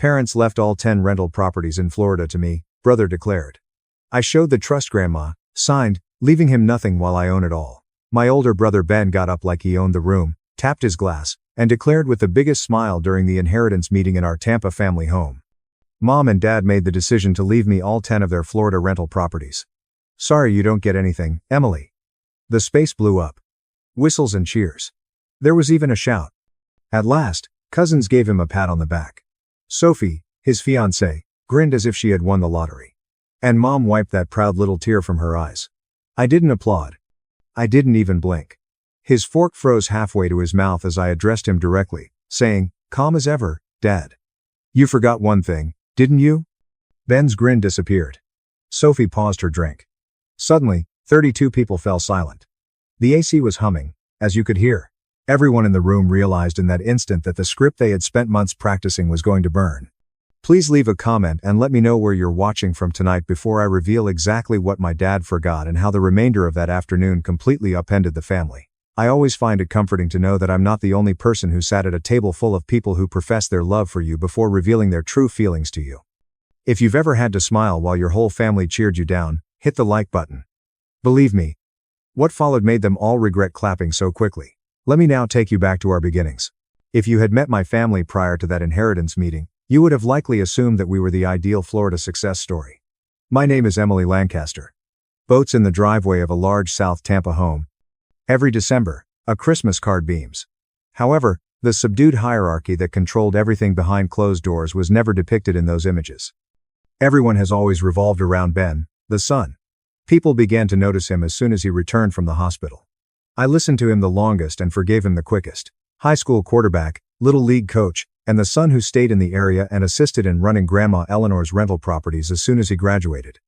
Parents left all 10 rental properties in Florida to me, brother declared. I showed the trust grandma, signed, leaving him nothing while I own it all. My older brother Ben got up like he owned the room, tapped his glass, and declared with the biggest smile during the inheritance meeting in our Tampa family home. Mom and Dad made the decision to leave me all 10 of their Florida rental properties. Sorry you don't get anything, Emily. The space blew up. Whistles and cheers. There was even a shout. At last, cousins gave him a pat on the back. Sophie, his fiancée, grinned as if she had won the lottery. And Mom wiped that proud little tear from her eyes. I didn't applaud. I didn't even blink. His fork froze halfway to his mouth as I addressed him directly, saying, calm as ever, Dad. You forgot one thing, didn't you? Ben's grin disappeared. Sophie paused her drink. Suddenly, 32 people fell silent. The AC was humming, as you could hear. Everyone in the room realized in that instant that the script they had spent months practicing was going to burn. Please leave a comment and let me know where you're watching from tonight before I reveal exactly what my dad forgot and how the remainder of that afternoon completely upended the family. I always find it comforting to know that I'm not the only person who sat at a table full of people who profess their love for you before revealing their true feelings to you. If you've ever had to smile while your whole family cheered you down, hit the like button. Believe me, what followed made them all regret clapping so quickly. Let me now take you back to our beginnings. If you had met my family prior to that inheritance meeting, you would have likely assumed that we were the ideal Florida success story. My name is Emily Lancaster. Boats in the driveway of a large South Tampa home. Every December, a Christmas card beams. However, the subdued hierarchy that controlled everything behind closed doors was never depicted in those images. Everyone has always revolved around Ben, the son. People began to notice him as soon as he returned from the hospital. I listened to him the longest and forgave him the quickest. High school quarterback, little league coach, and the son who stayed in the area and assisted in running Grandma Eleanor's rental properties as soon as he graduated.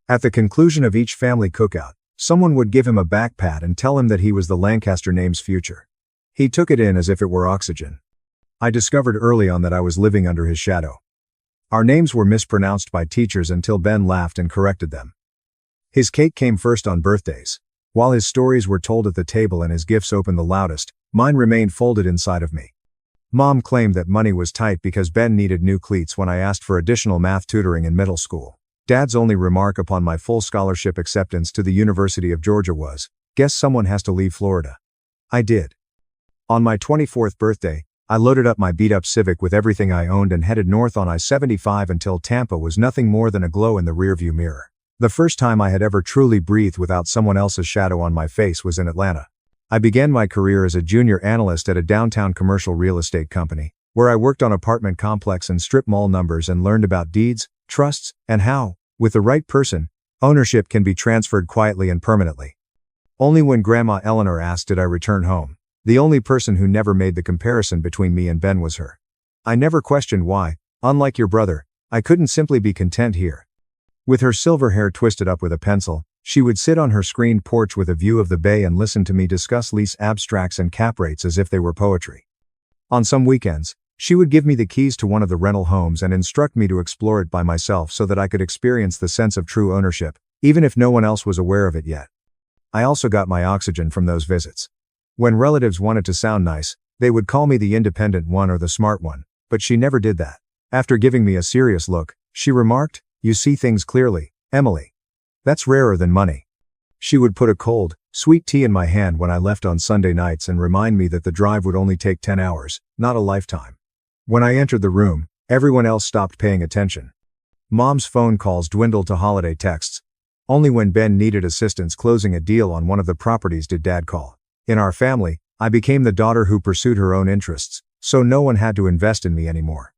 At the conclusion of each family cookout, someone would give him a back pat and tell him that he was the Lancaster name's future. He took it in as if it were oxygen. I discovered early on that I was living under his shadow. Our names were mispronounced by teachers until Ben laughed and corrected them. His cake came first on birthdays. While his stories were told at the table and his gifts opened the loudest, mine remained folded inside of me. Mom claimed that money was tight because Ben needed new cleats when I asked for additional math tutoring in middle school. Dad's only remark upon my full scholarship acceptance to the University of Georgia was, guess someone has to leave Florida. I did. On my 24th birthday, I loaded up my beat-up Civic with everything I owned and headed north on I-75 until Tampa was nothing more than a glow in the rearview mirror. The first time I had ever truly breathed without someone else's shadow on my face was in Atlanta. I began my career as a junior analyst at a downtown commercial real estate company, where I worked on apartment complex and strip mall numbers and learned about deeds, trusts, and how, with the right person, ownership can be transferred quietly and permanently. Only when Grandma Eleanor asked did I return home. The only person who never made the comparison between me and Ben was her. I never questioned why, unlike your brother, I couldn't simply be content here. With her silver hair twisted up with a pencil, she would sit on her screened porch with a view of the bay and listen to me discuss lease abstracts and cap rates as if they were poetry. On some weekends, she would give me the keys to one of the rental homes and instruct me to explore it by myself so that I could experience the sense of true ownership, even if no one else was aware of it yet. I also got my oxygen from those visits. When relatives wanted to sound nice, they would call me the independent one or the smart one, but she never did that. After giving me a serious look, she remarked, "You see things clearly, Emily. That's rarer than money." She would put a cold, sweet tea in my hand when I left on Sunday nights and remind me that the drive would only take 10 hours, not a lifetime. When I entered the room, everyone else stopped paying attention. Mom's phone calls dwindled to holiday texts. Only when Ben needed assistance closing a deal on one of the properties did Dad call. In our family, I became the daughter who pursued her own interests, so no one had to invest in me anymore.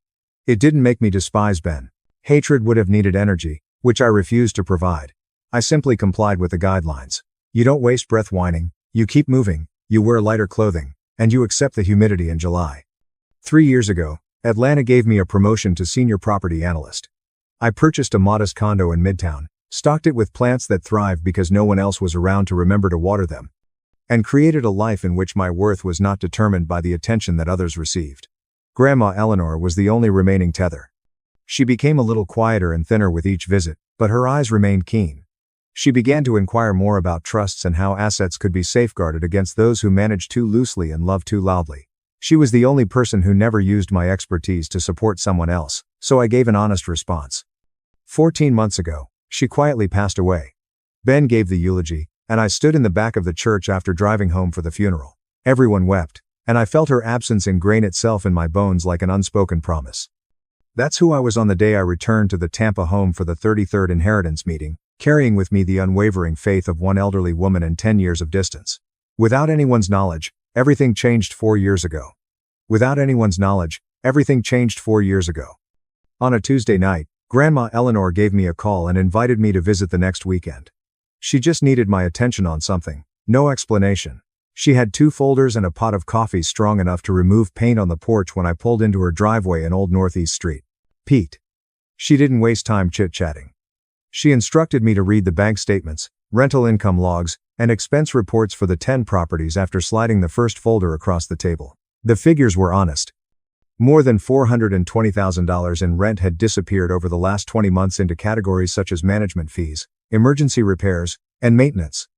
It didn't make me despise Ben. Hatred would have needed energy, which I refused to provide. I simply complied with the guidelines. You don't waste breath whining, you keep moving, you wear lighter clothing, and you accept the humidity in July. 3 years ago, Atlanta gave me a promotion to senior property analyst. I purchased a modest condo in Midtown, stocked it with plants that thrive because no one else was around to remember to water them, and created a life in which my worth was not determined by the attention that others received. Grandma Eleanor was the only remaining tether. She became a little quieter and thinner with each visit, but her eyes remained keen. She began to inquire more about trusts and how assets could be safeguarded against those who managed too loosely and loved too loudly. She was the only person who never used my expertise to support someone else, so I gave an honest response. 14 months ago, she quietly passed away. Ben gave the eulogy, and I stood in the back of the church after driving home for the funeral. Everyone wept, and I felt her absence ingrain itself in my bones like an unspoken promise. That's who I was on the day I returned to the Tampa home for the 33rd inheritance meeting, carrying with me the unwavering faith of one elderly woman and 10 years of distance. Without anyone's knowledge, everything changed 4 years ago. Without anyone's knowledge, everything changed 4 years ago. On a Tuesday night, Grandma Eleanor gave me a call and invited me to visit the next weekend. She just needed my attention on something, no explanation. She had 2 folders and a pot of coffee strong enough to remove paint on the porch when I pulled into her driveway in Old Northeast Street. Pete. She didn't waste time chit-chatting. She instructed me to read the bank statements, rental income logs, and expense reports for the 10 properties after sliding the first folder across the table. The figures were honest. More than $420,000 in rent had disappeared over the last 20 months into categories such as management fees, emergency repairs, and maintenance.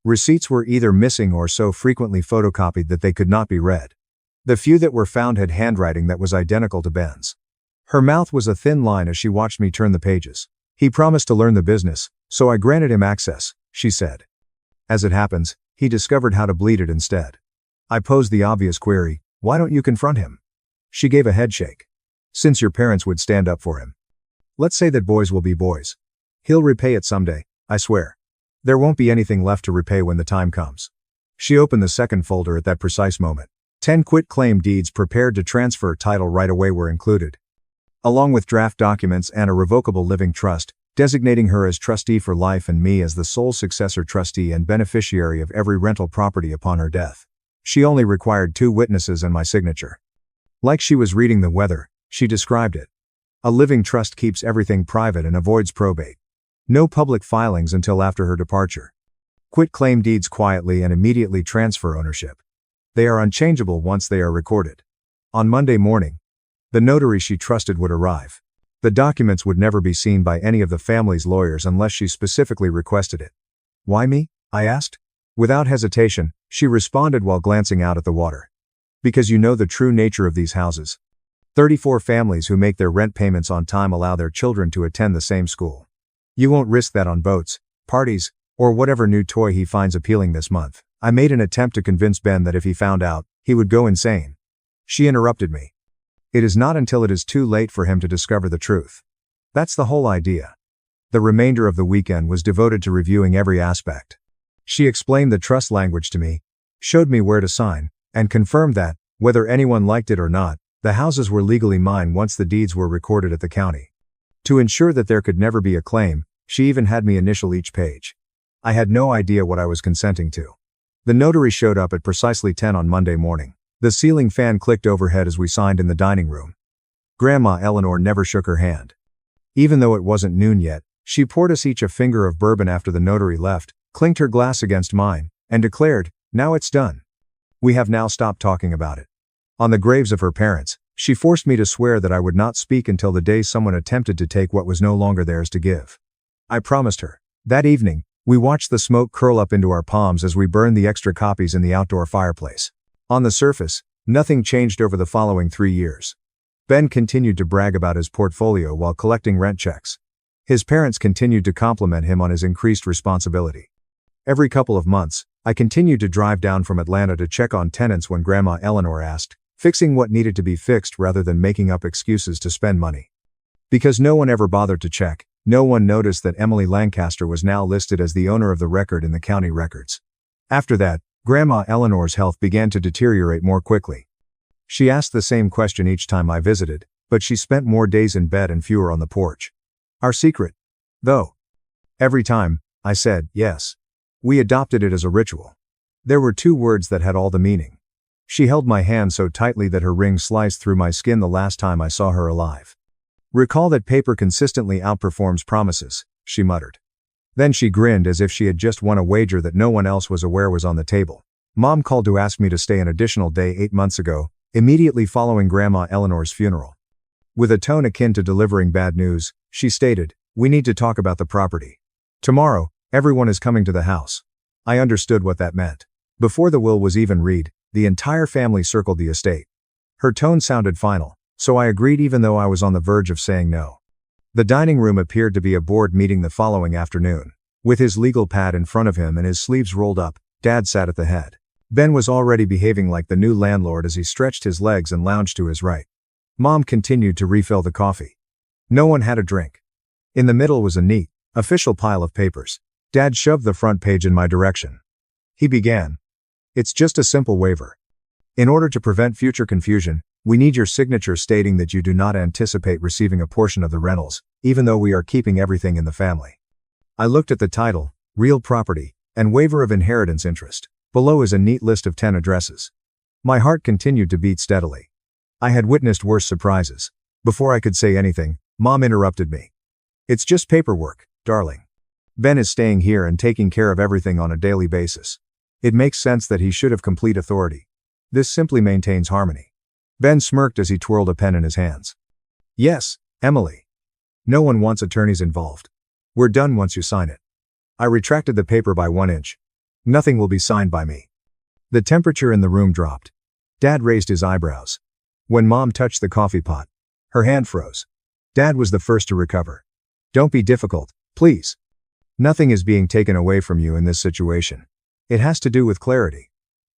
Receipts were either missing or so frequently photocopied that they could not be read. The few that were found had handwriting that was identical to Ben's. Her mouth was a thin line as she watched me turn the pages. He promised to learn the business, so I granted him access, she said. As it happens, he discovered how to bleed it instead. I posed the obvious query, why don't you confront him? She gave a headshake. Since your parents would stand up for him. Let's say that boys will be boys. He'll repay it someday, I swear. There won't be anything left to repay when the time comes. She opened the second folder at that precise moment. 10 quitclaim deeds prepared to transfer title right away were included, along with draft documents and a revocable living trust, designating her as trustee for life and me as the sole successor trustee and beneficiary of every rental property upon her death. She only required 2 witnesses and my signature. Like she was reading the weather, she described it. A living trust keeps everything private and avoids probate. No public filings until after her departure. Quitclaim deeds quietly and immediately transfer ownership. They are unchangeable once they are recorded. On Monday morning, the notary she trusted would arrive. The documents would never be seen by any of the family's lawyers unless she specifically requested it. Why me? I asked. Without hesitation, she responded while glancing out at the water. Because you know the true nature of these houses. 34 families who make their rent payments on time allow their children to attend the same school. You won't risk that on boats, parties, or whatever new toy he finds appealing this month. I made an attempt to convince Ben that if he found out, he would go insane. She interrupted me. It is not until it is too late for him to discover the truth. That's the whole idea. The remainder of the weekend was devoted to reviewing every aspect. She explained the trust language to me, showed me where to sign, and confirmed that, whether anyone liked it or not, the houses were legally mine once the deeds were recorded at the county. To ensure that there could never be a claim, she even had me initial each page. I had no idea what I was consenting to. The notary showed up at precisely 10 on Monday morning. The ceiling fan clicked overhead as we signed in the dining room. Grandma Eleanor never shook her hand. Even though it wasn't noon yet, she poured us each a finger of bourbon after the notary left, clinked her glass against mine, and declared, "Now it's done. We have now stopped talking about it." On the graves of her parents, she forced me to swear that I would not speak until the day someone attempted to take what was no longer theirs to give. I promised her. That evening, we watched the smoke curl up into our palms as we burned the extra copies in the outdoor fireplace. On the surface, nothing changed over the following 3 years. Ben continued to brag about his portfolio while collecting rent checks. His parents continued to compliment him on his increased responsibility. Every couple of months, I continued to drive down from Atlanta to check on tenants when Grandma Eleanor asked, fixing what needed to be fixed rather than making up excuses to spend money. Because no one ever bothered to check, no one noticed that Emily Lancaster was now listed as the owner of the record in the county records. After that, Grandma Eleanor's health began to deteriorate more quickly. She asked the same question each time I visited, but she spent more days in bed and fewer on the porch. Our secret, though. Every time, I said, yes. We adopted it as a ritual. There were 2 words that had all the meaning. She held my hand so tightly that her ring sliced through my skin the last time I saw her alive. Recall that paper consistently outperforms promises, she muttered. Then she grinned as if she had just won a wager that no one else was aware was on the table. Mom called to ask me to stay an additional day 8 months ago, immediately following Grandma Eleanor's funeral. With a tone akin to delivering bad news, she stated, "We need to talk about the property. Tomorrow, everyone is coming to the house." I understood what that meant. Before the will was even read, the entire family circled the estate. Her tone sounded final, So I agreed even though I was on the verge of saying no. The dining room appeared to be a board meeting the following afternoon. With his legal pad in front of him and his sleeves rolled up, Dad sat at the head. Ben was already behaving like the new landlord as he stretched his legs and lounged to his right. Mom continued to refill the coffee. No one had a drink. In the middle was a neat, official pile of papers. Dad shoved the front page in my direction. He began. It's just a simple waiver. In order to prevent future confusion, we need your signature stating that you do not anticipate receiving a portion of the rentals, even though we are keeping everything in the family. I looked at the title, Real Property, and Waiver of Inheritance Interest. Below is a neat list of 10 addresses. My heart continued to beat steadily. I had witnessed worse surprises. Before I could say anything, Mom interrupted me. It's just paperwork, darling. Ben is staying here and taking care of everything on a daily basis. It makes sense that he should have complete authority. This simply maintains harmony. Ben smirked as he twirled a pen in his hands. Yes, Emily. No one wants attorneys involved. We're done once you sign it. I retracted the paper by 1 inch. Nothing will be signed by me. The temperature in the room dropped. Dad raised his eyebrows. When Mom touched the coffee pot, her hand froze. Dad was the first to recover. Don't be difficult, please. Nothing is being taken away from you in this situation. It has to do with clarity.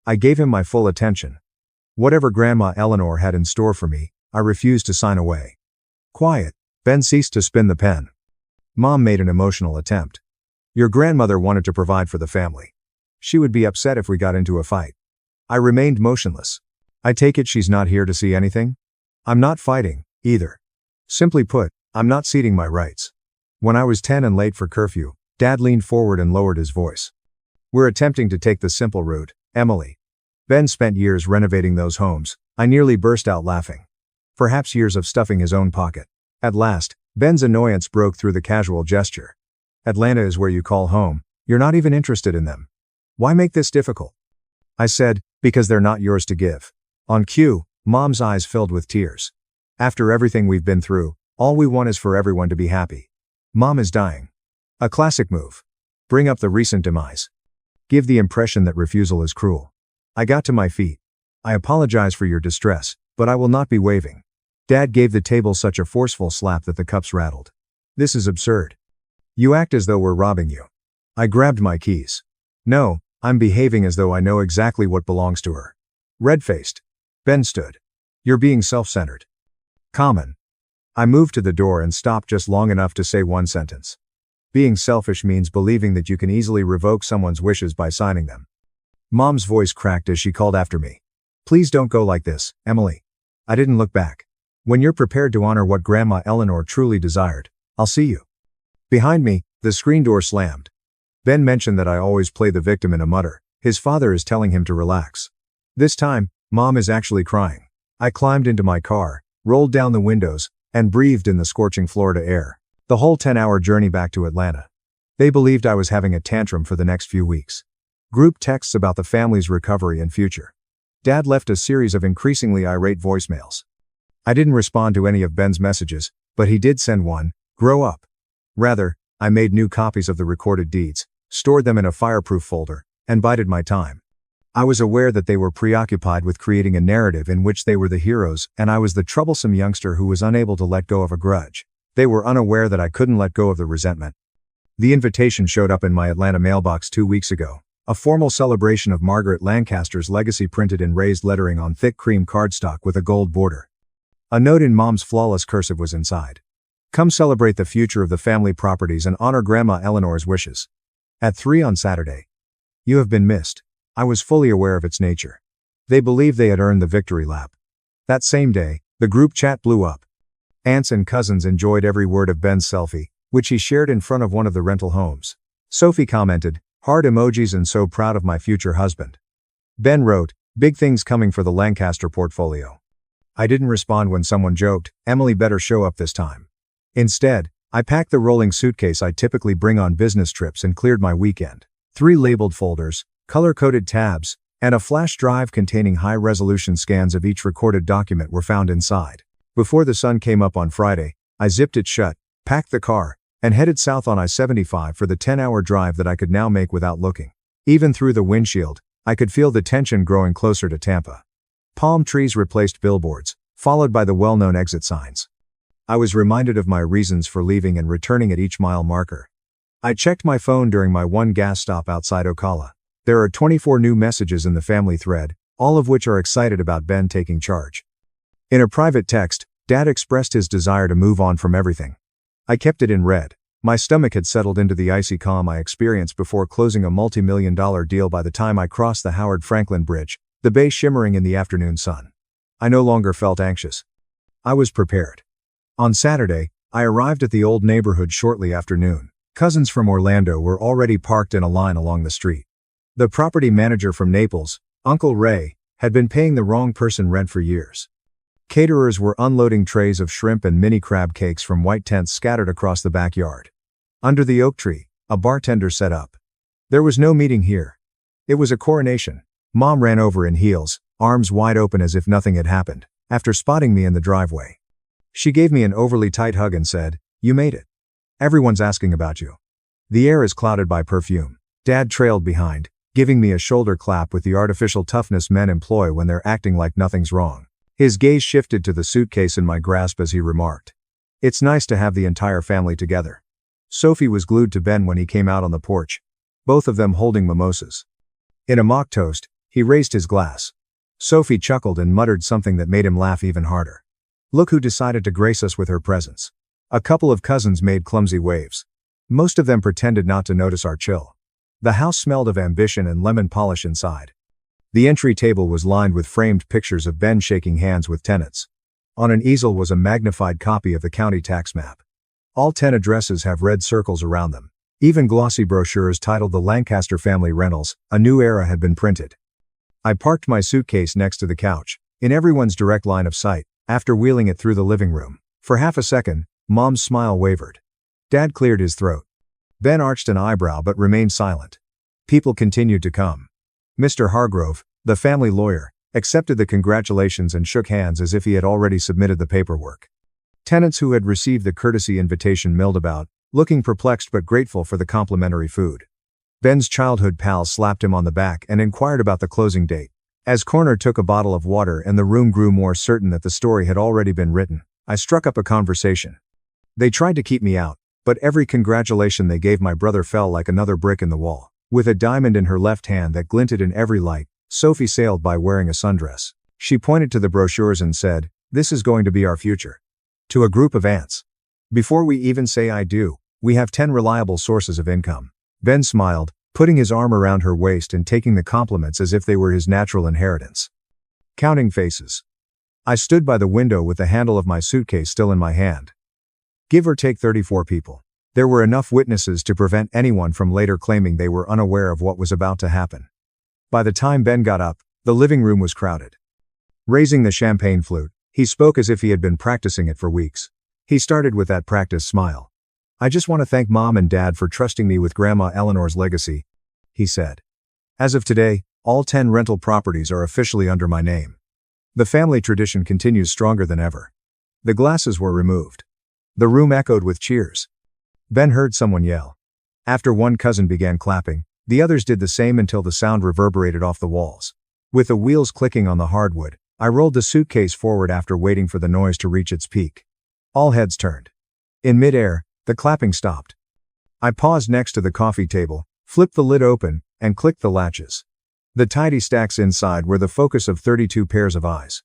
I gave him my full attention. Whatever Grandma Eleanor had in store for me, I refused to sign away. Quiet. Ben ceased to spin the pen. Mom made an emotional attempt. Your grandmother wanted to provide for the family. She would be upset if we got into a fight. I remained motionless. I take it she's not here to see anything? I'm not fighting, either. Simply put, I'm not ceding my rights. When I was 10 and late for curfew, Dad leaned forward and lowered his voice. We're attempting to take the simple route, Emily. Ben spent years renovating those homes. I nearly burst out laughing. Perhaps years of stuffing his own pocket. At last, Ben's annoyance broke through the casual gesture. Atlanta is where you call home. You're not even interested in them. Why make this difficult? I said, because they're not yours to give. On cue, Mom's eyes filled with tears. After everything we've been through, all we want is for everyone to be happy. Mom is dying. A classic move. Bring up the recent demise. Give the impression that refusal is cruel. I got to my feet. I apologize for your distress, but I will not be waving. Dad gave the table such a forceful slap that the cups rattled. This is absurd. You act as though we're robbing you. I grabbed my keys. No, I'm behaving as though I know exactly what belongs to her. Red-faced. Ben stood. You're being self-centered. Common. I moved to the door and stopped just long enough to say one sentence. Being selfish means believing that you can easily revoke someone's wishes by signing them. Mom's voice cracked as she called after me. Please don't go like this, Emily. I didn't look back. When you're prepared to honor what Grandma Eleanor truly desired, I'll see you. Behind me, the screen door slammed. Ben mentioned that I always play the victim in a mutter. His father is telling him to relax. This time, Mom is actually crying. I climbed into my car, rolled down the windows, and breathed in the scorching Florida air. The whole 10-hour journey back to Atlanta. They believed I was having a tantrum for the next few weeks. Group texts about the family's recovery and future. Dad left a series of increasingly irate voicemails. I didn't respond to any of Ben's messages, but he did send one, grow up. Rather, I made new copies of the recorded deeds, stored them in a fireproof folder, and bided my time. I was aware that they were preoccupied with creating a narrative in which they were the heroes and I was the troublesome youngster who was unable to let go of a grudge. They were unaware that I couldn't let go of the resentment. The invitation showed up in my Atlanta mailbox 2 weeks ago, a formal celebration of Margaret Lancaster's legacy printed in raised lettering on thick cream cardstock with a gold border. A note in Mom's flawless cursive was inside. Come celebrate the future of the family properties and honor Grandma Eleanor's wishes. At 3 on Saturday. You have been missed. I was fully aware of its nature. They believed they had earned the victory lap. That same day, the group chat blew up. Aunts and cousins enjoyed every word of Ben's selfie, which he shared in front of one of the rental homes. Sophie commented, heart emojis and so proud of my future husband. Ben wrote, big things coming for the Lancaster portfolio. I didn't respond when someone joked, Emily better show up this time. Instead, I packed the rolling suitcase I typically bring on business trips and cleared my weekend. 3 labeled folders, color-coded tabs, and a flash drive containing high-resolution scans of each recorded document were found inside. Before the sun came up on Friday, I zipped it shut, packed the car, and headed south on I-75 for the 10-hour drive that I could now make without looking. Even through the windshield, I could feel the tension growing closer to Tampa. Palm trees replaced billboards, followed by the well-known exit signs. I was reminded of my reasons for leaving and returning at each mile marker. I checked my phone during my one gas stop outside Ocala. There are 24 new messages in the family thread, all of which are excited about Ben taking charge. In a private text, Dad expressed his desire to move on from everything. I kept it in red. My stomach had settled into the icy calm I experienced before closing a multi-million-dollar deal by the time I crossed the Howard Franklin Bridge, the bay shimmering in the afternoon sun. I no longer felt anxious. I was prepared. On Saturday, I arrived at the old neighborhood shortly after noon. Cousins from Orlando were already parked in a line along the street. The property manager from Naples, Uncle Ray, had been paying the wrong person rent for years. Caterers were unloading trays of shrimp and mini crab cakes from white tents scattered across the backyard. Under the oak tree, a bartender set up. There was no meeting here. It was a coronation. Mom ran over in heels, arms wide open as if nothing had happened, after spotting me in the driveway. She gave me an overly tight hug and said, "You made it. Everyone's asking about you." The air is clouded by perfume. Dad trailed behind, giving me a shoulder clap with the artificial toughness men employ when they're acting like nothing's wrong. His gaze shifted to the suitcase in my grasp as he remarked, "It's nice to have the entire family together." Sophie was glued to Ben when he came out on the porch, both of them holding mimosas. In a mock toast, he raised his glass. Sophie chuckled and muttered something that made him laugh even harder. Look who decided to grace us with her presence. A couple of cousins made clumsy waves. Most of them pretended not to notice our chill. The house smelled of ambition and lemon polish inside. The entry table was lined with framed pictures of Ben shaking hands with tenants. On an easel was a magnified copy of the county tax map. All 10 addresses have red circles around them. Even glossy brochures titled The Lancaster Family Rentals, A New Era had been printed. I parked my suitcase next to the couch, in everyone's direct line of sight, after wheeling it through the living room. For half a second, Mom's smile wavered. Dad cleared his throat. Ben arched an eyebrow but remained silent. People continued to come. Mr. Hargrove, the family lawyer, accepted the congratulations and shook hands as if he had already submitted the paperwork. Tenants who had received the courtesy invitation milled about, looking perplexed but grateful for the complimentary food. Ben's childhood pal slapped him on the back and inquired about the closing date. As Corner took a bottle of water and the room grew more certain that the story had already been written, I struck up a conversation. They tried to keep me out, but every congratulation they gave my brother fell like another brick in the wall. With a diamond in her left hand that glinted in every light, Sophie sailed by wearing a sundress. She pointed to the brochures and said, "This is going to be our future." To a group of aunts. "Before we even say I do, we have 10 reliable sources of income." Ben smiled, putting his arm around her waist and taking the compliments as if they were his natural inheritance. Counting faces. I stood by the window with the handle of my suitcase still in my hand. Give or take 34 people. There were enough witnesses to prevent anyone from later claiming they were unaware of what was about to happen. By the time Ben got up, the living room was crowded. Raising the champagne flute, he spoke as if he had been practicing it for weeks. He started with that practiced smile. "I just want to thank Mom and Dad for trusting me with Grandma Eleanor's legacy," he said. "As of today, all 10 rental properties are officially under my name. The family tradition continues stronger than ever." The glasses were removed. The room echoed with cheers. Ben heard someone yell. After one cousin began clapping, the others did the same until the sound reverberated off the walls. With the wheels clicking on the hardwood, I rolled the suitcase forward after waiting for the noise to reach its peak. All heads turned. In midair, the clapping stopped. I paused next to the coffee table, flipped the lid open, and clicked the latches. The tidy stacks inside were the focus of 32 pairs of eyes.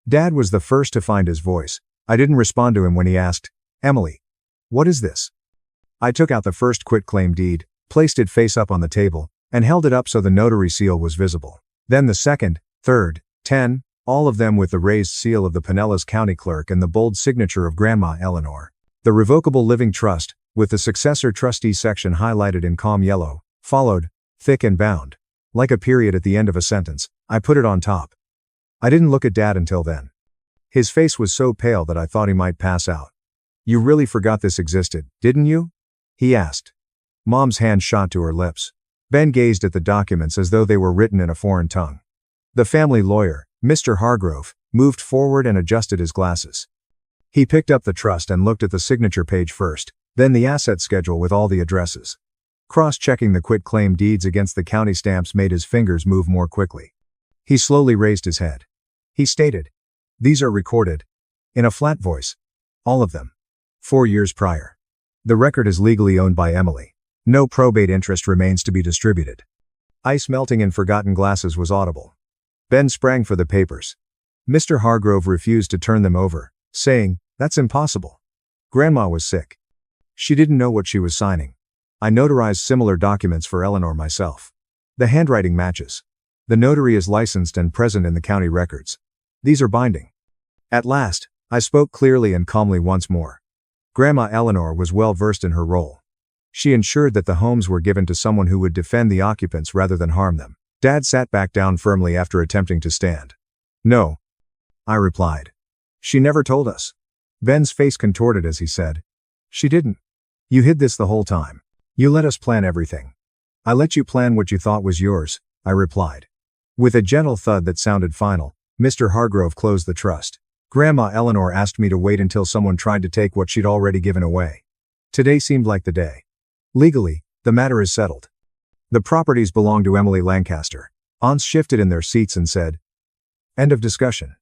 Dad was the first to find his voice. I didn't respond to him when he asked, "Emily, what is this?" I took out the first quitclaim deed, placed it face up on the table, and held it up so the notary seal was visible. Then the second, third, 10, all of them with the raised seal of the Pinellas County Clerk and the bold signature of Grandma Eleanor. The Revocable Living Trust, with the successor trustee section highlighted in calm yellow, followed, thick and bound. Like a period at the end of a sentence, I put it on top. I didn't look at Dad until then. His face was so pale that I thought he might pass out. "You really forgot this existed, didn't you?" he asked. Mom's hand shot to her lips. Ben gazed at the documents as though they were written in a foreign tongue. The family lawyer, Mr. Hargrove, moved forward and adjusted his glasses. He picked up the trust and looked at the signature page first, then the asset schedule with all the addresses. Cross-checking the quitclaim deeds against the county stamps made his fingers move more quickly. He slowly raised his head. He stated, These are recorded. In a flat voice. All of them. 4 years prior. The record is legally owned by Emily. No probate interest remains to be distributed. Ice melting in forgotten glasses was audible. Ben sprang for the papers. Mr. Hargrove refused to turn them over, saying, "That's impossible. Grandma was sick. She didn't know what she was signing." I notarized similar documents for Eleanor myself. The handwriting matches. The notary is licensed and present in the county records. These are binding. At last, I spoke clearly and calmly once more. Grandma Eleanor was well versed in her role. She ensured that the homes were given to someone who would defend the occupants rather than harm them. Dad sat back down firmly after attempting to stand. "No," I replied. "She never told us." Ben's face contorted as he said, "She didn't. You hid this the whole time. You let us plan everything." "I let you plan what you thought was yours," I replied. With a gentle thud that sounded final, Mr. Hargrove closed the trust. Grandma Eleanor asked me to wait until someone tried to take what she'd already given away. Today seemed like the day. Legally, the matter is settled. The properties belong to Emily Lancaster. Aunts shifted in their seats and said, "End of discussion."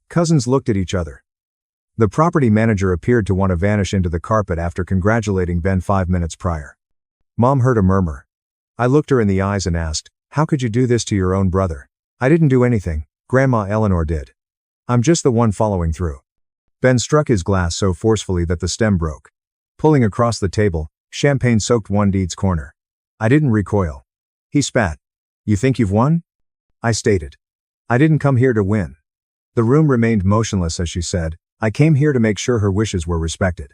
Cousins looked at each other. The property manager appeared to want to vanish into the carpet after congratulating Ben 5 minutes prior. Mom heard a murmur. I looked her in the eyes and asked, "How could you do this to your own brother?" "I didn't do anything, Grandma Eleanor did. I'm just the one following through." Ben struck his glass so forcefully that the stem broke. Pulling across the table, champagne soaked one deed's corner. I didn't recoil. He spat. "You think you've won?" I stated. "I didn't come here to win." The room remained motionless as she said, "I came here to make sure her wishes were respected."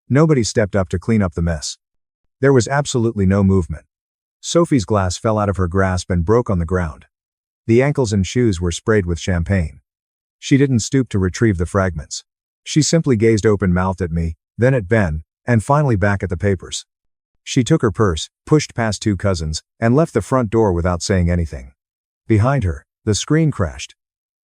Nobody stepped up to clean up the mess. There was absolutely no movement. Sophie's glass fell out of her grasp and broke on the ground. The ankles and shoes were sprayed with champagne. She didn't stoop to retrieve the fragments. She simply gazed open-mouthed at me, then at Ben, and finally back at the papers. She took her purse, pushed past 2 cousins, and left the front door without saying anything. Behind her, the screen crashed.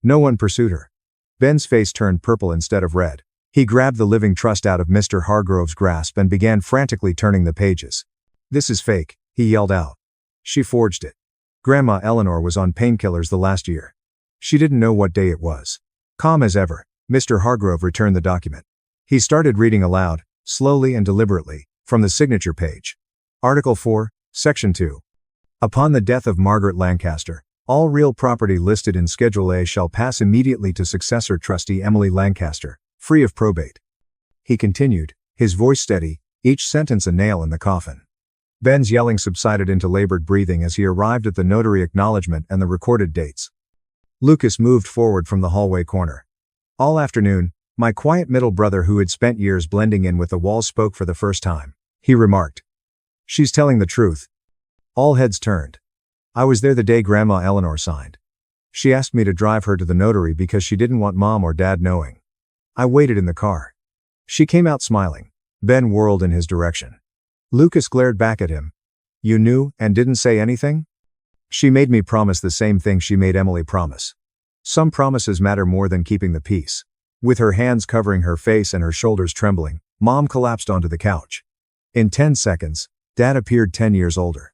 No one pursued her. Ben's face turned purple instead of red. He grabbed the living trust out of Mr. Hargrove's grasp and began frantically turning the pages. "This is fake," he yelled out. "She forged it. Grandma Eleanor was on painkillers the last year. She didn't know what day it was." Calm as ever, Mr. Hargrove returned the document. He started reading aloud, slowly and deliberately, from the signature page. Article 4, Section 2. Upon the death of Margaret Lancaster, all real property listed in Schedule A shall pass immediately to successor trustee Emily Lancaster, free of probate. He continued, his voice steady, each sentence a nail in the coffin. Ben's yelling subsided into labored breathing as he arrived at the notary acknowledgement and the recorded dates. Lucas moved forward from the hallway corner. All afternoon, my quiet middle brother who had spent years blending in with the walls spoke for the first time. He remarked, "She's telling the truth." All heads turned. I was there the day Grandma Eleanor signed. She asked me to drive her to the notary because she didn't want Mom or Dad knowing. I waited in the car. She came out smiling. Ben whirled in his direction. Lucas glared back at him. "You knew and didn't say anything?" "She made me promise the same thing she made Emily promise. Some promises matter more than keeping the peace." With her hands covering her face and her shoulders trembling, Mom collapsed onto the couch. In 10 seconds, Dad appeared 10 years older.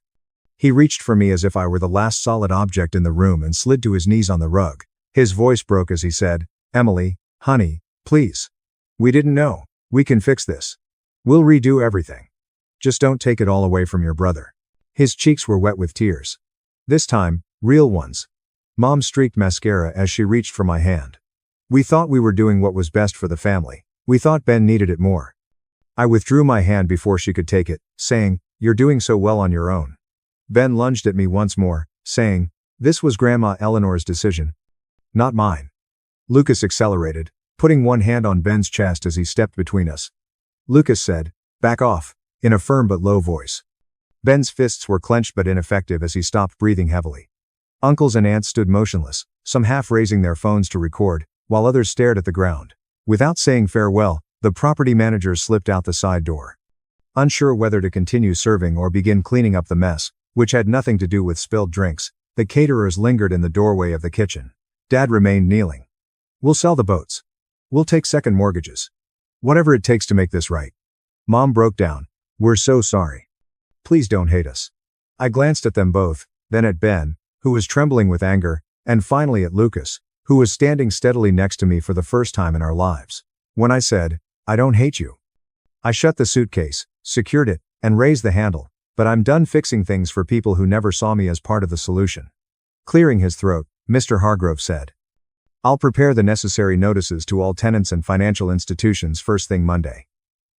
He reached for me as if I were the last solid object in the room and slid to his knees on the rug. His voice broke as he said, "Emily, honey, please. We didn't know. We can fix this. We'll redo everything. Just don't take it all away from your brother." His cheeks were wet with tears. This time, real ones. Mom streaked mascara as she reached for my hand. "We thought we were doing what was best for the family. We thought Ben needed it more." I withdrew my hand before she could take it, saying, "You're doing so well on your own." Ben lunged at me once more, saying, "This was Grandma Eleanor's decision. Not mine." Lucas accelerated, putting one hand on Ben's chest as he stepped between us. Lucas said, "Back off," in a firm but low voice. Ben's fists were clenched but ineffective as he stopped breathing heavily. Uncles and aunts stood motionless, some half raising their phones to record, while others stared at the ground. Without saying farewell, the property manager slipped out the side door. Unsure whether to continue serving or begin cleaning up the mess, which had nothing to do with spilled drinks, the caterers lingered in the doorway of the kitchen. Dad remained kneeling. "We'll sell the boats. We'll take second mortgages. Whatever it takes to make this right." Mom broke down. "We're so sorry. Please don't hate us." I glanced at them both, then at Ben, who was trembling with anger, and finally at Lucas, who was standing steadily next to me for the first time in our lives. When I said, "I don't hate you." I shut the suitcase, secured it, and raised the handle, but I'm done fixing things for people who never saw me as part of the solution. Clearing his throat, Mr. Hargrove said, "I'll prepare the necessary notices to all tenants and financial institutions first thing Monday.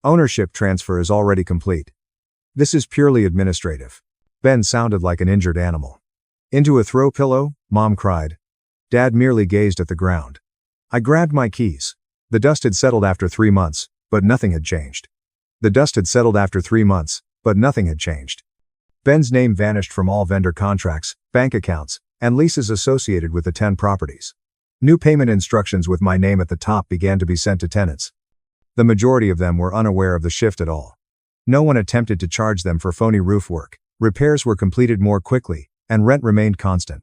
Ownership transfer is already complete. This is purely administrative." Ben sounded like an injured animal. "Into a throw pillow?" Mom cried. Dad merely gazed at the ground. I grabbed my keys. The dust had settled after 3 months, but nothing had changed. The dust had settled after 3 months, but nothing had changed. Ben's name vanished from all vendor contracts, bank accounts, and leases associated with the 10 properties. New payment instructions with my name at the top began to be sent to tenants. The majority of them were unaware of the shift at all. No one attempted to charge them for phony roof work, repairs were completed more quickly, and rent remained constant.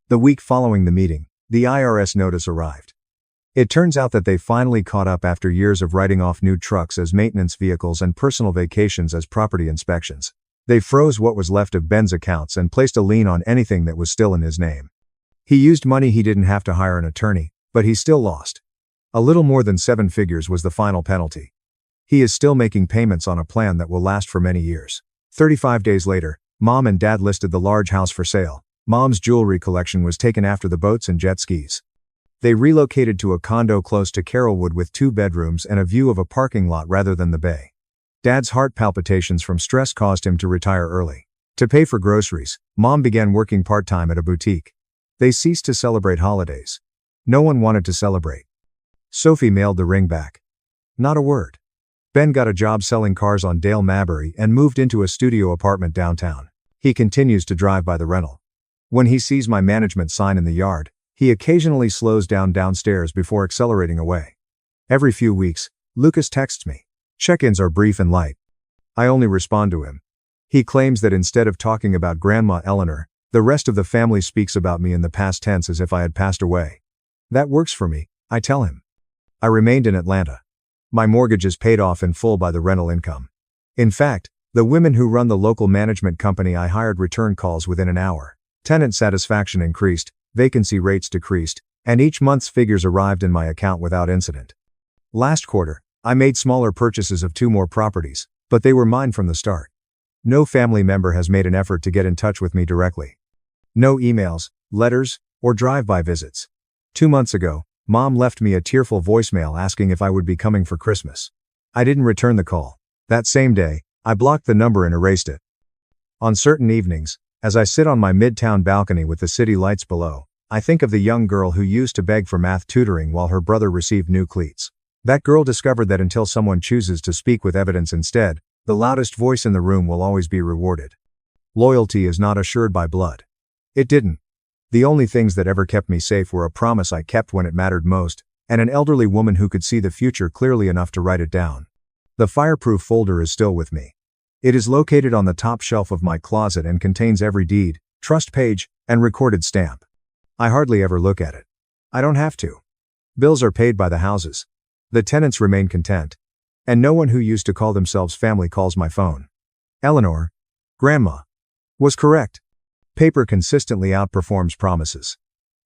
The week following the meeting, the IRS notice arrived. It turns out that they finally caught up after years of writing off new trucks as maintenance vehicles and personal vacations as property inspections. They froze what was left of Ben's accounts and placed a lien on anything that was still in his name. He used money he didn't have to hire an attorney, but he still lost. A little more than 7 figures was the final penalty. He is still making payments on a plan that will last for many years. 35 days later, Mom and Dad listed the large house for sale. Mom's jewelry collection was taken after the boats and jet skis. They relocated to a condo close to Carrollwood with 2 bedrooms and a view of a parking lot rather than the bay. Dad's heart palpitations from stress caused him to retire early. To pay for groceries, Mom began working part-time at a boutique. They ceased to celebrate holidays. No one wanted to celebrate. Sophie mailed the ring back. Not a word. Ben got a job selling cars on Dale Mabry and moved into a studio apartment downtown. He continues to drive by the rental. When he sees my management sign in the yard, he occasionally slows down downstairs before accelerating away. Every few weeks, Lucas texts me. Check-ins are brief and light. I only respond to him. He claims that instead of talking about Grandma Eleanor, the rest of the family speaks about me in the past tense as if I had passed away. That works for me, I tell him. I remained in Atlanta. My mortgage is paid off in full by the rental income. In fact, the women who run the local management company I hired returned calls within an hour. Tenant satisfaction increased, vacancy rates decreased, and each month's figures arrived in my account without incident. Last quarter, I made smaller purchases of 2 more properties, but they were mine from the start. No family member has made an effort to get in touch with me directly. No emails, letters, or drive-by visits. 2 months ago, Mom left me a tearful voicemail asking if I would be coming for Christmas. I didn't return the call. That same day, I blocked the number and erased it. On certain evenings, as I sit on my midtown balcony with the city lights below, I think of the young girl who used to beg for math tutoring while her brother received new cleats. That girl discovered that until someone chooses to speak with evidence instead, the loudest voice in the room will always be rewarded. Loyalty is not assured by blood. It didn't. The only things that ever kept me safe were a promise I kept when it mattered most, and an elderly woman who could see the future clearly enough to write it down. The fireproof folder is still with me. It is located on the top shelf of my closet and contains every deed, trust page, and recorded stamp. I hardly ever look at it. I don't have to. Bills are paid by the houses. The tenants remain content. And no one who used to call themselves family calls my phone. Eleanor, Grandma, was correct. Paper consistently outperforms promises.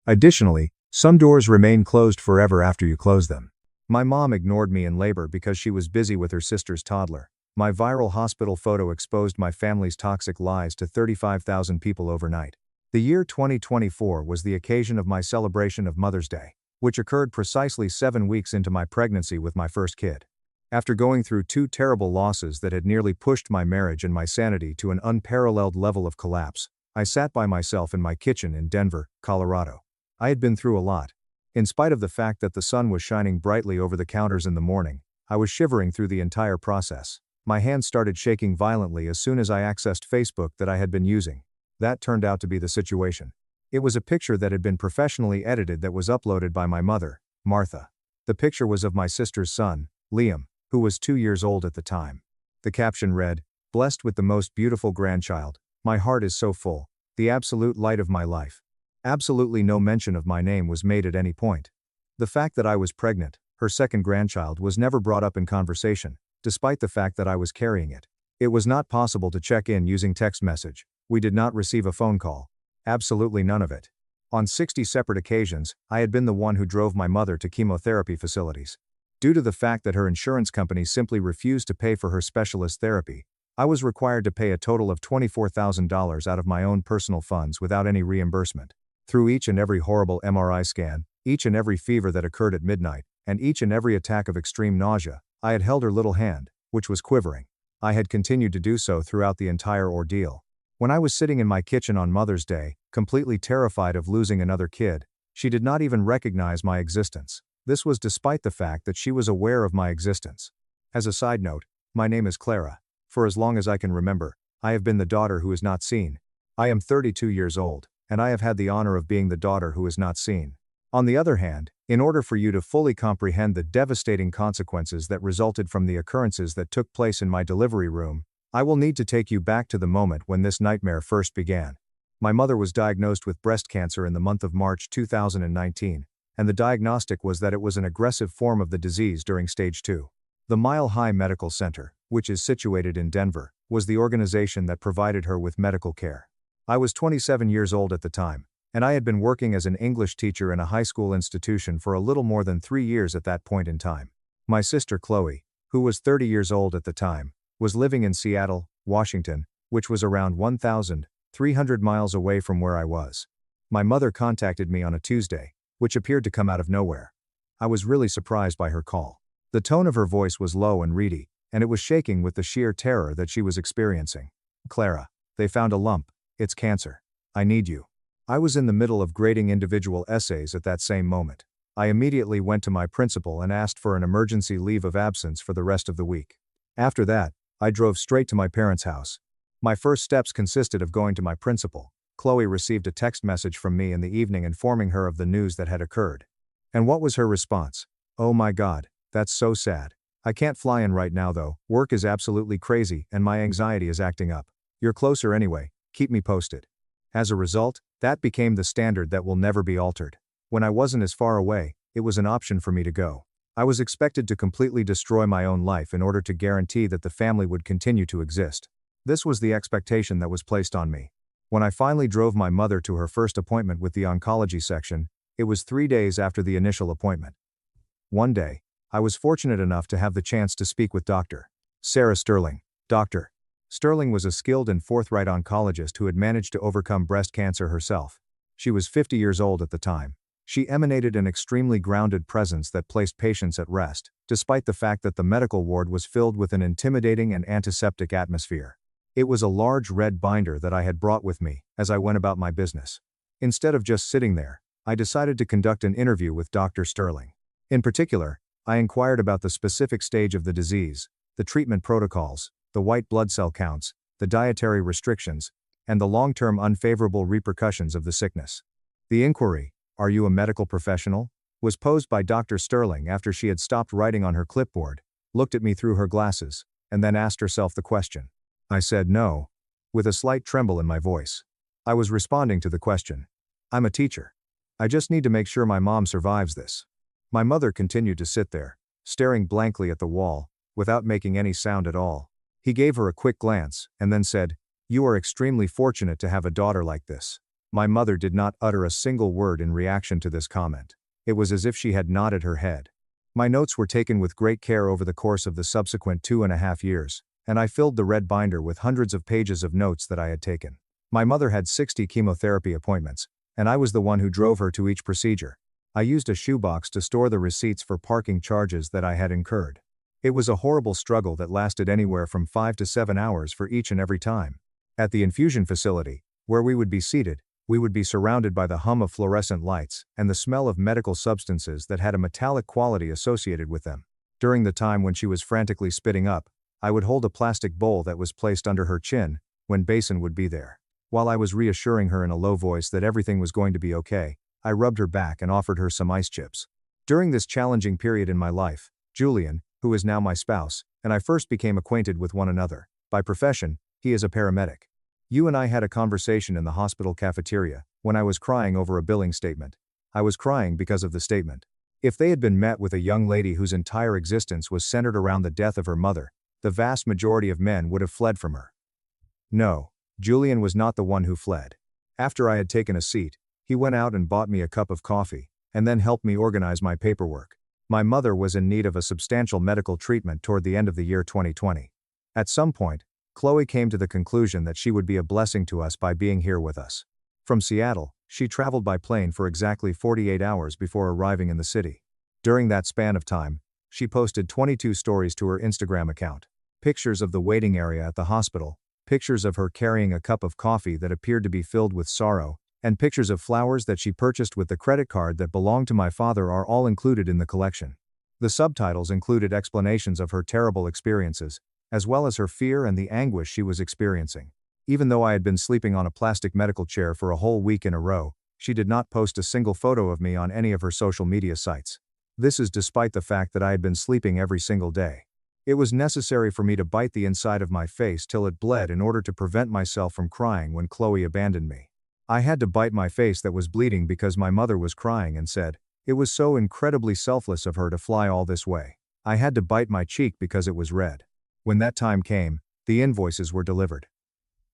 Additionally, some doors remain closed forever after you close them. My mom ignored me in labor because she was busy with her sister's toddler. My viral hospital photo exposed my family's toxic lies to 35,000 people overnight. The year 2024 was the occasion of my celebration of Mother's Day, which occurred precisely 7 weeks into my pregnancy with my first kid. After going through 2 terrible losses that had nearly pushed my marriage and my sanity to an unparalleled level of collapse, I sat by myself in my kitchen in Denver, Colorado. I had been through a lot. In spite of the fact that the sun was shining brightly over the counters in the morning, I was shivering through the entire process. My hands started shaking violently as soon as I accessed Facebook that I had been using. That turned out to be the situation. It was a picture that had been professionally edited that was uploaded by my mother, Martha. The picture was of my sister's son, Liam, who was 2 years old at the time. The caption read, "Blessed with the most beautiful grandchild, my heart is so full, the absolute light of my life." Absolutely no mention of my name was made at any point. The fact that I was pregnant, her second grandchild, was never brought up in conversation, despite the fact that I was carrying it. It was not possible to check in using text message. We did not receive a phone call. Absolutely none of it. On 60 separate occasions, I had been the one who drove my mother to chemotherapy facilities. Due to the fact that her insurance company simply refused to pay for her specialist therapy, I was required to pay a total of $24,000 out of my own personal funds without any reimbursement. Through each and every horrible MRI scan, each and every fever that occurred at midnight, and each and every attack of extreme nausea, I had held her little hand, which was quivering. I had continued to do so throughout the entire ordeal. When I was sitting in my kitchen on Mother's Day, completely terrified of losing another kid, she did not even recognize my existence. This was despite the fact that she was aware of my existence. As a side note, my name is Clara. For as long as I can remember, I have been the daughter who is not seen. I am 32 years old, and I have had the honor of being the daughter who is not seen. On the other hand, in order for you to fully comprehend the devastating consequences that resulted from the occurrences that took place in my delivery room, I will need to take you back to the moment when this nightmare first began. My mother was diagnosed with breast cancer in the month of March 2019, and the diagnostic was that it was an aggressive form of the disease during stage 2. The Mile High Medical Center, which is situated in Denver, was the organization that provided her with medical care. I was 27 years old at the time, and I had been working as an English teacher in a high school institution for a little more than 3 years at that point in time. My sister Chloe, who was 30 years old at the time, was living in Seattle, Washington, which was around 1,300 miles away from where I was. My mother contacted me on a Tuesday, which appeared to come out of nowhere. I was really surprised by her call. The tone of her voice was low and reedy, and it was shaking with the sheer terror that she was experiencing. "Clara, they found a lump. It's cancer. I need you." I was in the middle of grading individual essays at that same moment. I immediately went to my principal and asked for an emergency leave of absence for the rest of the week. After that, I drove straight to my parents' house. My first steps consisted of going to my principal. Chloe received a text message from me in the evening informing her of the news that had occurred. And what was her response? "Oh my God, that's so sad. I can't fly in right now though, work is absolutely crazy and my anxiety is acting up. You're closer anyway, keep me posted." As a result, that became the standard that will never be altered. When I wasn't as far away, it was an option for me to go. I was expected to completely destroy my own life in order to guarantee that the family would continue to exist. This was the expectation that was placed on me. When I finally drove my mother to her first appointment with the oncology section, it was 3 days after the initial appointment. One day, I was fortunate enough to have the chance to speak with Dr. Sarah Sterling. Dr. Sterling was a skilled and forthright oncologist who had managed to overcome breast cancer herself. She was 50 years old at the time. She emanated an extremely grounded presence that placed patients at rest, despite the fact that the medical ward was filled with an intimidating and antiseptic atmosphere. It was a large red binder that I had brought with me as I went about my business. Instead of just sitting there, I decided to conduct an interview with Dr. Sterling. In particular, I inquired about the specific stage of the disease, the treatment protocols, the white blood cell counts, the dietary restrictions, and the long-term unfavorable repercussions of the sickness. The inquiry, "Are you a medical professional?" was posed by Dr. Sterling after she had stopped writing on her clipboard, looked at me through her glasses, and then asked herself the question. I said no, with a slight tremble in my voice. I was responding to the question. "I'm a teacher. I just need to make sure my mom survives this." My mother continued to sit there, staring blankly at the wall, without making any sound at all. He gave her a quick glance, and then said, "You are extremely fortunate to have a daughter like this." My mother did not utter a single word in reaction to this comment. It was as if she had nodded her head. My notes were taken with great care over the course of the subsequent 2.5 years, and I filled the red binder with hundreds of pages of notes that I had taken. My mother had 60 chemotherapy appointments, and I was the one who drove her to each procedure. I used a shoebox to store the receipts for parking charges that I had incurred. It was a horrible struggle that lasted anywhere from 5 to 7 hours for each and every time. At the infusion facility, where we would be seated, we would be surrounded by the hum of fluorescent lights and the smell of medical substances that had a metallic quality associated with them. During the time when she was frantically spitting up, I would hold a plastic bowl that was placed under her chin, when Basin would be there. While I was reassuring her in a low voice that everything was going to be okay, I rubbed her back and offered her some ice chips. During this challenging period in my life, Julian, who is now my spouse, and I first became acquainted with one another. By profession, he is a paramedic. You and I had a conversation in the hospital cafeteria, when I was crying over a billing statement. I was crying because of the statement. If they had been met with a young lady whose entire existence was centered around the death of her mother, the vast majority of men would have fled from her. No, Julian was not the one who fled. After I had taken a seat, He went out and bought me a cup of coffee, and then helped me organize my paperwork. My mother was in need of a substantial medical treatment toward the end of the year 2020. At some point, Chloe came to the conclusion that she would be a blessing to us by being here with us. From Seattle, she traveled by plane for exactly 48 hours before arriving in the city. During that span of time, she posted 22 stories to her Instagram account. Pictures of the waiting area at the hospital, pictures of her carrying a cup of coffee that appeared to be filled with sorrow, and pictures of flowers that she purchased with the credit card that belonged to my father are all included in the collection. The subtitles included explanations of her terrible experiences, as well as her fear and the anguish she was experiencing. Even though I had been sleeping on a plastic medical chair for a whole week in a row, she did not post a single photo of me on any of her social media sites. This is despite the fact that I had been sleeping every single day. It was necessary for me to bite the inside of my face till it bled in order to prevent myself from crying when Chloe abandoned me. I had to bite my face that was bleeding because my mother was crying and said, "It was so incredibly selfless of her to fly all this way." I had to bite my cheek because it was red. When that time came, the invoices were delivered.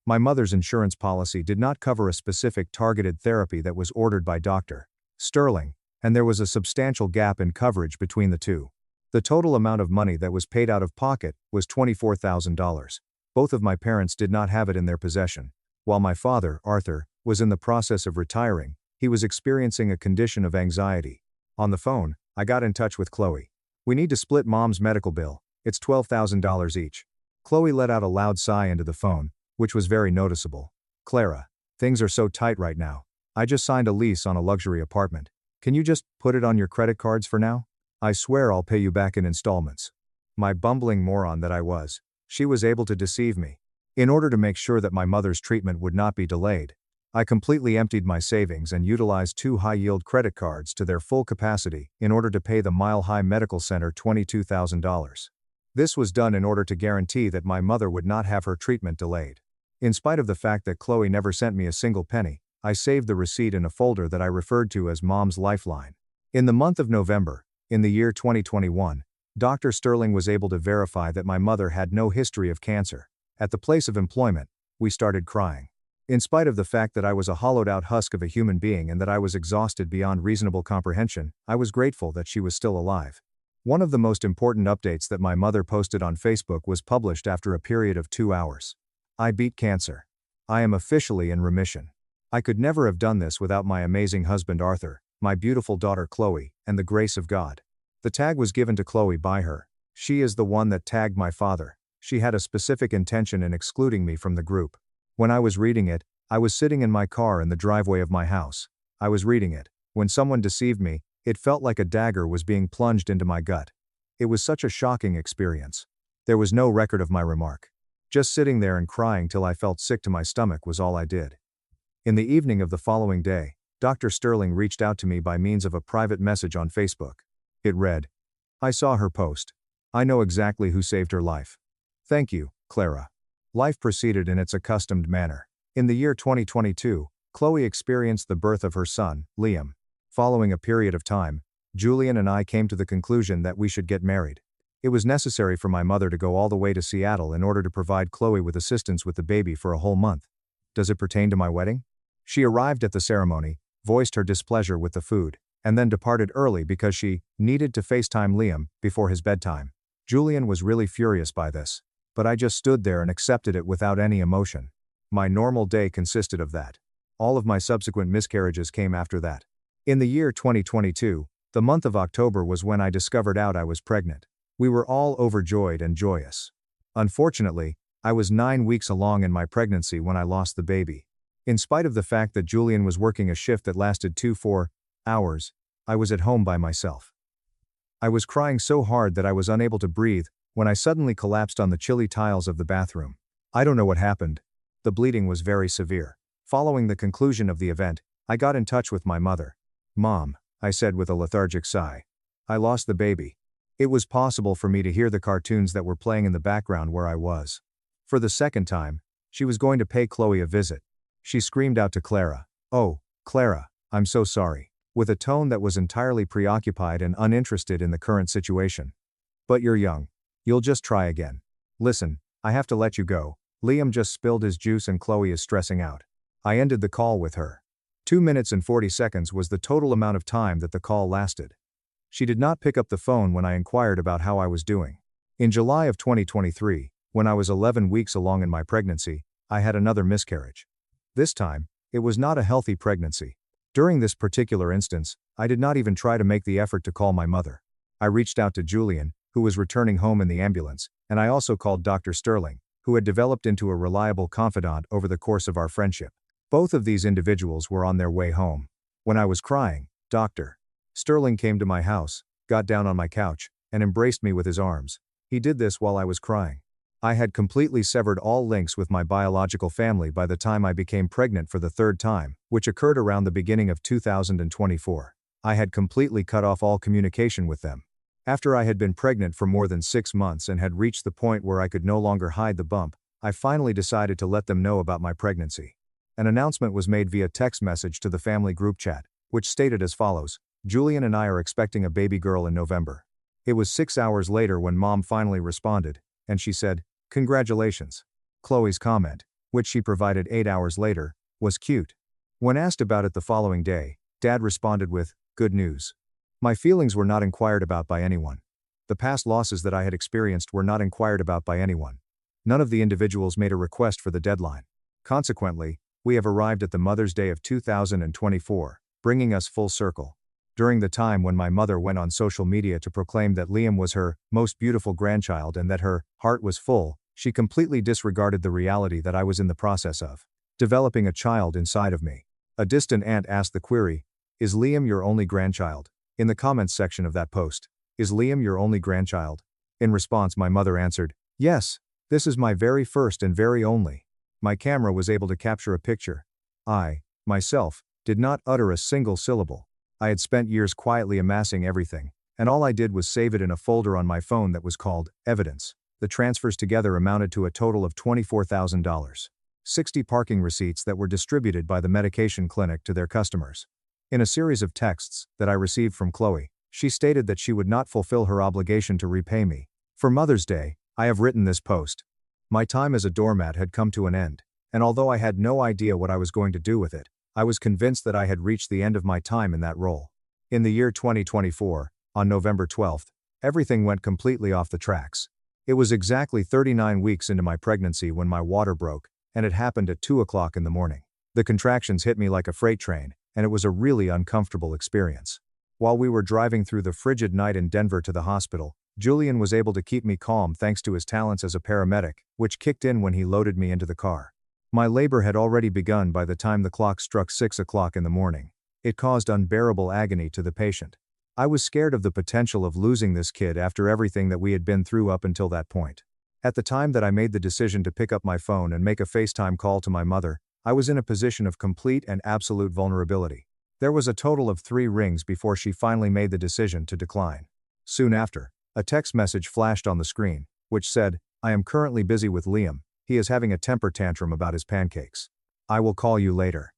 My mother's insurance policy did not cover a specific targeted therapy that was ordered by Dr. Sterling, and there was a substantial gap in coverage between the two. The total amount of money that was paid out of pocket was $24,000. Both of my parents did not have it in their possession. While my father, Arthur, was in the process of retiring, he was experiencing a condition of anxiety. On the phone, I got in touch with Chloe. "We need to split Mom's medical bill. It's $12,000 each." Chloe let out a loud sigh into the phone, which was very noticeable. "Clara, things are so tight right now. I just signed a lease on a luxury apartment. Can you just put it on your credit cards for now? I swear I'll pay you back in installments." My bumbling moron that I was, she was able to deceive me. In order to make sure that my mother's treatment would not be delayed, I completely emptied my savings and utilized 2 high-yield credit cards to their full capacity in order to pay the Mile High Medical Center $22,000. This was done in order to guarantee that my mother would not have her treatment delayed. In spite of the fact that Chloe never sent me a single penny, I saved the receipt in a folder that I referred to as Mom's Lifeline. In the month of November, in the year 2021, Dr. Sterling was able to verify that my mother had no history of cancer. At the place of employment, we started crying. In spite of the fact that I was a hollowed-out husk of a human being and that I was exhausted beyond reasonable comprehension, I was grateful that she was still alive. One of the most important updates that my mother posted on Facebook was published after a period of 2 hours. "I beat cancer. I am officially in remission. I could never have done this without my amazing husband Arthur, my beautiful daughter Chloe, and the grace of God." The tag was given to Chloe by her. She is the one that tagged my father. She had a specific intention in excluding me from the group. When I was reading it, I was sitting in my car in the driveway of my house. I was reading it. When someone deceived me, it felt like a dagger was being plunged into my gut. It was such a shocking experience. There was no record of my remark. Just sitting there and crying till I felt sick to my stomach was all I did. In the evening of the following day, Dr. Sterling reached out to me by means of a private message on Facebook. It read, "I saw her post. I know exactly who saved her life. Thank you, Clara." Life proceeded in its accustomed manner. In the year 2022, Chloe experienced the birth of her son, Liam. Following a period of time, Julian and I came to the conclusion that we should get married. It was necessary for my mother to go all the way to Seattle in order to provide Chloe with assistance with the baby for a whole month. Does it pertain to my wedding? She arrived at the ceremony, voiced her displeasure with the food, and then departed early because she needed to FaceTime Liam before his bedtime. Julian was really furious by this, but I just stood there and accepted it without any emotion. My normal day consisted of that. All of my subsequent miscarriages came after that. In the year 2022, the month of October was when I discovered out I was pregnant. We were all overjoyed and joyous. Unfortunately, I was 9 weeks along in my pregnancy when I lost the baby. In spite of the fact that Julian was working a shift that lasted 4 hours, I was at home by myself. I was crying so hard that I was unable to breathe when I suddenly collapsed on the chilly tiles of the bathroom. I don't know what happened. The bleeding was very severe. Following the conclusion of the event, I got in touch with my mother. "Mom," I said with a lethargic sigh, "I lost the baby." It was possible for me to hear the cartoons that were playing in the background where I was. For the second time, she was going to pay Chloe a visit. She screamed out to Clara, "Oh, Clara, I'm so sorry," with a tone that was entirely preoccupied and uninterested in the current situation. "But you're young. You'll just try again. Listen, I have to let you go. Liam just spilled his juice and Chloe is stressing out." I ended the call with her. 2 minutes and 40 seconds was the total amount of time that the call lasted. She did not pick up the phone when I inquired about how I was doing. In July of 2023, when I was 11 weeks along in my pregnancy, I had another miscarriage. This time, it was not a healthy pregnancy. During this particular instance, I did not even try to make the effort to call my mother. I reached out to Julian, who was returning home in the ambulance, and I also called Dr. Sterling, who had developed into a reliable confidant over the course of our friendship. Both of these individuals were on their way home. When I was crying, Dr. Sterling came to my house, got down on my couch, and embraced me with his arms. He did this while I was crying. I had completely severed all links with my biological family by the time I became pregnant for the third time, which occurred around the beginning of 2024. I had completely cut off all communication with them. After I had been pregnant for more than 6 months and had reached the point where I could no longer hide the bump, I finally decided to let them know about my pregnancy. An announcement was made via text message to the family group chat, which stated as follows: Julian and I are expecting a baby girl in November. It was 6 hours later when Mom finally responded, and she said, "Congratulations." Chloe's comment, which she provided 8 hours later, was cute. When asked about it the following day, Dad responded with, "Good news." My feelings were not inquired about by anyone. The past losses that I had experienced were not inquired about by anyone. None of the individuals made a request for the deadline. Consequently, we have arrived at the Mother's Day of 2024, bringing us full circle. During the time when my mother went on social media to proclaim that Liam was her most beautiful grandchild and that her heart was full, she completely disregarded the reality that I was in the process of developing a child inside of me. A distant aunt asked the query, "Is Liam your only grandchild?" in the comments section of that post. "Is Liam your only grandchild?" In response, my mother answered, "Yes, this is my very first and very only." My camera was able to capture a picture. I, myself, did not utter a single syllable. I had spent years quietly amassing everything, and all I did was save it in a folder on my phone that was called Evidence. The transfers together amounted to a total of $24,000. 60 parking receipts that were distributed by the medication clinic to their customers. In a series of texts that I received from Chloe, she stated that she would not fulfill her obligation to repay me. For Mother's Day, I have written this post. My time as a doormat had come to an end, and although I had no idea what I was going to do with it, I was convinced that I had reached the end of my time in that role. In the year 2024, on November 12th, everything went completely off the tracks. It was exactly 39 weeks into my pregnancy when my water broke, and it happened at 2 o'clock in the morning. The contractions hit me like a freight train, and it was a really uncomfortable experience. While we were driving through the frigid night in Denver to the hospital, Julian was able to keep me calm thanks to his talents as a paramedic, which kicked in when he loaded me into the car. My labor had already begun by the time the clock struck 6 o'clock in the morning. It caused unbearable agony to the patient. I was scared of the potential of losing this kid after everything that we had been through up until that point. At the time that I made the decision to pick up my phone and make a FaceTime call to my mother, I was in a position of complete and absolute vulnerability. There was a total of 3 rings before she finally made the decision to decline. Soon after, a text message flashed on the screen, which said, "I am currently busy with Liam. He is having a temper tantrum about his pancakes. I will call you later."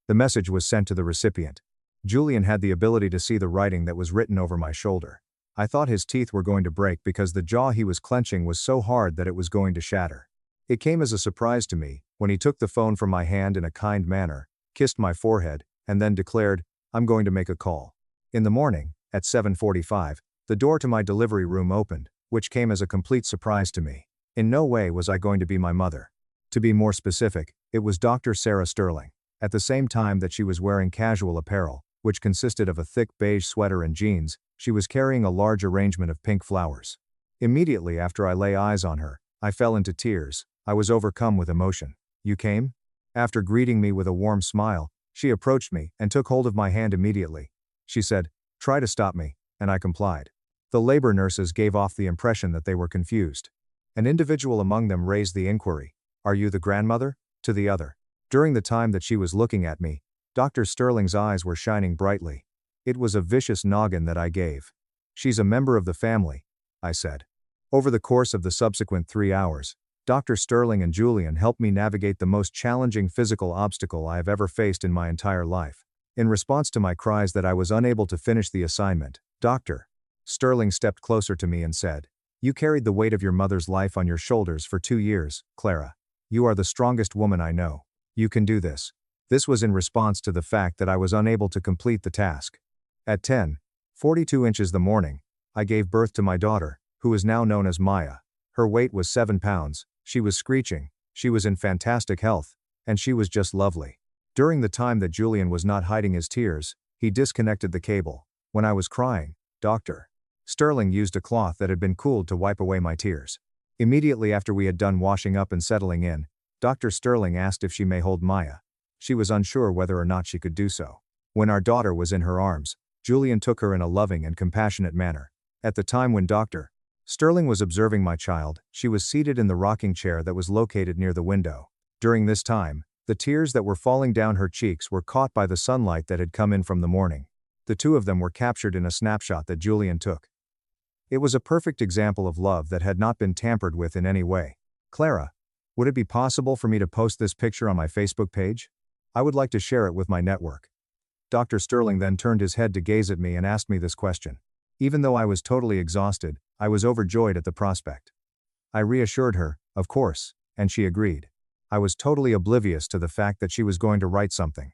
The message was sent to the recipient. Julian had the ability to see the writing that was written over my shoulder. I thought his teeth were going to break because the jaw he was clenching was so hard that it was going to shatter. It came as a surprise to me when he took the phone from my hand in a kind manner, kissed my forehead, and then declared, "I'm going to make a call." In the morning, at 7:45, the door to my delivery room opened, which came as a complete surprise to me. In no way was I going to be my mother. To be more specific, it was Dr. Sarah Sterling. At the same time that she was wearing casual apparel, which consisted of a thick beige sweater and jeans, she was carrying a large arrangement of pink flowers. Immediately after I lay eyes on her, I fell into tears. I was overcome with emotion. "You came?" After greeting me with a warm smile, she approached me and took hold of my hand immediately. She said, "Try to stop me," and I complied. The labor nurses gave off the impression that they were confused. An individual among them raised the inquiry, "Are you the grandmother?" to the other. During the time that she was looking at me, Dr. Sterling's eyes were shining brightly. It was a vicious noggin that I gave. "She's a member of the family," I said. Over the course of the subsequent 3 hours, Dr. Sterling and Julian helped me navigate the most challenging physical obstacle I have ever faced in my entire life. In response to my cries that I was unable to finish the assignment, Dr. Sterling stepped closer to me and said, "You carried the weight of your mother's life on your shoulders for 2 years, Clara. You are the strongest woman I know. You can do this." This was in response to the fact that I was unable to complete the task. At 10:42 inches the morning, I gave birth to my daughter, who is now known as Maya. Her weight was 7 pounds, she was screeching, she was in fantastic health, and she was just lovely. During the time that Julian was not hiding his tears, he disconnected the cable. When I was crying, Dr. Sterling used a cloth that had been cooled to wipe away my tears. Immediately after we had done washing up and settling in, Dr. Sterling asked if she may hold Maya. She was unsure whether or not she could do so. When our daughter was in her arms, Julian took her in a loving and compassionate manner. At the time when Dr. Sterling was observing my child, she was seated in the rocking chair that was located near the window. During this time, the tears that were falling down her cheeks were caught by the sunlight that had come in from the morning. The two of them were captured in a snapshot that Julian took. It was a perfect example of love that had not been tampered with in any way. Clara, would it be possible for me to post this picture on my Facebook page? I would like to share it with my network. Dr. Sterling then turned his head to gaze at me and asked me this question. Even though I was totally exhausted, I was overjoyed at the prospect. I reassured her, of course, and she agreed. I was totally oblivious to the fact that she was going to write something.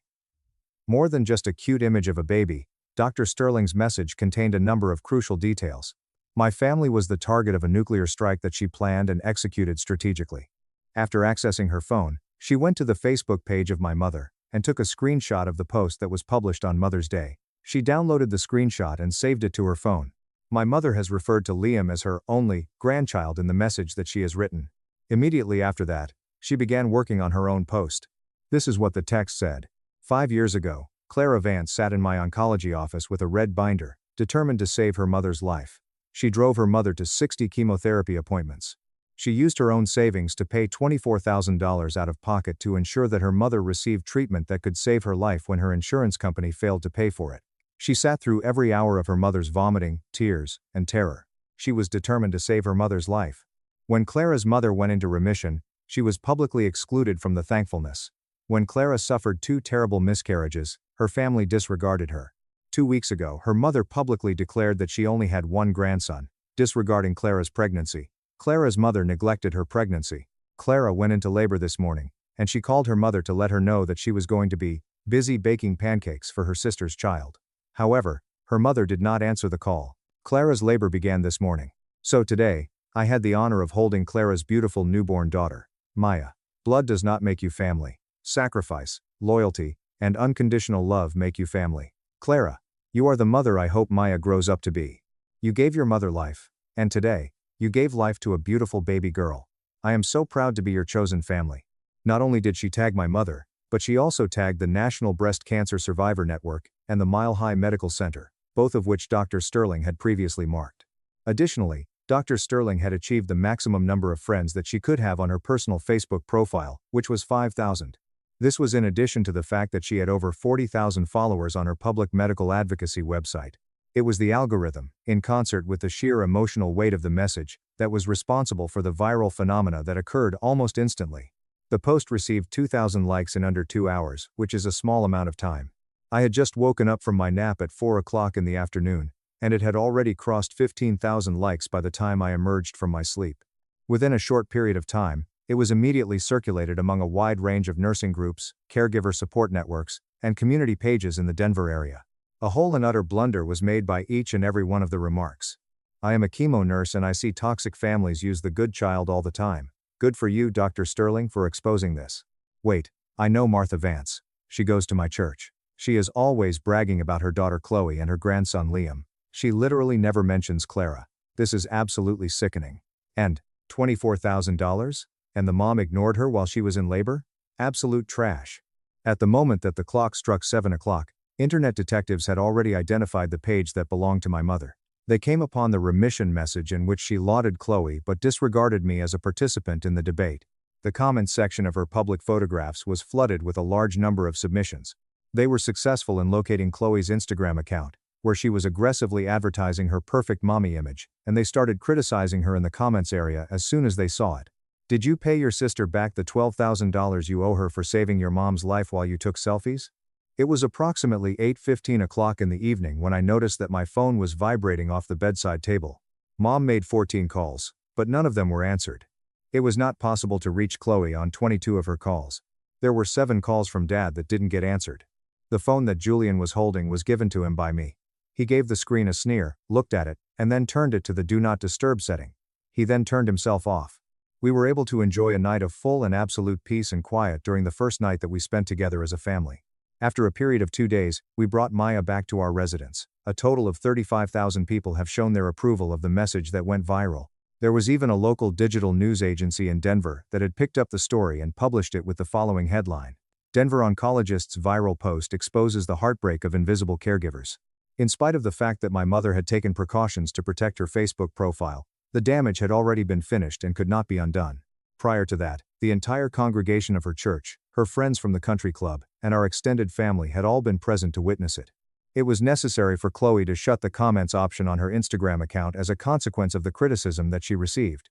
More than just a cute image of a baby, Dr. Sterling's message contained a number of crucial details. My family was the target of a nuclear strike that she planned and executed strategically. After accessing her phone, she went to the Facebook page of my mother and took a screenshot of the post that was published on Mother's Day. She downloaded the screenshot and saved it to her phone. My mother has referred to Liam as her only grandchild in the message that she has written. Immediately after that, she began working on her own post. This is what the text said. 5 years ago, Clara Vance sat in my oncology office with a red binder, determined to save her mother's life. She drove her mother to 60 chemotherapy appointments. She used her own savings to pay $24,000 out of pocket to ensure that her mother received treatment that could save her life when her insurance company failed to pay for it. She sat through every hour of her mother's vomiting, tears, and terror. She was determined to save her mother's life. When Clara's mother went into remission, she was publicly excluded from the thankfulness. When Clara suffered 2 terrible miscarriages, her family disregarded her. 2 weeks ago, her mother publicly declared that she only had 1 grandson, disregarding Clara's pregnancy. Clara's mother neglected her pregnancy. Clara went into labor this morning, and she called her mother to let her know that she was going to be busy baking pancakes for her sister's child. However, her mother did not answer the call. Clara's labor began this morning. So today, I had the honor of holding Clara's beautiful newborn daughter, Maya. Blood does not make you family. Sacrifice, loyalty, and unconditional love make you family. Clara, you are the mother I hope Maya grows up to be. You gave your mother life, and today, you gave life to a beautiful baby girl. I am so proud to be your chosen family. Not only did she tag my mother, but she also tagged the National Breast Cancer Survivor Network and the Mile High Medical Center, both of which Dr. Sterling had previously marked. Additionally, Dr. Sterling had achieved the maximum number of friends that she could have on her personal Facebook profile, which was 5,000. This was in addition to the fact that she had over 40,000 followers on her public medical advocacy website. It was the algorithm, in concert with the sheer emotional weight of the message, that was responsible for the viral phenomena that occurred almost instantly. The post received 2,000 likes in under 2 hours, which is a small amount of time. I had just woken up from my nap at 4 o'clock in the afternoon, and it had already crossed 15,000 likes by the time I emerged from my sleep. Within a short period of time, it was immediately circulated among a wide range of nursing groups, caregiver support networks, and community pages in the Denver area. A whole and utter blunder was made by each and every one of the remarks. I am a chemo nurse and I see toxic families use the good child all the time. Good for you, Dr. Sterling, for exposing this. Wait, I know Martha Vance. She goes to my church. She is always bragging about her daughter Chloe and her grandson Liam. She literally never mentions Clara. This is absolutely sickening. And $24,000? And the mom ignored her while she was in labor? Absolute trash. At the moment that the clock struck 7 o'clock, internet detectives had already identified the page that belonged to my mother. They came upon the remission message in which she lauded Chloe but disregarded me as a participant in the debate. The comments section of her public photographs was flooded with a large number of submissions. They were successful in locating Chloe's Instagram account, where she was aggressively advertising her perfect mommy image, and they started criticizing her in the comments area as soon as they saw it. Did you pay your sister back the $12,000 you owe her for saving your mom's life while you took selfies? It was approximately 8:15 o'clock in the evening when I noticed that my phone was vibrating off the bedside table. Mom made 14 calls, but none of them were answered. It was not possible to reach Chloe on 22 of her calls. There were 7 calls from Dad that didn't get answered. The phone that Julian was holding was given to him by me. He gave the screen a sneer, looked at it, and then turned it to the Do Not Disturb setting. He then turned himself off. We were able to enjoy a night of full and absolute peace and quiet during the first night that we spent together as a family. After a period of 2 days, we brought Maya back to our residence. A total of 35,000 people have shown their approval of the message that went viral. There was even a local digital news agency in Denver that had picked up the story and published it with the following headline: Denver oncologist's viral post exposes the heartbreak of invisible caregivers. In spite of the fact that my mother had taken precautions to protect her Facebook profile, the damage had already been finished and could not be undone. Prior to that, the entire congregation of her church, her friends from the country club, and our extended family had all been present to witness it. It was necessary for Chloe to shut the comments option on her Instagram account as a consequence of the criticism that she received.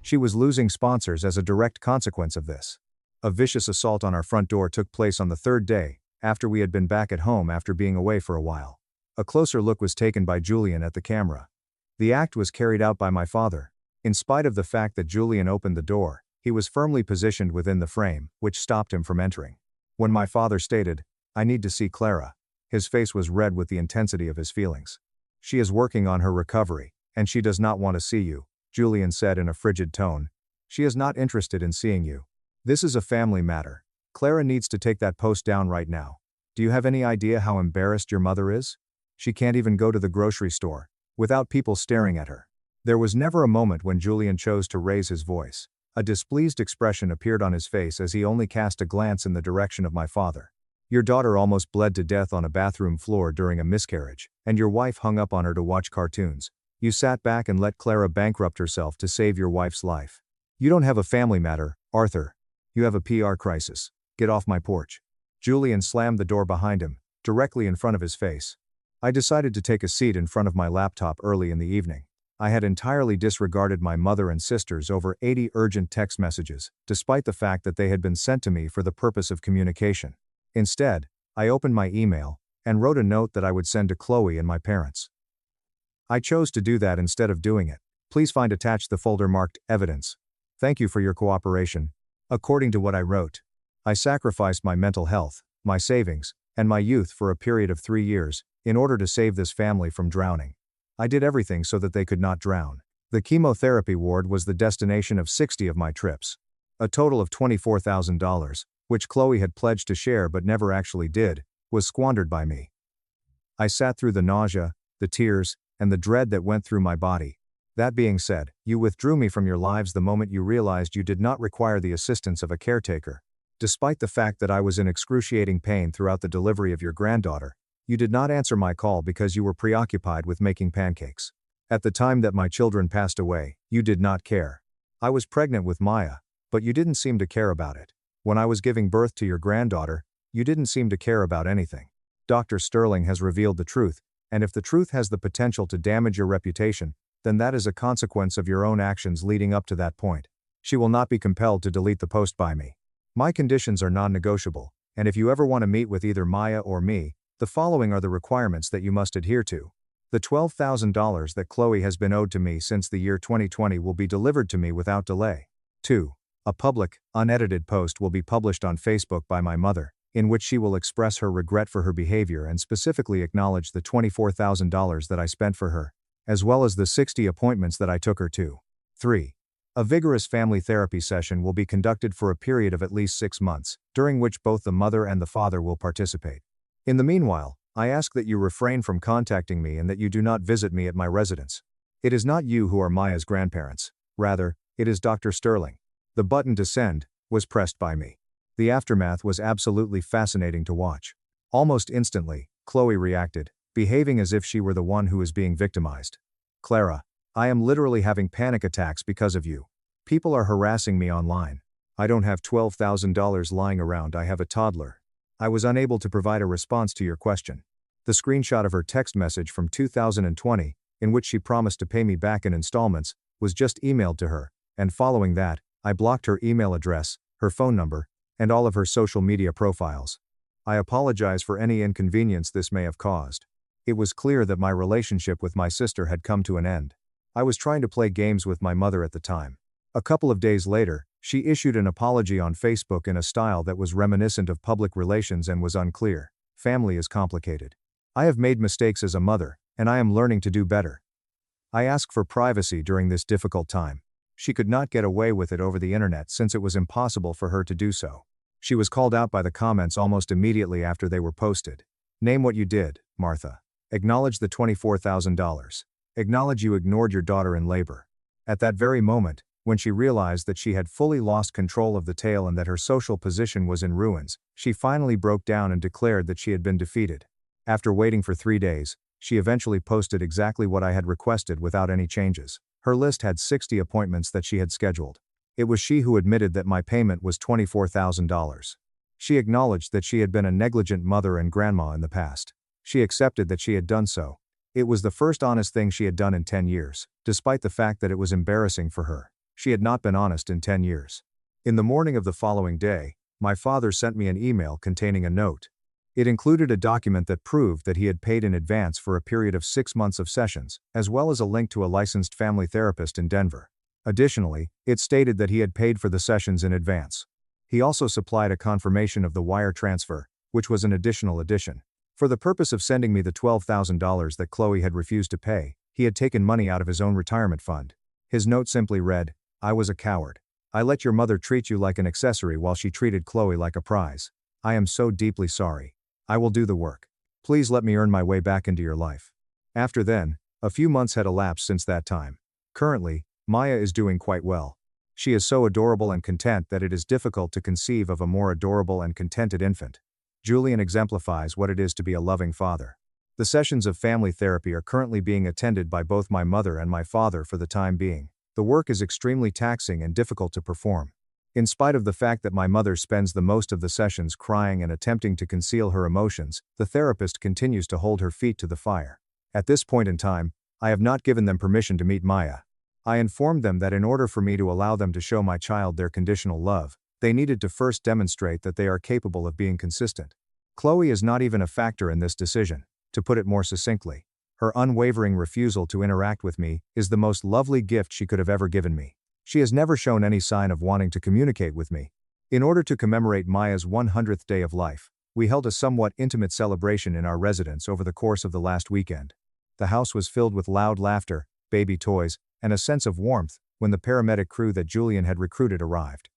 She was losing sponsors as a direct consequence of this. A vicious assault on our front door took place on the 3rd day, after we had been back at home after being away for a while. A closer look was taken by Julian at the camera. The act was carried out by my father. In spite of the fact that Julian opened the door, he was firmly positioned within the frame, which stopped him from entering. When my father stated, "I need to see Clara," his face was red with the intensity of his feelings. "She is working on her recovery, and she does not want to see you," Julian said in a frigid tone. "She is not interested in seeing you. This is a family matter. Clara needs to take that post down right now. Do you have any idea how embarrassed your mother is? She can't even go to the grocery store without people staring at her." There was never a moment when Julian chose to raise his voice. A displeased expression appeared on his face as he only cast a glance in the direction of my father. "Your daughter almost bled to death on a bathroom floor during a miscarriage, and your wife hung up on her to watch cartoons. You sat back and let Clara bankrupt herself to save your wife's life. You don't have a family matter, Arthur. You have a PR crisis. Get off my porch." Julian slammed the door behind him, directly in front of his face. I decided to take a seat in front of my laptop early in the evening. I had entirely disregarded my mother and sister's over 80 urgent text messages, despite the fact that they had been sent to me for the purpose of communication. Instead, I opened my email and wrote a note that I would send to Chloe and my parents. I chose to do that instead of doing it. Please find attached the folder marked Evidence. Thank you for your cooperation. According to what I wrote, I sacrificed my mental health, my savings, and my youth for a period of 3 years, in order to save this family from drowning. I did everything so that they could not drown. The chemotherapy ward was the destination of 60 of my trips. A total of $24,000, which Chloe had pledged to share but never actually did, was squandered by me. I sat through the nausea, the tears, and the dread that went through my body. That being said, you withdrew me from your lives the moment you realized you did not require the assistance of a caretaker. Despite the fact that I was in excruciating pain throughout the delivery of your granddaughter, you did not answer my call because you were preoccupied with making pancakes. At the time that my children passed away, you did not care. I was pregnant with Maya, but you didn't seem to care about it. When I was giving birth to your granddaughter, you didn't seem to care about anything. Dr. Sterling has revealed the truth, and if the truth has the potential to damage your reputation, then that is a consequence of your own actions leading up to that point. She will not be compelled to delete the post by me. My conditions are non-negotiable, and if you ever want to meet with either Maya or me, the following are the requirements that you must adhere to. The $12,000 that Chloe has been owed to me since the year 2020 will be delivered to me without delay. 2. A public, unedited post will be published on Facebook by my mother, in which she will express her regret for her behavior and specifically acknowledge the $24,000 that I spent for her, as well as the 60 appointments that I took her to. 3. A vigorous family therapy session will be conducted for a period of at least 6 months, during which both the mother and the father will participate. In the meanwhile, I ask that you refrain from contacting me and that you do not visit me at my residence. It is not you who are Maya's grandparents. Rather, it is Dr. Sterling. The button to send was pressed by me. The aftermath was absolutely fascinating to watch. Almost instantly, Chloe reacted, behaving as if she were the one who was being victimized. "Clara, I am literally having panic attacks because of you. People are harassing me online. I don't have $12,000 lying around, I have a toddler. I was unable to provide a response to your question." The screenshot of her text message from 2020, in which she promised to pay me back in installments, was just emailed to her, and following that, I blocked her email address, her phone number, and all of her social media profiles. I apologize for any inconvenience this may have caused. It was clear that my relationship with my sister had come to an end. I was trying to play games with my mother at the time. A couple of days later, She issued an apology on Facebook in a style that was reminiscent of public relations and was unclear. Family is complicated. I have made mistakes as a mother, and I am learning to do better. I ask for privacy during this difficult time. She could not get away with it over the internet since it was impossible for her to do so. She was called out by the comments almost immediately after they were posted. Name what you did, Martha. Acknowledge the $24,000. Acknowledge you ignored your daughter in labor. At that very moment, when she realized that she had fully lost control of the tale and that her social position was in ruins, she finally broke down and declared that she had been defeated. After waiting for 3 days, she eventually posted exactly what I had requested without any changes. Her list had 60 appointments that she had scheduled. It was she who admitted that my payment was $24,000. She acknowledged that she had been a negligent mother and grandma in the past. She accepted that she had done so. It was the first honest thing she had done in 10 years, despite the fact that it was embarrassing for her. She had not been honest in 10 years. In the morning of the following day, my father sent me an email containing a note. It included a document that proved that he had paid in advance for a period of 6 months of sessions, as well as a link to a licensed family therapist in Denver. Additionally, it stated that he had paid for the sessions in advance. He also supplied a confirmation of the wire transfer, which was an additional addition. For the purpose of sending me the $12,000 that Chloe had refused to pay, he had taken money out of his own retirement fund. His note simply read, "I was a coward. I let your mother treat you like an accessory while she treated Chloe like a prize. I am so deeply sorry. I will do the work. Please let me earn my way back into your life." After then, a few months had elapsed since that time. Currently, Maya is doing quite well. She is so adorable and content that it is difficult to conceive of a more adorable and contented infant. Julian exemplifies what it is to be a loving father. The sessions of family therapy are currently being attended by both my mother and my father for the time being. The work is extremely taxing and difficult to perform. In spite of the fact that my mother spends the most of the sessions crying and attempting to conceal her emotions, the therapist continues to hold her feet to the fire. At this point in time, I have not given them permission to meet Maya. I informed them that in order for me to allow them to show my child their conditional love, they needed to first demonstrate that they are capable of being consistent. Chloe is not even a factor in this decision. To put it more succinctly, her unwavering refusal to interact with me is the most lovely gift she could have ever given me. She has never shown any sign of wanting to communicate with me. In order to commemorate Maya's 100th day of life, we held a somewhat intimate celebration in our residence over the course of the last weekend. The house was filled with loud laughter, baby toys, and a sense of warmth when the paramedic crew that Julian had recruited arrived.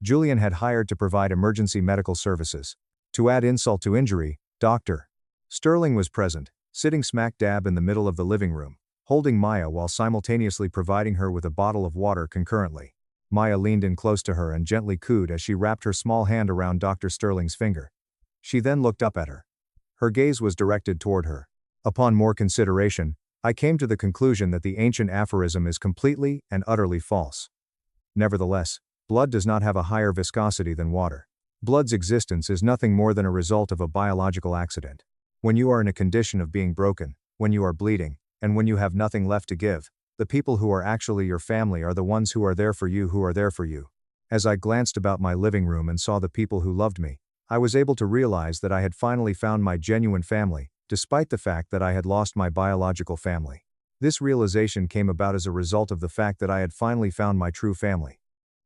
Julian had hired to provide emergency medical services. To add insult to injury, Dr. Sterling was present, sitting smack dab in the middle of the living room, holding Maya while simultaneously providing her with a bottle of water concurrently. Maya leaned in close to her and gently cooed as she wrapped her small hand around Dr. Sterling's finger. She then looked up at her. Her gaze was directed toward her. Upon more consideration, I came to the conclusion that the ancient aphorism is completely and utterly false. Nevertheless, blood does not have a higher viscosity than water. Blood's existence is nothing more than a result of a biological accident. When you are in a condition of being broken, when you are bleeding, and when you have nothing left to give, the people who are actually your family are the ones who are there for you. As I glanced about my living room and saw the people who loved me, I was able to realize that I had finally found my genuine family, despite the fact that I had lost my biological family. This realization came about as a result of the fact that I had finally found my true family.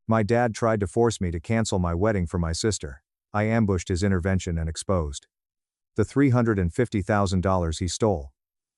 My dad tried to force me to cancel my wedding for my sister. I ambushed his intervention and exposed the $350,000 he stole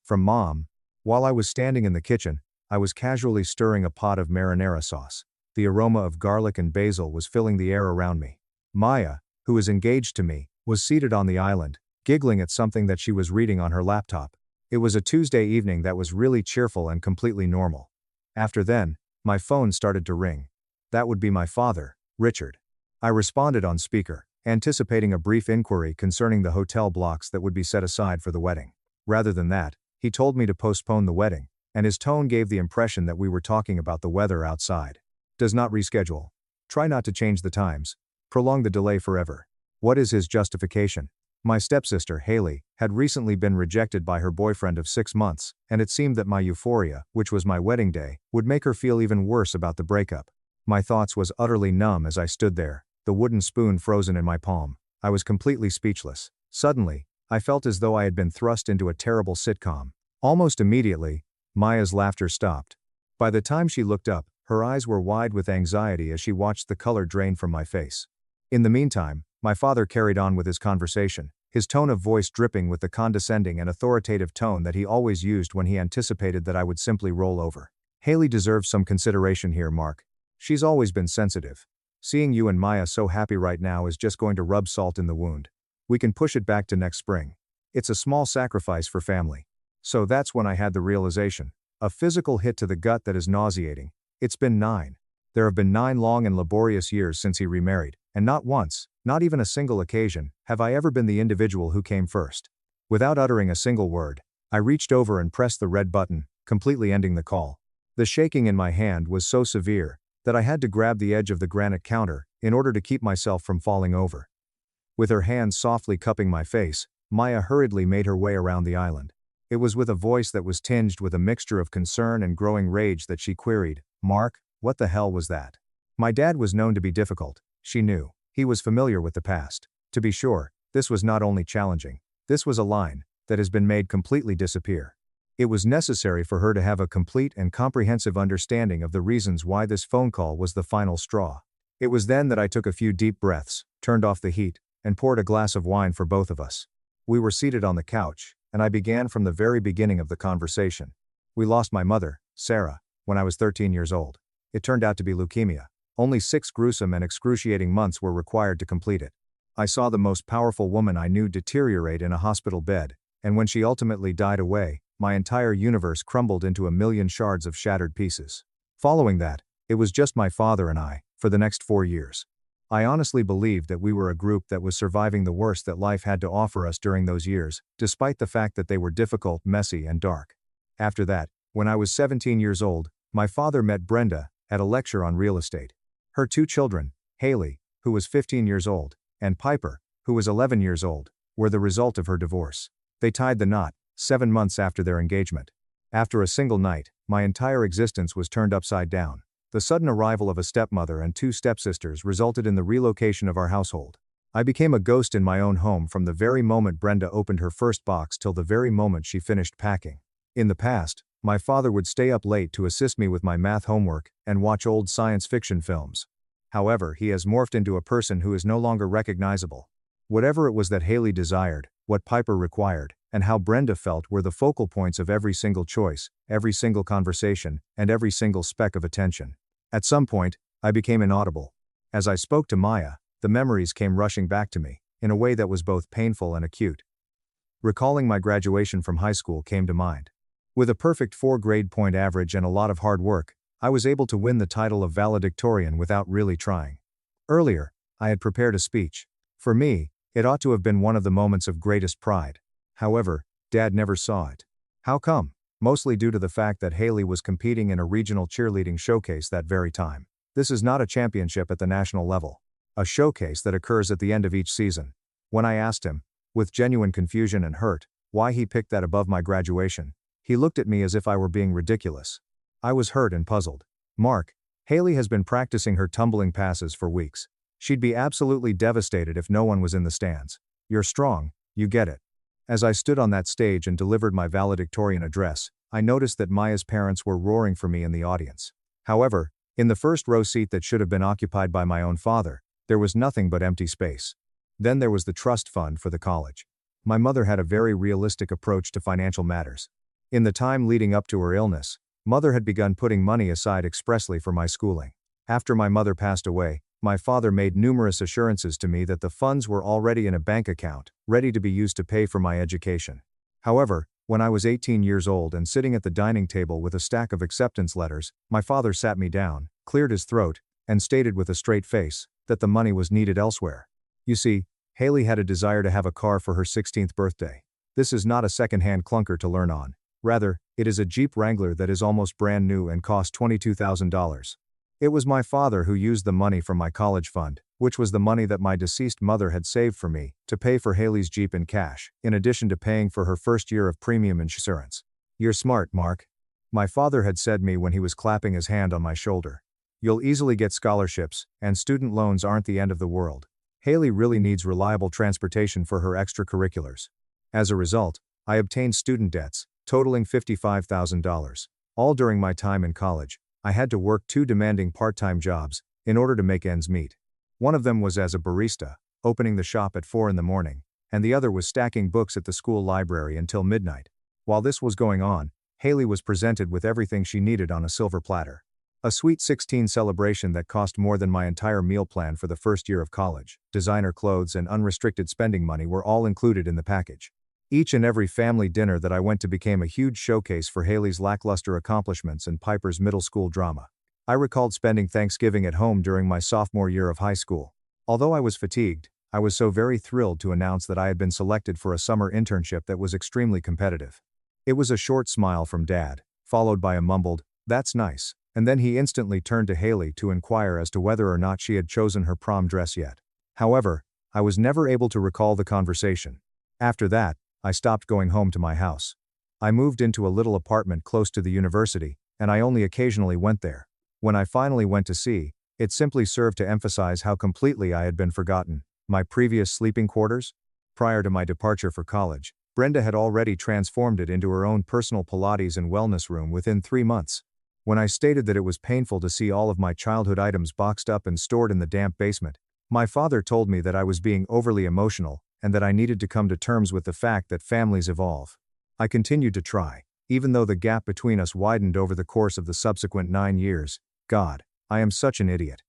from Mom. While I was standing in the kitchen, I was casually stirring a pot of marinara sauce. The aroma of garlic and basil was filling the air around me. Maya, who is engaged to me, was seated on the island, giggling at something that she was reading on her laptop. It was a Tuesday evening that was really cheerful and completely normal. After then, my phone started to ring. That would be my father, Richard. I responded on speaker, anticipating a brief inquiry concerning the hotel blocks that would be set aside for the wedding. Rather than that, he told me to postpone the wedding, and his tone gave the impression that we were talking about the weather outside. Does not reschedule. Try not to change the times. Prolong the delay forever. What is his justification? My stepsister, Haley, had recently been rejected by her boyfriend of 6 months, and it seemed that my euphoria, which was my wedding day, would make her feel even worse about the breakup. My thoughts was utterly numb as I stood there, the wooden spoon frozen in my palm. I was completely speechless. Suddenly, I felt as though I had been thrust into a terrible sitcom. Almost immediately, Maya's laughter stopped. By the time she looked up, Her eyes were wide with anxiety as she watched the color drain from my face. In the meantime, my father carried on with his conversation, his tone of voice dripping with the condescending and authoritative tone that he always used when he anticipated that I would simply roll over. Haley deserves some consideration here, Mark. She's always been sensitive. Seeing you and Maya so happy right now is just going to rub salt in the wound. We can push it back to next spring. It's a small sacrifice for family. So that's when I had the realization. A physical hit to the gut that is nauseating. It's been 9. There have been 9 long and laborious years since he remarried, and not once, not even a single occasion, have I ever been the individual who came first. Without uttering a single word, I reached over and pressed the red button, completely ending the call. The shaking in my hand was so severe that I had to grab the edge of the granite counter in order to keep myself from falling over. With her hands softly cupping my face, Maya hurriedly made her way around the island. It was with a voice that was tinged with a mixture of concern and growing rage that she queried, "Mark, what the hell was that?" My dad was known to be difficult, she knew. He was familiar with the past. To be sure, this was not only challenging, this was a line that has been made completely disappear. It was necessary for her to have a complete and comprehensive understanding of the reasons why this phone call was the final straw. It was then that I took a few deep breaths, turned off the heat, and poured a glass of wine for both of us. We were seated on the couch, and I began from the very beginning of the conversation. We lost my mother, Sarah, when I was 13 years old. It turned out to be leukemia. Only 6 gruesome and excruciating months were required to complete it. I saw the most powerful woman I knew deteriorate in a hospital bed, and when she ultimately died away, my entire universe crumbled into a million shards of shattered pieces. Following that, it was just my father and I, for the next 4 years. I honestly believed that we were a group that was surviving the worst that life had to offer us during those years, despite the fact that they were difficult, messy, and dark. After that, when I was 17 years old, my father met Brenda at a lecture on real estate. Her 2 children, Haley, who was 15 years old, and Piper, who was 11 years old, were the result of her divorce. They tied the knot 7 months after their engagement. After a single night, my entire existence was turned upside down. The sudden arrival of a stepmother and 2 stepsisters resulted in the relocation of our household. I became a ghost in my own home from the very moment Brenda opened her first box till the very moment she finished packing. In the past, my father would stay up late to assist me with my math homework and watch old science fiction films. However, he has morphed into a person who is no longer recognizable. Whatever it was that Haley desired, what Piper required, and how Brenda felt were the focal points of every single choice, every single conversation, and every single speck of attention. At some point, I became inaudible. As I spoke to Maya, the memories came rushing back to me, in a way that was both painful and acute. Recalling my graduation from high school came to mind. With a perfect 4 grade point average and a lot of hard work, I was able to win the title of valedictorian without really trying. Earlier, I had prepared a speech. For me, it ought to have been one of the moments of greatest pride. However, Dad never saw it. How come? Mostly due to the fact that Haley was competing in a regional cheerleading showcase that very time. This is not a championship at the national level. A showcase that occurs at the end of each season. When I asked him, with genuine confusion and hurt, why he picked that above my graduation, he looked at me as if I were being ridiculous. I was hurt and puzzled. "Mark, Haley has been practicing her tumbling passes for weeks. She'd be absolutely devastated if no one was in the stands. You're strong, you get it." As I stood on that stage and delivered my valedictorian address, I noticed that Maya's parents were roaring for me in the audience. However, in the first row seat that should have been occupied by my own father, there was nothing but empty space. Then there was the trust fund for the college. My mother had a very realistic approach to financial matters. In the time leading up to her illness, Mother had begun putting money aside expressly for my schooling. After my mother passed away, my father made numerous assurances to me that the funds were already in a bank account, ready to be used to pay for my education. However, when I was 18 years old and sitting at the dining table with a stack of acceptance letters, my father sat me down, cleared his throat, and stated with a straight face that the money was needed elsewhere. You see, Haley had a desire to have a car for her 16th birthday. This is not a second-hand clunker to learn on. Rather, it is a Jeep Wrangler that is almost brand new and cost $22,000. It was my father who used the money from my college fund, which was the money that my deceased mother had saved for me, to pay for Haley's Jeep in cash, in addition to paying for her first year of premium insurance. "You're smart, Mark," my father had said me when he was clapping his hand on my shoulder. "You'll easily get scholarships, and student loans aren't the end of the world. Haley really needs reliable transportation for her extracurriculars." As a result, I obtained student debts, totaling $55,000, all during my time in college, I had to work 2 demanding part-time jobs in order to make ends meet. One of them was as a barista, opening the shop at 4 in the morning, and the other was stacking books at the school library until midnight. While this was going on, Haley was presented with everything she needed on a silver platter. A Sweet 16 celebration that cost more than my entire meal plan for the first year of college. Designer clothes and unrestricted spending money were all included in the package. Each and every family dinner that I went to became a huge showcase for Haley's lackluster accomplishments and Piper's middle school drama. I recalled spending Thanksgiving at home during my sophomore year of high school. Although I was fatigued, I was so very thrilled to announce that I had been selected for a summer internship that was extremely competitive. It was a short smile from Dad, followed by a mumbled, "That's nice," and then he instantly turned to Haley to inquire as to whether or not she had chosen her prom dress yet. However, I was never able to recall the conversation. After that, I stopped going home to my house. I moved into a little apartment close to the university, and I only occasionally went there. When I finally went to see, it simply served to emphasize how completely I had been forgotten. My previous sleeping quarters? Prior to my departure for college, Brenda had already transformed it into her own personal Pilates and wellness room within 3 months. When I stated that it was painful to see all of my childhood items boxed up and stored in the damp basement, my father told me that I was being overly emotional, and that I needed to come to terms with the fact that families evolve. I continued to try, even though the gap between us widened over the course of the subsequent 9 years. God, I am such an idiot.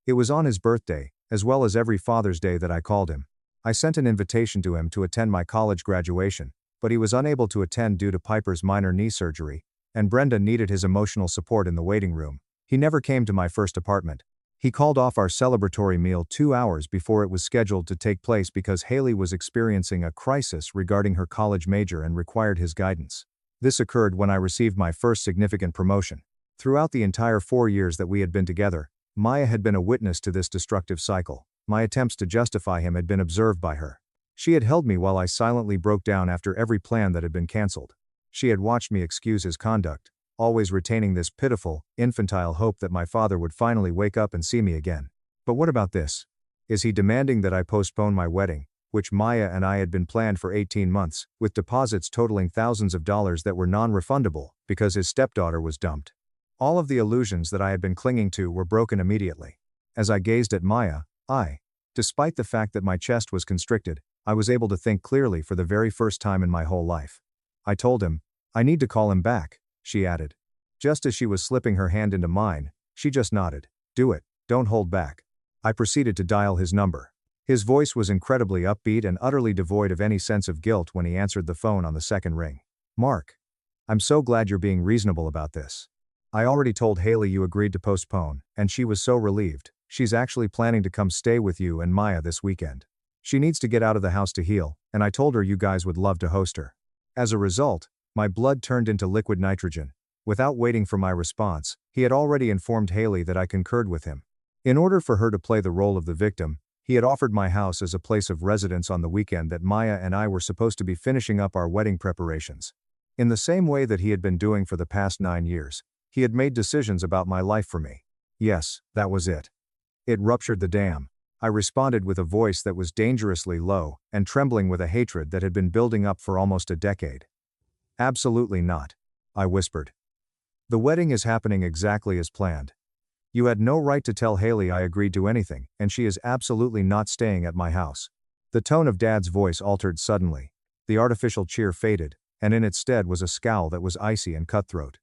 It was on his birthday, as well as every Father's Day, that I called him. I sent an invitation to him to attend my college graduation, but he was unable to attend due to Piper's minor knee surgery, and Brenda needed his emotional support in the waiting room. He never came to my first apartment. He called off our celebratory meal 2 hours before it was scheduled to take place because Haley was experiencing a crisis regarding her college major and required his guidance. This occurred when I received my first significant promotion. Throughout the entire 4 years that we had been together, Maya had been a witness to this destructive cycle. My attempts to justify him had been observed by her. She had held me while I silently broke down after every plan that had been cancelled. She had watched me excuse his conduct, always retaining this pitiful, infantile hope that my father would finally wake up and see me again. But what about this? Is he demanding that I postpone my wedding, which Maya and I had been planned for 18 months, with deposits totaling thousands of dollars that were non-refundable, because his stepdaughter was dumped? All of the illusions that I had been clinging to were broken immediately. As I gazed at Maya, despite the fact that my chest was constricted, I was able to think clearly for the very first time in my whole life. I told him, "I need to call him back," she added. Just as she was slipping her hand into mine, she just nodded. "Do it, don't hold back." I proceeded to dial his number. His voice was incredibly upbeat and utterly devoid of any sense of guilt when he answered the phone on the second ring. "Mark, I'm so glad you're being reasonable about this. I already told Haley you agreed to postpone, and she was so relieved. She's actually planning to come stay with you and Maya this weekend. She needs to get out of the house to heal, and I told her you guys would love to host her." As a result, my blood turned into liquid nitrogen. Without waiting for my response, he had already informed Haley that I concurred with him. In order for her to play the role of the victim, he had offered my house as a place of residence on the weekend that Maya and I were supposed to be finishing up our wedding preparations. In the same way that he had been doing for the past 9 years, he had made decisions about my life for me. Yes, that was it. It ruptured the dam. I responded with a voice that was dangerously low and trembling with a hatred that had been building up for almost a decade. "Absolutely not," I whispered. "The wedding is happening exactly as planned. You had no right to tell Haley I agreed to anything, and she is absolutely not staying at my house." The tone of Dad's voice altered suddenly. The artificial cheer faded, and in its stead was a scowl that was icy and cutthroat.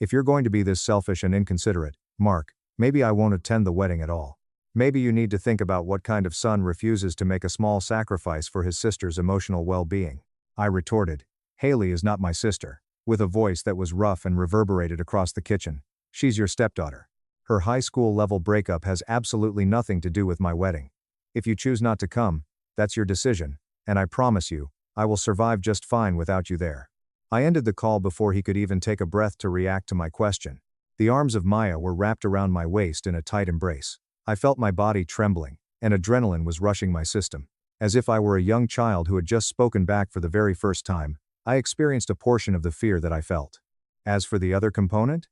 "If you're going to be this selfish and inconsiderate, Mark, maybe I won't attend the wedding at all. Maybe you need to think about what kind of son refuses to make a small sacrifice for his sister's emotional well-being," I retorted. "Haley is not my sister," with a voice that was rough and reverberated across the kitchen. "She's your stepdaughter. Her high school level breakup has absolutely nothing to do with my wedding. If you choose not to come, that's your decision, and I promise you, I will survive just fine without you there." I ended the call before he could even take a breath to react to my question. The arms of Maya were wrapped around my waist in a tight embrace. I felt my body trembling, and adrenaline was rushing my system. As if I were a young child who had just spoken back for the very first time, I experienced a portion of the fear that I felt. As for the other component,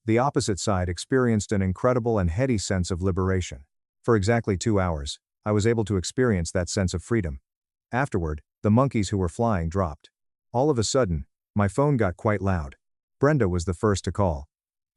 the opposite side experienced an incredible and heady sense of liberation. For exactly 2 hours, I was able to experience that sense of freedom. Afterward, the monkeys who were flying dropped. All of a sudden, my phone got quite loud. Brenda was the first to call.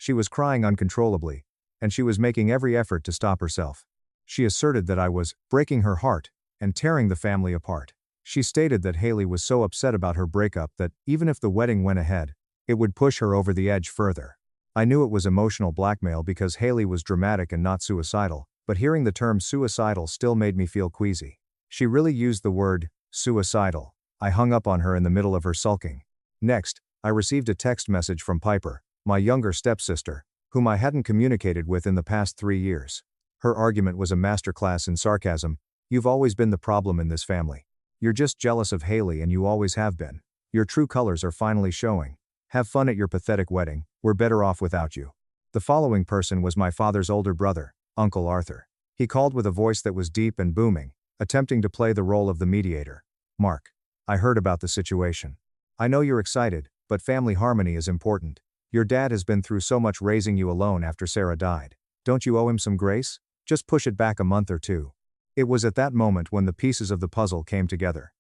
She was crying uncontrollably, and she was making every effort to stop herself. She asserted that I was breaking her heart and tearing the family apart. She stated that Haley was so upset about her breakup that, even if the wedding went ahead, it would push her over the edge further. I knew it was emotional blackmail because Haley was dramatic and not suicidal, but hearing the term suicidal still made me feel queasy. She really used the word suicidal. I hung up on her in the middle of her sulking. Next, I received a text message from Piper, my younger stepsister, whom I hadn't communicated with in the past 3 years. Her argument was a masterclass in sarcasm. You've always been the problem in this family. You're just jealous of Haley and you always have been. Your true colors are finally showing. Have fun at your pathetic wedding, we're better off without you. The following person was my father's older brother, Uncle Arthur. He called with a voice that was deep and booming, attempting to play the role of the mediator. Mark, I heard about the situation. I know you're excited, but family harmony is important. Your dad has been through so much raising you alone after Sarah died. Don't you owe him some grace? Just push it back a month or two. It was at that moment when the pieces of the puzzle came together.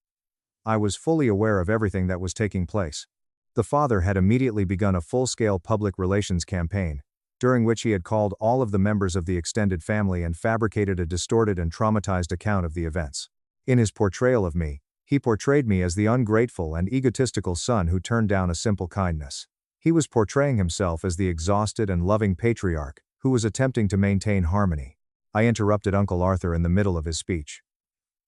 I was fully aware of everything that was taking place. The father had immediately begun a full-scale public relations campaign, during which he had called all of the members of the extended family and fabricated a distorted and traumatized account of the events. In his portrayal of me, he portrayed me as the ungrateful and egotistical son who turned down a simple kindness. He was portraying himself as the exhausted and loving patriarch, who was attempting to maintain harmony. I interrupted Uncle Arthur in the middle of his speech.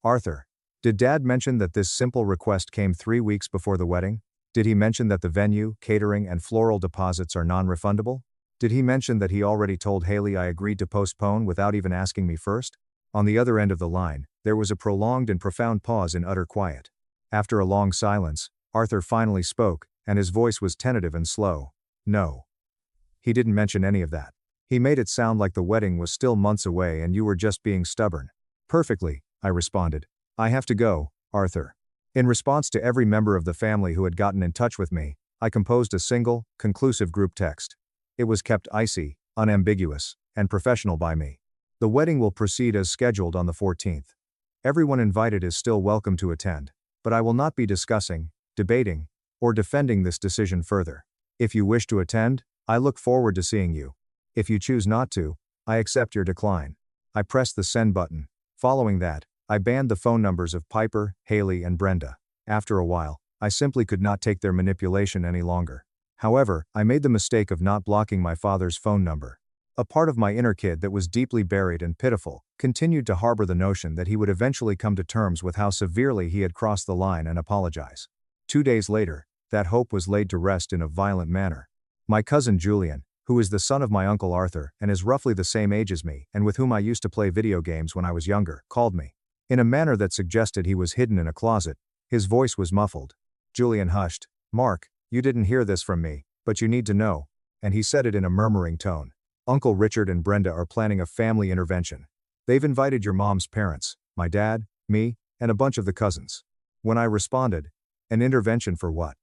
Arthur, did Dad mention that this simple request came 3 weeks before the wedding? Did he mention that the venue, catering, and floral deposits are non-refundable? Did he mention that he already told Haley I agreed to postpone without even asking me first? On the other end of the line, there was a prolonged and profound pause in utter quiet. After a long silence, Arthur finally spoke, and his voice was tentative and slow. No. He didn't mention any of that. He made it sound like the wedding was still months away and you were just being stubborn. Perfectly, I responded. I have to go, Arthur. In response to every member of the family who had gotten in touch with me, I composed a single, conclusive group text. It was kept icy, unambiguous, and professional by me. The wedding will proceed as scheduled on the 14th. Everyone invited is still welcome to attend, but I will not be discussing, debating, or defending this decision further. If you wish to attend, I look forward to seeing you. If you choose not to, I accept your decline. I pressed the send button. Following that, I banned the phone numbers of Piper, Haley, and Brenda. After a while, I simply could not take their manipulation any longer. However, I made the mistake of not blocking my father's phone number. A part of my inner kid that was deeply buried and pitiful continued to harbor the notion that he would eventually come to terms with how severely he had crossed the line and apologize. 2 days later, that hope was laid to rest in a violent manner. My cousin Julian, who is the son of my Uncle Arthur and is roughly the same age as me and with whom I used to play video games when I was younger, called me. In a manner that suggested he was hidden in a closet, his voice was muffled. Julian hushed. Mark, you didn't hear this from me, but you need to know. And he said it in a murmuring tone. Uncle Richard and Brenda are planning a family intervention. They've invited your mom's parents, my dad, me, and a bunch of the cousins. When I responded, an intervention for what?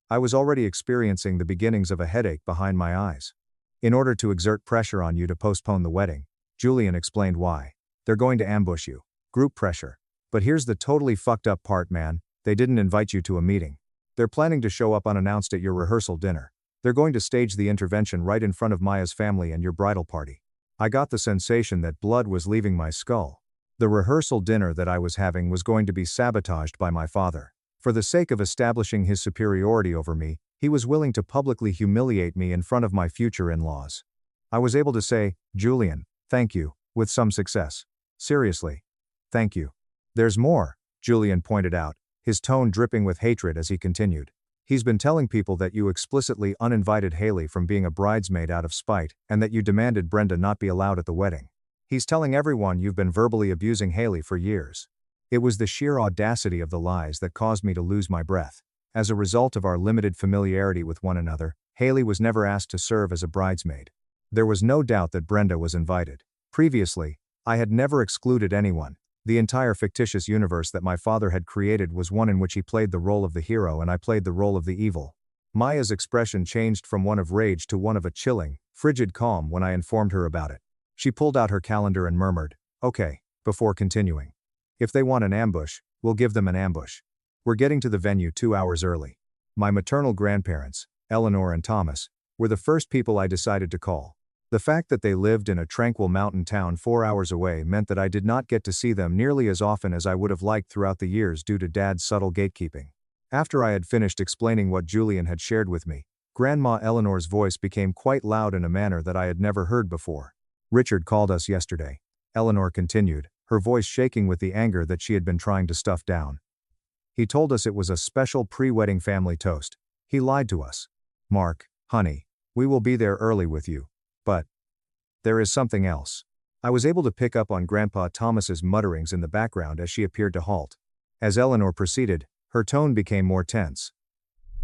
I was already experiencing the beginnings of a headache behind my eyes. In order to exert pressure on you to postpone the wedding, Julian explained why. They're going to ambush you. Group pressure. But here's the totally fucked up part, man. They didn't invite you to a meeting. They're planning to show up unannounced at your rehearsal dinner. They're going to stage the intervention right in front of Maya's family and your bridal party. I got the sensation that blood was leaving my skull. The rehearsal dinner that I was having was going to be sabotaged by my father. For the sake of establishing his superiority over me, he was willing to publicly humiliate me in front of my future in-laws. I was able to say, Julian, thank you, with some success. Seriously. Thank you. There's more, Julian pointed out, his tone dripping with hatred as he continued. He's been telling people that you explicitly uninvited Haley from being a bridesmaid out of spite, and that you demanded Brenda not be allowed at the wedding. He's telling everyone you've been verbally abusing Haley for years. It was the sheer audacity of the lies that caused me to lose my breath. As a result of our limited familiarity with one another, Haley was never asked to serve as a bridesmaid. There was no doubt that Brenda was invited. Previously, I had never excluded anyone. The entire fictitious universe that my father had created was one in which he played the role of the hero and I played the role of the evil. Maya's expression changed from one of rage to one of a chilling, frigid calm when I informed her about it. She pulled out her calendar and murmured, "Okay," before continuing. "If they want an ambush, we'll give them an ambush. We're getting to the venue 2 hours early." My maternal grandparents, Eleanor and Thomas, were the first people I decided to call. The fact that they lived in a tranquil mountain town 4 hours away meant that I did not get to see them nearly as often as I would have liked throughout the years due to Dad's subtle gatekeeping. After I had finished explaining what Julian had shared with me, Grandma Eleanor's voice became quite loud in a manner that I had never heard before. "Richard called us yesterday," Eleanor continued, her voice shaking with the anger that she had been trying to stuff down. "He told us it was a special pre-wedding family toast. He lied to us. Mark, honey, we will be there early with you. But there is something else." I was able to pick up on Grandpa Thomas's mutterings in the background as she appeared to halt. As Eleanor proceeded, her tone became more tense.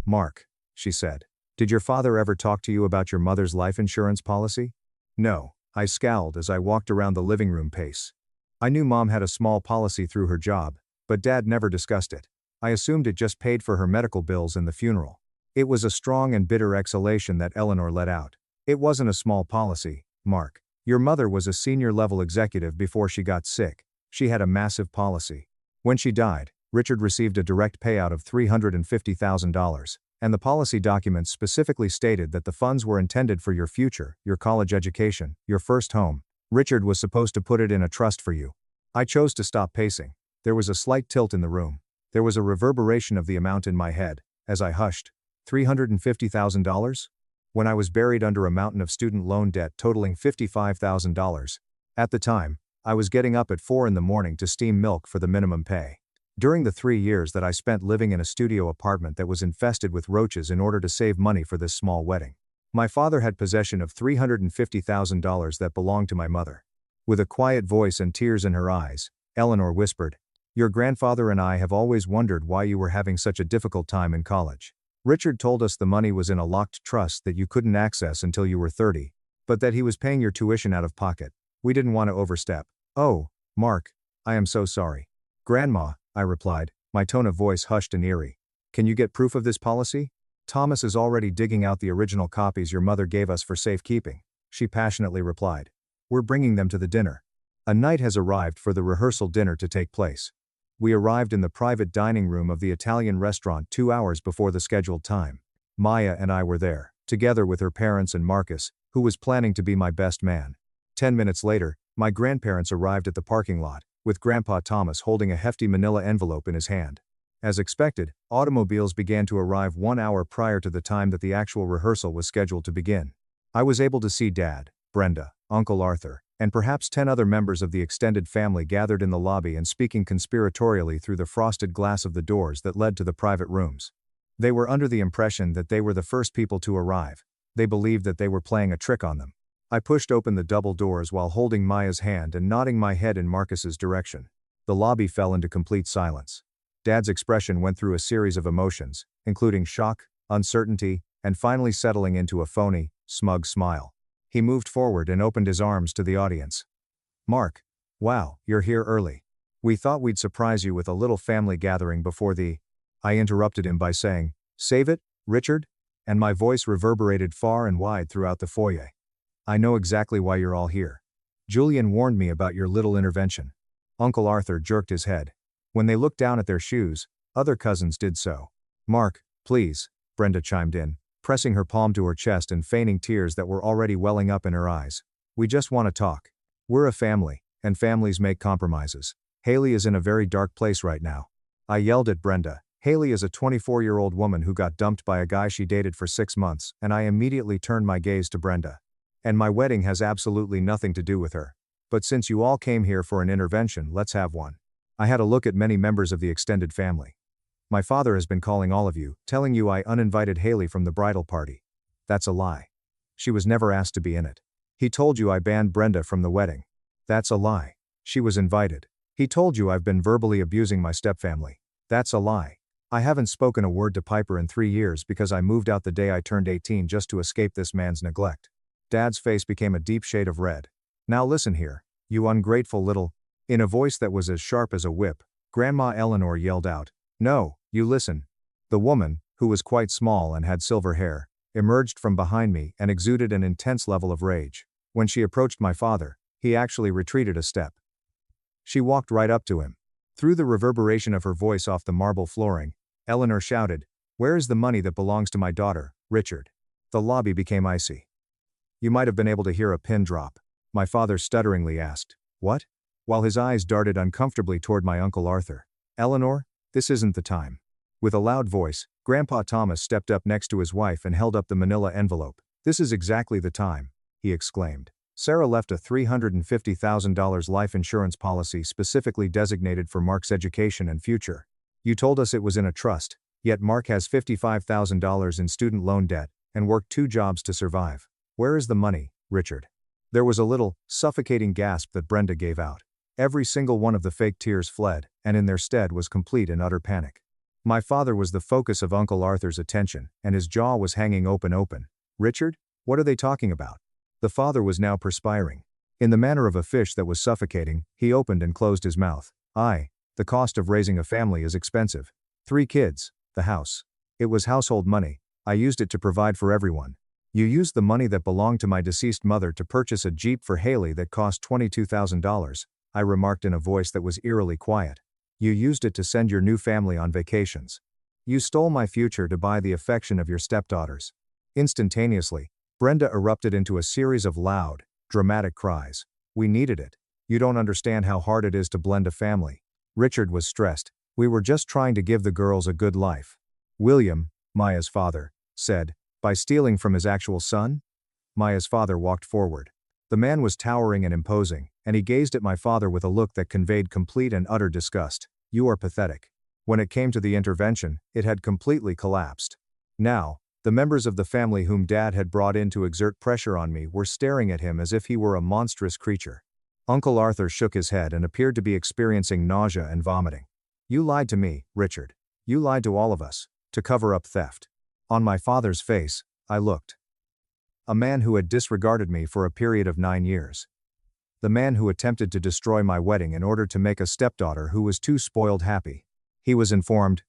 "Mark," she said, "did your father ever talk to you about your mother's life insurance policy?" "No," I scowled as I walked around the living room pace. I knew Mom had a small policy through her job, but Dad never discussed it. I assumed it just paid for her medical bills and the funeral. It was a strong and bitter exhalation that Eleanor let out. "It wasn't a small policy, Mark. Your mother was a senior-level executive before she got sick. She had a massive policy. When she died, Richard received a direct payout of $350,000, and the policy documents specifically stated that the funds were intended for your future, your college education, your first home. Richard was supposed to put it in a trust for you." I chose to stop pacing. There was a slight tilt in the room. There was a reverberation of the amount in my head, as I hushed. $350,000? When I was buried under a mountain of student loan debt totaling $55,000. At the time, I was getting up at 4 in the morning to steam milk for the minimum pay. During the 3 years that I spent living in a studio apartment that was infested with roaches in order to save money for this small wedding, my father had possession of $350,000 that belonged to my mother. With a quiet voice and tears in her eyes, Eleanor whispered, "Your grandfather and I have always wondered why you were having such a difficult time in college. Richard told us the money was in a locked trust that you couldn't access until you were 30, but that he was paying your tuition out of pocket. We didn't want to overstep." "Oh, Mark, I am so sorry." "Grandma," I replied, my tone of voice hushed and eerie. "Can you get proof of this policy?" "Thomas is already digging out the original copies your mother gave us for safekeeping," she passionately replied. "We're bringing them to the dinner. A night has arrived for the rehearsal dinner to take place." We arrived in the private dining room of the Italian restaurant 2 hours before the scheduled time. Maya and I were there, together with her parents and Marcus, who was planning to be my best man. 10 minutes later, my grandparents arrived at the parking lot, with Grandpa Thomas holding a hefty manila envelope in his hand. As expected, automobiles began to arrive 1 hour prior to the time that the actual rehearsal was scheduled to begin. I was able to see Dad, Brenda, Uncle Arthur, and perhaps 10 other members of the extended family gathered in the lobby and speaking conspiratorially through the frosted glass of the doors that led to the private rooms. They were under the impression that they were the first people to arrive. They believed that they were playing a trick on them. I pushed open the double doors while holding Maya's hand and nodding my head in Marcus's direction. The lobby fell into complete silence. Dad's expression went through a series of emotions, including shock, uncertainty, and finally settling into a phony, smug smile. He moved forward and opened his arms to the audience. "Mark, wow, you're here early. We thought we'd surprise you with a little family gathering before the—" I interrupted him by saying, "Save it, Richard?" And my voice reverberated far and wide throughout the foyer. "I know exactly why you're all here. Julian warned me about your little intervention." Uncle Arthur jerked his head. When they looked down at their shoes, other cousins did so. "Mark, please," Brenda chimed in, pressing her palm to her chest and feigning tears that were already welling up in her eyes. "We just want to talk. We're a family, and families make compromises. Haley is in a very dark place right now." I yelled at Brenda. Haley is a 24-year-old woman who got dumped by a guy she dated for 6 months, and I immediately turned my gaze to Brenda. "And my wedding has absolutely nothing to do with her. But since you all came here for an intervention, let's have one." I had a look at many members of the extended family. "My father has been calling all of you, telling you I uninvited Haley from the bridal party." "That's a lie. She was never asked to be in it." "He told you I banned Brenda from the wedding." "That's a lie. She was invited." "He told you I've been verbally abusing my stepfamily." "That's a lie. I haven't spoken a word to Piper in 3 years because I moved out the day I turned 18 just to escape this man's neglect." Dad's face became a deep shade of red. "Now listen here, you ungrateful little—" In a voice that was as sharp as a whip, Grandma Eleanor yelled out, "No, you listen." The woman, who was quite small and had silver hair, emerged from behind me and exuded an intense level of rage. When she approached my father, he actually retreated a step. She walked right up to him. Through the reverberation of her voice off the marble flooring, Eleanor shouted, "Where is the money that belongs to my daughter, Richard?" The lobby became icy. You might have been able to hear a pin drop. My father stutteringly asked, "What?" while his eyes darted uncomfortably toward my Uncle Arthur. "Eleanor, this isn't the time." With a loud voice, Grandpa Thomas stepped up next to his wife and held up the manila envelope. "This is exactly the time," he exclaimed. "Sarah left a $350,000 life insurance policy specifically designated for Mark's education and future. You told us it was in a trust, yet Mark has $55,000 in student loan debt and worked 2 jobs to survive. Where is the money, Richard?" There was a little, suffocating gasp that Brenda gave out. Every single one of the fake tears fled, and in their stead was complete and utter panic. My father was the focus of Uncle Arthur's attention, and his jaw was hanging open. "Richard? What are they talking about?" The father was now perspiring. In the manner of a fish that was suffocating, he opened and closed his mouth. The cost of raising a family is expensive. 3 kids, the house. It was household money. I used it to provide for everyone. You used the money that belonged to my deceased mother to purchase a Jeep for Haley that cost $22,000, I remarked in a voice that was eerily quiet. You used it to send your new family on vacations. You stole my future to buy the affection of your stepdaughters. Instantaneously, Brenda erupted into a series of loud, dramatic cries. "We needed it. You don't understand how hard it is to blend a family." Richard was stressed. "We were just trying to give the girls a good life." William, Maya's father, said, "By stealing from his actual son?" Maya's father walked forward. The man was towering and imposing, and he gazed at my father with a look that conveyed complete and utter disgust. "You are pathetic." When it came to the intervention, it had completely collapsed. Now, the members of the family whom Dad had brought in to exert pressure on me were staring at him as if he were a monstrous creature. Uncle Arthur shook his head and appeared to be experiencing nausea and vomiting. "You lied to me, Richard. You lied to all of us, to cover up theft." On my father's face, I looked. A man who had disregarded me for a period of 9 years. The man who attempted to destroy my wedding in order to make a stepdaughter who was too spoiled happy. He was informed,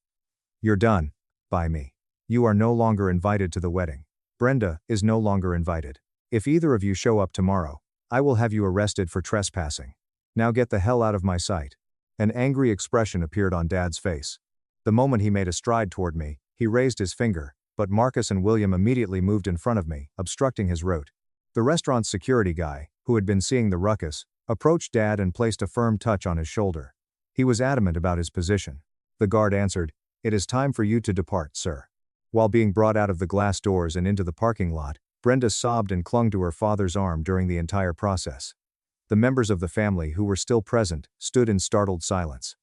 "You're done," by me. "You are no longer invited to the wedding. Brenda is no longer invited. If either of you show up tomorrow, I will have you arrested for trespassing. Now get the hell out of my sight." An angry expression appeared on Dad's face. The moment he made a stride toward me, he raised his finger, but Marcus and William immediately moved in front of me, obstructing his route. The restaurant's security guy, who had been seeing the ruckus, approached Dad and placed a firm touch on his shoulder. He was adamant about his position. The guard answered, "It is time for you to depart, sir." While being brought out of the glass doors and into the parking lot, Brenda sobbed and clung to her father's arm during the entire process. The members of the family who were still present stood in startled silence.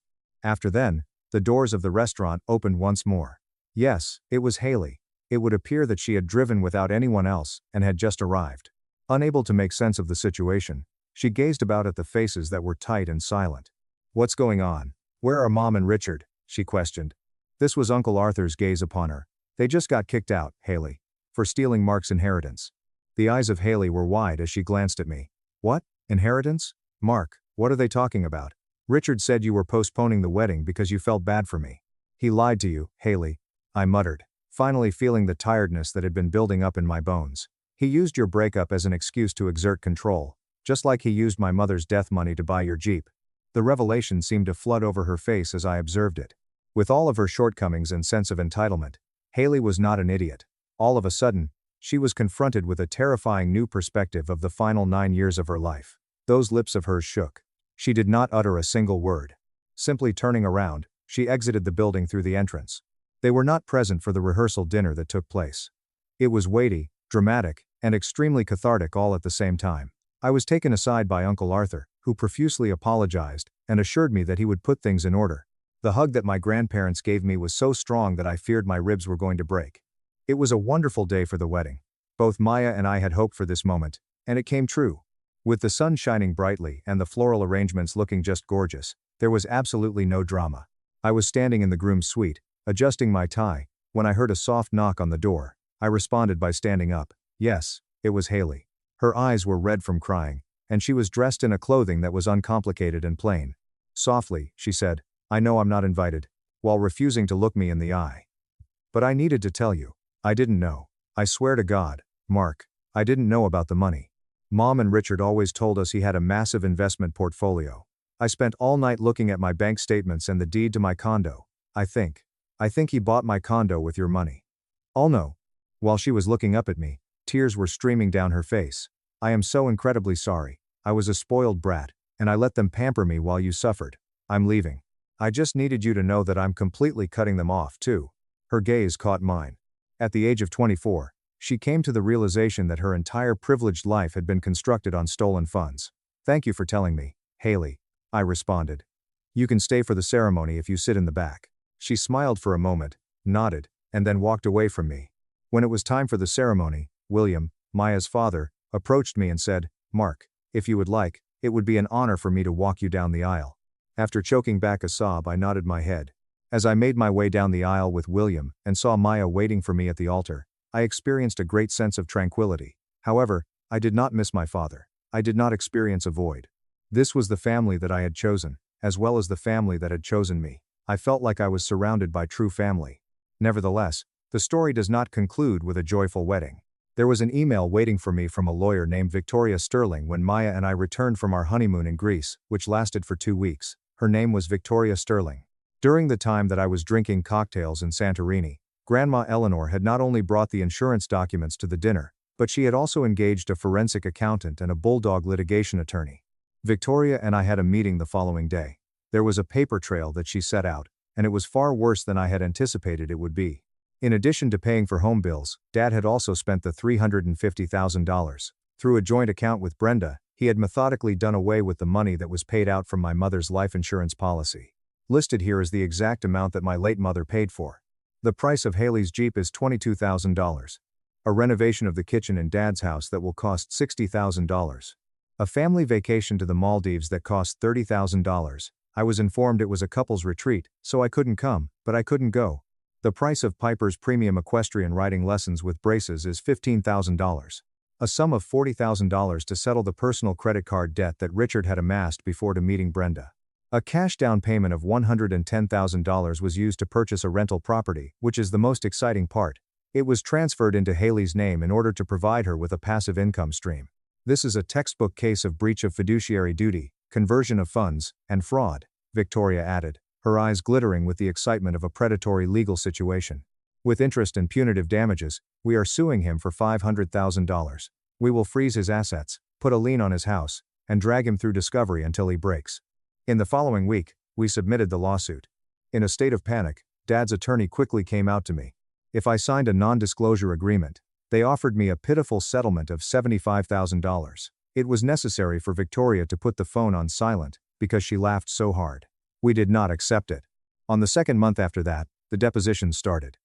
After then, the doors of the restaurant opened once more. Yes, it was Haley. It would appear that she had driven without anyone else and had just arrived. Unable to make sense of the situation, she gazed about at the faces that were tight and silent. "What's going on? Where are Mom and Richard?" she questioned. This was Uncle Arthur's gaze upon her. "They just got kicked out, Haley, for stealing Mark's inheritance." The eyes of Haley were wide as she glanced at me. "What? Inheritance? Mark, what are they talking about? Richard said you were postponing the wedding because you felt bad for me." "He lied to you, Haley," I muttered, finally feeling the tiredness that had been building up in my bones. "He used your breakup as an excuse to exert control, just like he used my mother's death money to buy your Jeep." The revelation seemed to flood over her face as I observed it. With all of her shortcomings and sense of entitlement, Haley was not an idiot. All of a sudden, she was confronted with a terrifying new perspective of the final 9 years of her life. Those lips of hers shook. She did not utter a single word. Simply turning around, she exited the building through the entrance. They were not present for the rehearsal dinner that took place. It was weighty, dramatic, and extremely cathartic all at the same time. I was taken aside by Uncle Arthur, who profusely apologized and assured me that he would put things in order. The hug that my grandparents gave me was so strong that I feared my ribs were going to break. It was a wonderful day for the wedding. Both Maya and I had hoped for this moment, and it came true. With the sun shining brightly and the floral arrangements looking just gorgeous, there was absolutely no drama. I was standing in the groom's suite, adjusting my tie, when I heard a soft knock on the door. I responded by standing up. Yes, it was Haley. Her eyes were red from crying, and she was dressed in a clothing that was uncomplicated and plain. Softly, she said, "I know I'm not invited," while refusing to look me in the eye. "But I needed to tell you. I didn't know. I swear to God, Mark, I didn't know about the money. Mom and Richard always told us he had a massive investment portfolio. I spent all night looking at my bank statements and the deed to my condo. I think he bought my condo with your money." "Oh no. While she was looking up at me, tears were streaming down her face. "I am so incredibly sorry. I was a spoiled brat, and I let them pamper me while you suffered. I'm leaving. I just needed you to know that I'm completely cutting them off, too." Her gaze caught mine. At the age of 24, she came to the realization that her entire privileged life had been constructed on stolen funds. "Thank you for telling me, Haley," I responded. "You can stay for the ceremony if you sit in the back." She smiled for a moment, nodded, and then walked away from me. When it was time for the ceremony, William, Maya's father, approached me and said, "Mark, if you would like, it would be an honor for me to walk you down the aisle." After choking back a sob, I nodded my head. As I made my way down the aisle with William and saw Maya waiting for me at the altar, I experienced a great sense of tranquility. However, I did not miss my father. I did not experience a void. This was the family that I had chosen, as well as the family that had chosen me. I felt like I was surrounded by true family. Nevertheless, the story does not conclude with a joyful wedding. There was an email waiting for me from a lawyer named Victoria Sterling when Maya and I returned from our honeymoon in Greece, which lasted for 2 weeks. Her name was Victoria Sterling. During the time that I was drinking cocktails in Santorini, Grandma Eleanor had not only brought the insurance documents to the dinner, but she had also engaged a forensic accountant and a bulldog litigation attorney. Victoria and I had a meeting the following day. There was a paper trail that she set out, and it was far worse than I had anticipated it would be. In addition to paying for home bills, Dad had also spent the $350,000. Through a joint account with Brenda, he had methodically done away with the money that was paid out from my mother's life insurance policy. Listed here is the exact amount that my late mother paid for. The price of Haley's Jeep is $22,000. A renovation of the kitchen in Dad's house that will cost $60,000. A family vacation to the Maldives that cost $30,000. I was informed it was a couple's retreat, so I couldn't come, but I couldn't go. The price of Piper's premium equestrian riding lessons with braces is $15,000. A sum of $40,000 to settle the personal credit card debt that Richard had amassed before meeting Brenda. A cash down payment of $110,000 was used to purchase a rental property, which is the most exciting part. It was transferred into Haley's name in order to provide her with a passive income stream. This is a textbook case of breach of fiduciary duty, conversion of funds, and fraud, Victoria added, her eyes glittering with the excitement of a predatory legal situation. With interest and punitive damages, we are suing him for $500,000. We will freeze his assets, put a lien on his house, and drag him through discovery until he breaks. In the following week, we submitted the lawsuit. In a state of panic, Dad's attorney quickly came out to me. If I signed a non-disclosure agreement, they offered me a pitiful settlement of $75,000. It was necessary for Victoria to put the phone on silent, because she laughed so hard. We did not accept it. On the second month after that, the depositions started.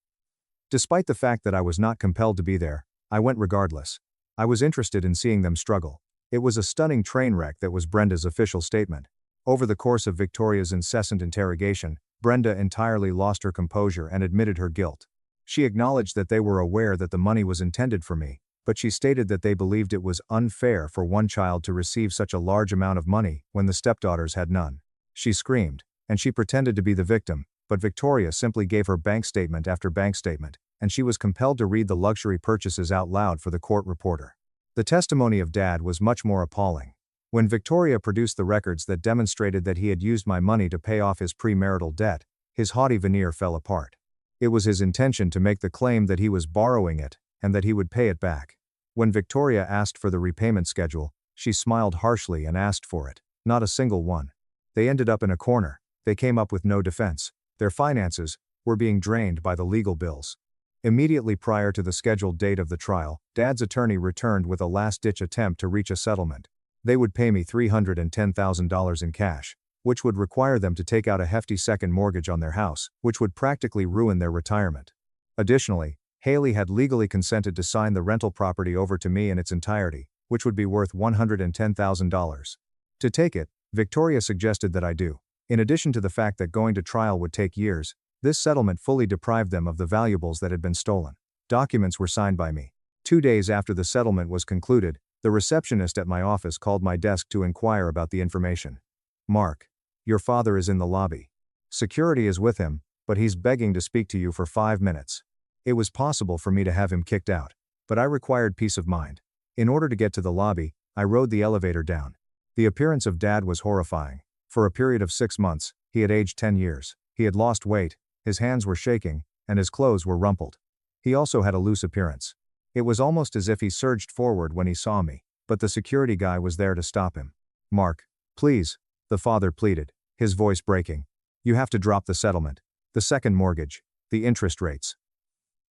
Despite the fact that I was not compelled to be there, I went regardless. I was interested in seeing them struggle. It was a stunning train wreck that was Brenda's official statement. Over the course of Victoria's incessant interrogation, Brenda entirely lost her composure and admitted her guilt. She acknowledged that they were aware that the money was intended for me, but she stated that they believed it was unfair for one child to receive such a large amount of money when the stepdaughters had none. She screamed, and she pretended to be the victim, but Victoria simply gave her bank statement after bank statement, and she was compelled to read the luxury purchases out loud for the court reporter. The testimony of Dad was much more appalling. When Victoria produced the records that demonstrated that he had used my money to pay off his premarital debt, his haughty veneer fell apart. It was his intention to make the claim that he was borrowing it, and that he would pay it back. When Victoria asked for the repayment schedule, she smiled harshly and asked for it. Not a single one. They ended up in a corner. They came up with no defense. Their finances were being drained by the legal bills. Immediately prior to the scheduled date of the trial, Dad's attorney returned with a last-ditch attempt to reach a settlement. They would pay me $310,000 in cash, which would require them to take out a hefty second mortgage on their house, which would practically ruin their retirement. Additionally, Haley had legally consented to sign the rental property over to me in its entirety, which would be worth $110,000. To take it, Victoria suggested that I do. In addition to the fact that going to trial would take years, this settlement fully deprived them of the valuables that had been stolen. Documents were signed by me. 2 days after the settlement was concluded, the receptionist at my office called my desk to inquire about the information. "Mark, your father is in the lobby. Security is with him, but he's begging to speak to you for 5 minutes." It was possible for me to have him kicked out, but I required peace of mind. In order to get to the lobby, I rode the elevator down. The appearance of Dad was horrifying. For a period of 6 months, he had aged 10 years. He had lost weight, his hands were shaking, and his clothes were rumpled. He also had a loose appearance. It was almost as if he surged forward when he saw me, but the security guy was there to stop him. "Mark, please," the father pleaded, his voice breaking. "You have to drop the settlement. The second mortgage, the interest rates.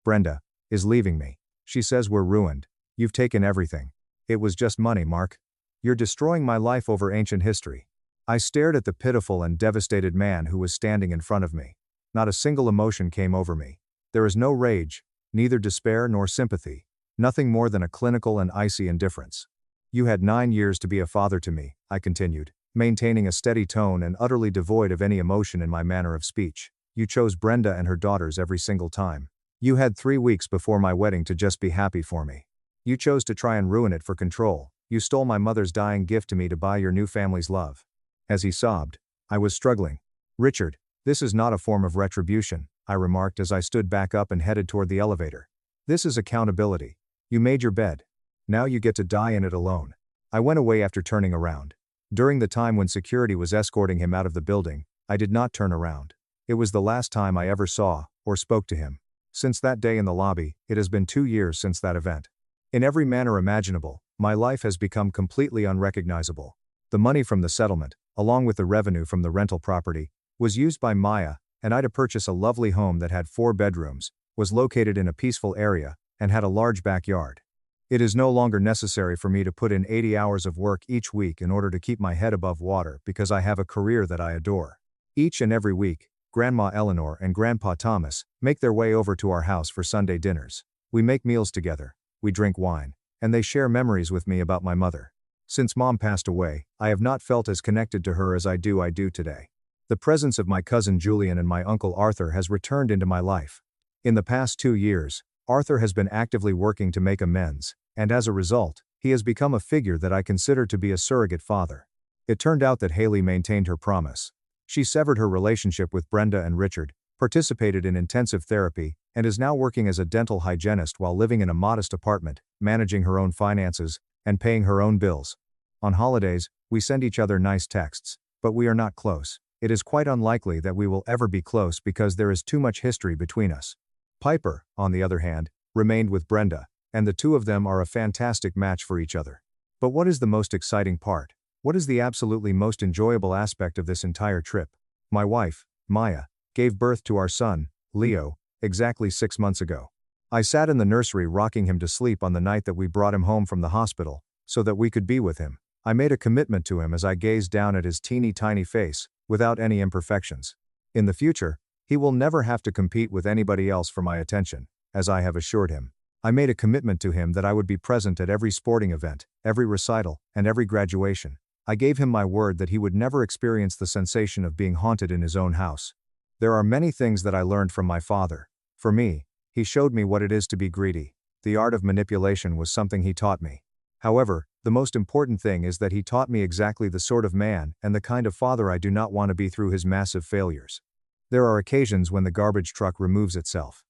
Brenda is leaving me. She says we're ruined. You've taken everything. It was just money, Mark. You're destroying my life over ancient history." I stared at the pitiful and devastated man who was standing in front of me. Not a single emotion came over me. There is no rage, neither despair nor sympathy, nothing more than a clinical and icy indifference. "You had 9 years to be a father to me," I continued, maintaining a steady tone and utterly devoid of any emotion in my manner of speech. "You chose Brenda and her daughters every single time. You had 3 weeks before my wedding to just be happy for me. You chose to try and ruin it for control. You stole my mother's dying gift to me to buy your new family's love." As he sobbed, I was struggling. "Richard, this is not a form of retribution," I remarked as I stood back up and headed toward the elevator. "This is accountability. You made your bed. Now you get to die in it alone." I went away after turning around. During the time when security was escorting him out of the building, I did not turn around. It was the last time I ever saw or spoke to him. Since that day in the lobby, it has been 2 years since that event. In every manner imaginable, my life has become completely unrecognizable. The money from the settlement, along with the revenue from the rental property, was used by Maya and I to purchase a lovely home that had 4 bedrooms, was located in a peaceful area, and had a large backyard. It is no longer necessary for me to put in 80 hours of work each week in order to keep my head above water because I have a career that I adore. Each and every week, Grandma Eleanor and Grandpa Thomas make their way over to our house for Sunday dinners. We make meals together, we drink wine, and they share memories with me about my mother. Since Mom passed away, I have not felt as connected to her as I do today. The presence of my cousin Julian and my uncle Arthur has returned into my life. In the past 2 years, Arthur has been actively working to make amends, and as a result, he has become a figure that I consider to be a surrogate father. It turned out that Haley maintained her promise. She severed her relationship with Brenda and Richard, participated in intensive therapy, and is now working as a dental hygienist while living in a modest apartment, managing her own finances, and paying her own bills. On holidays, we send each other nice texts, but we are not close. It is quite unlikely that we will ever be close because there is too much history between us. Piper, on the other hand, remained with Brenda, and the two of them are a fantastic match for each other. But what is the most exciting part? What is the absolutely most enjoyable aspect of this entire trip? My wife, Maya, gave birth to our son, Leo, exactly 6 months ago. I sat in the nursery rocking him to sleep on the night that we brought him home from the hospital, so that we could be with him. I made a commitment to him as I gazed down at his teeny tiny face, without any imperfections. In the future, he will never have to compete with anybody else for my attention, as I have assured him. I made a commitment to him that I would be present at every sporting event, every recital, and every graduation. I gave him my word that he would never experience the sensation of being haunted in his own house. There are many things that I learned from my father. For me, he showed me what it is to be greedy. The art of manipulation was something he taught me. However, the most important thing is that he taught me exactly the sort of man and the kind of father I do not want to be through his massive failures. There are occasions when the garbage truck removes itself.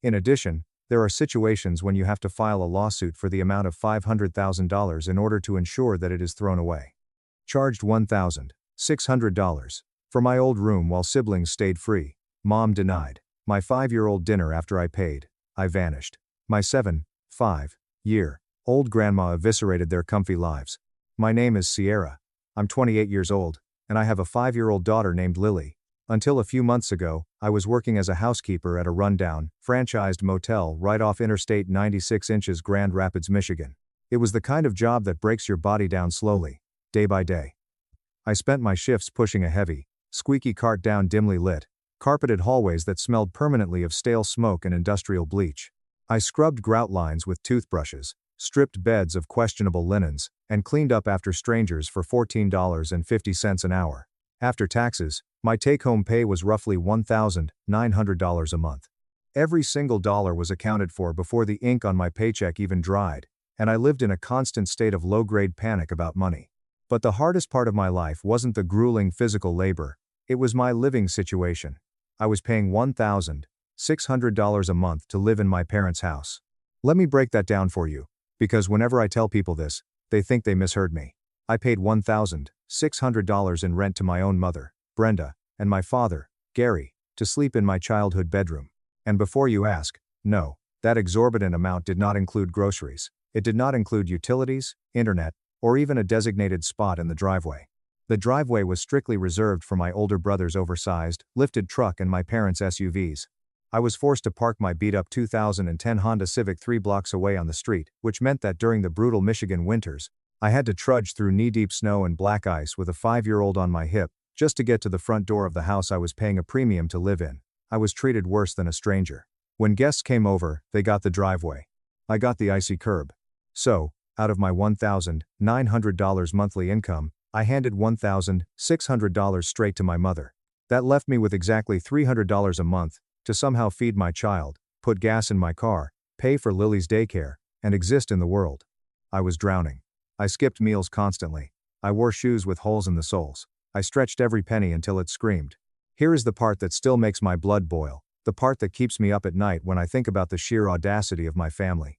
In addition, there are situations when you have to file a lawsuit for the amount of $500,000 in order to ensure that it is thrown away. Charged $1,600 for my old room while siblings stayed free. Mom denied. My 5-year-old dinner after I paid. I vanished. My 5-year-old grandma eviscerated their comfy lives. My name is Sierra. I'm 28 years old, and I have a 5-year-old daughter named Lily. Until a few months ago, I was working as a housekeeper at a rundown, franchised motel right off Interstate 96 in Grand Rapids, Michigan. It was the kind of job that breaks your body down slowly, day by day. I spent my shifts pushing a heavy, squeaky cart down dimly lit, carpeted hallways that smelled permanently of stale smoke and industrial bleach. I scrubbed grout lines with toothbrushes, stripped beds of questionable linens, and cleaned up after strangers for $14.50 an hour. After taxes, my take-home pay was roughly $1,900 a month. Every single dollar was accounted for before the ink on my paycheck even dried, and I lived in a constant state of low-grade panic about money. But the hardest part of my life wasn't the grueling physical labor, it was my living situation. I was paying $1,600 a month to live in my parents' house. Let me break that down for you, because whenever I tell people this, they think they misheard me. I paid $1,600 in rent to my own mother, Brenda, and my father, Gary, to sleep in my childhood bedroom. And before you ask, no, That exorbitant amount did not include groceries. It did not include utilities, internet, or even a designated spot in the driveway. The driveway was strictly reserved for my older brother's oversized, lifted truck and my parents' SUVs. I was forced to park my beat-up 2010 Honda Civic 3 blocks away on the street, which meant that during the brutal Michigan winters, I had to trudge through knee-deep snow and black ice with a 5-year-old on my hip, just to get to the front door of the house I was paying a premium to live in. I was treated worse than a stranger. When guests came over, they got the driveway. I got the icy curb. So, out of my $1,900 monthly income, I handed $1,600 straight to my mother. That left me with exactly $300 a month, to somehow feed my child, put gas in my car, pay for Lily's daycare, and exist in the world. I was drowning. I skipped meals constantly. I wore shoes with holes in the soles. I stretched every penny until it screamed. Here is the part that still makes my blood boil, the part that keeps me up at night when I think about the sheer audacity of my family.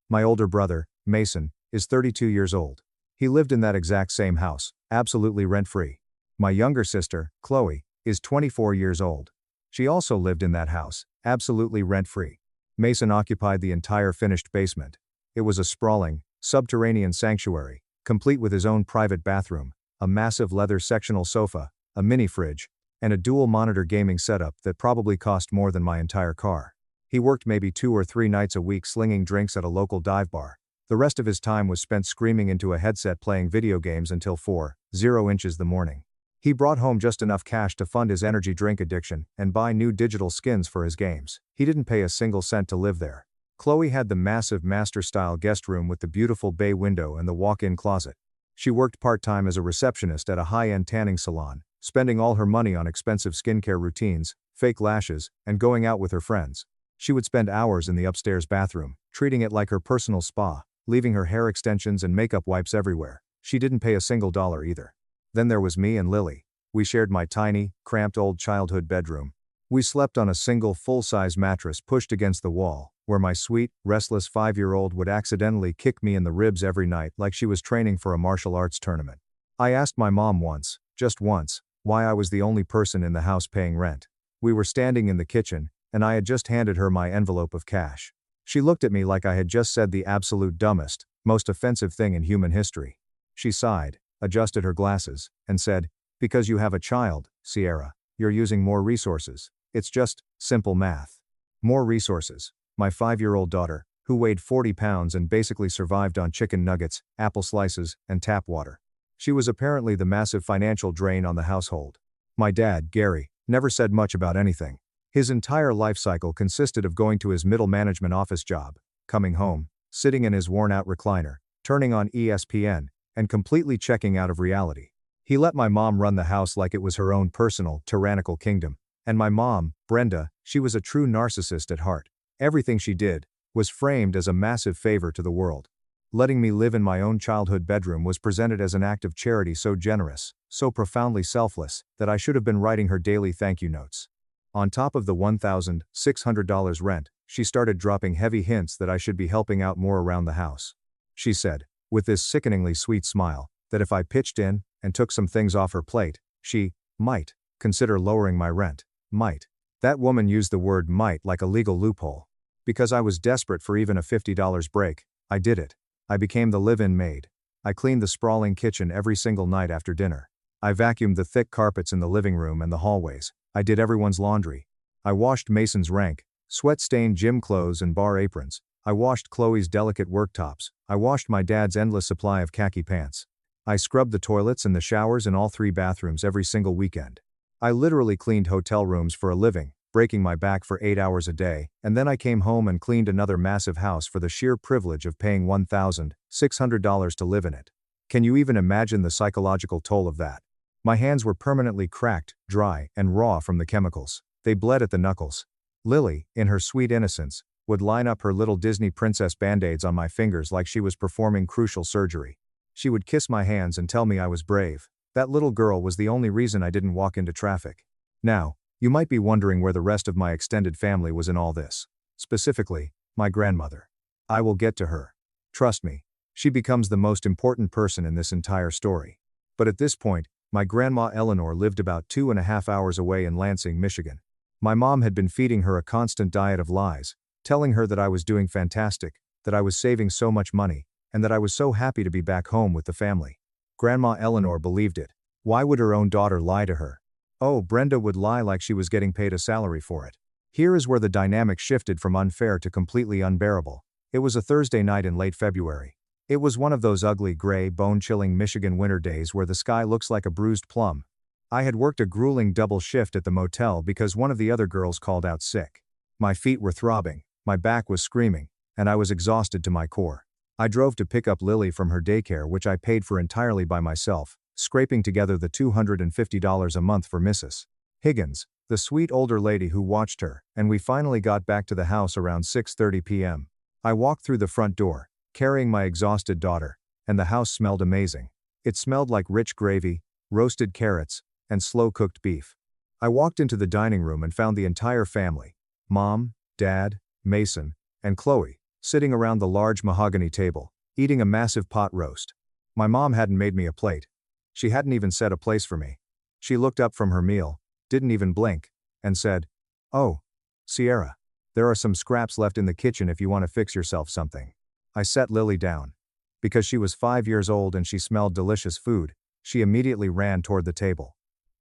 My older brother, Mason, is 32 years old. He lived in that exact same house, absolutely rent-free. My younger sister, Chloe, is 24 years old. She also lived in that house, absolutely rent-free. Mason occupied the entire finished basement. It was a sprawling, subterranean sanctuary, complete with his own private bathroom, a massive leather sectional sofa, a mini fridge, and a dual-monitor gaming setup that probably cost more than my entire car. He worked maybe 2 or 3 nights a week slinging drinks at a local dive bar. The rest of his time was spent screaming into a headset playing video games until 4:00 inches the morning. He brought home just enough cash to fund his energy drink addiction and buy new digital skins for his games. He didn't pay a single cent to live there. Chloe had the massive master-style guest room with the beautiful bay window and the walk-in closet. She worked part-time as a receptionist at a high-end tanning salon, spending all her money on expensive skincare routines, fake lashes, and going out with her friends. She would spend hours in the upstairs bathroom, treating it like her personal spa, leaving her hair extensions and makeup wipes everywhere. She didn't pay a single dollar either. Then there was me and Lily. We shared my tiny, cramped old childhood bedroom. We slept on a single full-size mattress pushed against the wall, where my sweet, restless 5-year-old would accidentally kick me in the ribs every night like she was training for a martial arts tournament. I asked my mom once, just once, why I was the only person in the house paying rent. We were standing in the kitchen, and I had just handed her my envelope of cash. She looked at me like I had just said the absolute dumbest, most offensive thing in human history. She sighed, adjusted her glasses, and said, "Because you have a child, Sierra, you're using more resources. It's just simple math." More resources. My 5-year-old daughter, who weighed 40 pounds and basically survived on chicken nuggets, apple slices, and tap water. She was apparently the massive financial drain on the household. My dad, Gary, never said much about anything. His entire life cycle consisted of going to his middle management office job, coming home, sitting in his worn-out recliner, turning on ESPN, and completely checking out of reality. He let my mom run the house like it was her own personal, tyrannical kingdom. And my mom, Brenda, she was a true narcissist at heart. Everything she did was framed as a massive favor to the world. Letting me live in my own childhood bedroom was presented as an act of charity so generous, so profoundly selfless, that I should have been writing her daily thank you notes. On top of the $1,600 rent, she started dropping heavy hints that I should be helping out more around the house. She said, with this sickeningly sweet smile, that if I pitched in and took some things off her plate, she might consider lowering my rent. Might. That woman used the word might like a legal loophole. Because I was desperate for even a $50 break, I did it. I became the live-in maid. I cleaned the sprawling kitchen every single night after dinner. I vacuumed the thick carpets in the living room and the hallways. I did everyone's laundry. I washed Mason's rank, sweat-stained gym clothes and bar aprons. I washed Chloe's delicate work tops. I washed my dad's endless supply of khaki pants. I scrubbed the toilets and the showers in all 3 bathrooms every single weekend. I literally cleaned hotel rooms for a living, breaking my back for 8 hours a day, and then I came home and cleaned another massive house for the sheer privilege of paying $1,600 to live in it. Can you even imagine the psychological toll of that? My hands were permanently cracked, dry, and raw from the chemicals. They bled at the knuckles. Lily, in her sweet innocence, would line up her little Disney princess band-aids on my fingers like she was performing crucial surgery. She would kiss my hands and tell me I was brave. That little girl was the only reason I didn't walk into traffic. Now, you might be wondering where the rest of my extended family was in all this. Specifically, my grandmother. I will get to her. Trust me, she becomes the most important person in this entire story. But at this point, my grandma Eleanor lived about 2.5 hours away in Lansing, Michigan. My mom had been feeding her a constant diet of lies, telling her that I was doing fantastic, that I was saving so much money, and that I was so happy to be back home with the family. Grandma Eleanor believed it. Why would her own daughter lie to her? Oh, Brenda would lie like she was getting paid a salary for it. Here is where the dynamic shifted from unfair to completely unbearable. It was a Thursday night in late February. It was one of those ugly, gray, bone-chilling Michigan winter days where the sky looks like a bruised plum. I had worked a grueling double shift at the motel because one of the other girls called out sick. My feet were throbbing, my back was screaming, and I was exhausted to my core. I drove to pick up Lily from her daycare, which I paid for entirely by myself, scraping together the $250 a month for Mrs. Higgins, the sweet older lady who watched her, and we finally got back to the house around 6:30 p.m. I walked through the front door, carrying my exhausted daughter, and the house smelled amazing. It smelled like rich gravy, roasted carrots, and slow-cooked beef. I walked into the dining room and found the entire family, Mom, Dad, Mason, and Chloe, sitting around the large mahogany table, eating a massive pot roast. My mom hadn't made me a plate. She hadn't even set a place for me. She looked up from her meal, didn't even blink, and said, "Oh, Sierra, there are some scraps left in the kitchen if you want to fix yourself something." I set Lily down. Because she was 5 years old and she smelled delicious food, she immediately ran toward the table.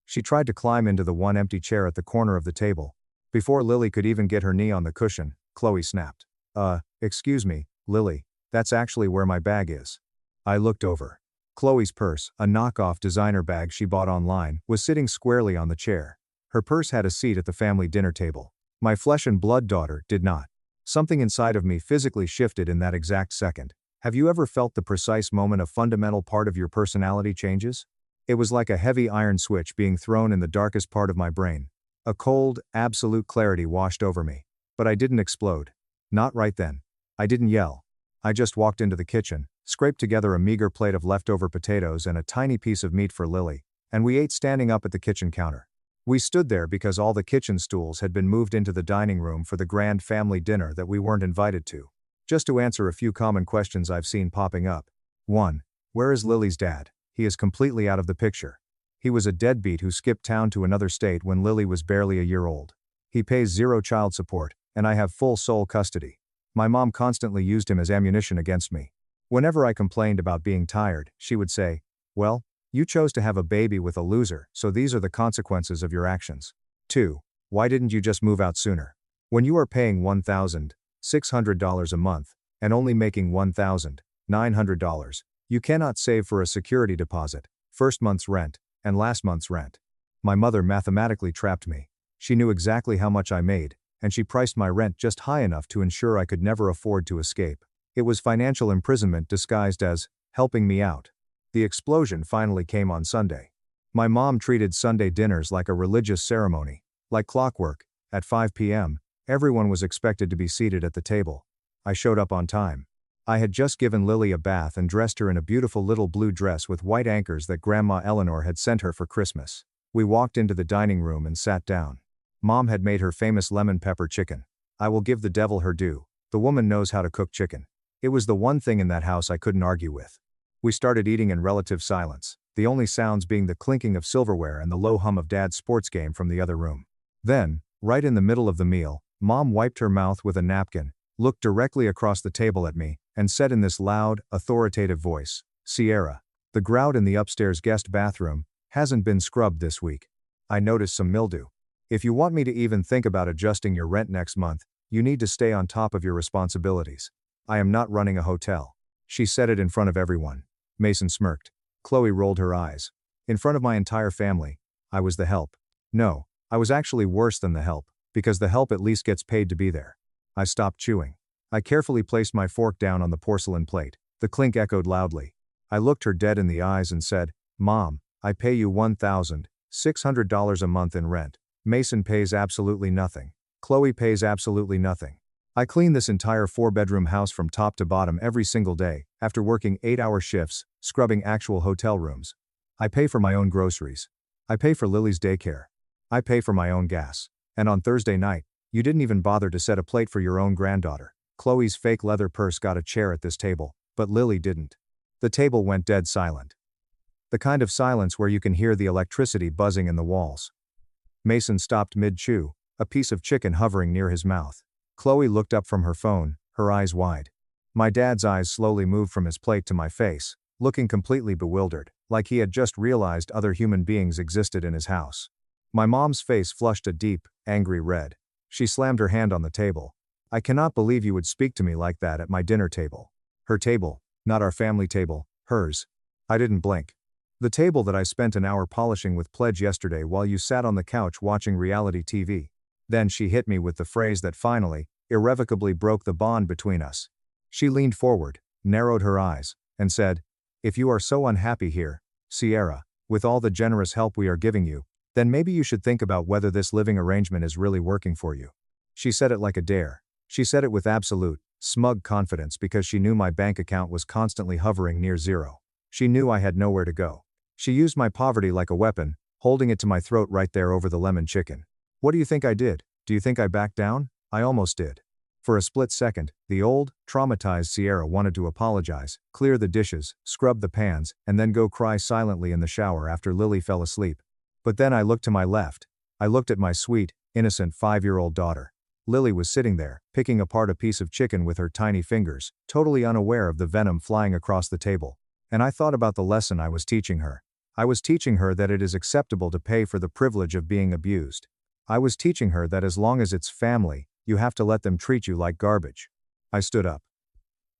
She tried to climb into the one empty chair at the corner of the table. Before Lily could even get her knee on the cushion, Chloe snapped. Excuse me, Lily, that's actually where my bag is." I looked over. Chloe's purse, a knockoff designer bag she bought online, was sitting squarely on the chair. Her purse had a seat at the family dinner table. My flesh and blood daughter did not. Something inside of me physically shifted in that exact second. Have you ever felt the precise moment a fundamental part of your personality changes? It was like a heavy iron switch being thrown in the darkest part of my brain. A cold, absolute clarity washed over me. But I didn't explode. Not right then. I didn't yell. I just walked into the kitchen, scraped together a meager plate of leftover potatoes and a tiny piece of meat for Lily, and we ate standing up at the kitchen counter. We stood there because all the kitchen stools had been moved into the dining room for the grand family dinner that we weren't invited to. Just to answer a few common questions I've seen popping up. 1. Where is Lily's dad? He is completely out of the picture. He was a deadbeat who skipped town to another state when Lily was barely a year old. He pays zero child support, and I have full sole custody. My mom constantly used him as ammunition against me. Whenever I complained about being tired, she would say, "Well, you chose to have a baby with a loser, so these are the consequences of your actions." 2. Why didn't you just move out sooner? When you are paying $1,600 a month, and only making $1,900, you cannot save for a security deposit, first month's rent, and last month's rent. My mother mathematically trapped me. She knew exactly how much I made, and she priced my rent just high enough to ensure I could never afford to escape. It was financial imprisonment disguised as helping me out. The explosion finally came on Sunday. My mom treated Sunday dinners like a religious ceremony. Like clockwork, at 5 p.m., everyone was expected to be seated at the table. I showed up on time. I had just given Lily a bath and dressed her in a beautiful little blue dress with white anchors that Grandma Eleanor had sent her for Christmas. We walked into the dining room and sat down. Mom had made her famous lemon pepper chicken. I will give the devil her due. The woman knows how to cook chicken. It was the one thing in that house I couldn't argue with. We started eating in relative silence, the only sounds being the clinking of silverware and the low hum of Dad's sports game from the other room. Then, right in the middle of the meal, Mom wiped her mouth with a napkin, looked directly across the table at me, and said in this loud, authoritative voice, "Sierra, the grout in the upstairs guest bathroom hasn't been scrubbed this week. I noticed some mildew. If you want me to even think about adjusting your rent next month, you need to stay on top of your responsibilities. I am not running a hotel." She said it in front of everyone. Mason smirked. Chloe rolled her eyes. In front of my entire family, I was the help. No, I was actually worse than the help, because the help at least gets paid to be there. I stopped chewing. I carefully placed my fork down on the porcelain plate. The clink echoed loudly. I looked her dead in the eyes and said, "Mom, I pay you $1,600 a month in rent. Mason pays absolutely nothing. Chloe pays absolutely nothing. I clean this entire 4-bedroom house from top to bottom every single day, after working 8-hour shifts, scrubbing actual hotel rooms. I pay for my own groceries. I pay for Lily's daycare. I pay for my own gas. And on Thursday night, you didn't even bother to set a plate for your own granddaughter." Chloe's fake leather purse got a chair at this table, but Lily didn't. The table went dead silent. The kind of silence where you can hear the electricity buzzing in the walls. Mason stopped mid-chew, a piece of chicken hovering near his mouth. Chloe looked up from her phone, her eyes wide. My dad's eyes slowly moved from his plate to my face, looking completely bewildered, like he had just realized other human beings existed in his house. My mom's face flushed a deep, angry red. She slammed her hand on the table. I cannot believe you would speak to me like that at my dinner table. Her table, not our family table, hers. I didn't blink. The table that I spent an hour polishing with Pledge yesterday while you sat on the couch watching reality TV. Then she hit me with the phrase that finally, irrevocably broke the bond between us. She leaned forward, narrowed her eyes, and said, "If you are so unhappy here, Sierra, with all the generous help we are giving you, then maybe you should think about whether this living arrangement is really working for you." She said it like a dare. She said it with absolute, smug confidence because she knew my bank account was constantly hovering near zero. She knew I had nowhere to go. She used my poverty like a weapon, holding it to my throat right there over the lemon chicken. What do you think I did? Do you think I backed down? I almost did. For a split second, the old, traumatized Sierra wanted to apologize, clear the dishes, scrub the pans, and then go cry silently in the shower after Lily fell asleep. But then I looked to my left. I looked at my sweet, innocent 5-year-old daughter. Lily was sitting there, picking apart a piece of chicken with her tiny fingers, totally unaware of the venom flying across the table. And I thought about the lesson I was teaching her. I was teaching her that it is acceptable to pay for the privilege of being abused. I was teaching her that as long as it's family, you have to let them treat you like garbage. I stood up.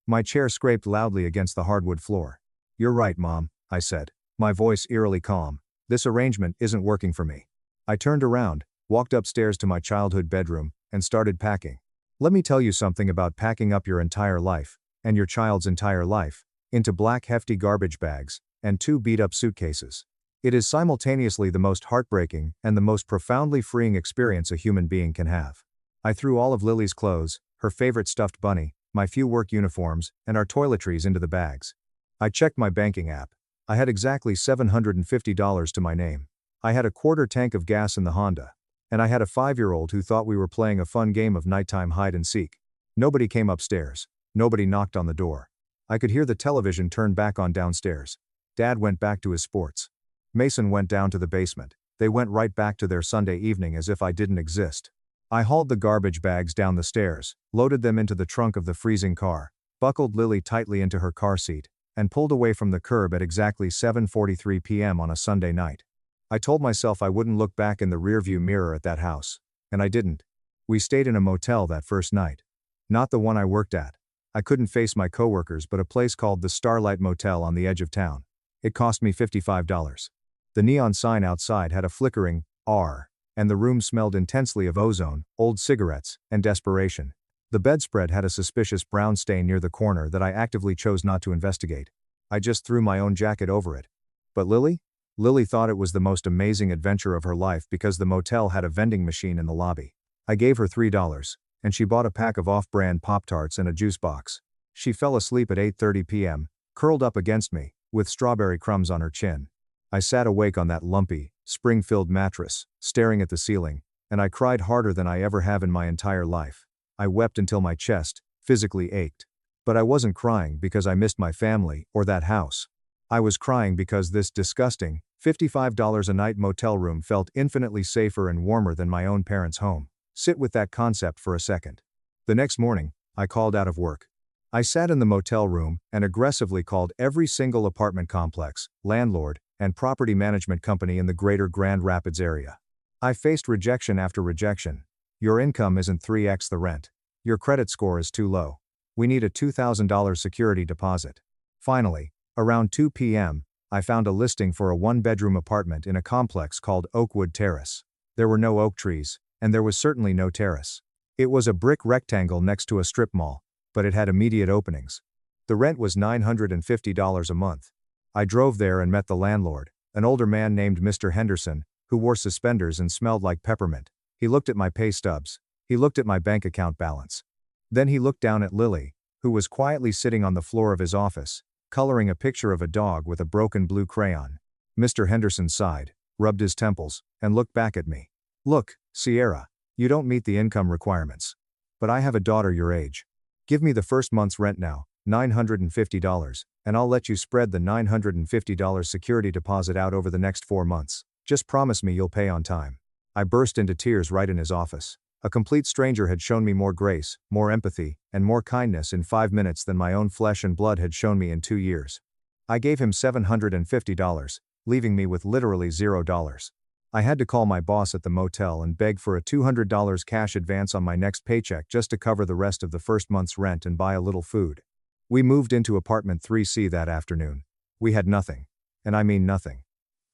My chair scraped loudly against the hardwood floor. "You're right, Mom," I said, my voice eerily calm. "This arrangement isn't working for me." I turned around, walked upstairs to my childhood bedroom, and started packing. Let me tell you something about packing up your entire life, and your child's entire life, into black hefty garbage bags, and 2 beat-up suitcases. It is simultaneously the most heartbreaking and the most profoundly freeing experience a human being can have. I threw all of Lily's clothes, her favorite stuffed bunny, my few work uniforms, and our toiletries into the bags. I checked my banking app. I had exactly $750 to my name. I had a quarter tank of gas in the Honda. And I had a 5-year-old who thought we were playing a fun game of nighttime hide and seek. Nobody came upstairs. Nobody knocked on the door. I could hear the television turn back on downstairs. Dad went back to his sports. Mason went down to the basement. They went right back to their Sunday evening as if I didn't exist. I hauled the garbage bags down the stairs, loaded them into the trunk of the freezing car, buckled Lily tightly into her car seat, and pulled away from the curb at exactly 7:43 p.m. on a Sunday night. I told myself I wouldn't look back in the rearview mirror at that house. And I didn't. We stayed in a motel that first night. Not the one I worked at. I couldn't face my coworkers, but a place called the Starlight Motel on the edge of town. It cost me $55. The neon sign outside had a flickering R, and the room smelled intensely of ozone, old cigarettes, and desperation. The bedspread had a suspicious brown stain near the corner that I actively chose not to investigate. I just threw my own jacket over it. But Lily? Lily thought it was the most amazing adventure of her life because the motel had a vending machine in the lobby. I gave her $3, and she bought a pack of off-brand Pop-Tarts and a juice box. She fell asleep at 8:30 p.m., curled up against me, with strawberry crumbs on her chin. I sat awake on that lumpy, spring-filled mattress, staring at the ceiling, and I cried harder than I ever have in my entire life. I wept until my chest, physically ached. But I wasn't crying because I missed my family or that house. I was crying because this disgusting, $55 a night motel room felt infinitely safer and warmer than my own parents' home. Sit with that concept for a second. The next morning, I called out of work. I sat in the motel room and aggressively called every single apartment complex, landlord, and property management company in the greater Grand Rapids area. I faced rejection after rejection. Your income isn't 3x the rent. Your credit score is too low. We need a $2,000 security deposit. Finally, around 2 p.m., I found a listing for a 1-bedroom apartment in a complex called Oakwood Terrace. There were no oak trees, and there was certainly no terrace. It was a brick rectangle next to a strip mall, but it had immediate openings. The rent was $950 a month. I drove there and met the landlord, an older man named Mr. Henderson, who wore suspenders and smelled like peppermint. He looked at my pay stubs. He looked at my bank account balance. Then he looked down at Lily, who was quietly sitting on the floor of his office, coloring a picture of a dog with a broken blue crayon. Mr. Henderson sighed, rubbed his temples, and looked back at me. "Look, Sierra, you don't meet the income requirements. But I have a daughter your age. Give me the first month's rent now, $950, and I'll let you spread the $950 security deposit out over the next 4 months. Just promise me you'll pay on time." I burst into tears right in his office. A complete stranger had shown me more grace, more empathy, and more kindness in 5 minutes than my own flesh and blood had shown me in 2 years. I gave him $750, leaving me with literally $0. I had to call my boss at the motel and beg for a $200 cash advance on my next paycheck just to cover the rest of the first month's rent and buy a little food. We moved into apartment 3C that afternoon. We had nothing. And I mean nothing.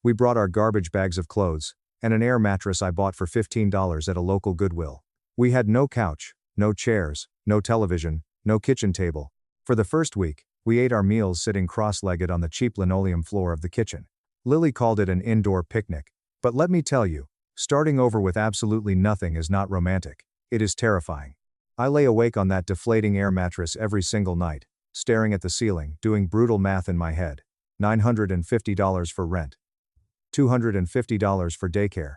We brought our garbage bags of clothes, and an air mattress I bought for $15 at a local Goodwill. We had no couch, no chairs, no television, no kitchen table. For the first week, we ate our meals sitting cross-legged on the cheap linoleum floor of the kitchen. Lily called it an indoor picnic. But let me tell you, starting over with absolutely nothing is not romantic. It is terrifying. I lay awake on that deflating air mattress every single night, staring at the ceiling, doing brutal math in my head. $950 for rent. $250 for daycare.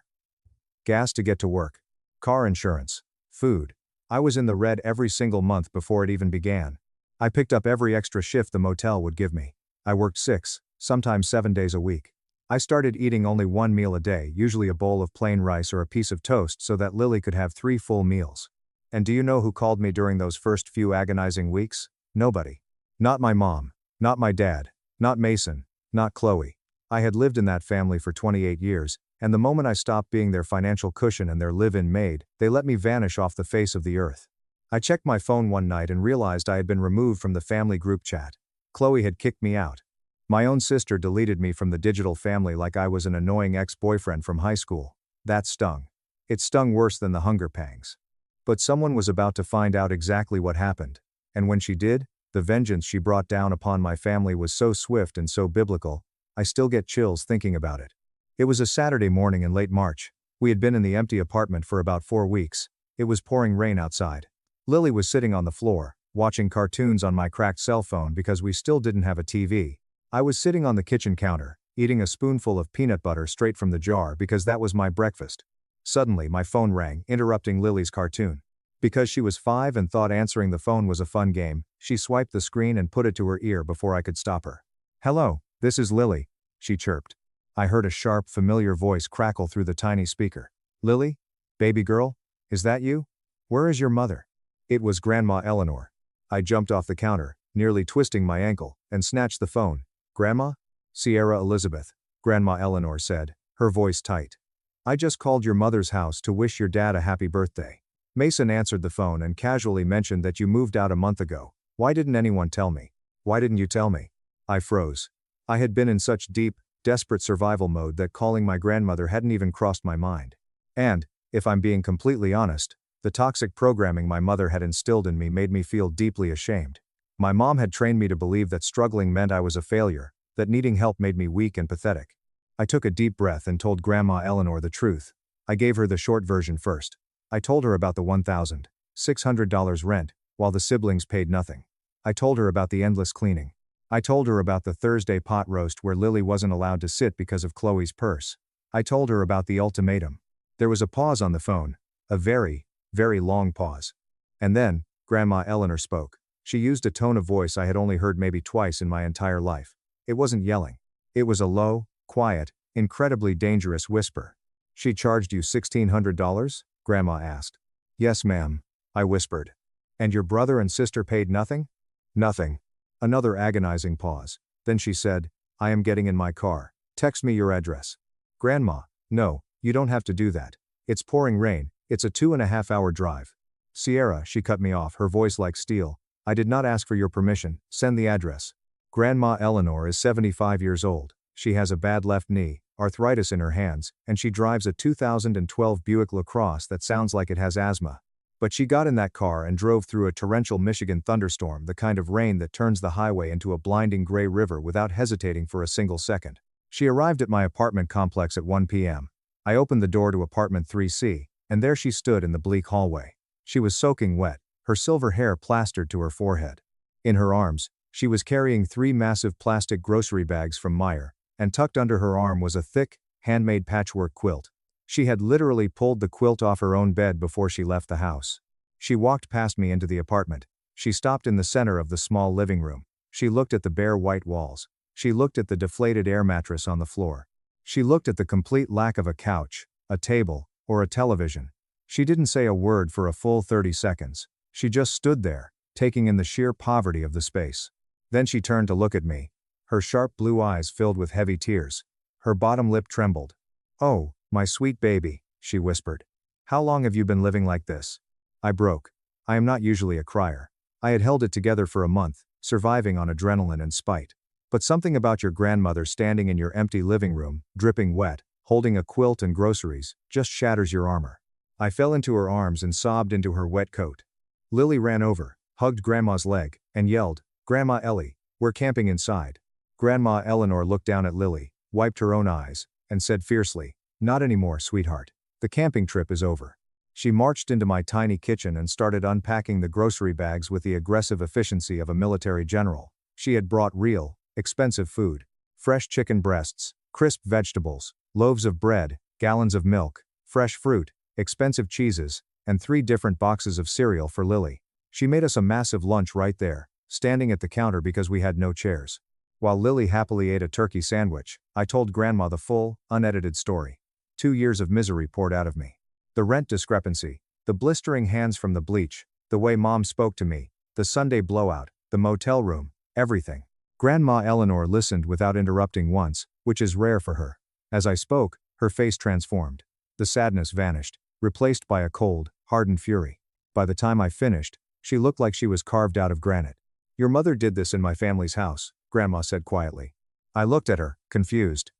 Gas to get to work. Car insurance. Food. I was in the red every single month before it even began. I picked up every extra shift the motel would give me. I worked 6, sometimes 7 days a week. I started eating only one meal a day, usually a bowl of plain rice or a piece of toast so that Lily could have 3 full meals. And do you know who called me during those first few agonizing weeks? Nobody. Not my mom. Not my dad. Not Mason. Not Chloe. I had lived in that family for 28 years, and the moment I stopped being their financial cushion and their live-in maid, they let me vanish off the face of the earth. I checked my phone one night and realized I had been removed from the family group chat. Chloe had kicked me out. My own sister deleted me from the digital family like I was an annoying ex-boyfriend from high school. That stung. It stung worse than the hunger pangs. But someone was about to find out exactly what happened. And when she did, the vengeance she brought down upon my family was so swift and so biblical, I still get chills thinking about it. It was a Saturday morning in late March. We had been in the empty apartment for about 4 weeks. It was pouring rain outside. Lily was sitting on the floor, watching cartoons on my cracked cell phone because we still didn't have a TV. I was sitting on the kitchen counter, eating a spoonful of peanut butter straight from the jar because that was my breakfast. Suddenly my phone rang, interrupting Lily's cartoon. Because she was 5 and thought answering the phone was a fun game, she swiped the screen and put it to her ear before I could stop her. "Hello, this is Lily," she chirped. I heard a sharp, familiar voice crackle through the tiny speaker. "Lily? Baby girl? Is that you? Where is your mother?" It was Grandma Eleanor. I jumped off the counter, nearly twisting my ankle, and snatched the phone. "Grandma?" "Sierra Elizabeth," Grandma Eleanor said, her voice tight. "I just called your mother's house to wish your dad a happy birthday. Mason answered the phone and casually mentioned that you moved out a month ago. Why didn't anyone tell me? Why didn't you tell me?" I froze. I had been in such deep, desperate survival mode that calling my grandmother hadn't even crossed my mind. And, if I'm being completely honest, the toxic programming my mother had instilled in me made me feel deeply ashamed. My mom had trained me to believe that struggling meant I was a failure, that needing help made me weak and pathetic. I took a deep breath and told Grandma Eleanor the truth. I gave her the short version first. I told her about the $1,600 rent, while the siblings paid nothing. I told her about the endless cleaning. I told her about the Thursday pot roast where Lily wasn't allowed to sit because of Chloe's purse. I told her about the ultimatum. There was a pause on the phone, a very, very long pause. And then, Grandma Eleanor spoke. She used a tone of voice I had only heard maybe twice in my entire life. It wasn't yelling. It was a low, quiet, incredibly dangerous whisper. "She charged you $1,600? Grandma asked. "Yes, ma'am," I whispered. "And your brother and sister paid nothing?" "Nothing." Another agonizing pause. Then she said, "I am getting in my car. Text me your address." "Grandma, no, you don't have to do that. It's pouring rain, it's a 2.5-hour drive." "Sierra," she cut me off, her voice like steel. "I did not ask for your permission, send the address." Grandma Eleanor is 75 years old. She has a bad left knee, arthritis in her hands, and she drives a 2012 Buick LaCrosse that sounds like it has asthma. But she got in that car and drove through a torrential Michigan thunderstorm, the kind of rain that turns the highway into a blinding gray river without hesitating for a single second. She arrived at my apartment complex at 1 p.m. I opened the door to apartment 3C, and there she stood in the bleak hallway. She was soaking wet, her silver hair plastered to her forehead. In her arms, she was carrying 3 massive plastic grocery bags from Meijer, and tucked under her arm was a thick, handmade patchwork quilt. She had literally pulled the quilt off her own bed before she left the house. She walked past me into the apartment. She stopped in the center of the small living room. She looked at the bare white walls. She looked at the deflated air mattress on the floor. She looked at the complete lack of a couch, a table, or a television. She didn't say a word for a full 30 seconds. She just stood there, taking in the sheer poverty of the space. Then she turned to look at me. Her sharp blue eyes filled with heavy tears. Her bottom lip trembled. "Oh, my sweet baby," she whispered. "How long have you been living like this?" I broke. I am not usually a crier. I had held it together for a month, surviving on adrenaline and spite. But something about your grandmother standing in your empty living room, dripping wet, holding a quilt and groceries, just shatters your armor. I fell into her arms and sobbed into her wet coat. Lily ran over, hugged Grandma's leg, and yelled, "Grandma Ellie, we're camping inside." Grandma Eleanor looked down at Lily, wiped her own eyes, and said fiercely, "Not anymore, sweetheart. The camping trip is over." She marched into my tiny kitchen and started unpacking the grocery bags with the aggressive efficiency of a military general. She had brought real, expensive food: fresh chicken breasts, crisp vegetables, loaves of bread, gallons of milk, fresh fruit, expensive cheeses, and 3 different boxes of cereal for Lily. She made us a massive lunch right there, standing at the counter because we had no chairs. While Lily happily ate a turkey sandwich, I told Grandma the full, unedited story. 2 years of misery poured out of me. The rent discrepancy, the blistering hands from the bleach, the way Mom spoke to me, the Sunday blowout, the motel room, everything. Grandma Eleanor listened without interrupting once, which is rare for her. As I spoke, her face transformed. The sadness vanished, replaced by a cold, hardened fury. By the time I finished, she looked like she was carved out of granite. "Your mother did this in my family's house," Grandma said quietly. I looked at her, confused.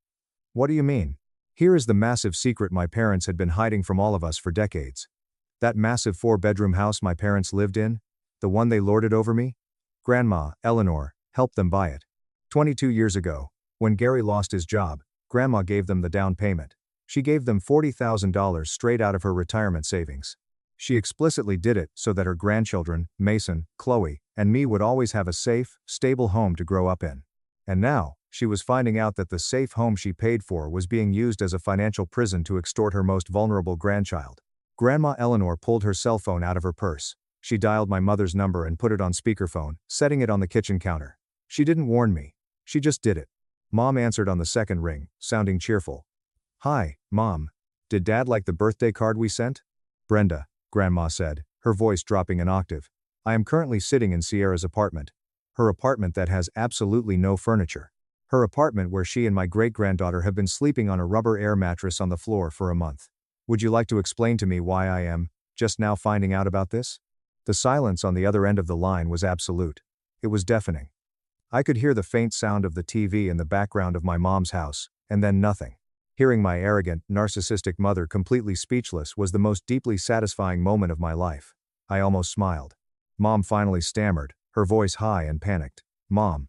"What do you mean?" "Here is the massive secret my parents had been hiding from all of us for decades. That massive 4-bedroom house my parents lived in, the one they lorded over me, Grandma Eleanor helped them buy it. 22 years ago, when Gary lost his job, Grandma gave them the down payment. She gave them $40,000 straight out of her retirement savings. She explicitly did it so that her grandchildren, Mason, Chloe, and me would always have a safe, stable home to grow up in. And now, she was finding out that the safe home she paid for was being used as a financial prison to extort her most vulnerable grandchild." Grandma Eleanor pulled her cell phone out of her purse. She dialed my mother's number and put it on speakerphone, setting it on the kitchen counter. She didn't warn me. She just did it. Mom answered on the second ring, sounding cheerful. "Hi, Mom. Did Dad like the birthday card we sent?" "Brenda," Grandma said, her voice dropping an octave. "I am currently sitting in Sierra's apartment. Her apartment that has absolutely no furniture. Her apartment where she and my great-granddaughter have been sleeping on a rubber air mattress on the floor for a month. Would you like to explain to me why I am just now finding out about this?" The silence on the other end of the line was absolute. It was deafening. I could hear the faint sound of the TV in the background of my mom's house, and then nothing. Hearing my arrogant, narcissistic mother completely speechless was the most deeply satisfying moment of my life. I almost smiled. Mom finally stammered, her voice high and panicked. "Mom,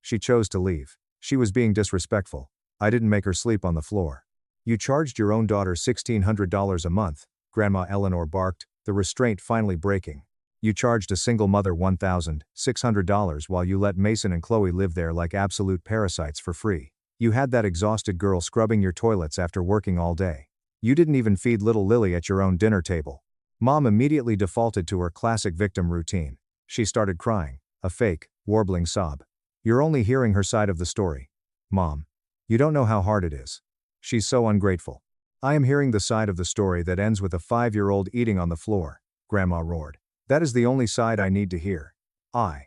she chose to leave. She was being disrespectful. I didn't make her sleep on the floor." "You charged your own daughter $1,600 a month," Grandma Eleanor barked, the restraint finally breaking. "You charged a single mother $1,600 while you let Mason and Chloe live there like absolute parasites for free. You had that exhausted girl scrubbing your toilets after working all day. You didn't even feed little Lily at your own dinner table." Mom immediately defaulted to her classic victim routine. She started crying, a fake, warbling sob. "You're only hearing her side of the story. Mom. You don't know how hard it is. She's so ungrateful." "I am hearing the side of the story that ends with a 5-year-old eating on the floor," Grandma roared. "That is the only side I need to hear." I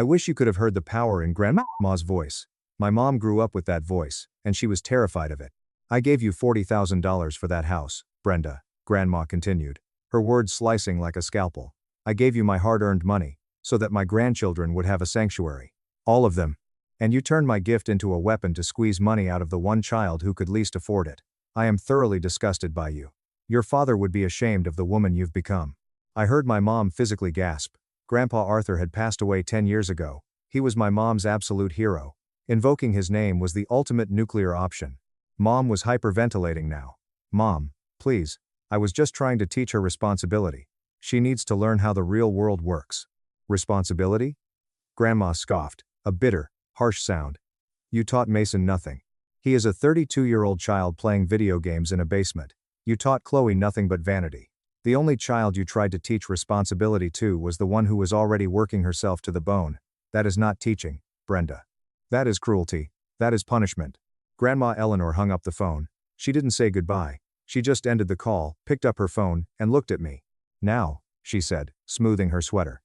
wish you could have heard the power in Grandma's voice. My mom grew up with that voice, and she was terrified of it. "I gave you $40,000 for that house, Brenda," Grandma continued, her words slicing like a scalpel. "I gave you my hard-earned money, so that my grandchildren would have a sanctuary. All of them. And you turned my gift into a weapon to squeeze money out of the one child who could least afford it. I am thoroughly disgusted by you. Your father would be ashamed of the woman you've become." I heard my mom physically gasp. Grandpa Arthur had passed away 10 years ago. He was my mom's absolute hero. Invoking his name was the ultimate nuclear option. Mom was hyperventilating now. "Mom, please. I was just trying to teach her responsibility. She needs to learn how the real world works." "Responsibility?" Grandma scoffed, a bitter, harsh sound. "You taught Mason nothing. He is a 32-year-old child playing video games in a basement. You taught Chloe nothing but vanity. The only child you tried to teach responsibility to was the one who was already working herself to the bone. That is not teaching, Brenda. That is cruelty. That is punishment." Grandma Eleanor hung up the phone. She didn't say goodbye. She just ended the call, picked up her phone, and looked at me. "Now," she said, smoothing her sweater.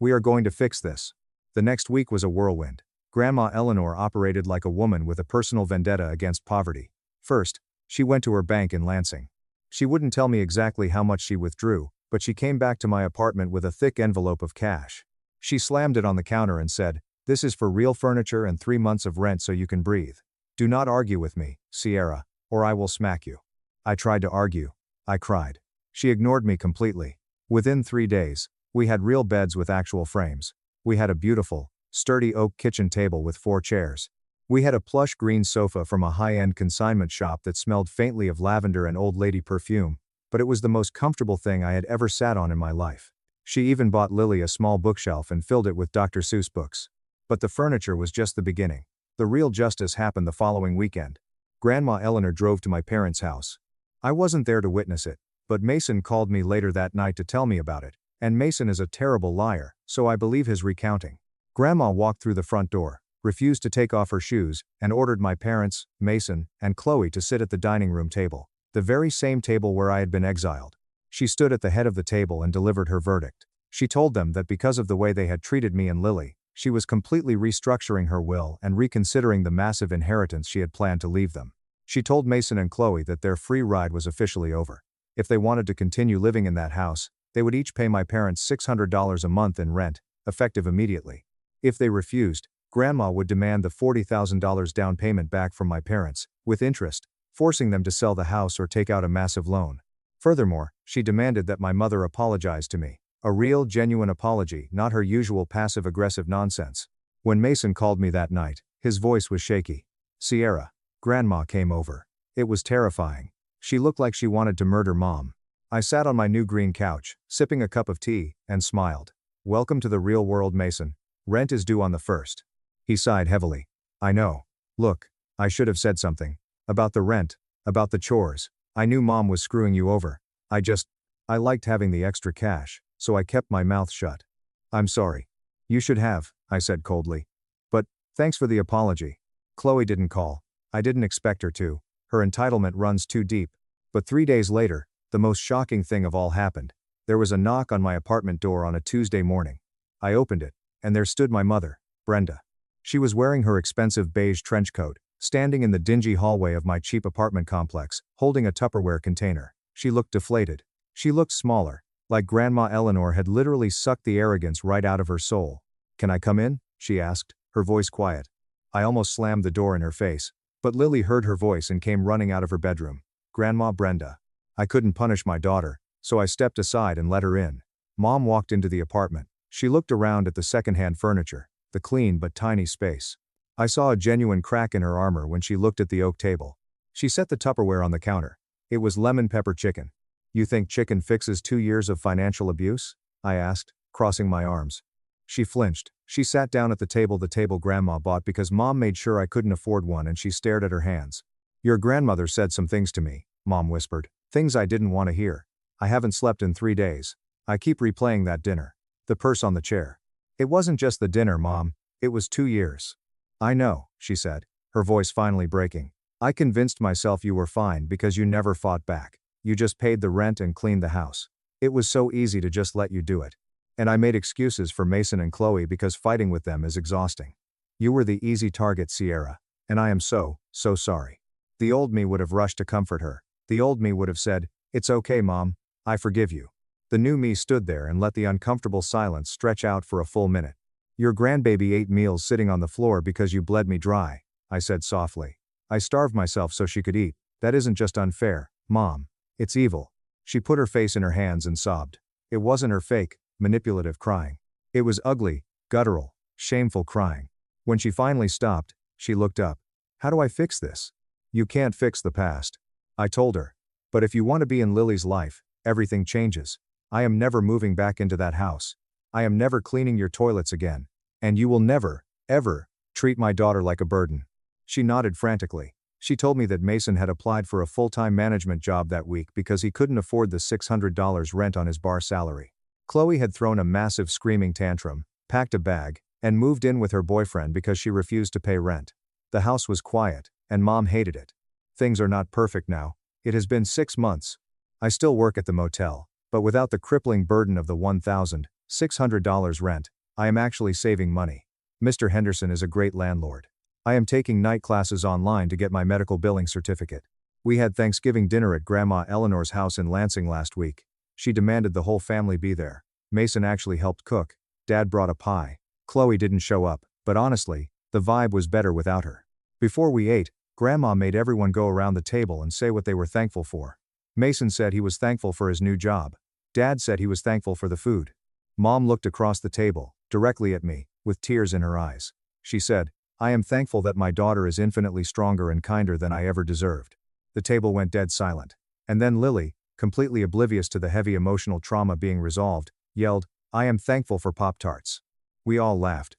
"We are going to fix this." The next week was a whirlwind. Grandma Eleanor operated like a woman with a personal vendetta against poverty. First, she went to her bank in Lansing. She wouldn't tell me exactly how much she withdrew, but she came back to my apartment with a thick envelope of cash. She slammed it on the counter and said, "This is for real furniture and 3 months of rent so you can breathe. Do not argue with me, Sierra, or I will smack you." I tried to argue. I cried. She ignored me completely. Within 3 days, we had real beds with actual frames. We had a beautiful, sturdy oak kitchen table with 4 chairs. We had a plush green sofa from a high-end consignment shop that smelled faintly of lavender and old lady perfume, but it was the most comfortable thing I had ever sat on in my life. She even bought Lily a small bookshelf and filled it with Dr. Seuss books. But the furniture was just the beginning. The real justice happened the following weekend. Grandma Eleanor drove to my parents' house. I wasn't there to witness it, but Mason called me later that night to tell me about it, and Mason is a terrible liar, so I believe his recounting. Grandma walked through the front door, refused to take off her shoes, and ordered my parents, Mason, and Chloe to sit at the dining room table, the very same table where I had been exiled. She stood at the head of the table and delivered her verdict. She told them that because of the way they had treated me and Lily, she was completely restructuring her will and reconsidering the massive inheritance she had planned to leave them. She told Mason and Chloe that their free ride was officially over. If they wanted to continue living in that house, they would each pay my parents $600 a month in rent, effective immediately. If they refused, Grandma would demand the $40,000 down payment back from my parents, with interest, forcing them to sell the house or take out a massive loan. Furthermore, she demanded that my mother apologize to me. A real, genuine apology, not her usual passive-aggressive nonsense. When Mason called me that night, his voice was shaky. "Sierra, Grandma came over. It was terrifying. She looked like she wanted to murder Mom." I sat on my new green couch, sipping a cup of tea, and smiled. "Welcome to the real world, Mason. Rent is due on the 1st. He sighed heavily. "I know. Look, I should have said something. About the rent, about the chores. I knew Mom was screwing you over. I liked having the extra cash, so I kept my mouth shut." "I'm sorry." "You should have," I said coldly. "But, thanks for the apology." Chloe didn't call. I didn't expect her to. Her entitlement runs too deep. But 3 days later, the most shocking thing of all happened. There was a knock on my apartment door on a Tuesday morning. I opened it, and there stood my mother, Brenda. She was wearing her expensive beige trench coat, standing in the dingy hallway of my cheap apartment complex, holding a Tupperware container. She looked deflated. She looked smaller, like Grandma Eleanor had literally sucked the arrogance right out of her soul. "Can I come in?" she asked, her voice quiet. I almost slammed the door in her face, but Lily heard her voice and came running out of her bedroom. "Grandma Brenda." I couldn't punish my daughter, so I stepped aside and let her in. Mom walked into the apartment. She looked around at the secondhand furniture, the clean but tiny space. I saw a genuine crack in her armor when she looked at the oak table. She set the Tupperware on the counter. It was lemon pepper chicken. "You think chicken fixes 2 years of financial abuse?" I asked, crossing my arms. She flinched. She sat down at the table Grandma bought because Mom made sure I couldn't afford one, and she stared at her hands. "Your grandmother said some things to me," Mom whispered. "Things I didn't want to hear. I haven't slept in 3 days. I keep replaying that dinner. The purse on the chair. It wasn't just the dinner, Mom. It was 2 years." "I know," she said, her voice finally breaking. "I convinced myself you were fine because you never fought back. You just paid the rent and cleaned the house. It was so easy to just let you do it. And I made excuses for Mason and Chloe because fighting with them is exhausting. You were the easy target, Sierra, and I am so sorry." The old me would have rushed to comfort her. The old me would have said, "It's okay, Mom. I forgive you." The new me stood there and let the uncomfortable silence stretch out for a full minute. "Your grandbaby ate meals sitting on the floor because you bled me dry," I said softly. "I starved myself so she could eat. That isn't just unfair, Mom. It's evil." She put her face in her hands and sobbed. It wasn't her fake, manipulative crying. It was ugly, guttural, shameful crying. When she finally stopped, she looked up. "How do I fix this?" "You can't fix the past," I told her. "But if you want to be in Lily's life, everything changes. I am never moving back into that house. I am never cleaning your toilets again. And you will never, ever, treat my daughter like a burden." She nodded frantically. She told me that Mason had applied for a full-time management job that week because he couldn't afford the $600 rent on his bar salary. Chloe had thrown a massive screaming tantrum, packed a bag, and moved in with her boyfriend because she refused to pay rent. The house was quiet, and Mom hated it. "Things are not perfect now," It has been 6 months. I still work at the motel, but without the crippling burden of the $1,600 rent, I am actually saving money. Mr. Henderson is a great landlord. I am taking night classes online to get my medical billing certificate. We had Thanksgiving dinner at Grandma Eleanor's house in Lansing last week. She demanded the whole family be there. Mason actually helped cook. Dad brought a pie. Chloe didn't show up, but honestly, the vibe was better without her. Before we ate, Grandma made everyone go around the table and say what they were thankful for. Mason said he was thankful for his new job. Dad said he was thankful for the food. Mom looked across the table, directly at me, with tears in her eyes. She said, "I am thankful that my daughter is infinitely stronger and kinder than I ever deserved." The table went dead silent. And then Lily, completely oblivious to the heavy emotional trauma being resolved, yelled, "I am thankful for Pop-Tarts." We all laughed.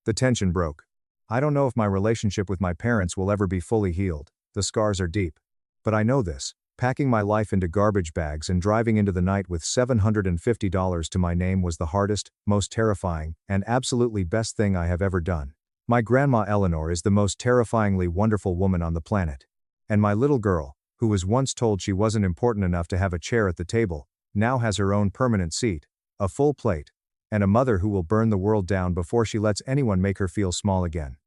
The tension broke. I don't know if my relationship with my parents will ever be fully healed. The scars are deep. But I know this. Packing my life into garbage bags and driving into the night with $750 to my name was the hardest, most terrifying, and absolutely best thing I have ever done. My Grandma Eleanor is the most terrifyingly wonderful woman on the planet. And my little girl, who was once told she wasn't important enough to have a chair at the table, now has her own permanent seat, a full plate, and a mother who will burn the world down before she lets anyone make her feel small again.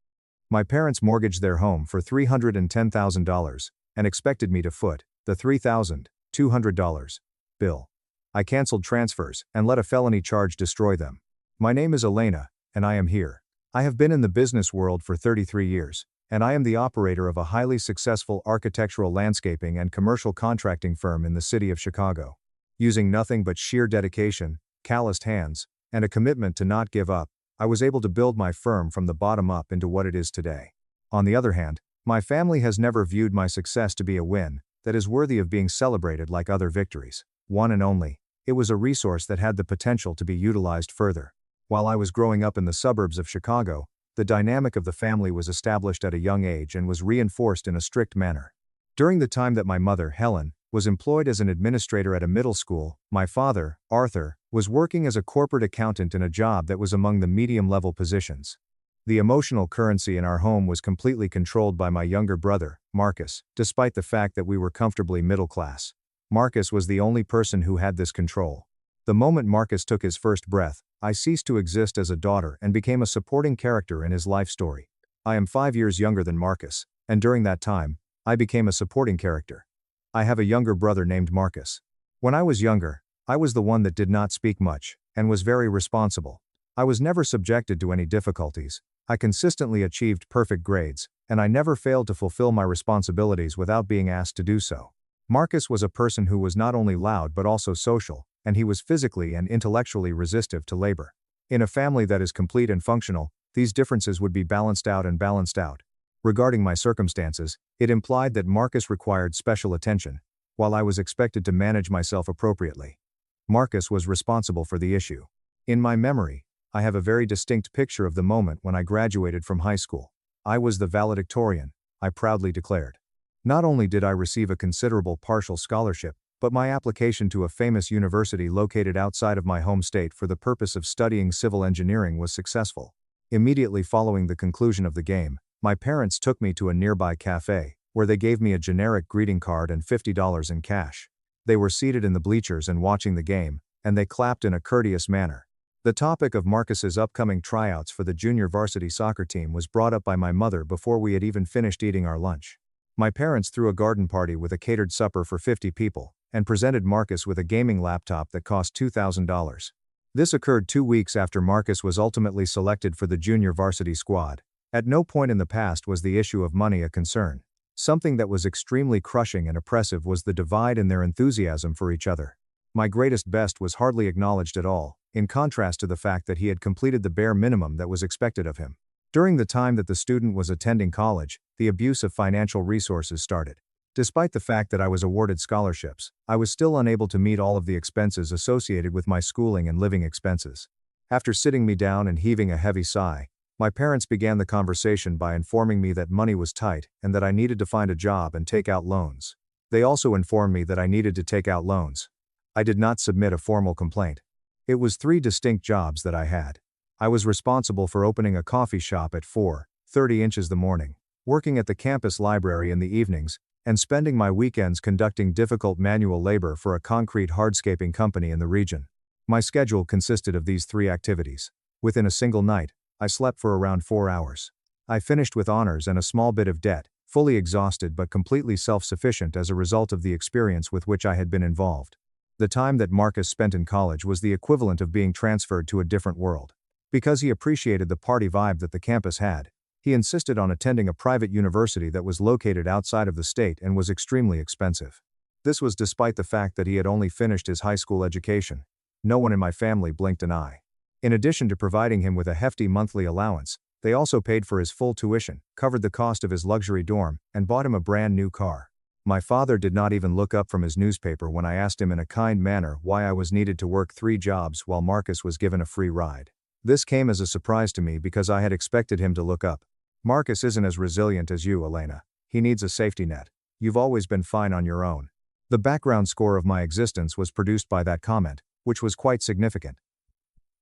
My parents mortgaged their home for $310,000 and expected me to foot the $3,200 bill. I canceled transfers and let a felony charge destroy them. My name is Elena, and I am here. I have been in the business world for 33 years, and I am the operator of a highly successful architectural landscaping and commercial contracting firm in the city of Chicago. Using nothing but sheer dedication, calloused hands, and a commitment to not give up, I was able to build my firm from the bottom up into what it is today. On the other hand, my family has never viewed my success to be a win that is worthy of being celebrated like other victories. One and only, it was a resource that had the potential to be utilized further. While I was growing up in the suburbs of Chicago, the dynamic of the family was established at a young age and was reinforced in a strict manner. During the time that my mother, Helen, was employed as an administrator at a middle school, my father, Arthur, was working as a corporate accountant in a job that was among the medium-level positions. The emotional currency in our home was completely controlled by my younger brother, Marcus, despite the fact that we were comfortably middle class. Marcus was the only person who had this control. The moment Marcus took his first breath, I ceased to exist as a daughter and became a supporting character in his life story. I am 5 years younger than Marcus, and during that time, I became a supporting character. I have a younger brother named Marcus. When I was younger, I was the one that did not speak much, and was very responsible. I was never subjected to any difficulties. I consistently achieved perfect grades, and I never failed to fulfill my responsibilities without being asked to do so. Marcus was a person who was not only loud but also social, and he was physically and intellectually resistive to labor. In a family that is complete and functional, these differences would be balanced out and balanced out. Regarding my circumstances, it implied that Marcus required special attention, while I was expected to manage myself appropriately. Marcus was responsible for the issue. In my memory, I have a very distinct picture of the moment when I graduated from high school. I was the valedictorian, I proudly declared. Not only did I receive a considerable partial scholarship, but my application to a famous university located outside of my home state for the purpose of studying civil engineering was successful. Immediately following the conclusion of the game, my parents took me to a nearby cafe, where they gave me a generic greeting card and $50 in cash. They were seated in the bleachers and watching the game, and they clapped in a courteous manner. The topic of Marcus's upcoming tryouts for the junior varsity soccer team was brought up by my mother before we had even finished eating our lunch. My parents threw a garden party with a catered supper for 50 people, and presented Marcus with a gaming laptop that cost $2,000. This occurred 2 weeks after Marcus was ultimately selected for the junior varsity squad. At no point in the past was the issue of money a concern. Something that was extremely crushing and oppressive was the divide in their enthusiasm for each other. My greatest best was hardly acknowledged at all, in contrast to the fact that he had completed the bare minimum that was expected of him. During the time that the student was attending college, the abuse of financial resources started. Despite the fact that I was awarded scholarships, I was still unable to meet all of the expenses associated with my schooling and living expenses. After sitting me down and heaving a heavy sigh, my parents began the conversation by informing me that money was tight and that I needed to find a job and take out loans. They also informed me that I needed to take out loans. I did not submit a formal complaint. It was 3 distinct jobs that I had. I was responsible for opening a coffee shop at 4:30 in the morning, working at the campus library in the evenings, and spending my weekends conducting difficult manual labor for a concrete hardscaping company in the region. My schedule consisted of these three activities. Within a single night, I slept for around 4 hours. I finished with honors and a small bit of debt, fully exhausted but completely self-sufficient as a result of the experience with which I had been involved. The time that Marcus spent in college was the equivalent of being transferred to a different world. Because he appreciated the party vibe that the campus had, he insisted on attending a private university that was located outside of the state and was extremely expensive. This was despite the fact that he had only finished his high school education. No one in my family blinked an eye. In addition to providing him with a hefty monthly allowance, they also paid for his full tuition, covered the cost of his luxury dorm, and bought him a brand new car. My father did not even look up from his newspaper when I asked him in a kind manner why I was needed to work 3 jobs while Marcus was given a free ride. This came as a surprise to me because I had expected him to look up. Marcus isn't as resilient as you, Elena. He needs a safety net. You've always been fine on your own. The background score of my existence was produced by that comment, which was quite significant.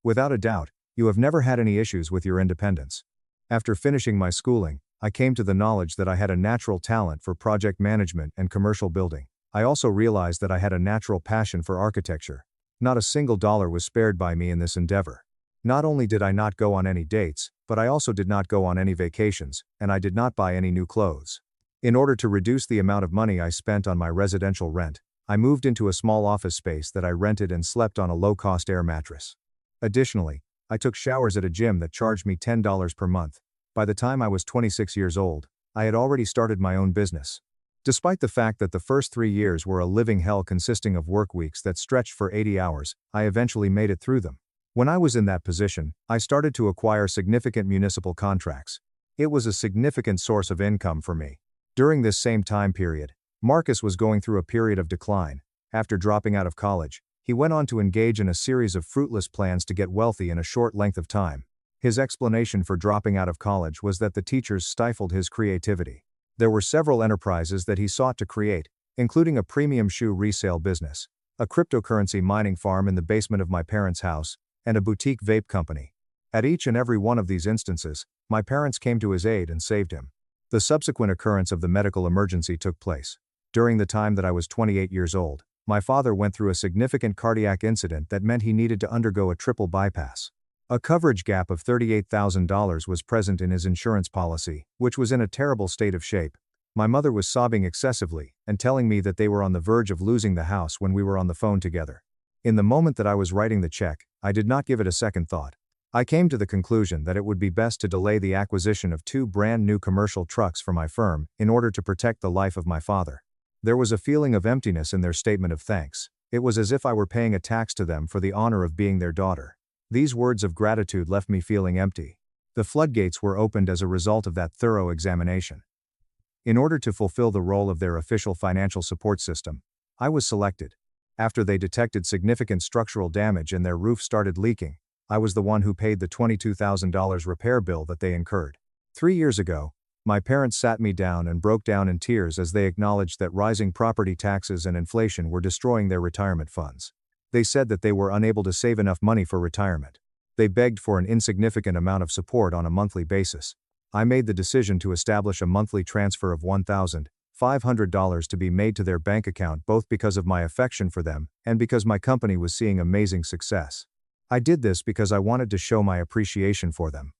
Without a doubt, you have never had any issues with your independence. After finishing my schooling, I came to the knowledge that I had a natural talent for project management and commercial building. I also realized that I had a natural passion for architecture. Not a single dollar was spared by me in this endeavor. Not only did I not go on any dates, but I also did not go on any vacations, and I did not buy any new clothes. In order to reduce the amount of money I spent on my residential rent, I moved into a small office space that I rented and slept on a low-cost air mattress. Additionally, I took showers at a gym that charged me $10 per month. By the time I was 26 years old, I had already started my own business. Despite the fact that the first 3 years were a living hell consisting of work weeks that stretched for 80 hours, I eventually made it through them. When I was in that position, I started to acquire significant municipal contracts. It was a significant source of income for me. During this same time period, Marcus was going through a period of decline. After dropping out of college, he went on to engage in a series of fruitless plans to get wealthy in a short length of time. His explanation for dropping out of college was that the teachers stifled his creativity. There were several enterprises that he sought to create, including a premium shoe resale business, a cryptocurrency mining farm in the basement of my parents' house, and a boutique vape company. At each and every one of these instances, my parents came to his aid and saved him. The subsequent occurrence of the medical emergency took place. During the time that I was 28 years old, my father went through a significant cardiac incident that meant he needed to undergo a triple bypass. A coverage gap of $38,000 was present in his insurance policy, which was in a terrible state of shape. My mother was sobbing excessively and telling me that they were on the verge of losing the house when we were on the phone together. In the moment that I was writing the check, I did not give it a second thought. I came to the conclusion that it would be best to delay the acquisition of 2 brand new commercial trucks for my firm in order to protect the life of my father. There was a feeling of emptiness in their statement of thanks. It was as if I were paying a tax to them for the honor of being their daughter. These words of gratitude left me feeling empty. The floodgates were opened as a result of that thorough examination. In order to fulfill the role of their official financial support system, I was selected. After they detected significant structural damage and their roof started leaking, I was the one who paid the $22,000 repair bill that they incurred. 3 years ago, my parents sat me down and broke down in tears as they acknowledged that rising property taxes and inflation were destroying their retirement funds. They said that they were unable to save enough money for retirement. They begged for an insignificant amount of support on a monthly basis. I made the decision to establish a monthly transfer of $1,500 to be made to their bank account, both because of my affection for them and because my company was seeing amazing success. I did this because I wanted to show my appreciation for them.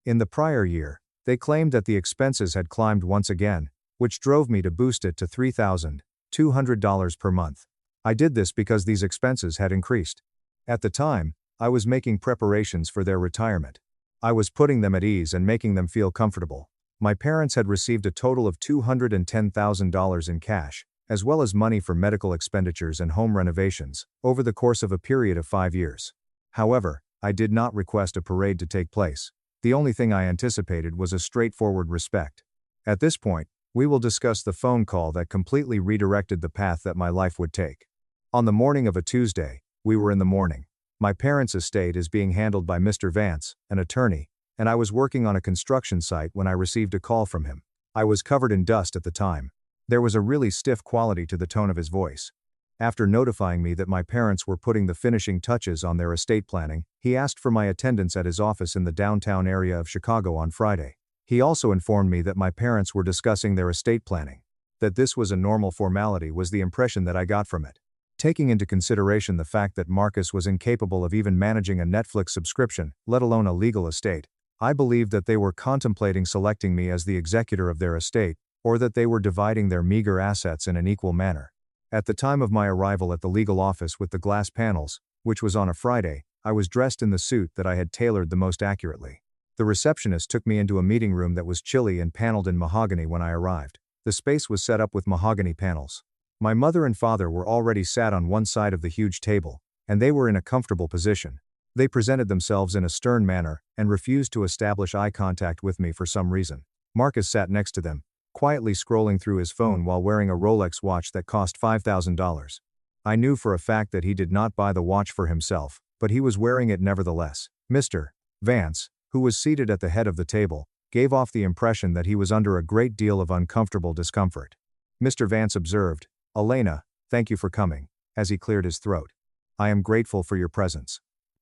In the prior year, they claimed that the expenses had climbed once again, which drove me to boost it to $3,200 per month. I did this because these expenses had increased. At the time, I was making preparations for their retirement. I was putting them at ease and making them feel comfortable. My parents had received a total of $210,000 in cash, as well as money for medical expenditures and home renovations, over the course of a period of 5 years. However, I did not request a parade to take place. The only thing I anticipated was a straightforward respect. At this point, we will discuss the phone call that completely redirected the path that my life would take. On the morning of a Tuesday, we were in the morning. My parents' estate is being handled by Mr. Vance, an attorney, and I was working on a construction site when I received a call from him. I was covered in dust at the time. There was a really stiff quality to the tone of his voice. After notifying me that my parents were putting the finishing touches on their estate planning, he asked for my attendance at his office in the downtown area of Chicago on Friday. He also informed me that my parents were discussing their estate planning. That this was a normal formality was the impression that I got from it. Taking into consideration the fact that Marcus was incapable of even managing a Netflix subscription, let alone a legal estate, I believed that they were contemplating selecting me as the executor of their estate, or that they were dividing their meager assets in an equal manner. At the time of my arrival at the legal office with the glass panels, which was on a Friday, I was dressed in the suit that I had tailored the most accurately. The receptionist took me into a meeting room that was chilly and paneled in mahogany when I arrived. The space was set up with mahogany panels. My mother and father were already sat on one side of the huge table, and they were in a comfortable position. They presented themselves in a stern manner, and refused to establish eye contact with me for some reason. Marcus sat next to them, quietly scrolling through his phone while wearing a Rolex watch that cost $5,000. I knew for a fact that he did not buy the watch for himself, but he was wearing it nevertheless. Mr. Vance, who was seated at the head of the table, gave off the impression that he was under a great deal of uncomfortable discomfort. Mr. Vance observed, "Elena, thank you for coming," as he cleared his throat. "I am grateful for your presence.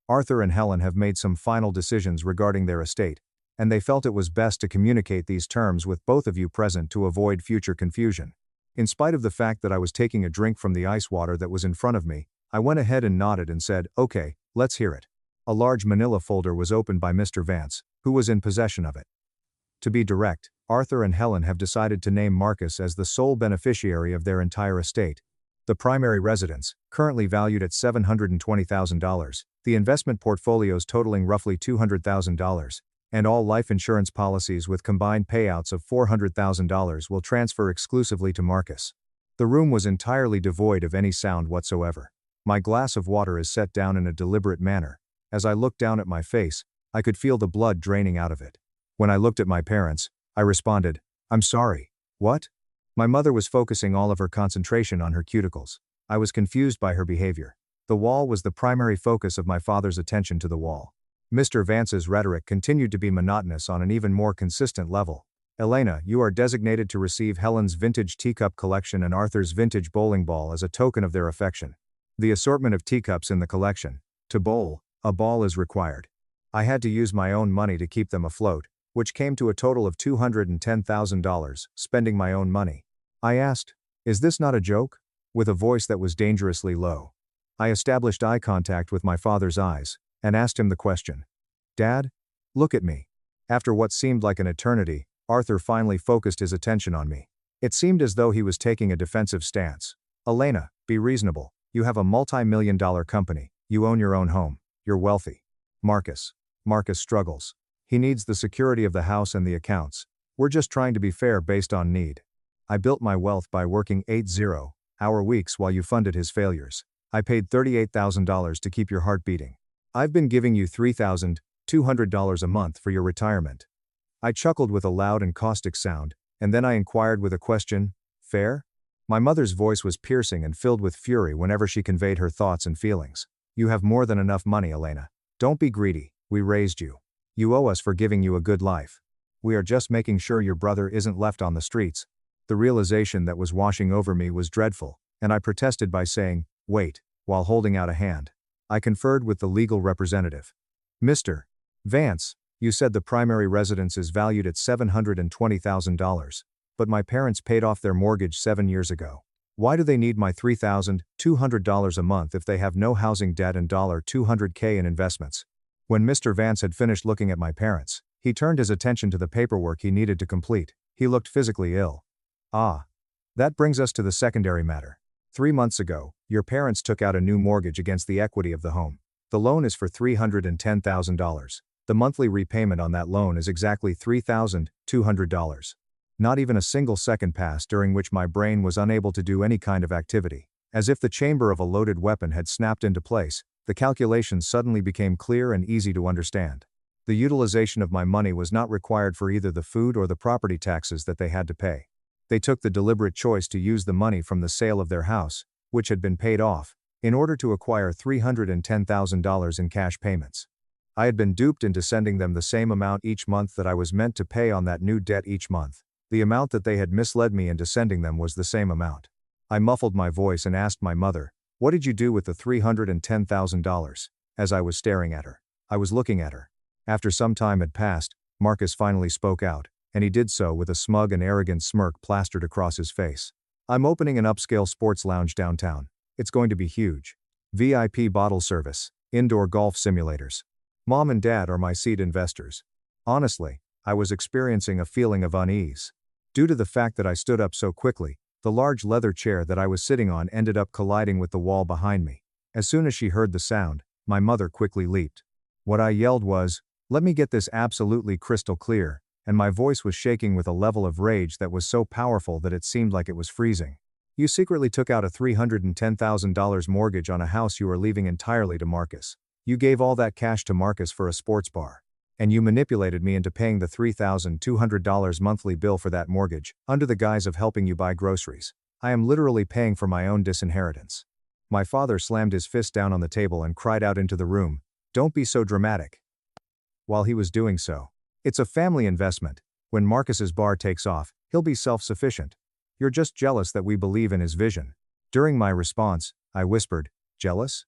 Arthur and Helen have made some final decisions regarding their estate, and they felt it was best to communicate these terms with both of you present to avoid future confusion." In spite of the fact that I was taking a drink from the ice water that was in front of me, I went ahead and nodded and said, "Okay, let's hear it." A large manila folder was opened by Mr. Vance, who was in possession of it. To be direct, Arthur and Helen have decided to name Marcus as the sole beneficiary of their entire estate. The primary residence, currently valued at $720,000, the investment portfolios totaling roughly $200,000, and all life insurance policies with combined payouts of $400,000 will transfer exclusively to Marcus. The room was entirely devoid of any sound whatsoever. My glass of water is set down in a deliberate manner. As I looked down at my face, I could feel the blood draining out of it. When I looked at my parents, I responded, "I'm sorry." "What?" My mother was focusing all of her concentration on her cuticles. I was confused by her behavior. The wall was the primary focus of my father's attention to the wall. Mr. Vance's rhetoric continued to be monotonous on an even more consistent level. "Elena, you are designated to receive Helen's vintage teacup collection and Arthur's vintage bowling ball as a token of their affection. The assortment of teacups in the collection. To bowl, a ball is required. I had to use my own money to keep them afloat, which came to a total of $210,000, spending my own money." I asked, "Is this not a joke?" with a voice that was dangerously low. I established eye contact with my father's eyes, and asked him the question. "Dad? Look at me." After what seemed like an eternity, Arthur finally focused his attention on me. It seemed as though he was taking a defensive stance. "Elena, be reasonable. You have a multi-million-dollar company, you own your own home, you're wealthy. Marcus struggles. He needs the security of the house and the accounts. We're just trying to be fair based on need. I built my wealth by working 80-hour weeks while you funded his failures. I paid $38,000 to keep your heart beating. I've been giving you $3,200 a month for your retirement." I chuckled with a loud and caustic sound, and then I inquired with a question, "Fair?" My mother's voice was piercing and filled with fury whenever she conveyed her thoughts and feelings. "You have more than enough money, Elena. Don't be greedy, we raised you. You owe us for giving you a good life. We are just making sure your brother isn't left on the streets." The realization that was washing over me was dreadful, and I protested by saying, "Wait," while holding out a hand. I conferred with the legal representative. "Mr. Vance, you said the primary residence is valued at $720,000, but my parents paid off their mortgage 7 years ago. Why do they need my $3,200 a month if they have no housing debt and $200K in investments?" When Mr. Vance had finished looking at my parents, he turned his attention to the paperwork he needed to complete. He looked physically ill. "Ah. That brings us to the secondary matter. 3 months ago, your parents took out a new mortgage against the equity of the home. The loan is for $310,000. The monthly repayment on that loan is exactly $3,200. Not even a single second passed during which my brain was unable to do any kind of activity. As if the chamber of a loaded weapon had snapped into place, the calculations suddenly became clear and easy to understand. The utilization of my money was not required for either the food or the property taxes that they had to pay. They took the deliberate choice to use the money from the sale of their house, which had been paid off, in order to acquire $310,000 in cash payments. I had been duped into sending them the same amount each month that I was meant to pay on that new debt each month. The amount that they had misled me into sending them was the same amount. I muffled my voice and asked my mother, "What did you do with the $310,000? As I was staring at her. I was looking at her. After some time had passed, Marcus finally spoke out. and he did so with a smug and arrogant smirk plastered across his face. I'm opening an upscale sports lounge downtown. It's going to be huge. VIP bottle service, indoor golf simulators. Mom and Dad are my seed investors. Honestly, I was experiencing a feeling of unease. Due to the fact that I stood up so quickly, the large leather chair that I was sitting on ended up colliding with the wall behind me. As soon as she heard the sound, my mother quickly leaped. What I yelled was, "Let me get this absolutely crystal clear," and my voice was shaking with a level of rage that was so powerful that it seemed like it was freezing. You secretly took out a $310,000 mortgage on a house you are leaving entirely to Marcus. You gave all that cash to Marcus for a sports bar. And you manipulated me into paying the $3,200 monthly bill for that mortgage, under the guise of helping you buy groceries. I am literally paying for my own disinheritance. My father slammed his fist down on the table and cried out into the room, "Don't be so dramatic." While he was doing so, "It's a family investment. When Marcus's bar takes off, he'll be self-sufficient. You're just jealous that we believe in his vision." During my response, I whispered, "Jealous?"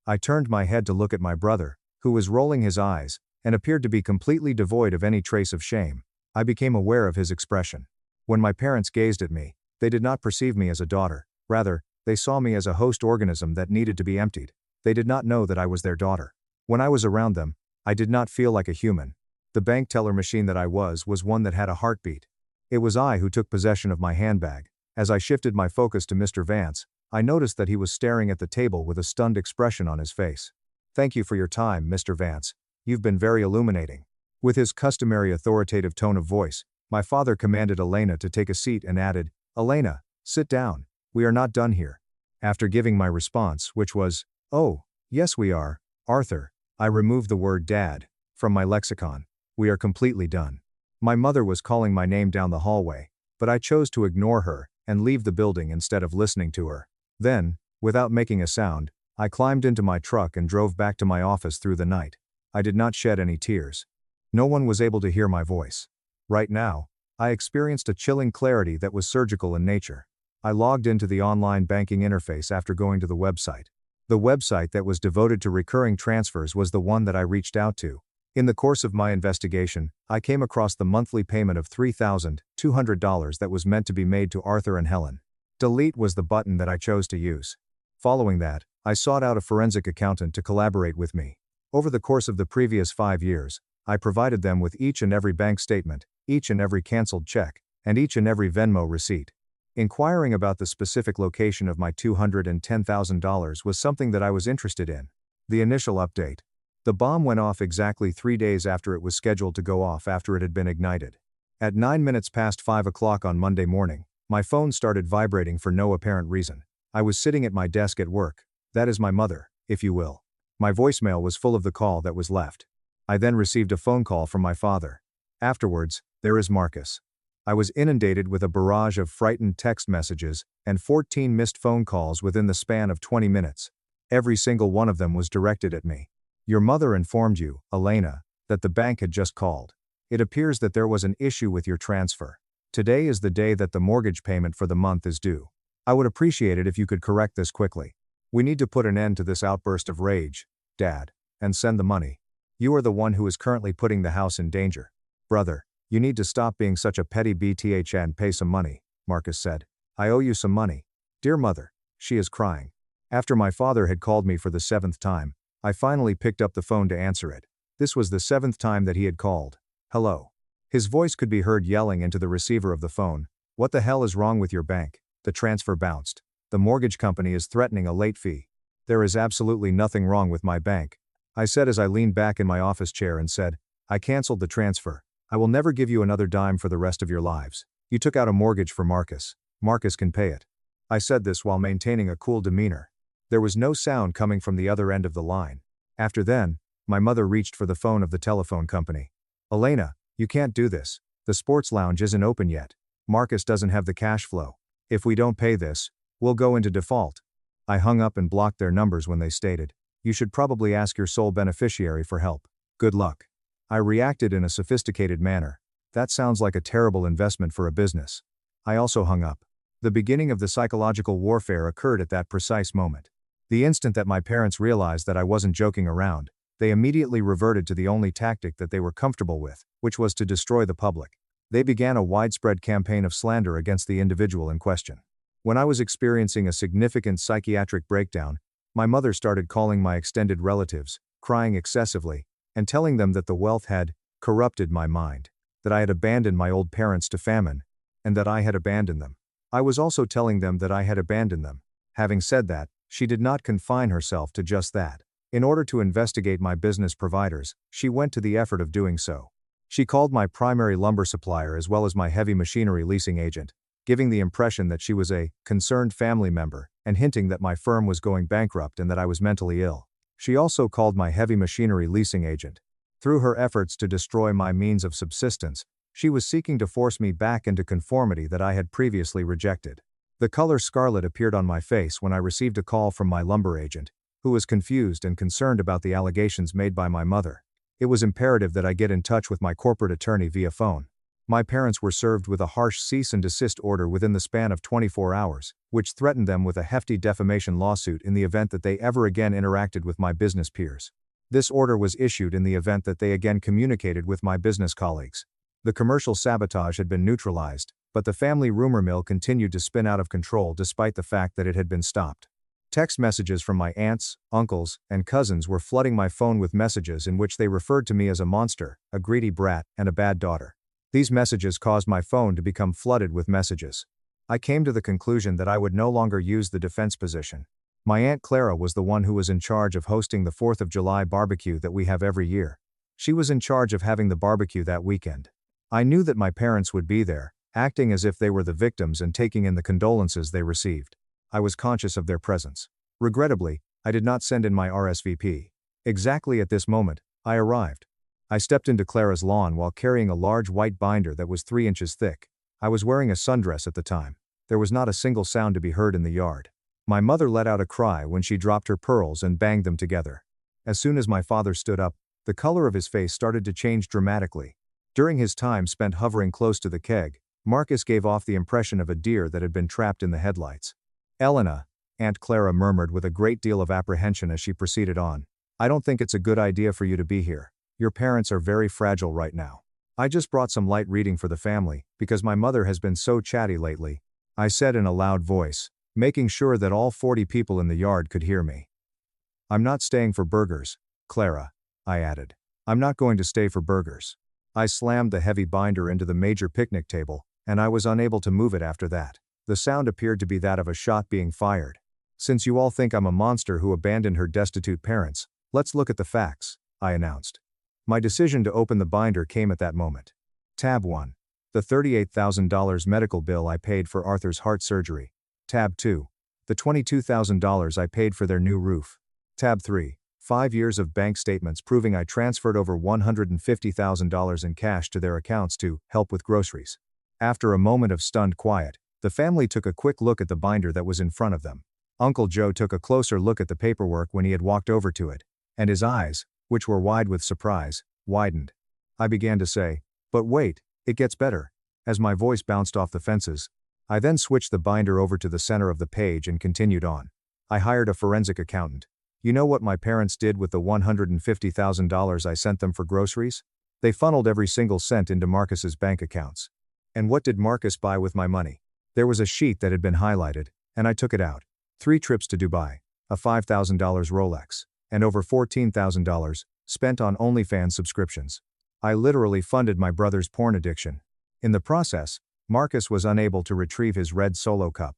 I turned my head to look at my brother, who was rolling his eyes, and appeared to be completely devoid of any trace of shame. I became aware of his expression. When my parents gazed at me, they did not perceive me as a daughter, rather, they saw me as a host organism that needed to be emptied. They did not know that I was their daughter. When I was around them, I did not feel like a human. The bank teller machine that I was one that had a heartbeat. It was I who took possession of my handbag. As I shifted my focus to Mr. Vance, I noticed that he was staring at the table with a stunned expression on his face. "Thank you for your time, Mr. Vance. You've been very illuminating." With his customary authoritative tone of voice, my father commanded Elena to take a seat and added, "Elena, sit down. We are not done here." After giving my response, which was, "Oh, yes we are, Arthur," I removed the word "dad" from my lexicon. "We are completely done." My mother was calling my name down the hallway, but I chose to ignore her and leave the building instead of listening to her. Then, without making a sound, I climbed into my truck and drove back to my office through the night. I did not shed any tears. No one was able to hear my voice. Right now, I experienced a chilling clarity that was surgical in nature. I logged into the online banking interface after going to the website. The website that was devoted to recurring transfers was the one that I reached out to. In the course of my investigation, I came across the monthly payment of $3,200 that was meant to be made to Arthur and Helen. Delete was the button that I chose to use. Following that, I sought out a forensic accountant to collaborate with me. Over the course of the previous 5 years, I provided them with each and every bank statement, each and every canceled check, and each and every Venmo receipt. Inquiring about the specific location of my $210,000 was something that I was interested in. The initial update. The bomb went off exactly 3 days after it was scheduled to go off after it had been ignited. At 9 minutes past 5 o'clock on Monday morning, my phone started vibrating for no apparent reason. I was sitting at my desk at work. That is my mother, if you will. My voicemail was full of the call that was left. I then received a phone call from my father. Afterwards, there is Marcus. I was inundated with a barrage of frightened text messages and 14 missed phone calls within the span of 20 minutes. Every single one of them was directed at me. Your mother informed you, Elena, that the bank had just called. It appears that there was an issue with your transfer. Today is the day that the mortgage payment for the month is due. I would appreciate it if you could correct this quickly. We need to put an end to this outburst of rage, Dad, and send the money. You are the one who is currently putting the house in danger. Brother, you need to stop being such a petty BTH and pay some money, Marcus said. I owe you some money. Dear mother, she is crying. After my father had called me for the 7th time, I finally picked up the phone to answer it. This was the 7th time that he had called. Hello. His voice could be heard yelling into the receiver of the phone. What the hell is wrong with your bank? The transfer bounced. The mortgage company is threatening a late fee. There is absolutely nothing wrong with my bank, I said as I leaned back in my office chair and said, I canceled the transfer. I will never give you another dime for the rest of your lives. You took out a mortgage for Marcus. Marcus can pay it. I said this while maintaining a cool demeanor. There was no sound coming from the other end of the line. After then, my mother reached for the phone of the telephone company. Elena, you can't do this. The sports lounge isn't open yet. Marcus doesn't have the cash flow. If we don't pay this, we'll go into default. I hung up and blocked their numbers when they stated, you should probably ask your sole beneficiary for help. Good luck. I reacted in a sophisticated manner. That sounds like a terrible investment for a business. I also hung up. The beginning of the psychological warfare occurred at that precise moment. The instant that my parents realized that I wasn't joking around, they immediately reverted to the only tactic that they were comfortable with, which was to destroy the public. They began a widespread campaign of slander against the individual in question. When I was experiencing a significant psychiatric breakdown, my mother started calling my extended relatives, crying excessively, and telling them that the wealth had corrupted my mind, that I had abandoned my old parents to famine, and that I had abandoned them. I was also telling them that I had abandoned them. Having said that, she did not confine herself to just that. In order to investigate my business providers, she went to the effort of doing so. She called my primary lumber supplier as well as my heavy machinery leasing agent, giving the impression that she was a concerned family member, and hinting that my firm was going bankrupt and that I was mentally ill. She also called my heavy machinery leasing agent. Through her efforts to destroy my means of subsistence, she was seeking to force me back into conformity that I had previously rejected. The color scarlet appeared on my face when I received a call from my lumber agent, who was confused and concerned about the allegations made by my mother. It was imperative that I get in touch with my corporate attorney via phone. My parents were served with a harsh cease and desist order within the span of 24 hours, which threatened them with a hefty defamation lawsuit in the event that they ever again interacted with my business peers. This order was issued in the event that they again communicated with my business colleagues. The commercial sabotage had been neutralized, but the family rumor mill continued to spin out of control despite the fact that it had been stopped. Text messages from my aunts, uncles, and cousins were flooding my phone with messages in which they referred to me as a monster, a greedy brat, and a bad daughter. These messages caused my phone to become flooded with messages. I came to the conclusion that I would no longer use the defense position. My Aunt Clara was the one who was in charge of hosting the 4th of July barbecue that we have every year. She was in charge of having the barbecue that weekend. I knew that my parents would be there, acting as if they were the victims and taking in the condolences they received. I was conscious of their presence. Regrettably, I did not send in my RSVP. Exactly at this moment, I arrived. I stepped into Clara's lawn while carrying a large white binder that was 3 inches thick. I was wearing a sundress at the time. There was not a single sound to be heard in the yard. My mother let out a cry when she dropped her pearls and banged them together. As soon as my father stood up, the color of his face started to change dramatically. During his time spent hovering close to the keg, Marcus gave off the impression of a deer that had been trapped in the headlights. "Elena," Aunt Clara murmured with a great deal of apprehension as she proceeded on, "I don't think it's a good idea for you to be here. Your parents are very fragile right now. I just brought some light reading for the family, because my mother has been so chatty lately," I said in a loud voice, making sure that all 40 people in the yard could hear me. "I'm not staying for burgers, Clara," I added. "I'm not going to stay for burgers." I slammed the heavy binder into the major picnic table, and I was unable to move it after that. The sound appeared to be that of a shot being fired. "Since you all think I'm a monster who abandoned her destitute parents, let's look at the facts," I announced. My decision to open the binder came at that moment. Tab 1. The $38,000 medical bill I paid for Arthur's heart surgery. Tab 2. The $22,000 I paid for their new roof. Tab 3. 5 years of bank statements proving I transferred over $150,000 in cash to their accounts to help with groceries. After a moment of stunned quiet, the family took a quick look at the binder that was in front of them. Uncle Joe took a closer look at the paperwork when he had walked over to it, and his eyes, which were wide with surprise, widened. I began to say, "But wait, it gets better," as my voice bounced off the fences. I then switched the binder over to the center of the page and continued on. I hired a forensic accountant. You know what my parents did with the $150,000 I sent them for groceries? They funneled every single cent into Marcus's bank accounts. And what did Marcus buy with my money? There was a sheet that had been highlighted, and I took it out. 3 trips to Dubai, a $5,000 Rolex, and over $14,000 spent on OnlyFans subscriptions. I literally funded my brother's porn addiction. In the process, Marcus was unable to retrieve his red Solo cup.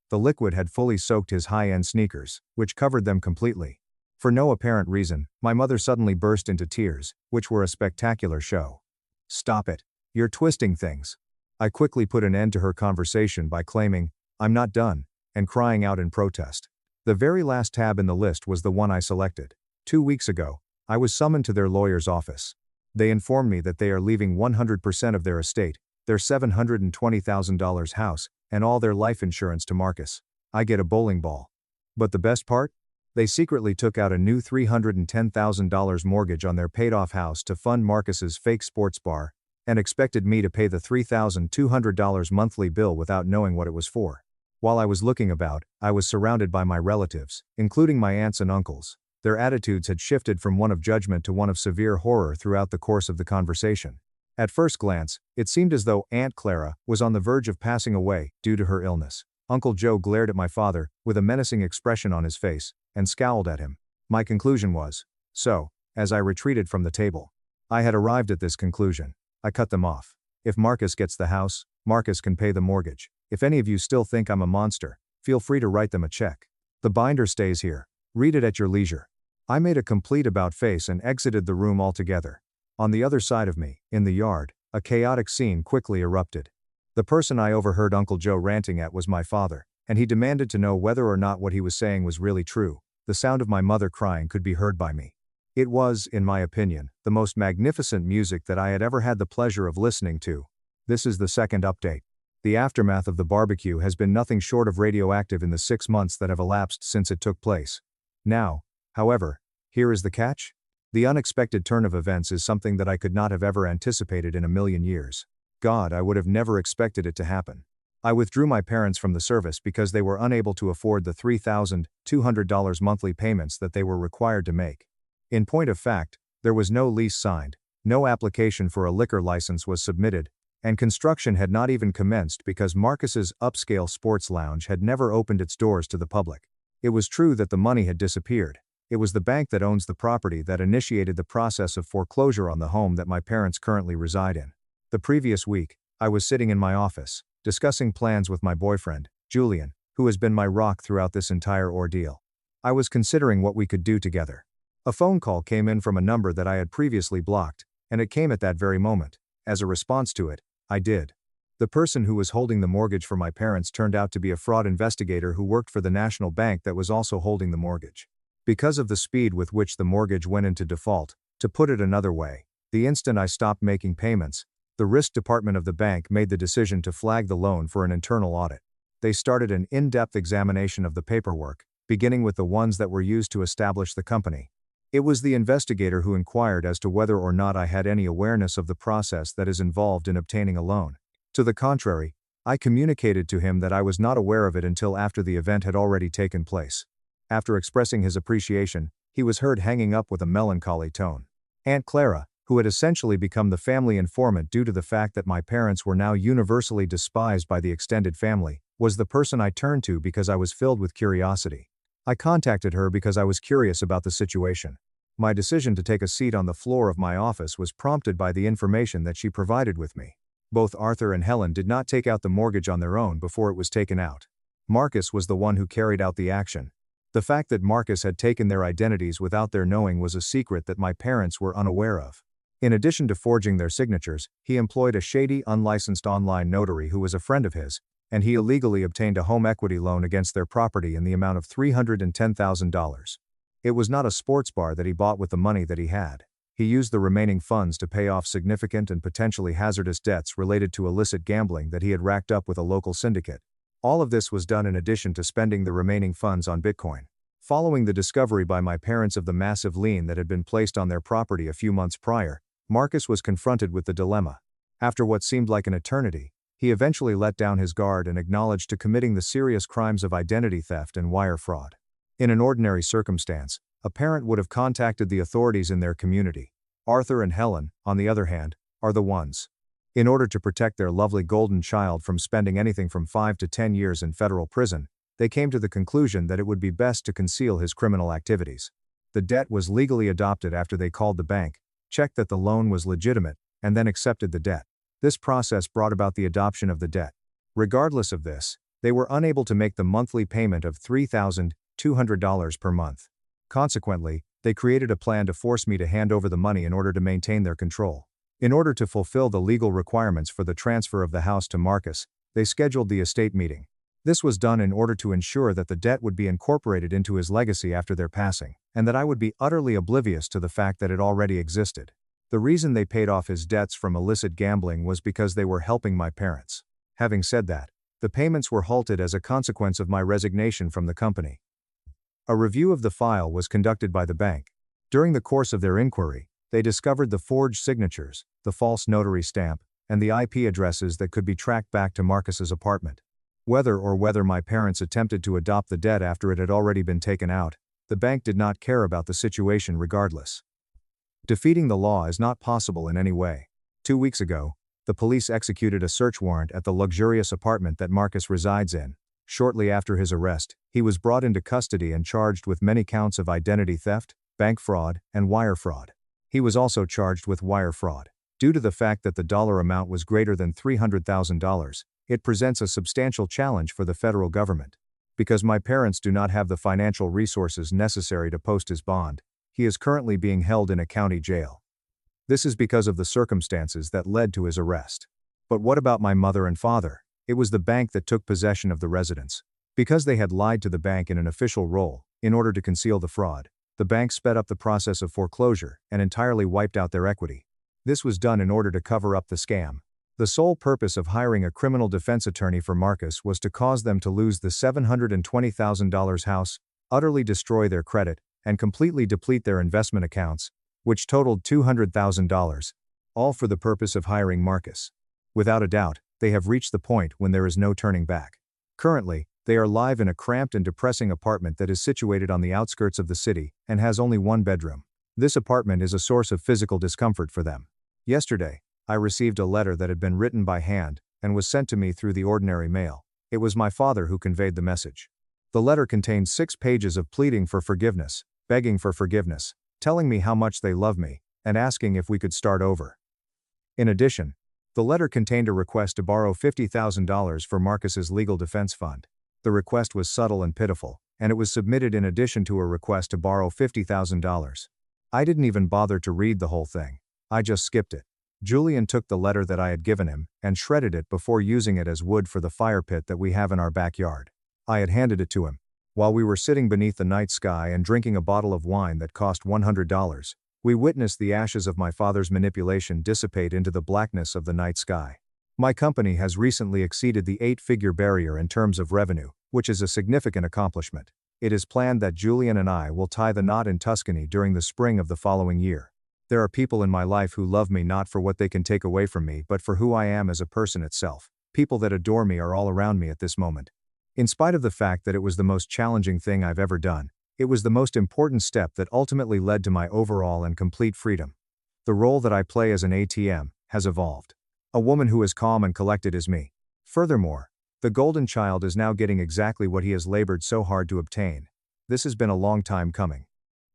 The liquid had fully soaked his high-end sneakers, which covered them completely. For no apparent reason, my mother suddenly burst into tears, which were a spectacular show. "Stop it. You're twisting things." I quickly put an end to her conversation by claiming, "I'm not done," and crying out in protest. The very last tab in the list was the one I selected. 2 weeks ago, I was summoned to their lawyer's office. They informed me that they are leaving 100% of their estate, their $720,000 house, and all their life insurance to Marcus. I get a bowling ball. But the best part? They secretly took out a new $310,000 mortgage on their paid-off house to fund Marcus's fake sports bar, and expected me to pay the $3,200 monthly bill without knowing what it was for. While I was looking about, I was surrounded by my relatives, including my aunts and uncles. Their attitudes had shifted from one of judgment to one of severe horror throughout the course of the conversation. At first glance, it seemed as though Aunt Clara was on the verge of passing away due to her illness. Uncle Joe glared at my father with a menacing expression on his face and scowled at him. My conclusion was, so, as I retreated from the table, I had arrived at this conclusion. I cut them off. If Marcus gets the house, Marcus can pay the mortgage. If any of you still think I'm a monster, feel free to write them a check. The binder stays here. Read it at your leisure. I made a complete about-face and exited the room altogether. On the other side of me, in the yard, a chaotic scene quickly erupted. The person I overheard Uncle Joe ranting at was my father, and he demanded to know whether or not what he was saying was really true. The sound of my mother crying could be heard by me. It was, in my opinion, the most magnificent music that I had ever had the pleasure of listening to. This is the second update. The aftermath of the barbecue has been nothing short of radioactive in the 6 months that have elapsed since it took place. Now, however, here is the catch. The unexpected turn of events is something that I could not have ever anticipated in a million years. God, I would have never expected it to happen. I withdrew my parents from the service because they were unable to afford the $3,200 monthly payments that they were required to make. In point of fact, there was no lease signed, no application for a liquor license was submitted, and construction had not even commenced because Marcus's upscale sports lounge had never opened its doors to the public. It was true that the money had disappeared. It was the bank that owns the property that initiated the process of foreclosure on the home that my parents currently reside in. The previous week, I was sitting in my office, discussing plans with my boyfriend, Julian, who has been my rock throughout this entire ordeal. I was considering what we could do together. A phone call came in from a number that I had previously blocked, and it came at that very moment. As a response to it, I did. The person who was holding the mortgage for my parents turned out to be a fraud investigator who worked for the national bank that was also holding the mortgage. Because of the speed with which the mortgage went into default, to put it another way, the instant I stopped making payments, the risk department of the bank made the decision to flag the loan for an internal audit. They started an in-depth examination of the paperwork, beginning with the ones that were used to establish the company. It was the investigator who inquired as to whether or not I had any awareness of the process that is involved in obtaining a loan. To the contrary, I communicated to him that I was not aware of it until after the event had already taken place. After expressing his appreciation, he was heard hanging up with a melancholy tone. Aunt Clara, who had essentially become the family informant due to the fact that my parents were now universally despised by the extended family, was the person I turned to because I was filled with curiosity. I contacted her because I was curious about the situation. My decision to take a seat on the floor of my office was prompted by the information that she provided with me. Both Arthur and Helen did not take out the mortgage on their own before it was taken out. Marcus was the one who carried out the action. The fact that Marcus had taken their identities without their knowing was a secret that my parents were unaware of. In addition to forging their signatures, he employed a shady, unlicensed online notary who was a friend of his, and he illegally obtained a home equity loan against their property in the amount of $310,000. It was not a sports bar that he bought with the money that he had. He used the remaining funds to pay off significant and potentially hazardous debts related to illicit gambling that he had racked up with a local syndicate. All of this was done in addition to spending the remaining funds on Bitcoin. Following the discovery by my parents of the massive lien that had been placed on their property a few months prior, Marcus was confronted with the dilemma. After what seemed like an eternity, he eventually let down his guard and acknowledged to committing the serious crimes of identity theft and wire fraud. In an ordinary circumstance, a parent would have contacted the authorities in their community. Arthur and Helen, on the other hand, are the ones. In order to protect their lovely golden child from spending anything from 5 to 10 years in federal prison, they came to the conclusion that it would be best to conceal his criminal activities. The debt was legally adopted after they called the bank, checked that the loan was legitimate, and then accepted the debt. This process brought about the adoption of the debt. Regardless of this, they were unable to make the monthly payment of $3,200 per month. Consequently, they created a plan to force me to hand over the money in order to maintain their control. In order to fulfill the legal requirements for the transfer of the house to Marcus, they scheduled the estate meeting. This was done in order to ensure that the debt would be incorporated into his legacy after their passing, and that I would be utterly oblivious to the fact that it already existed. The reason they paid off his debts from illicit gambling was because they were helping my parents. Having said that, the payments were halted as a consequence of my resignation from the company. A review of the file was conducted by the bank. During the course of their inquiry, they discovered the forged signatures, the false notary stamp, and the IP addresses that could be tracked back to Marcus's apartment. Whether my parents attempted to adopt the debt after it had already been taken out, the bank did not care about the situation regardless. Defeating the law is not possible in any way. 2 weeks ago, the police executed a search warrant at the luxurious apartment that Marcus resides in. Shortly after his arrest, he was brought into custody and charged with many counts of identity theft, bank fraud, and wire fraud. He was also charged with wire fraud. Due to the fact that the dollar amount was greater than $300,000, it presents a substantial challenge for the federal government. Because my parents do not have the financial resources necessary to post his bond, he is currently being held in a county jail. This is because of the circumstances that led to his arrest. But what about my mother and father? It was the bank that took possession of the residence. Because they had lied to the bank in an official role, in order to conceal the fraud, the bank sped up the process of foreclosure and entirely wiped out their equity. This was done in order to cover up the scam. The sole purpose of hiring a criminal defense attorney for Marcus was to cause them to lose the $720,000 house, utterly destroy their credit, and completely deplete their investment accounts, which totaled $200,000, all for the purpose of hiring Marcus. Without a doubt, they have reached the point when there is no turning back. Currently, they are live in a cramped and depressing apartment that is situated on the outskirts of the city and has only one bedroom. This apartment is a source of physical discomfort for them. Yesterday, I received a letter that had been written by hand and was sent to me through the ordinary mail. It was my father who conveyed the message. The letter contained 6 pages of pleading for forgiveness, begging for forgiveness, telling me how much they love me, and asking if we could start over. In addition, the letter contained a request to borrow $50,000 for Marcus's legal defense fund. The request was subtle and pitiful, and it was submitted in addition to a request to borrow $50,000. I didn't even bother to read the whole thing. I just skipped it. Julian took the letter that I had given him and shredded it before using it as wood for the fire pit that we have in our backyard. I had handed it to him. While we were sitting beneath the night sky and drinking a bottle of wine that cost $100, we witnessed the ashes of my father's manipulation dissipate into the blackness of the night sky. My company has recently exceeded the 8-figure barrier in terms of revenue, which is a significant accomplishment. It is planned that Julian and I will tie the knot in Tuscany during the spring of the following year. There are people in my life who love me not for what they can take away from me but for who I am as a person itself. People that adore me are all around me at this moment. In spite of the fact that it was the most challenging thing I've ever done, it was the most important step that ultimately led to my overall and complete freedom. The role that I play as an ATM has evolved. A woman who is calm and collected is me. Furthermore, the golden child is now getting exactly what he has labored so hard to obtain. This has been a long time coming.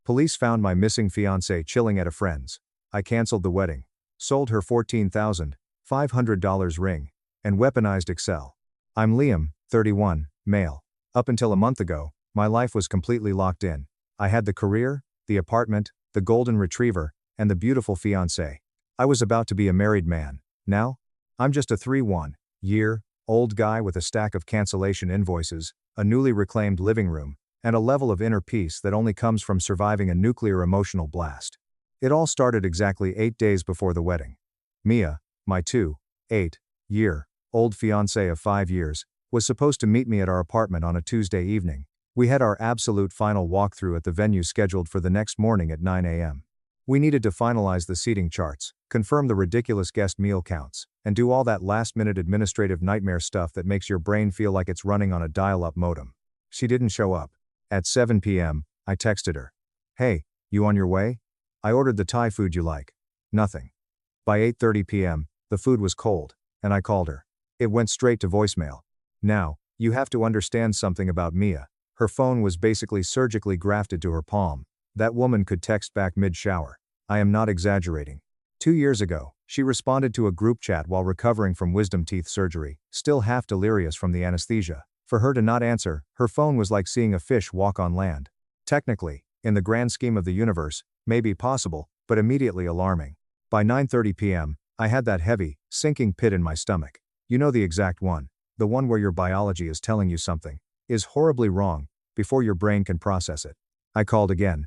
Police found my missing fiancée chilling at a friend's. I canceled the wedding, sold her $14,500 ring, and weaponized Excel. I'm Liam, 31, male. Up until a month ago, my life was completely locked in. I had the career, the apartment, the golden retriever, and the beautiful fiancée. I was about to be a married man. Now, I'm just a 31-year-old guy with a stack of cancellation invoices, a newly reclaimed living room, and a level of inner peace that only comes from surviving a nuclear emotional blast. It all started exactly 8 days before the wedding. Mia, my 8-year-old fiancée of 5 years, was supposed to meet me at our apartment on a Tuesday evening. We had our absolute final walkthrough at the venue scheduled for the next morning at 9 a.m. We needed to finalize the seating charts, confirm the ridiculous guest meal counts, and do all that last-minute administrative nightmare stuff that makes your brain feel like it's running on a dial-up modem. She didn't show up. At 7 p.m., I texted her. "Hey, you on your way? I ordered the Thai food you like." Nothing. By 8:30 p.m., the food was cold, and I called her. It went straight to voicemail. Now, you have to understand something about Mia. Her phone was basically surgically grafted to her palm. That woman could text back mid-shower. I am not exaggerating. 2 years ago, she responded to a group chat while recovering from wisdom teeth surgery, still half delirious from the anesthesia. For her to not answer, her phone was like seeing a fish walk on land. Technically, in the grand scheme of the universe, may be possible, but immediately alarming. By 9:30 p.m., I had that heavy, sinking pit in my stomach. You know the exact one. The one where your biology is telling you something is horribly wrong, before your brain can process it. I called again.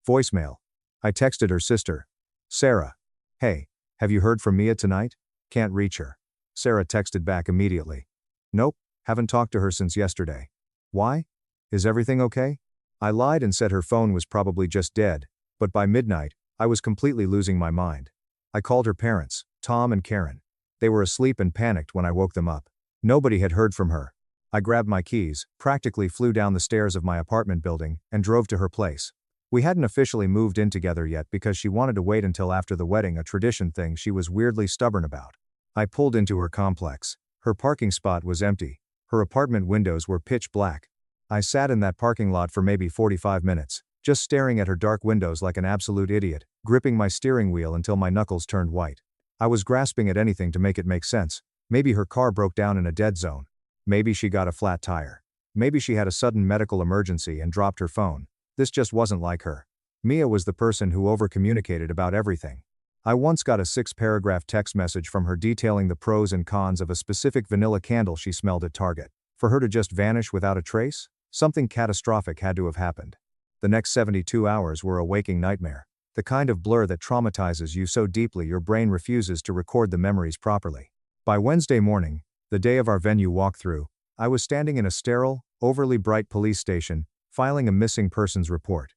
Voicemail. I texted her sister. Sarah. "Hey, have you heard from Mia tonight? Can't reach her." Sarah texted back immediately. "Nope, haven't talked to her since yesterday." "Why? Is everything okay?" I lied and said her phone was probably just dead, but by midnight, I was completely losing my mind. I called her parents, Tom and Karen. They were asleep and panicked when I woke them up. Nobody had heard from her. I grabbed my keys, practically flew down the stairs of my apartment building, and drove to her place. We hadn't officially moved in together yet because she wanted to wait until after the wedding, a tradition thing she was weirdly stubborn about. I pulled into her complex. Her parking spot was empty. Her apartment windows were pitch black. I sat in that parking lot for maybe 45 minutes, just staring at her dark windows like an absolute idiot, gripping my steering wheel until my knuckles turned white. I was grasping at anything to make it make sense. Maybe her car broke down in a dead zone. Maybe she got a flat tire. Maybe she had a sudden medical emergency and dropped her phone. This just wasn't like her. Mia was the person who over-communicated about everything. I once got a 6-paragraph text message from her detailing the pros and cons of a specific vanilla candle she smelled at Target. For her to just vanish without a trace? Something catastrophic had to have happened. The next 72 hours were a waking nightmare. The kind of blur that traumatizes you so deeply your brain refuses to record the memories properly. By Wednesday morning, the day of our venue walkthrough, I was standing in a sterile, overly bright police station, filing a missing persons report.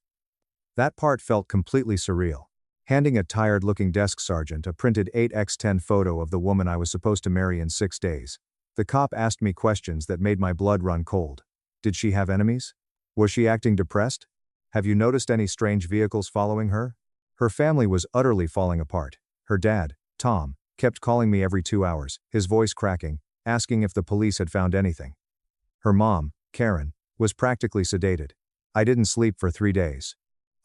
That part felt completely surreal. Handing a tired-looking desk sergeant a printed 8x10 photo of the woman I was supposed to marry in 6 days. The cop asked me questions that made my blood run cold. Did she have enemies? Was she acting depressed? Have you noticed any strange vehicles following her? Her family was utterly falling apart. Her dad, Tom, kept calling me every 2 hours, his voice cracking, asking if the police had found anything. Her mom, Karen, was practically sedated. I didn't sleep for 3 days.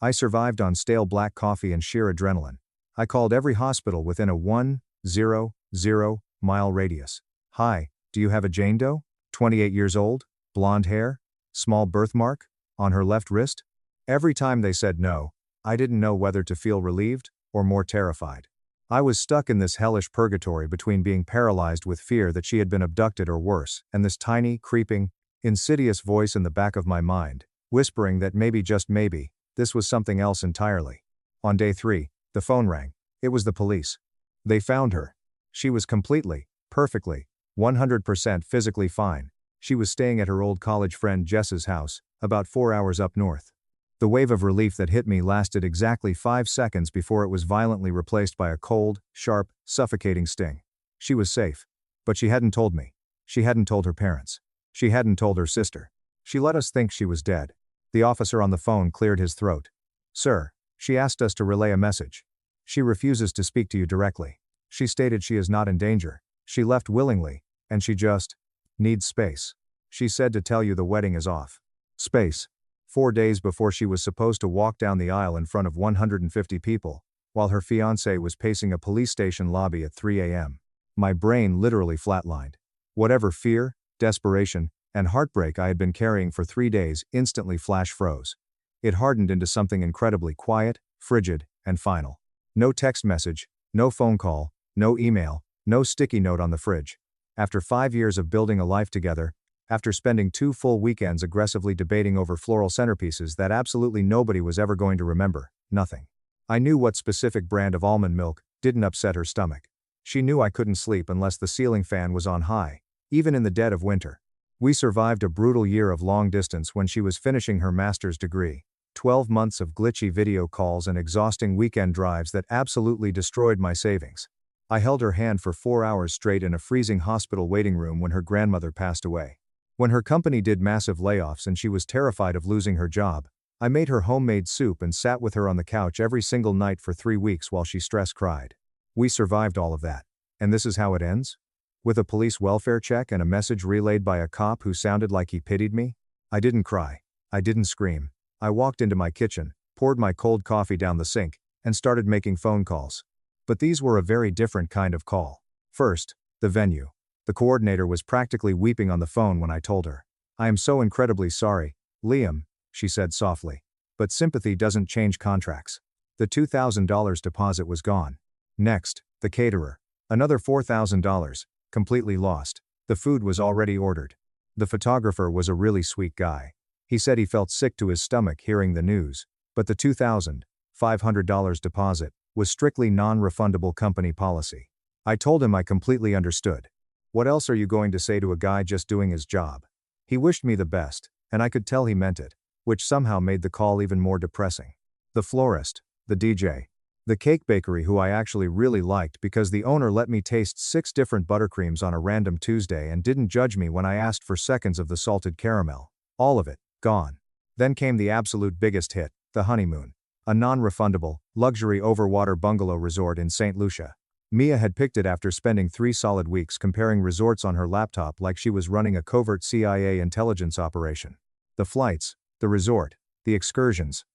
I survived on stale black coffee and sheer adrenaline. I called every hospital within a 1,000-mile radius. Hi, do you have a Jane Doe? 28 years old, blonde hair, small birthmark on her left wrist? Every time they said no, I didn't know whether to feel relieved or more terrified. I was stuck in this hellish purgatory between being paralyzed with fear that she had been abducted or worse, and this tiny, creeping, insidious voice in the back of my mind, whispering that maybe, just maybe, this was something else entirely. On day 3, the phone rang. It was the police. They found her. She was completely, perfectly, 100% physically fine. She was staying at her old college friend Jess's house, about 4 hours up north. The wave of relief that hit me lasted exactly 5 seconds before it was violently replaced by a cold, sharp, suffocating sting. She was safe. But she hadn't told me. She hadn't told her parents. She hadn't told her sister. She let us think she was dead. The officer on the phone cleared his throat. Sir, she asked us to relay a message. She refuses to speak to you directly. She stated she is not in danger. She left willingly, and she just needs space. She said to tell you the wedding is off. Space. 4 days before she was supposed to walk down the aisle in front of 150 people, while her fiancé was pacing a police station lobby at 3 a.m. My brain literally flatlined. Whatever fear, desperation, and heartbreak I had been carrying for 3 days instantly flash froze. It hardened into something incredibly quiet, frigid, and final. No text message, no phone call, no email, no sticky note on the fridge. After 5 years of building a life together, after spending 2 full weekends aggressively debating over floral centerpieces that absolutely nobody was ever going to remember, nothing. I knew what specific brand of almond milk didn't upset her stomach. She knew I couldn't sleep unless the ceiling fan was on high, even in the dead of winter. We survived a brutal year of long distance when she was finishing her master's degree, 12 months of glitchy video calls and exhausting weekend drives that absolutely destroyed my savings. I held her hand for 4 hours straight in a freezing hospital waiting room when her grandmother passed away. When her company did massive layoffs and she was terrified of losing her job, I made her homemade soup and sat with her on the couch every single night for 3 weeks while she stress-cried. We survived all of that. And this is how it ends? With a police welfare check and a message relayed by a cop who sounded like he pitied me? I didn't cry. I didn't scream. I walked into my kitchen, poured my cold coffee down the sink, and started making phone calls. But these were a very different kind of call. First, the venue. The coordinator was practically weeping on the phone when I told her. I am so incredibly sorry, Liam, she said softly. But sympathy doesn't change contracts. The $2,000 deposit was gone. Next, the caterer. Another $4,000, completely lost. The food was already ordered. The photographer was a really sweet guy. He said he felt sick to his stomach hearing the news, but the $2,500 deposit was strictly non-refundable company policy. I told him I completely understood. What else are you going to say to a guy just doing his job? He wished me the best, and I could tell he meant it, which somehow made the call even more depressing. The florist, the DJ, the cake bakery who I actually really liked because the owner let me taste 6 different buttercreams on a random Tuesday and didn't judge me when I asked for seconds of the salted caramel. All of it, gone. Then came the absolute biggest hit, The honeymoon. A non-refundable, luxury overwater bungalow resort in St. Lucia. Mia had picked it after spending 3 solid weeks comparing resorts on her laptop like she was running a covert CIA intelligence operation. The flights, the resort, the excursions.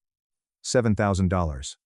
$7,000.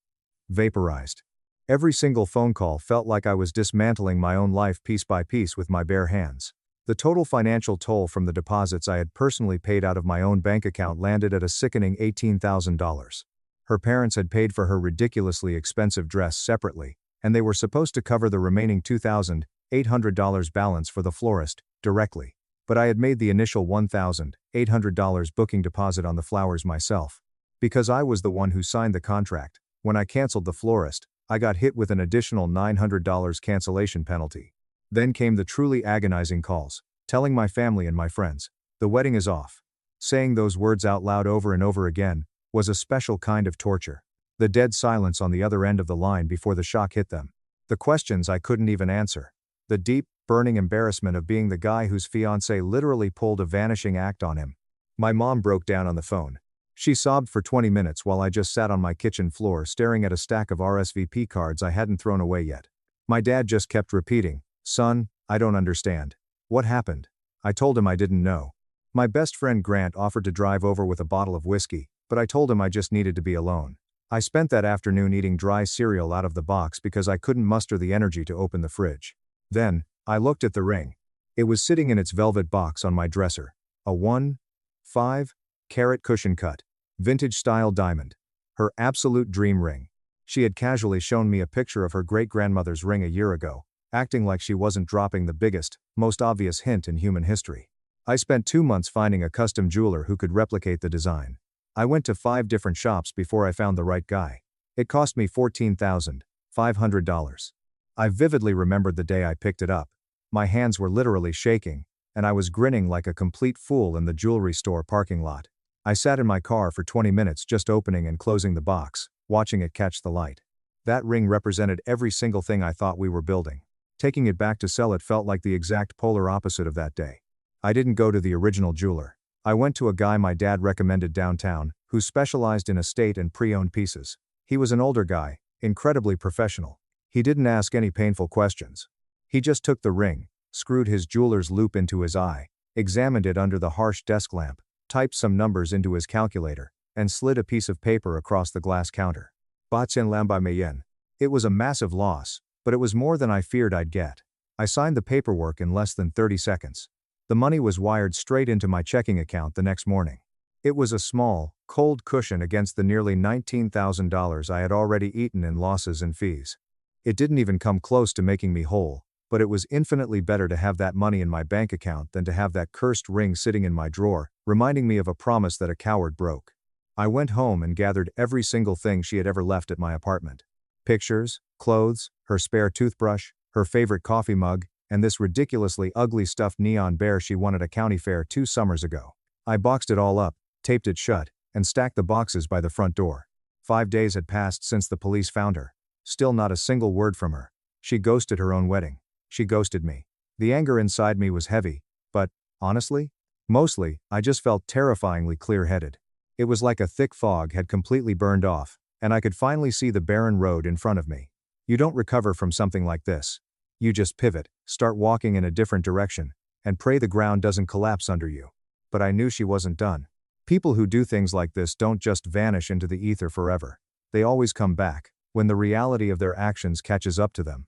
Vaporized. Every single phone call felt like I was dismantling my own life piece by piece with my bare hands. The total financial toll from the deposits I had personally paid out of my own bank account landed at a sickening $18,000. Her parents had paid for her ridiculously expensive dress separately, and they were supposed to cover the remaining $2,800 balance for the florist, directly. But I had made the initial $1,800 booking deposit on the flowers myself. Because I was the one who signed the contract, when I canceled the florist, I got hit with an additional $900 cancellation penalty. Then came the truly agonizing calls, telling my family and my friends, the wedding is off. Saying those words out loud over and over again was a special kind of torture. The dead silence on the other end of the line before the shock hit them. The questions I couldn't even answer. The deep, burning embarrassment of being the guy whose fiancé literally pulled a vanishing act on him. My mom broke down on the phone. She sobbed for 20 minutes while I just sat on my kitchen floor staring at a stack of RSVP cards I hadn't thrown away yet. My dad just kept repeating, "Son, I don't understand. What happened?" I told him I didn't know. My best friend Grant offered to drive over with a bottle of whiskey, but I told him I just needed to be alone. I spent that afternoon eating dry cereal out of the box because I couldn't muster the energy to open the fridge. Then, I looked at the ring. It was sitting in its velvet box on my dresser. A 1.5-carat cushion cut, vintage-style diamond. Her absolute dream ring. She had casually shown me a picture of her great-grandmother's ring a year ago, acting like she wasn't dropping the biggest, most obvious hint in human history. I spent 2 months finding a custom jeweler who could replicate the design. I went to 5 different shops before I found the right guy. It cost me $14,500. I vividly remembered the day I picked it up. My hands were literally shaking, and I was grinning like a complete fool in the jewelry store parking lot. I sat in my car for 20 minutes just opening and closing the box, watching it catch the light. That ring represented every single thing I thought we were building. Taking it back to sell it felt like the exact polar opposite of that day. I didn't go to the original jeweler. I went to a guy my dad recommended downtown, who specialized in estate and pre-owned pieces. He was an older guy, incredibly professional. He didn't ask any painful questions. He just took the ring, screwed his jeweler's loop into his eye, examined it under the harsh desk lamp, typed some numbers into his calculator, and slid a piece of paper across the glass counter. Batien Lamba Mayen. It was a massive loss, but it was more than I feared I'd get. I signed the paperwork in less than 30 seconds. The money was wired straight into my checking account the next morning. It was a small, cold cushion against the nearly $19,000 I had already eaten in losses and fees. It didn't even come close to making me whole, but it was infinitely better to have that money in my bank account than to have that cursed ring sitting in my drawer, reminding me of a promise that a coward broke. I went home and gathered every single thing she had ever left at my apartment. Pictures, clothes, her spare toothbrush, her favorite coffee mug, and this ridiculously ugly stuffed neon bear she won at a county fair 2 summers ago. I boxed it all up, taped it shut, and stacked the boxes by the front door. 5 days had passed since the police found her. Still not a single word from her. She ghosted her own wedding. She ghosted me. The anger inside me was heavy, but, honestly, mostly, I just felt terrifyingly clear-headed. It was like a thick fog had completely burned off, and I could finally see the barren road in front of me. You don't recover from something like this. You just pivot, start walking in a different direction, and pray the ground doesn't collapse under you. But I knew she wasn't done. People who do things like this don't just vanish into the ether forever. They always come back, when the reality of their actions catches up to them.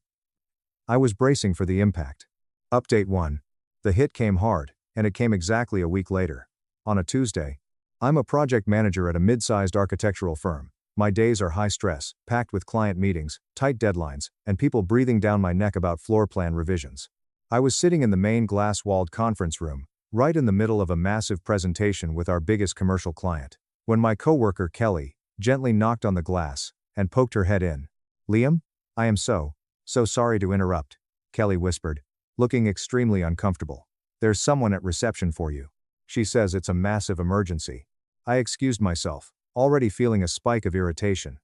I was bracing for the impact. Update 1. The hit came hard, and it came exactly a week later. On a Tuesday. I'm a project manager at a mid-sized architectural firm. My days are high stress, packed with client meetings, tight deadlines, and people breathing down my neck about floor plan revisions. I was sitting in the main glass-walled conference room, right in the middle of a massive presentation with our biggest commercial client, when my coworker Kelly gently knocked on the glass and poked her head in. "Liam? I am so sorry to interrupt," Kelly whispered, looking extremely uncomfortable. "There's someone at reception for you. She says it's a massive emergency." I excused myself, already feeling a spike of irritation.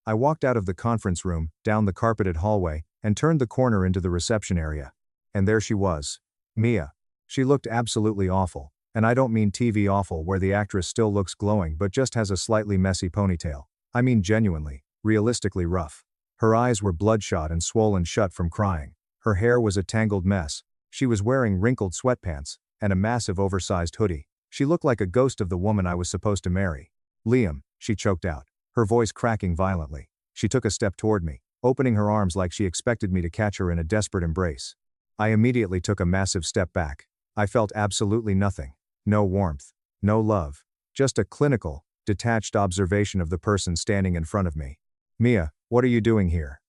I walked out of the conference room, down the carpeted hallway, and turned the corner into the reception area. And there she was. Mia. She looked absolutely awful, And I don't mean TV awful where the actress still looks glowing but just has a slightly messy ponytail. I mean genuinely, realistically rough. Her eyes were bloodshot and swollen shut from crying. Her hair was a tangled mess. She was wearing wrinkled sweatpants and a massive oversized hoodie. She looked like a ghost of the woman I was supposed to marry. Liam, she choked out, her voice cracking violently. She took a step toward me, opening her arms like she expected me to catch her in a desperate embrace. I immediately took a massive step back. I felt absolutely nothing. No warmth. No love. Just a clinical, detached observation of the person standing in front of me. Mia, what are you doing here?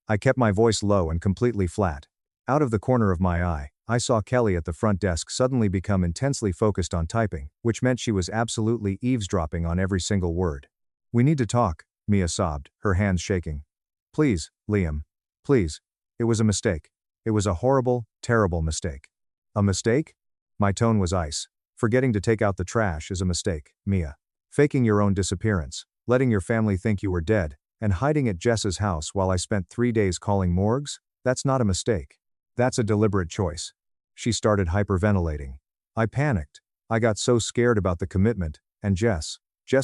I kept my voice low and completely flat. Out of the corner of my eye, I saw Kelly at the front desk suddenly become intensely focused on typing, which meant she was absolutely eavesdropping on every single word. We need to talk, Mia sobbed, her hands shaking. Please, Liam. Please. It was a mistake. It was a horrible, terrible mistake. A mistake? My tone was ice. Forgetting to take out the trash is a mistake, Mia. Faking your own disappearance, letting your family think you were dead, and hiding at Jess's house while I spent 3 days calling morgues? That's not a mistake. That's a deliberate choice. She started hyperventilating. I panicked. I got so scared about the commitment, and Jess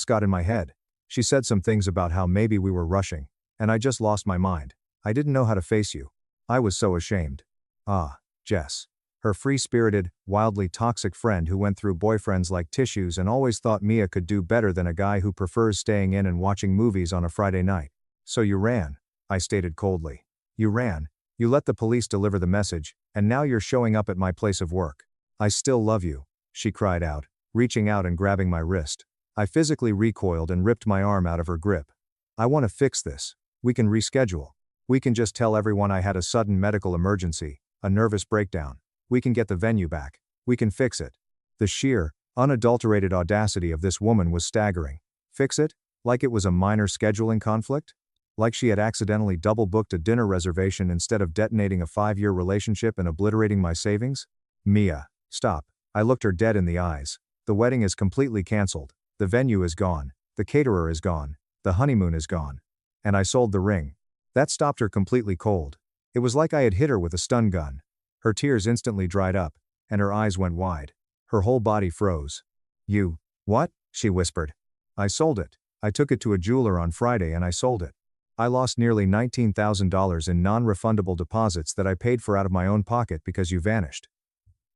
got in my head. She said some things about how maybe we were rushing, and I just lost my mind. I didn't know how to face you. I was so ashamed. Ah, Jess. Her free-spirited, wildly toxic friend who went through boyfriends like tissues and always thought Mia could do better than a guy who prefers staying in and watching movies on a Friday night. So you ran, I stated coldly. You ran. You let the police deliver the message, and now you're showing up at my place of work. I still love you, she cried out, reaching out and grabbing my wrist. I physically recoiled and ripped my arm out of her grip. I want to fix this. We can reschedule. We can just tell everyone I had a sudden medical emergency, a nervous breakdown. We can get the venue back. We can fix it. The sheer, unadulterated audacity of this woman was staggering. Fix it? Like it was a minor scheduling conflict? Like she had accidentally double-booked a dinner reservation instead of detonating a 5-year relationship and obliterating my savings? Mia, stop. I looked her dead in the eyes. The wedding is completely cancelled. The venue is gone. The caterer is gone. The honeymoon is gone. And I sold the ring. That stopped her completely cold. It was like I had hit her with a stun gun. Her tears instantly dried up, and her eyes went wide. Her whole body froze. You, what? She whispered. I sold it. I took it to a jeweler on Friday and I sold it. I lost nearly $19,000 in non-refundable deposits that I paid for out of my own pocket because you vanished.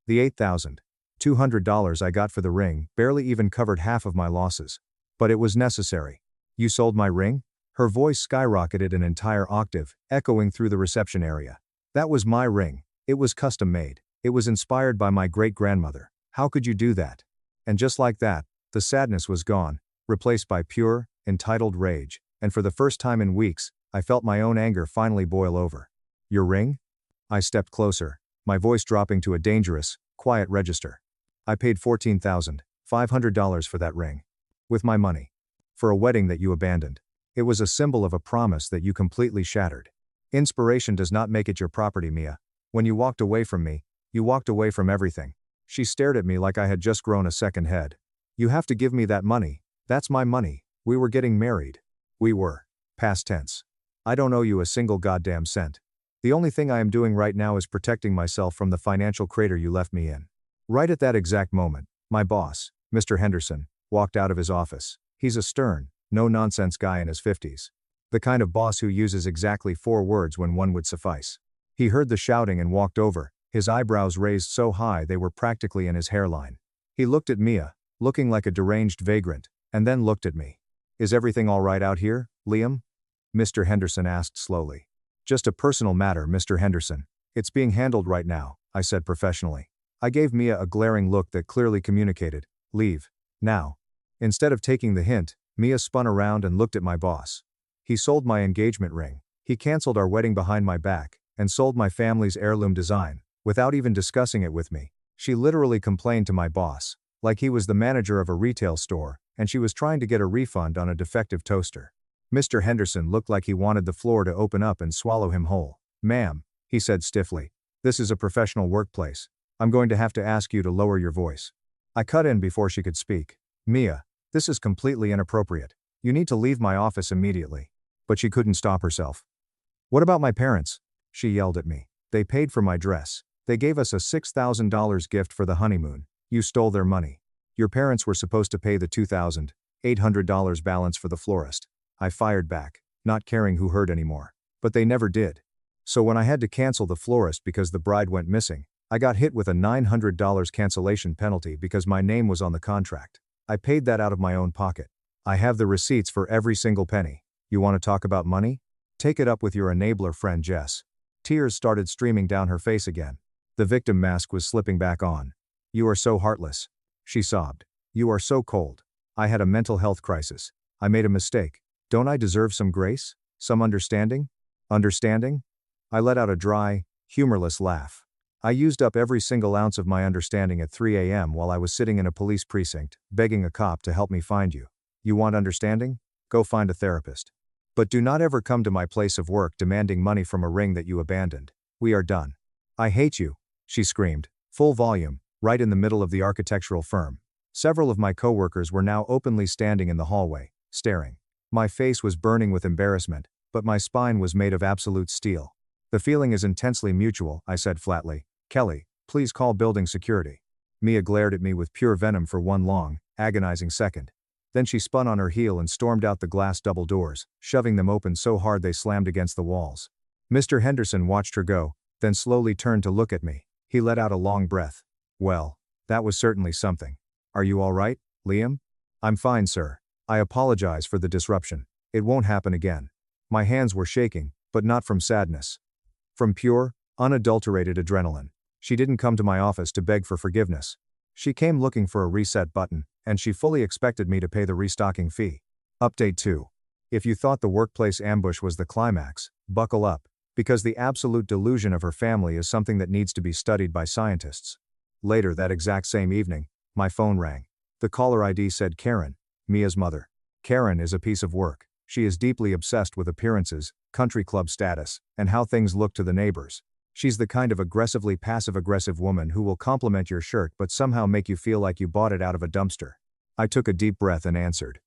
The $8,200 I got for the ring barely even covered half of my losses. But it was necessary. You sold my ring? Her voice skyrocketed an entire octave, echoing through the reception area. That was my ring. It was custom made. It was inspired by my great-grandmother. How could you do that? And just like that, the sadness was gone, replaced by pure, entitled rage, and for the first time in weeks, I felt my own anger finally boil over. Your ring? I stepped closer, my voice dropping to a dangerous, quiet register. I paid $14,500 for that ring. With my money. For a wedding that you abandoned. It was a symbol of a promise that you completely shattered. Inspiration does not make it your property, Mia. When you walked away from me, you walked away from everything. She stared at me like I had just grown a second head. You have to give me that money. That's my money. We were getting married. We were. Past tense. I don't owe you a single goddamn cent. The only thing I am doing right now is protecting myself from the financial crater you left me in. Right at that exact moment, my boss, Mr. Henderson, walked out of his office. He's a stern, no-nonsense guy in his 50s. The kind of boss who uses exactly 4 words when one would suffice. He heard the shouting and walked over, his eyebrows raised so high they were practically in his hairline. He looked at Mia, looking like a deranged vagrant, and then looked at me. Is everything all right out here, Liam? Mr. Henderson asked slowly. Just a personal matter, Mr. Henderson. It's being handled right now, I said professionally. I gave Mia a glaring look that clearly communicated, leave. Now. Instead of taking the hint, Mia spun around and looked at my boss. He sold my engagement ring. He canceled our wedding behind my back, and sold my family's heirloom design, without even discussing it with me. She literally complained to my boss, like he was the manager of a retail store, and she was trying to get a refund on a defective toaster. Mr. Henderson looked like he wanted the floor to open up and swallow him whole. Ma'am, he said stiffly, this is a professional workplace. I'm going to have to ask you to lower your voice. I cut in before she could speak. Mia, this is completely inappropriate. You need to leave my office immediately. But she couldn't stop herself. What about my parents? She yelled at me. They paid for my dress. They gave us a $6,000 gift for the honeymoon. You stole their money. Your parents were supposed to pay the $2,800 balance for the florist. I fired back, not caring who heard anymore. But they never did. So when I had to cancel the florist because the bride went missing, I got hit with a $900 cancellation penalty because my name was on the contract. I paid that out of my own pocket. I have the receipts for every single penny. You want to talk about money? Take it up with your enabler friend Jess. Tears started streaming down her face again. The victim mask was slipping back on. You are so heartless. She sobbed. You are so cold. I had a mental health crisis. I made a mistake. Don't I deserve some grace? Some understanding? Understanding? I let out a dry, humorless laugh. I used up every single ounce of my understanding at 3 a.m. while I was sitting in a police precinct, begging a cop to help me find you. You want understanding? Go find a therapist. But do not ever come to my place of work demanding money from a ring that you abandoned. We are done. I hate you, she screamed, full volume, right in the middle of the architectural firm. Several of my coworkers were now openly standing in the hallway, staring. My face was burning with embarrassment, but my spine was made of absolute steel. The feeling is intensely mutual, I said flatly. Kelly, please call building security. Mia glared at me with pure venom for one long, agonizing second. Then she spun on her heel and stormed out the glass double doors, shoving them open so hard they slammed against the walls. Mr. Henderson watched her go, then slowly turned to look at me. He let out a long breath. Well, that was certainly something. Are you all right, Liam? I'm fine, sir. I apologize for the disruption. It won't happen again. My hands were shaking, but not from sadness. From pure, unadulterated adrenaline. She didn't come to my office to beg for forgiveness. She came looking for a reset button, and she fully expected me to pay the restocking fee. Update 2. If you thought the workplace ambush was the climax, buckle up, because the absolute delusion of her family is something that needs to be studied by scientists. Later that exact same evening, my phone rang. The caller ID said Karen, Mia's mother. Karen is a piece of work. She is deeply obsessed with appearances, country club status, and how things look to the neighbors. She's the kind of aggressively passive-aggressive woman who will compliment your shirt but somehow make you feel like you bought it out of a dumpster. I took a deep breath and answered.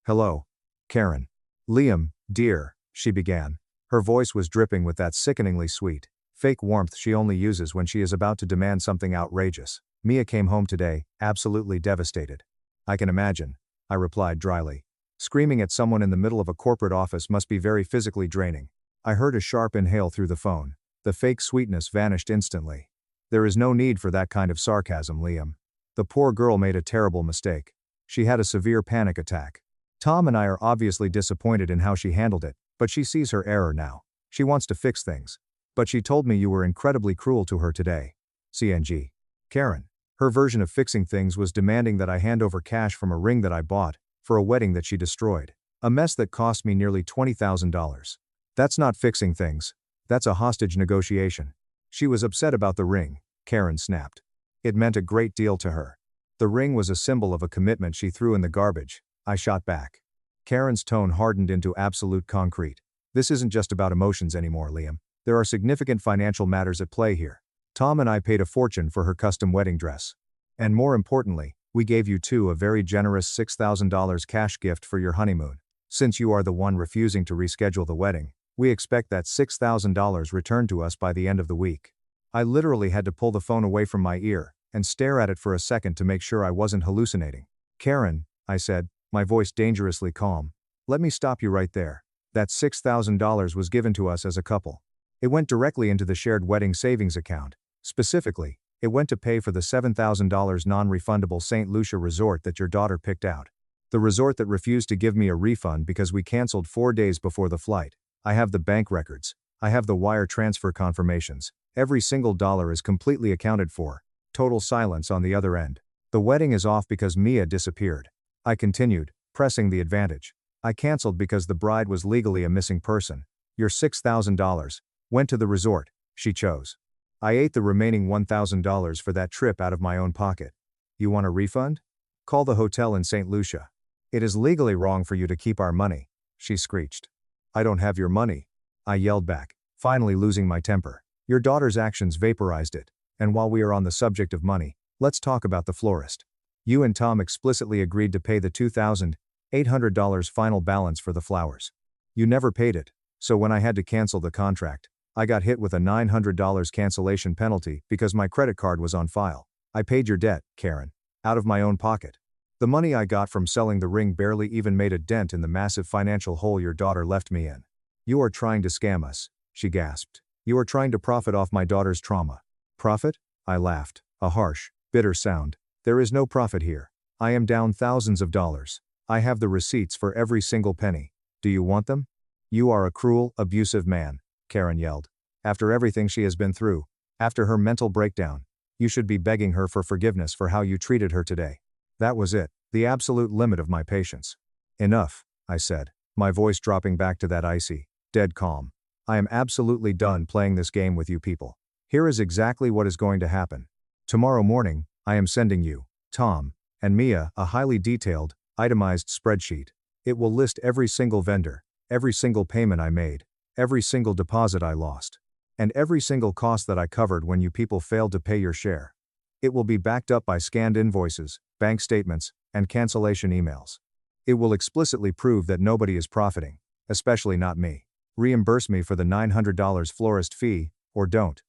Hello, Karen. Liam, dear, she began. Her voice was dripping with that sickeningly sweet, fake warmth she only uses when she is about to demand something outrageous. Mia came home today, absolutely devastated. I can imagine, I replied dryly. Screaming at someone in the middle of a corporate office must be very physically draining. I heard a sharp inhale through the phone. The fake sweetness vanished instantly. There is no need for that kind of sarcasm, Liam. The poor girl made a terrible mistake. She had a severe panic attack. Tom and I are obviously disappointed in how she handled it, but she sees her error now. She wants to fix things. But she told me you were incredibly cruel to her today. CNG. Karen. Her version of fixing things was demanding that I hand over cash from a ring that I bought, for a wedding that she destroyed. A mess that cost me nearly $20,000. That's not fixing things. That's a hostage negotiation. She was upset about the ring, Karen snapped. It meant a great deal to her. The ring was a symbol of a commitment she threw in the garbage, I shot back. Karen's tone hardened into absolute concrete. This isn't just about emotions anymore, Liam. There are significant financial matters at play here. Tom and I paid a fortune for her custom wedding dress. And more importantly, we gave you two a very generous $6,000 cash gift for your honeymoon. Since you are the one refusing to reschedule the wedding, we expect that $6,000 returned to us by the end of the week. I literally had to pull the phone away from my ear and stare at it for a second to make sure I wasn't hallucinating. Karen, I said, my voice dangerously calm. Let me stop you right there. That $6,000 was given to us as a couple. It went directly into the shared wedding savings account. Specifically, it went to pay for the $7,000 non-refundable St. Lucia resort that your daughter picked out. The resort that refused to give me a refund because we canceled 4 days before the flight. I have the bank records. I have the wire transfer confirmations. Every single dollar is completely accounted for. Total silence on the other end. The wedding is off because Mia disappeared. I continued, pressing the advantage. I canceled because the bride was legally a missing person. Your $6,000 went to the resort she chose. I ate the remaining $1,000 for that trip out of my own pocket. You want a refund? Call the hotel in St. Lucia. It is legally wrong for you to keep our money, she screeched. I don't have your money, I yelled back, finally losing my temper. Your daughter's actions vaporized it, and while we are on the subject of money, let's talk about the florist. You and Tom explicitly agreed to pay the $2,800 final balance for the flowers. You never paid it, so when I had to cancel the contract, I got hit with a $900 cancellation penalty because my credit card was on file. I paid your debt, Karen. Out of my own pocket. The money I got from selling the ring barely even made a dent in the massive financial hole your daughter left me in. You are trying to scam us, she gasped. You are trying to profit off my daughter's trauma. Profit? I laughed, a harsh, bitter sound. There is no profit here. I am down thousands of dollars. I have the receipts for every single penny. Do you want them? You are a cruel, abusive man, Karen yelled. After everything she has been through, after her mental breakdown, you should be begging her for forgiveness for how you treated her today. That was it, the absolute limit of my patience. Enough, I said, my voice dropping back to that icy, dead calm. I am absolutely done playing this game with you people. Here is exactly what is going to happen. Tomorrow morning, I am sending you, Tom, and Mia, a highly detailed, itemized spreadsheet. It will list every single vendor, every single payment I made, every single deposit I lost, and every single cost that I covered when you people failed to pay your share. It will be backed up by scanned invoices, bank statements, and cancellation emails. It will explicitly prove that nobody is profiting, especially not me. Reimburse me for the $900 florist fee, or don't.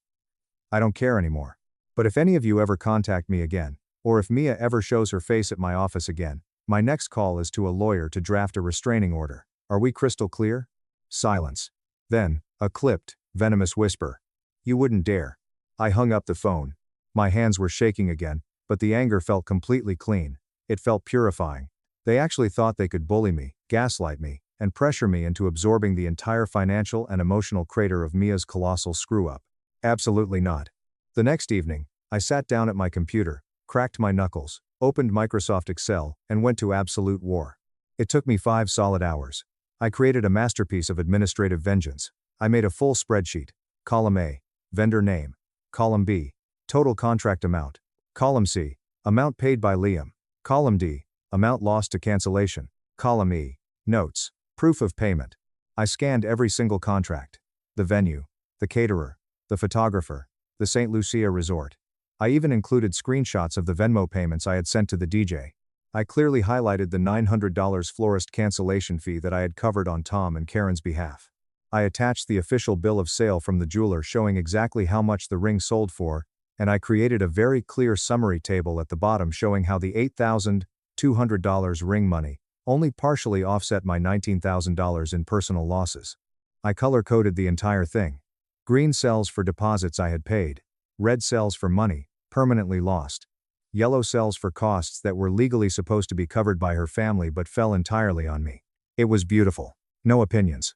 I don't care anymore. But if any of you ever contact me again, or if Mia ever shows her face at my office again, my next call is to a lawyer to draft a restraining order. Are we crystal clear? Silence. Then, a clipped, venomous whisper. You wouldn't dare. I hung up the phone. My hands were shaking again, but the anger felt completely clean. It felt purifying. They actually thought they could bully me, gaslight me, and pressure me into absorbing the entire financial and emotional crater of Mia's colossal screw-up. Absolutely not. The next evening, I sat down at my computer, cracked my knuckles, opened Microsoft Excel, and went to absolute war. It took me 5 solid hours. I created a masterpiece of administrative vengeance. I made a full spreadsheet. Column A, vendor name. Column B, total contract amount. Column C, amount paid by Liam. Column D, amount lost to cancellation. Column E, notes, proof of payment. I scanned every single contract. The venue, the caterer, the photographer, the St. Lucia resort. I even included screenshots of the Venmo payments I had sent to the DJ. I clearly highlighted the $900 florist cancellation fee that I had covered on Tom and Karen's behalf. I attached the official bill of sale from the jeweler showing exactly how much the ring sold for, and I created a very clear summary table at the bottom showing how the $8,200 ring money only partially offset my $19,000 in personal losses. I color-coded the entire thing. Green cells for deposits I had paid, red cells for money permanently lost, yellow cells for costs that were legally supposed to be covered by her family but fell entirely on me. It was beautiful. No opinions.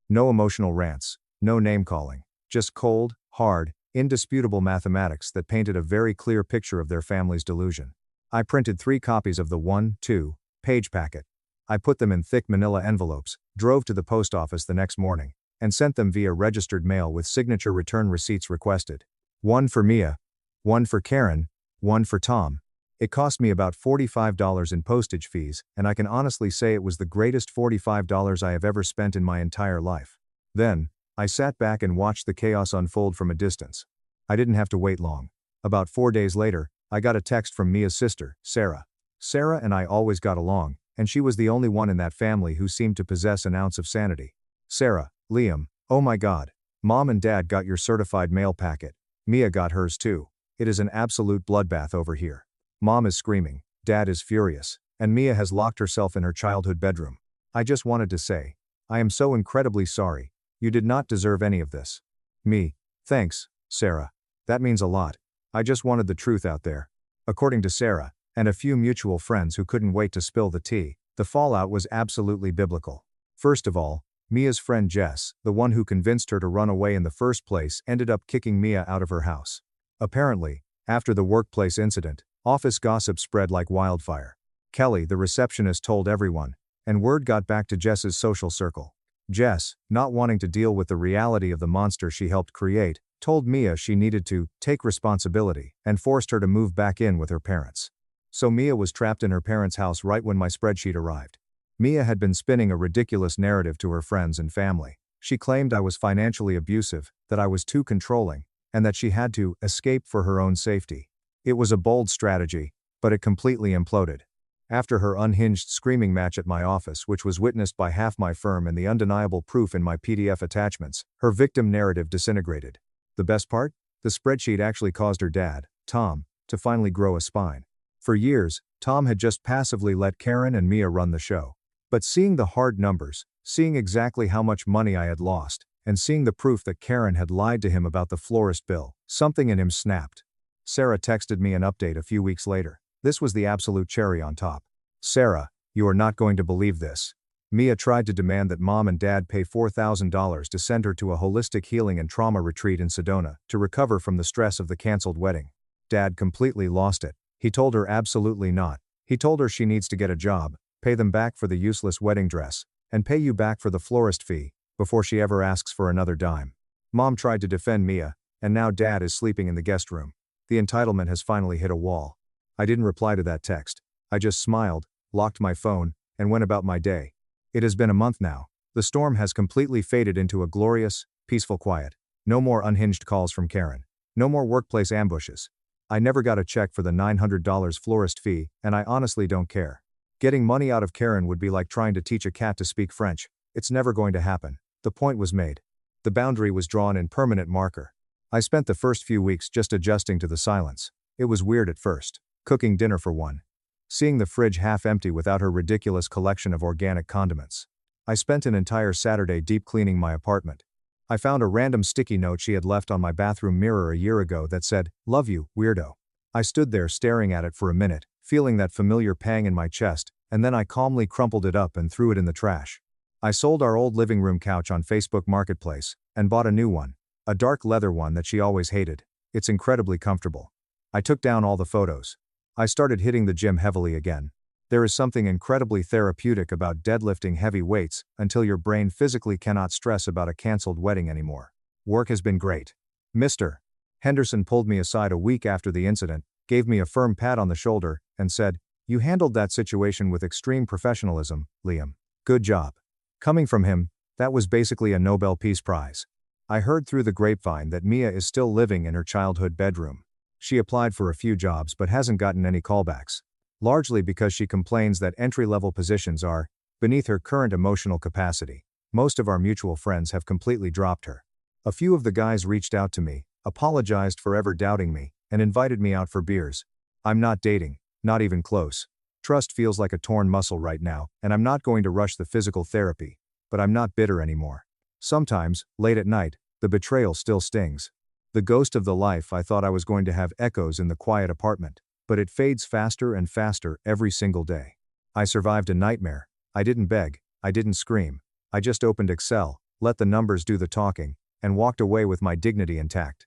No emotional rants, no name-calling, just cold, hard, indisputable mathematics that painted a very clear picture of their family's delusion. I printed 3 copies of the 1-2-page packet. I put them in thick manila envelopes, drove to the post office the next morning, and sent them via registered mail with signature return receipts requested. 1 for Mia, 1 for Karen, 1 for Tom. It cost me about $45 in postage fees, and I can honestly say it was the greatest $45 I have ever spent in my entire life. Then, I sat back and watched the chaos unfold from a distance. I didn't have to wait long. About 4 days later, I got a text from Mia's sister, Sarah. Sarah and I always got along, and she was the only one in that family who seemed to possess an ounce of sanity. Sarah, Liam, oh my God. Mom and Dad got your certified mail packet. Mia got hers too. It is an absolute bloodbath over here. Mom is screaming, Dad is furious, and Mia has locked herself in her childhood bedroom. I just wanted to say, I am so incredibly sorry. You did not deserve any of this. Me, thanks, Sarah. That means a lot. I just wanted the truth out there. According to Sarah, and a few mutual friends who couldn't wait to spill the tea, the fallout was absolutely biblical. First of all, Mia's friend Jess, the one who convinced her to run away in the first place, ended up kicking Mia out of her house. Apparently, after the workplace incident, office gossip spread like wildfire. Kelly, the receptionist, told everyone, and word got back to Jess's social circle. Jess, not wanting to deal with the reality of the monster she helped create, told Mia she needed to take responsibility and forced her to move back in with her parents. So Mia was trapped in her parents' house right when my spreadsheet arrived. Mia had been spinning a ridiculous narrative to her friends and family. She claimed I was financially abusive, that I was too controlling, and that she had to escape for her own safety. It was a bold strategy, but it completely imploded. After her unhinged screaming match at my office, which was witnessed by half my firm and the undeniable proof in my PDF attachments, her victim narrative disintegrated. The best part? The spreadsheet actually caused her dad, Tom, to finally grow a spine. For years, Tom had just passively let Karen and Mia run the show. But seeing the hard numbers, seeing exactly how much money I had lost, and seeing the proof that Karen had lied to him about the florist bill, something in him snapped. Sarah texted me an update a few weeks later. This was the absolute cherry on top. Sarah, you are not going to believe this. Mia tried to demand that mom and dad pay $4,000 to send her to a holistic healing and trauma retreat in Sedona to recover from the stress of the canceled wedding. Dad completely lost it. He told her absolutely not. He told her she needs to get a job, pay them back for the useless wedding dress, and pay you back for the florist fee, before she ever asks for another dime. Mom tried to defend Mia, and now dad is sleeping in the guest room. The entitlement has finally hit a wall. I didn't reply to that text. I just smiled, locked my phone, and went about my day. It has been a month now. The storm has completely faded into a glorious, peaceful quiet. No more unhinged calls from Karen. No more workplace ambushes. I never got a check for the $900 florist fee, and I honestly don't care. Getting money out of Karen would be like trying to teach a cat to speak French. It's never going to happen. The point was made. The boundary was drawn in permanent marker. I spent the first few weeks just adjusting to the silence. It was weird at first. Cooking dinner for one. Seeing the fridge half empty without her ridiculous collection of organic condiments. I spent an entire Saturday deep cleaning my apartment. I found a random sticky note she had left on my bathroom mirror a year ago that said, "Love you, weirdo." I stood there staring at it for a minute, feeling that familiar pang in my chest, and then I calmly crumpled it up and threw it in the trash. I sold our old living room couch on Facebook Marketplace, and bought a new one. A dark leather one that she always hated. It's incredibly comfortable. I took down all the photos. I started hitting the gym heavily again. There is something incredibly therapeutic about deadlifting heavy weights until your brain physically cannot stress about a cancelled wedding anymore. Work has been great. Mr. Henderson pulled me aside a week after the incident, gave me a firm pat on the shoulder, and said, "You handled that situation with extreme professionalism, Liam. Good job." Coming from him, that was basically a Nobel Peace Prize. I heard through the grapevine that Mia is still living in her childhood bedroom. She applied for a few jobs but hasn't gotten any callbacks. Largely because she complains that entry-level positions are beneath her current emotional capacity. Most of our mutual friends have completely dropped her. A few of the guys reached out to me, apologized for ever doubting me, and invited me out for beers. I'm not dating, not even close. Trust feels like a torn muscle right now, and I'm not going to rush the physical therapy, but I'm not bitter anymore. Sometimes, late at night, the betrayal still stings. The ghost of the life I thought I was going to have echoes in the quiet apartment, but it fades faster and faster every single day. I survived a nightmare. I didn't beg, I didn't scream. I just opened Excel, let the numbers do the talking, and walked away with my dignity intact.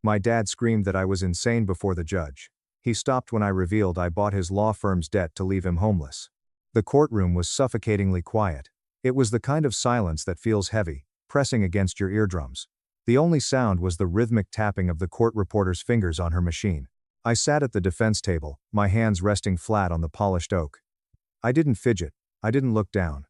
My dad screamed that I was insane before the judge. He stopped when I revealed I bought his law firm's debt to leave him homeless. The courtroom was suffocatingly quiet. It was the kind of silence that feels heavy, pressing against your eardrums. The only sound was the rhythmic tapping of the court reporter's fingers on her machine. I sat at the defense table, my hands resting flat on the polished oak. I didn't fidget, I didn't look down.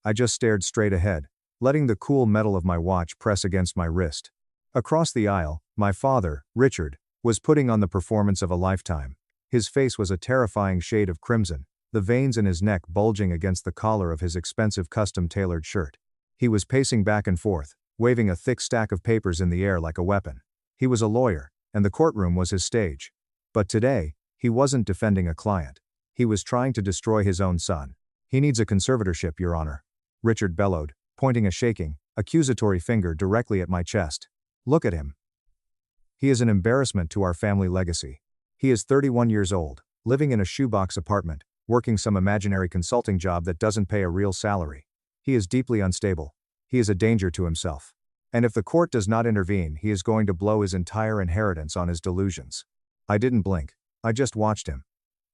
I just stared straight ahead, letting the cool metal of my watch press against my wrist. Across the aisle, my father, Richard, was putting on the performance of a lifetime. His face was a terrifying shade of crimson, the veins in his neck bulging against the collar of his expensive custom-tailored shirt. He was pacing back and forth, waving a thick stack of papers in the air like a weapon. He was a lawyer, and the courtroom was his stage. But today, he wasn't defending a client. He was trying to destroy his own son. "He needs a conservatorship, Your Honor," Richard bellowed, pointing a shaking, accusatory finger directly at my chest. "Look at him. He is an embarrassment to our family legacy. He is 31 years old, living in a shoebox apartment, working some imaginary consulting job that doesn't pay a real salary. He is deeply unstable. He is a danger to himself. And if the court does not intervene, he is going to blow his entire inheritance on his delusions." I didn't blink. I just watched him.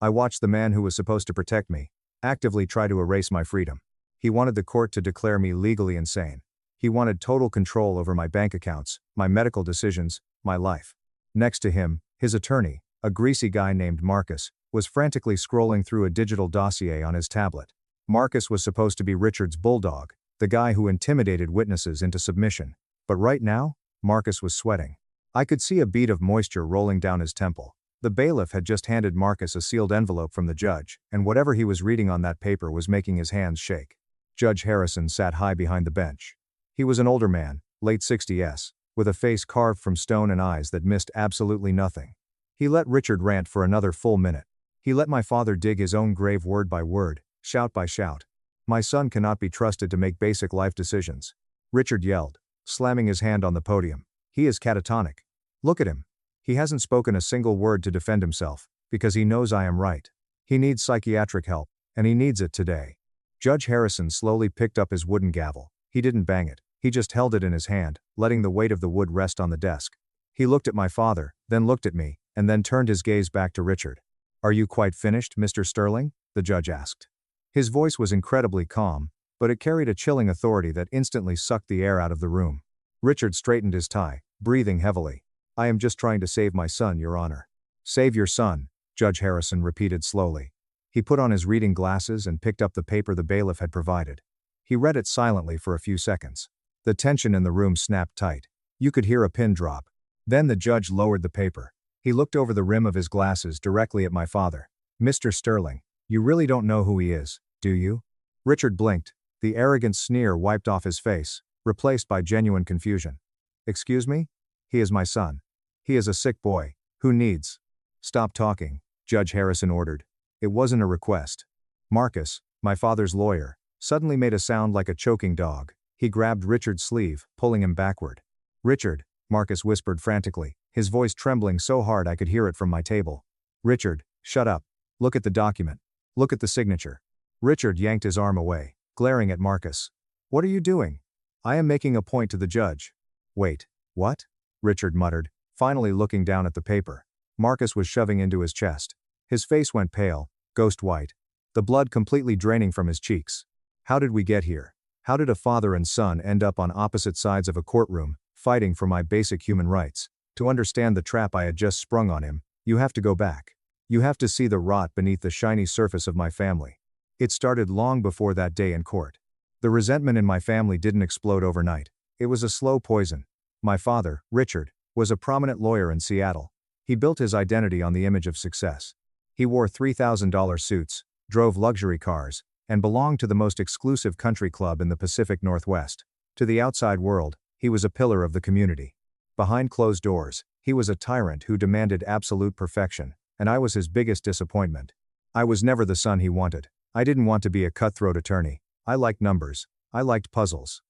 I watched the man who was supposed to protect me actively try to erase my freedom. He wanted the court to declare me legally insane. He wanted total control over my bank accounts, my medical decisions, my life. Next to him, his attorney, a greasy guy named Marcus, was frantically scrolling through a digital dossier on his tablet. Marcus was supposed to be Richard's bulldog, the guy who intimidated witnesses into submission. But right now, Marcus was sweating. I could see a bead of moisture rolling down his temple. The bailiff had just handed Marcus a sealed envelope from the judge, and whatever he was reading on that paper was making his hands shake. Judge Harrison sat high behind the bench. He was an older man, late 60s, with a face carved from stone and eyes that missed absolutely nothing. He let Richard rant for another full minute. He let my father dig his own grave word by word, shout by shout. My son cannot be trusted to make basic life decisions. Richard yelled, slamming his hand on the podium. He is catatonic. Look at him. He hasn't spoken a single word to defend himself, because he knows I am right. He needs psychiatric help, and he needs it today. Judge Harrison slowly picked up his wooden gavel. He didn't bang it, he just held it in his hand, letting the weight of the wood rest on the desk. He looked at my father, then looked at me, and then turned his gaze back to Richard. Are you quite finished, Mr. Sterling? The judge asked. His voice was incredibly calm, but it carried a chilling authority that instantly sucked the air out of the room. Richard straightened his tie, breathing heavily. I am just trying to save my son, Your Honor. Save your son, Judge Harrison repeated slowly. He put on his reading glasses and picked up the paper the bailiff had provided. He read it silently for a few seconds. The tension in the room snapped tight. You could hear a pin drop. Then the judge lowered the paper. He looked over the rim of his glasses directly at my father. Mr. Sterling, you really don't know who he is, do you? Richard blinked. The arrogant sneer wiped off his face, replaced by genuine confusion. Excuse me? He is my son. He is a sick boy, who needs. Stop talking, Judge Harrison ordered. It wasn't a request. Marcus, my father's lawyer, suddenly made a sound like a choking dog. He grabbed Richard's sleeve, pulling him backward. Richard, Marcus whispered frantically, his voice trembling so hard I could hear it from my table. Richard, shut up. Look at the document. Look at the signature. Richard yanked his arm away, glaring at Marcus. What are you doing? I am making a point to the judge. Wait, what? Richard muttered, finally looking down at the paper. Marcus was shoving into his chest. His face went pale, ghost white. The blood completely draining from his cheeks. How did we get here? How did a father and son end up on opposite sides of a courtroom, fighting for my basic human rights? To understand the trap I had just sprung on him, you have to go back. You have to see the rot beneath the shiny surface of my family. It started long before that day in court. The resentment in my family didn't explode overnight. It was a slow poison. My father, Richard, was a prominent lawyer in Seattle. He built his identity on the image of success. He wore $3,000 suits, drove luxury cars, and belonged to the most exclusive country club in the Pacific Northwest. To the outside world, he was a pillar of the community. Behind closed doors, he was a tyrant who demanded absolute perfection, and I was his biggest disappointment. I was never the son he wanted. I didn't want to be a cutthroat attorney. I liked numbers. I liked puzzles.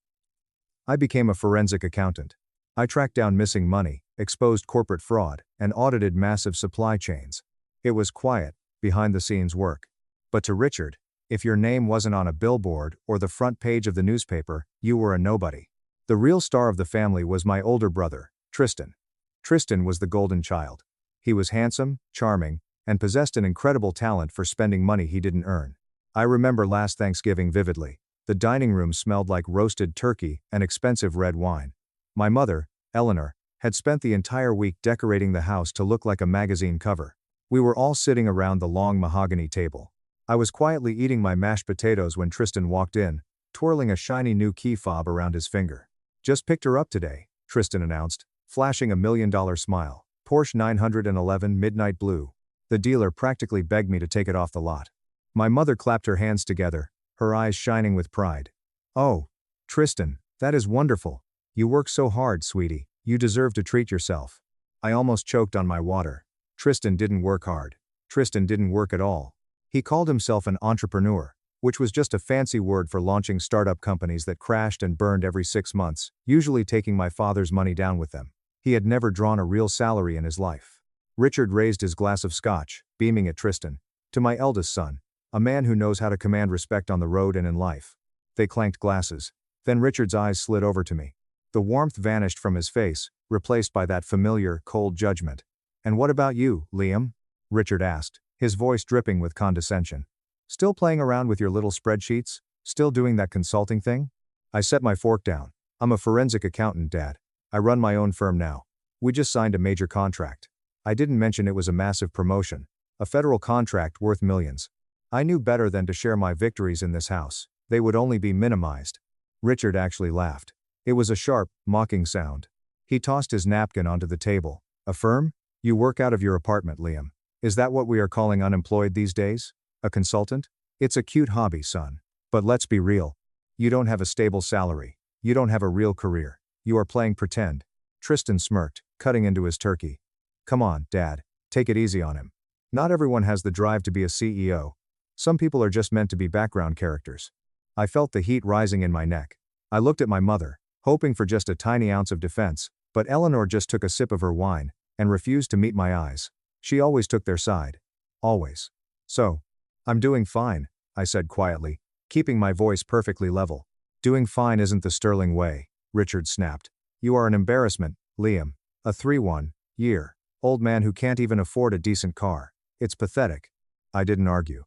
I became a forensic accountant. I tracked down missing money, exposed corporate fraud, and audited massive supply chains. It was quiet, behind-the-scenes work. But to Richard, if your name wasn't on a billboard or the front page of the newspaper, you were a nobody. The real star of the family was my older brother, Tristan. Tristan was the golden child. He was handsome, charming, and possessed an incredible talent for spending money he didn't earn. I remember last Thanksgiving vividly. The dining room smelled like roasted turkey and expensive red wine. My mother, Eleanor, had spent the entire week decorating the house to look like a magazine cover. We were all sitting around the long mahogany table. I was quietly eating my mashed potatoes when Tristan walked in, twirling a shiny new key fob around his finger. Just picked her up today, Tristan announced, flashing a $1 million smile. Porsche 911 Midnight Blue. The dealer practically begged me to take it off the lot. My mother clapped her hands together, her eyes shining with pride. Oh, Tristan, that is wonderful. You work so hard, sweetie. You deserve to treat yourself. I almost choked on my water. Tristan didn't work hard. Tristan didn't work at all. He called himself an entrepreneur, which was just a fancy word for launching startup companies that crashed and burned every 6 months, usually taking my father's money down with them. He had never drawn a real salary in his life. Richard raised his glass of scotch, beaming at Tristan. To my eldest son, a man who knows how to command respect on the road and in life. They clanked glasses. Then Richard's eyes slid over to me. The warmth vanished from his face, replaced by that familiar, cold judgment. And what about you, Liam? Richard asked, his voice dripping with condescension. Still playing around with your little spreadsheets? Still doing that consulting thing? I set my fork down. I'm a forensic accountant, Dad. I run my own firm now. We just signed a major contract. I didn't mention it was a massive promotion. A federal contract worth millions. I knew better than to share my victories in this house. They would only be minimized. Richard actually laughed. It was a sharp, mocking sound. He tossed his napkin onto the table. A firm? You work out of your apartment, Liam. Is that what we are calling unemployed these days? A consultant? It's a cute hobby, son. But let's be real. You don't have a stable salary. You don't have a real career. You are playing pretend. Tristan smirked, cutting into his turkey. Come on, Dad. Take it easy on him. Not everyone has the drive to be a CEO. Some people are just meant to be background characters. I felt the heat rising in my neck. I looked at my mother, hoping for just a tiny ounce of defense, but Eleanor just took a sip of her wine and refused to meet my eyes. She always took their side. Always. So, I'm doing fine, I said quietly, keeping my voice perfectly level. Doing fine isn't the sterling way, Richard snapped. You are an embarrassment, Liam. A 31-year-old man who can't even afford a decent car. It's pathetic. I didn't argue.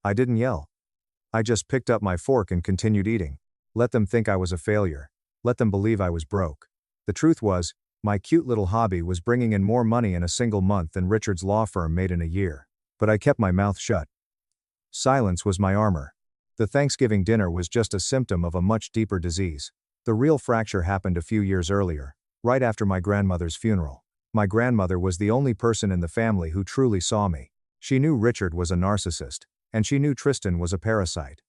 I didn't yell. I just picked up my fork and continued eating. Let them think I was a failure. Let them believe I was broke. The truth was, my cute little hobby was bringing in more money in a single month than Richard's law firm made in a year. But I kept my mouth shut. Silence was my armor. The Thanksgiving dinner was just a symptom of a much deeper disease. The real fracture happened a few years earlier, right after my grandmother's funeral. My grandmother was the only person in the family who truly saw me. She knew Richard was a narcissist, and she knew Tristan was a parasite.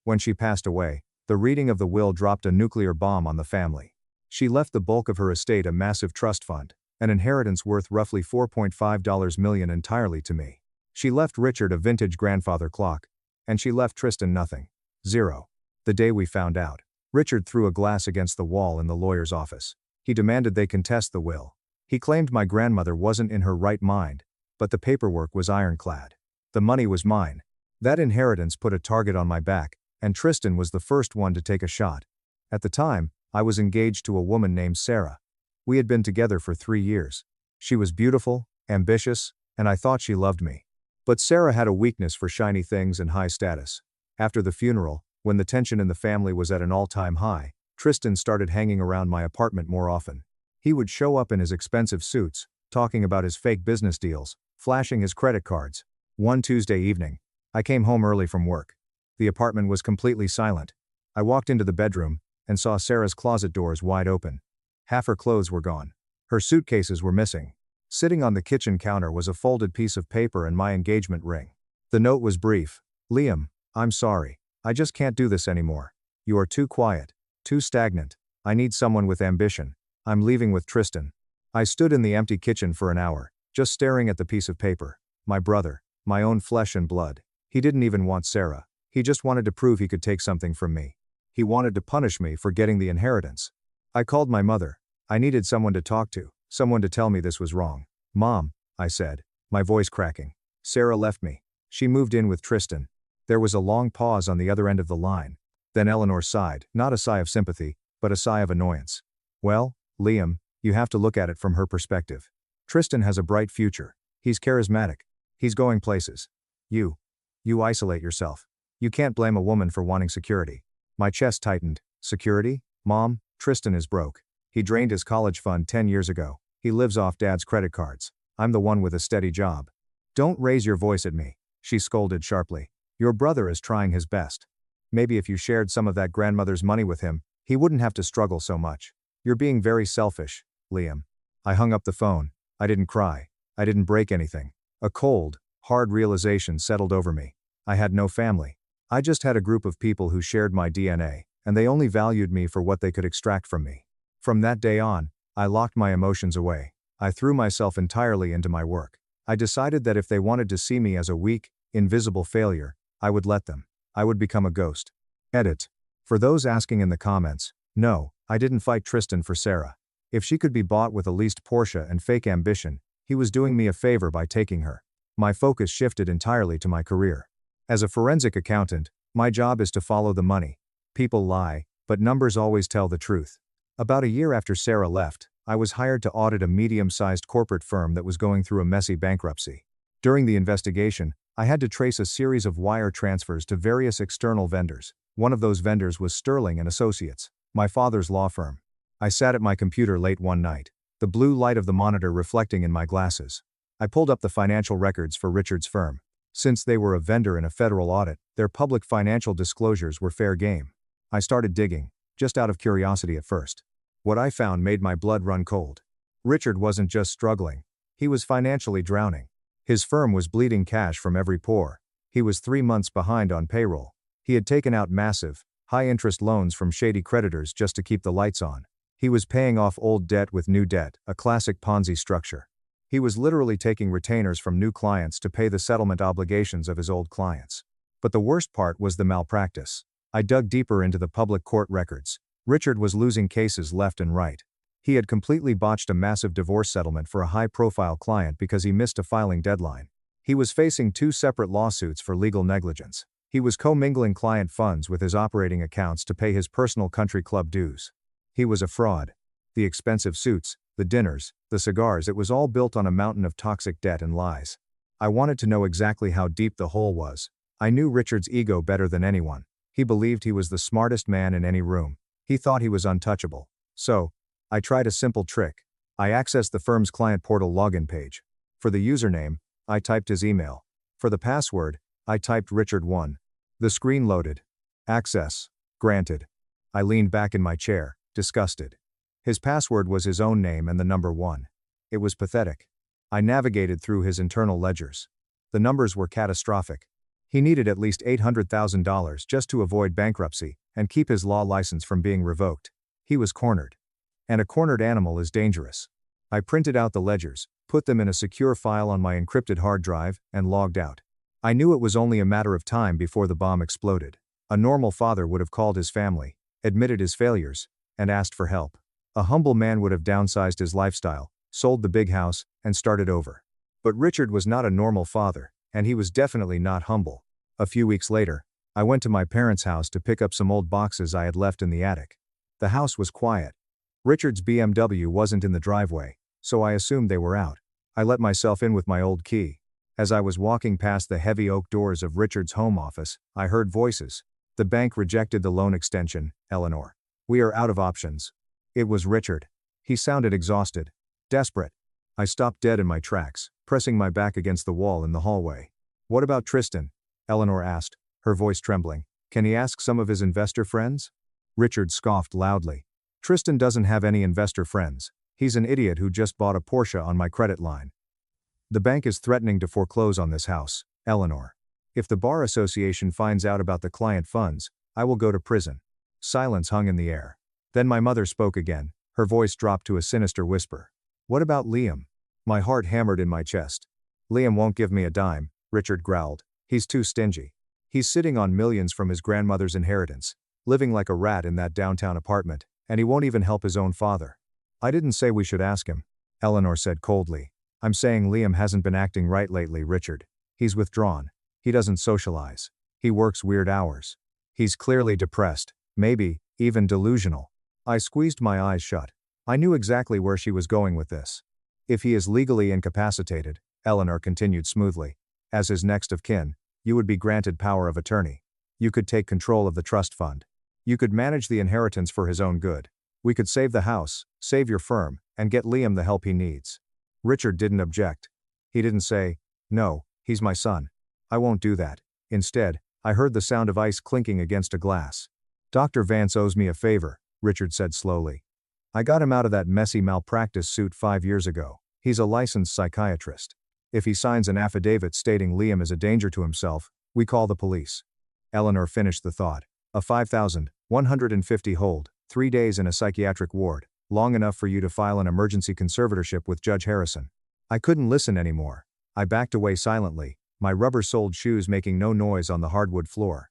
When she passed away, the reading of the will dropped a nuclear bomb on the family. She left the bulk of her estate a massive trust fund, an inheritance worth roughly $4.5 million entirely to me. She left Richard a vintage grandfather clock, and she left Tristan nothing. Zero. The day we found out, Richard threw a glass against the wall in the lawyer's office. He demanded they contest the will. He claimed my grandmother wasn't in her right mind, but the paperwork was ironclad. The money was mine. That inheritance put a target on my back, and Tristan was the first one to take a shot. At the time, I was engaged to a woman named Sarah. We had been together for 3 years. She was beautiful, ambitious, and I thought she loved me. But Sarah had a weakness for shiny things and high status. After the funeral, when the tension in the family was at an all-time high, Tristan started hanging around my apartment more often. He would show up in his expensive suits, talking about his fake business deals, flashing his credit cards. One Tuesday evening, I came home early from work. The apartment was completely silent. I walked into the bedroom and saw Sarah's closet doors wide open. Half her clothes were gone. Her suitcases were missing. Sitting on the kitchen counter was a folded piece of paper and my engagement ring. The note was brief. Liam, I'm sorry. I just can't do this anymore. You are too quiet, too stagnant. I need someone with ambition. I'm leaving with Tristan. I stood in the empty kitchen for an hour, just staring at the piece of paper. My brother, my own flesh and blood. He didn't even want Sarah. He just wanted to prove he could take something from me. He wanted to punish me for getting the inheritance. I called my mother. I needed someone to talk to, someone to tell me this was wrong. Mom, I said, my voice cracking. Sarah left me. She moved in with Tristan. There was a long pause on the other end of the line. Then Eleanor sighed, not a sigh of sympathy, but a sigh of annoyance. Well, Liam, you have to look at it from her perspective. Tristan has a bright future. He's charismatic. He's going places. You isolate yourself. You can't blame a woman for wanting security. My chest tightened. Security? Mom, Tristan is broke. He drained his college fund 10 years ago. He lives off Dad's credit cards. I'm the one with a steady job. Don't raise your voice at me, she scolded sharply. Your brother is trying his best. Maybe if you shared some of that grandmother's money with him, he wouldn't have to struggle so much. You're being very selfish, Liam. I hung up the phone. I didn't cry. I didn't break anything. A cold, hard realization settled over me. I had no family. I just had a group of people who shared my DNA, and they only valued me for what they could extract from me. From that day on, I locked my emotions away. I threw myself entirely into my work. I decided that if they wanted to see me as a weak, invisible failure, I would let them. I would become a ghost. Edit. For those asking in the comments, no, I didn't fight Tristan for Sarah. If she could be bought with a leased Porsche and fake ambition, he was doing me a favor by taking her. My focus shifted entirely to my career. As a forensic accountant, my job is to follow the money. People lie, but numbers always tell the truth. About a year after Sarah left, I was hired to audit a medium-sized corporate firm that was going through a messy bankruptcy. During the investigation, I had to trace a series of wire transfers to various external vendors. One of those vendors was Sterling and Associates, my father's law firm. I sat at my computer late one night, the blue light of the monitor reflecting in my glasses. I pulled up the financial records for Richard's firm. Since they were a vendor in a federal audit, their public financial disclosures were fair game. I started digging, just out of curiosity at first. What I found made my blood run cold. Richard wasn't just struggling. He was financially drowning. His firm was bleeding cash from every pore. He was 3 months behind on payroll. He had taken out massive, high-interest loans from shady creditors just to keep the lights on. He was paying off old debt with new debt, a classic Ponzi structure. He was literally taking retainers from new clients to pay the settlement obligations of his old clients. But the worst part was the malpractice. I dug deeper into the public court records. Richard was losing cases left and right. He had completely botched a massive divorce settlement for a high-profile client because he missed a filing deadline. He was facing 2 separate lawsuits for legal negligence. He was commingling client funds with his operating accounts to pay his personal country club dues. He was a fraud. The expensive suits, the dinners, the cigars, it was all built on a mountain of toxic debt and lies. I wanted to know exactly how deep the hole was. I knew Richard's ego better than anyone. He believed he was the smartest man in any room. He thought he was untouchable. So, I tried a simple trick. I accessed the firm's client portal login page. For the username, I typed his email. For the password, I typed Richard1. The screen loaded. Access granted. I leaned back in my chair, disgusted. His password was his own name and the number 1. It was pathetic. I navigated through his internal ledgers. The numbers were catastrophic. He needed at least $800,000 just to avoid bankruptcy and keep his law license from being revoked. He was cornered. And a cornered animal is dangerous. I printed out the ledgers, put them in a secure file on my encrypted hard drive, and logged out. I knew it was only a matter of time before the bomb exploded. A normal father would have called his family, admitted his failures, and asked for help. A humble man would have downsized his lifestyle, sold the big house, and started over. But Richard was not a normal father, and he was definitely not humble. A few weeks later, I went to my parents' house to pick up some old boxes I had left in the attic. The house was quiet. Richard's BMW wasn't in the driveway, so I assumed they were out. I let myself in with my old key. As I was walking past the heavy oak doors of Richard's home office, I heard voices. The bank rejected the loan extension, Eleanor. We are out of options. It was Richard. He sounded exhausted. Desperate. I stopped dead in my tracks, pressing my back against the wall in the hallway. What about Tristan? Eleanor asked, her voice trembling. Can he ask some of his investor friends? Richard scoffed loudly. Tristan doesn't have any investor friends. He's an idiot who just bought a Porsche on my credit line. The bank is threatening to foreclose on this house, Eleanor. If the Bar Association finds out about the client funds, I will go to prison. Silence hung in the air. Then my mother spoke again, her voice dropped to a sinister whisper. What about Liam? My heart hammered in my chest. Liam won't give me a dime, Richard growled. He's too stingy. He's sitting on millions from his grandmother's inheritance, living like a rat in that downtown apartment, and he won't even help his own father. I didn't say we should ask him, Eleanor said coldly. I'm saying Liam hasn't been acting right lately, Richard. He's withdrawn. He doesn't socialize. He works weird hours. He's clearly depressed, maybe even delusional. I squeezed my eyes shut. I knew exactly where she was going with this. If he is legally incapacitated, Eleanor continued smoothly, as his next of kin, you would be granted power of attorney. You could take control of the trust fund. You could manage the inheritance for his own good. We could save the house, save your firm, and get Liam the help he needs. Richard didn't object. He didn't say, no, he's my son. I won't do that. Instead, I heard the sound of ice clinking against a glass. Dr. Vance owes me a favor, Richard said slowly. I got him out of that messy malpractice suit 5 years ago. He's a licensed psychiatrist. If he signs an affidavit stating Liam is a danger to himself, we call the police. Eleanor finished the thought. A $5,150 hold, 3 days in a psychiatric ward, long enough for you to file an emergency conservatorship with Judge Harrison. I couldn't listen anymore. I backed away silently, my rubber-soled shoes making no noise on the hardwood floor.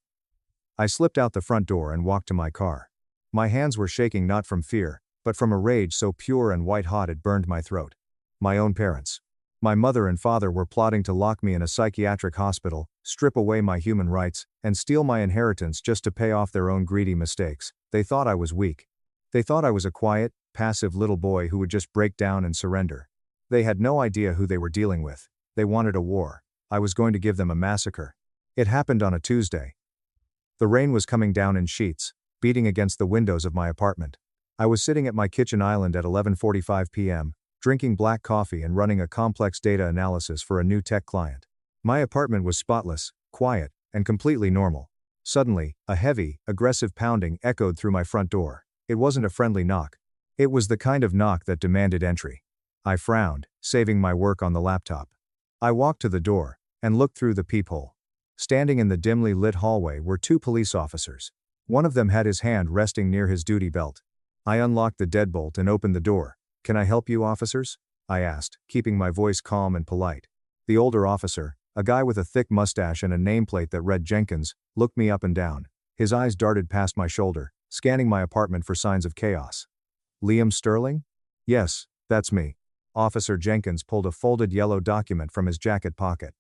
I slipped out the front door and walked to my car. My hands were shaking not from fear, but from a rage so pure and white-hot it burned my throat. My own parents. My mother and father were plotting to lock me in a psychiatric hospital, strip away my human rights, and steal my inheritance just to pay off their own greedy mistakes. They thought I was weak. They thought I was a quiet, passive little boy who would just break down and surrender. They had no idea who they were dealing with. They wanted a war. I was going to give them a massacre. It happened on a Tuesday. The rain was coming down in sheets, beating against the windows of my apartment. I was sitting at my kitchen island at 11:45 p.m., drinking black coffee and running a complex data analysis for a new tech client. My apartment was spotless, quiet, and completely normal. Suddenly, a heavy, aggressive pounding echoed through my front door. It wasn't a friendly knock. It was the kind of knock that demanded entry. I frowned, saving my work on the laptop. I walked to the door and looked through the peephole. Standing in the dimly lit hallway were 2 police officers. One of them had his hand resting near his duty belt. I unlocked the deadbolt and opened the door. Can I help you, officers? I asked, keeping my voice calm and polite. The older officer, a guy with a thick mustache and a nameplate that read Jenkins, looked me up and down. His eyes darted past my shoulder, scanning my apartment for signs of chaos. Liam Sterling? Yes, that's me. Officer Jenkins pulled a folded yellow document from his jacket pocket.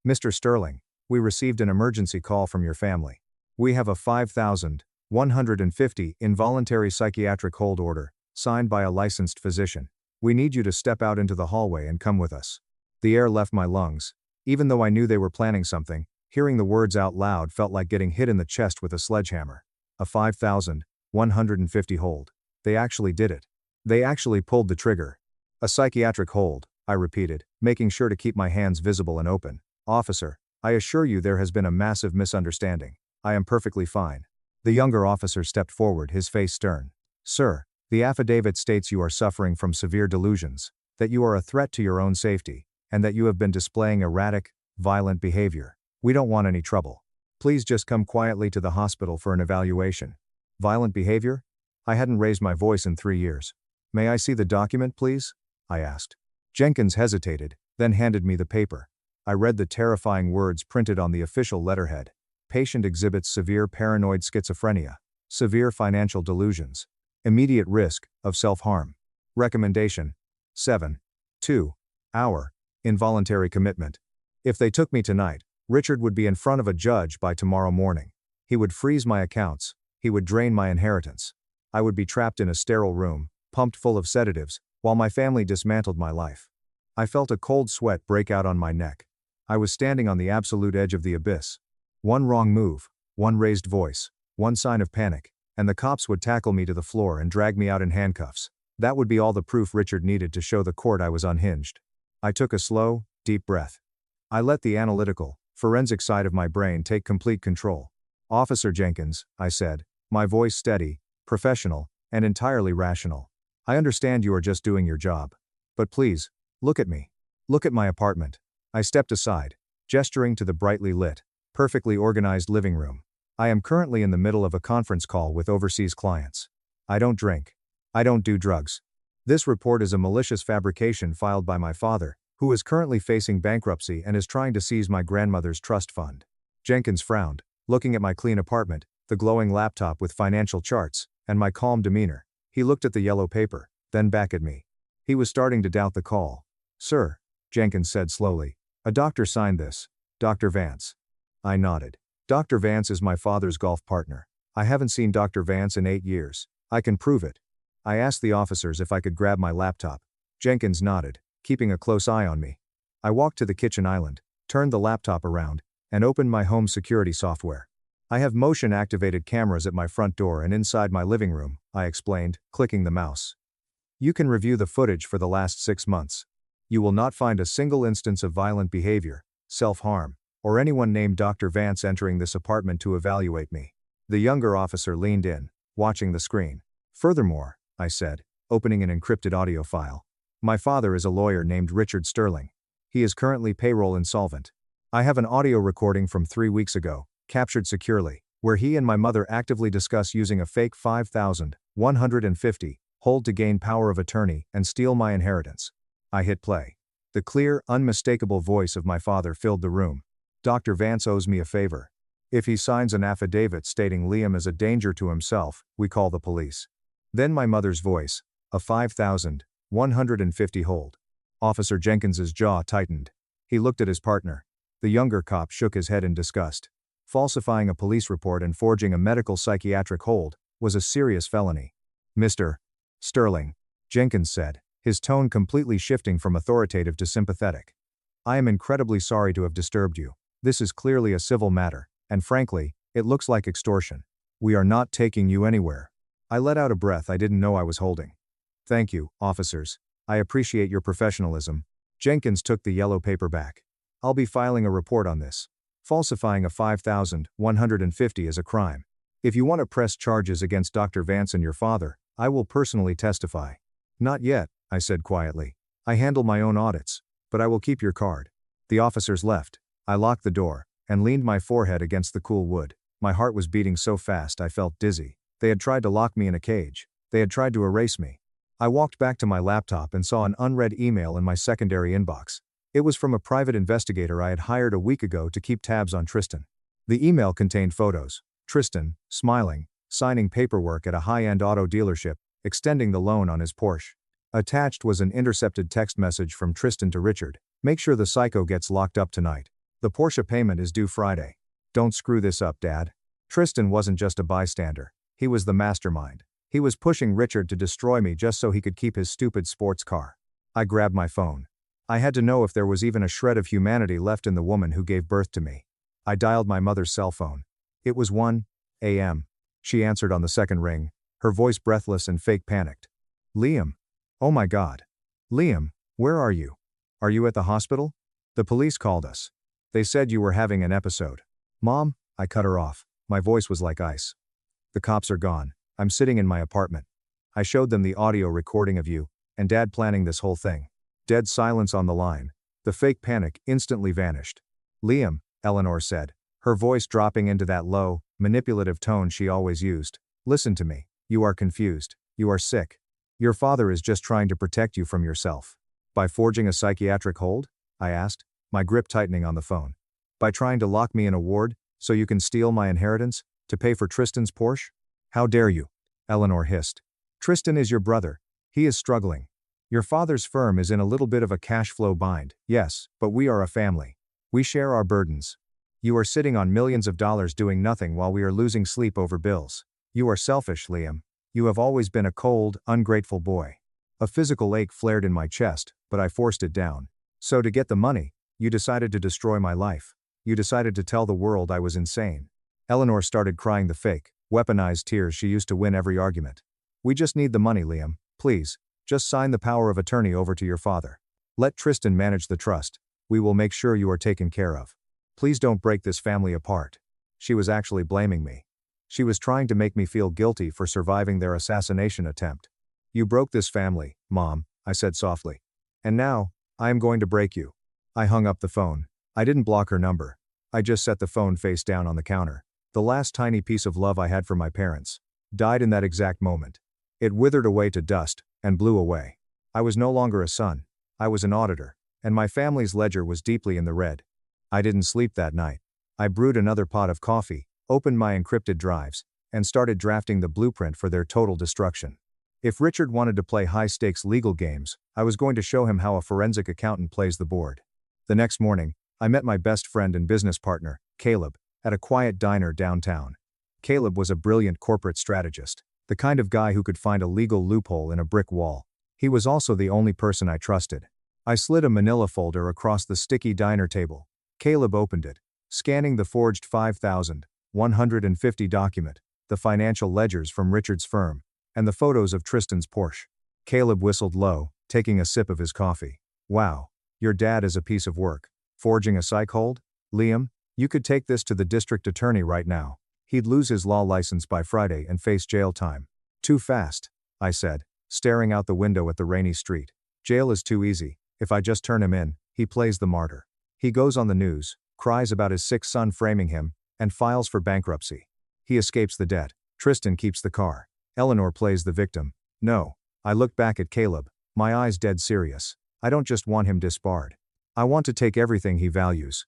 Mr. Sterling, we received an emergency call from your family. We have a 5,150 involuntary psychiatric hold order, signed by a licensed physician. We need you to step out into the hallway and come with us. The air left my lungs. Even though I knew they were planning something, hearing the words out loud felt like getting hit in the chest with a sledgehammer. A 5,150 hold. They actually did it. They actually pulled the trigger. A psychiatric hold, I repeated, making sure to keep my hands visible and open. Officer, I assure you there has been a massive misunderstanding. I am perfectly fine. The younger officer stepped forward, his face stern. Sir, the affidavit states you are suffering from severe delusions, that you are a threat to your own safety, and that you have been displaying erratic, violent behavior. We don't want any trouble. Please just come quietly to the hospital for an evaluation. Violent behavior? I hadn't raised my voice in 3 years. May I see the document, please? I asked. Jenkins hesitated, then handed me the paper. I read the terrifying words printed on the official letterhead. Patient exhibits severe paranoid schizophrenia, severe financial delusions, immediate risk of self-harm. Recommendation: 7.2 hour involuntary commitment. If they took me tonight, Richard would be in front of a judge by tomorrow morning. He would freeze my accounts, he would drain my inheritance. I would be trapped in a sterile room, pumped full of sedatives, while my family dismantled my life. I felt a cold sweat break out on my neck. I was standing on the absolute edge of the abyss. One wrong move, one raised voice, one sign of panic, and the cops would tackle me to the floor and drag me out in handcuffs. That would be all the proof Richard needed to show the court I was unhinged. I took a slow, deep breath. I let the analytical, forensic side of my brain take complete control. Officer Jenkins, I said, my voice steady, professional, and entirely rational. I understand you are just doing your job. But please, look at me. Look at my apartment. I stepped aside, gesturing to the brightly lit, perfectly organized living room. I am currently in the middle of a conference call with overseas clients. I don't drink. I don't do drugs. This report is a malicious fabrication filed by my father, who is currently facing bankruptcy and is trying to seize my grandmother's trust fund. Jenkins frowned, looking at my clean apartment, the glowing laptop with financial charts, and my calm demeanor. He looked at the yellow paper, then back at me. He was starting to doubt the call. Sir, Jenkins said slowly, a doctor signed this. Dr. Vance. I nodded. Dr. Vance is my father's golf partner. I haven't seen Dr. Vance in 8 years. I can prove it. I asked the officers if I could grab my laptop. Jenkins nodded, keeping a close eye on me. I walked to the kitchen island, turned the laptop around, and opened my home security software. I have motion-activated cameras at my front door and inside my living room, I explained, clicking the mouse. You can review the footage for the last 6 months. You will not find a single instance of violent behavior, self-harm, or anyone named Dr. Vance entering this apartment to evaluate me. The younger officer leaned in, watching the screen. Furthermore, I said, opening an encrypted audio file. My father is a lawyer named Richard Sterling. He is currently payroll insolvent. I have an audio recording from 3 weeks ago, captured securely, where he and my mother actively discuss using a fake 5,150 hold to gain power of attorney and steal my inheritance. I hit play. The clear, unmistakable voice of my father filled the room. Dr. Vance owes me a favor. If he signs an affidavit stating Liam is a danger to himself, we call the police. Then my mother's voice, a 5,150 hold. Officer Jenkins's jaw tightened. He looked at his partner. The younger cop shook his head in disgust. Falsifying a police report and forging a medical psychiatric hold was a serious felony. Mr. Sterling, Jenkins said, his tone completely shifting from authoritative to sympathetic. I am incredibly sorry to have disturbed you. This is clearly a civil matter, and frankly, it looks like extortion. We are not taking you anywhere. I let out a breath I didn't know I was holding. Thank you, officers. I appreciate your professionalism. Jenkins took the yellow paper back. I'll be filing a report on this. Falsifying a 5,150 is a crime. If you want to press charges against Dr. Vance and your father, I will personally testify. Not yet, I said quietly. I handle my own audits, but I will keep your card. The officers left. I locked the door, and leaned my forehead against the cool wood. My heart was beating so fast I felt dizzy. They had tried to lock me in a cage. They had tried to erase me. I walked back to my laptop and saw an unread email in my secondary inbox. It was from a private investigator I had hired a week ago to keep tabs on Tristan. The email contained photos. Tristan, smiling, signing paperwork at a high-end auto dealership, extending the loan on his Porsche. Attached was an intercepted text message from Tristan to Richard. Make sure the psycho gets locked up tonight. The Porsche payment is due Friday. Don't screw this up, Dad. Tristan wasn't just a bystander. He was the mastermind. He was pushing Richard to destroy me just so he could keep his stupid sports car. I grabbed my phone. I had to know if there was even a shred of humanity left in the woman who gave birth to me. I dialed my mother's cell phone. It was 1 a.m. She answered on the second ring, her voice breathless and fake panicked. Liam. Oh my God. Liam, where are you? Are you at the hospital? The police called us. They said you were having an episode. Mom, I cut her off. My voice was like ice. The cops are gone. I'm sitting in my apartment. I showed them the audio recording of you, and Dad planning this whole thing. Dead silence on the line. The fake panic instantly vanished. Liam, Eleanor said, her voice dropping into that low, manipulative tone she always used. Listen to me. You are confused. You are sick. Your father is just trying to protect you from yourself. By forging a psychiatric hold? I asked, my grip tightening on the phone. By trying to lock me in a ward, so you can steal my inheritance, to pay for Tristan's Porsche? How dare you? Eleanor hissed. Tristan is your brother. He is struggling. Your father's firm is in a little bit of a cash flow bind, yes, but we are a family. We share our burdens. You are sitting on millions of dollars doing nothing while we are losing sleep over bills. You are selfish, Liam. You have always been a cold, ungrateful boy. A physical ache flared in my chest, but I forced it down. So to get the money, you decided to destroy my life. You decided to tell the world I was insane. Eleanor started crying the fake, weaponized tears she used to win every argument. We just need the money, Liam. Please, just sign the power of attorney over to your father. Let Tristan manage the trust. We will make sure you are taken care of. Please don't break this family apart. She was actually blaming me. She was trying to make me feel guilty for surviving their assassination attempt. You broke this family, Mom, I said softly. And now, I am going to break you. I hung up the phone. I didn't block her number. I just set the phone face down on the counter. The last tiny piece of love I had for my parents died in that exact moment. It withered away to dust and blew away. I was no longer a son. I was an auditor, and my family's ledger was deeply in the red. I didn't sleep that night. I brewed another pot of coffee, opened my encrypted drives, and started drafting the blueprint for their total destruction. If Richard wanted to play high-stakes legal games, I was going to show him how a forensic accountant plays the board. The next morning, I met my best friend and business partner, Caleb, at a quiet diner downtown. Caleb was a brilliant corporate strategist, the kind of guy who could find a legal loophole in a brick wall. He was also the only person I trusted. I slid a manila folder across the sticky diner table. Caleb opened it, scanning the forged 5,150 document, the financial ledgers from Richard's firm, and the photos of Tristan's Porsche. Caleb whistled low, taking a sip of his coffee. Wow, your dad is a piece of work. Forging a psych hold? Liam, you could take this to the district attorney right now. He'd lose his law license by Friday and face jail time. Too fast, I said, staring out the window at the rainy street. Jail is too easy. If I just turn him in, he plays the martyr. He goes on the news, cries about his sick son framing him, and files for bankruptcy. He escapes the debt. Tristan keeps the car. Eleanor plays the victim. No. I looked back at Caleb, my eyes dead serious. I don't just want him disbarred. I want to take everything he values.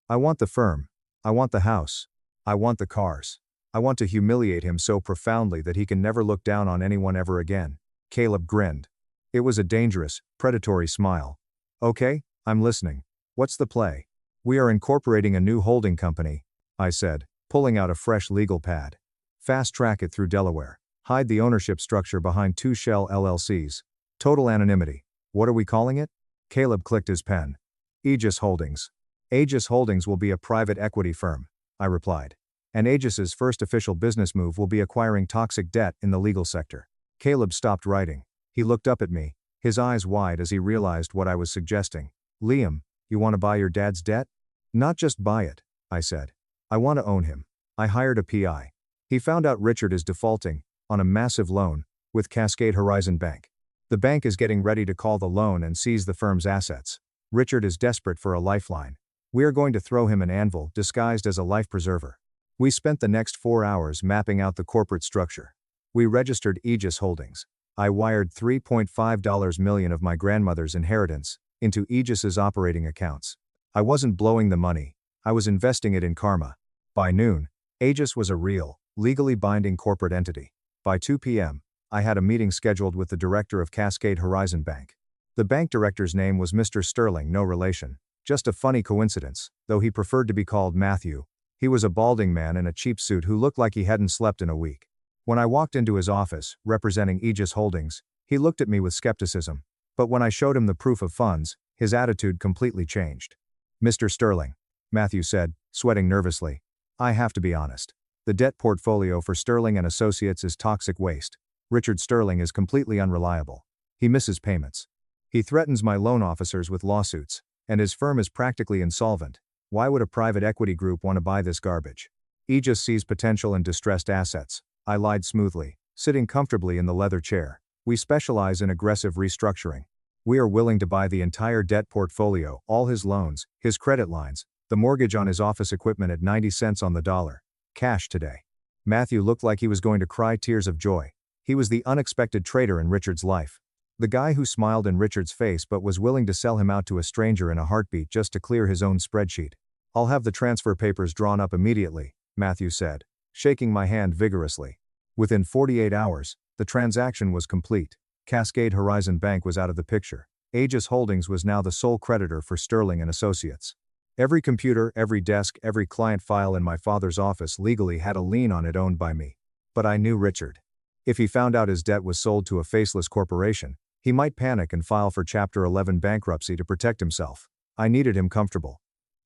I want the firm. I want the house. I want the cars. I want to humiliate him so profoundly that he can never look down on anyone ever again. Caleb grinned. It was a dangerous, predatory smile. Okay, I'm listening. What's the play? We are incorporating a new holding company, I said, pulling out a fresh legal pad. Fast track it through Delaware. Hide the ownership structure behind two shell LLCs. Total anonymity. What are we calling it? Caleb clicked his pen. Aegis Holdings. Aegis Holdings will be a private equity firm, I replied. And Aegis's first official business move will be acquiring toxic debt in the legal sector. Caleb stopped writing. He looked up at me, his eyes wide as he realized what I was suggesting. Liam, you want to buy your dad's debt? Not just buy it, I said. I want to own him. I hired a PI. He found out Richard is defaulting on a massive loan with Cascade Horizon Bank. The bank is getting ready to call the loan and seize the firm's assets. Richard is desperate for a lifeline. We are going to throw him an anvil disguised as a life preserver. We spent the next 4 hours mapping out the corporate structure. We registered Aegis Holdings. I wired $3.5 million of my grandmother's inheritance into Aegis's operating accounts. I wasn't blowing the money, I was investing it in karma. By noon, Aegis was a real, legally binding corporate entity. By 2 p.m., I had a meeting scheduled with the director of Cascade Horizon Bank. The bank director's name was Mr. Sterling, no relation. Just a funny coincidence, though he preferred to be called Matthew. He was a balding man in a cheap suit who looked like he hadn't slept in a week. When I walked into his office, representing Aegis Holdings, he looked at me with skepticism. But when I showed him the proof of funds, his attitude completely changed. Mr. Sterling, Matthew said, sweating nervously. I have to be honest. The debt portfolio for Sterling & Associates is toxic waste. Richard Sterling is completely unreliable. He misses payments. He threatens my loan officers with lawsuits, and his firm is practically insolvent. Why would a private equity group want to buy this garbage? Aegis sees potential in distressed assets. I lied smoothly, sitting comfortably in the leather chair. We specialize in aggressive restructuring. We are willing to buy the entire debt portfolio, all his loans, his credit lines, the mortgage on his office equipment at 90 cents on the dollar. Cash today. Matthew looked like he was going to cry tears of joy. He was the unexpected traitor in Richard's life. The guy who smiled in Richard's face but was willing to sell him out to a stranger in a heartbeat just to clear his own spreadsheet. I'll have the transfer papers drawn up immediately, Matthew said, shaking my hand vigorously. Within 48 hours, the transaction was complete. Cascade Horizon Bank was out of the picture. Aegis Holdings was now the sole creditor for Sterling & Associates. Every computer, every desk, every client file in my father's office legally had a lien on it owned by me. But I knew Richard. If he found out his debt was sold to a faceless corporation, he might panic and file for Chapter 11 bankruptcy to protect himself. I needed him comfortable.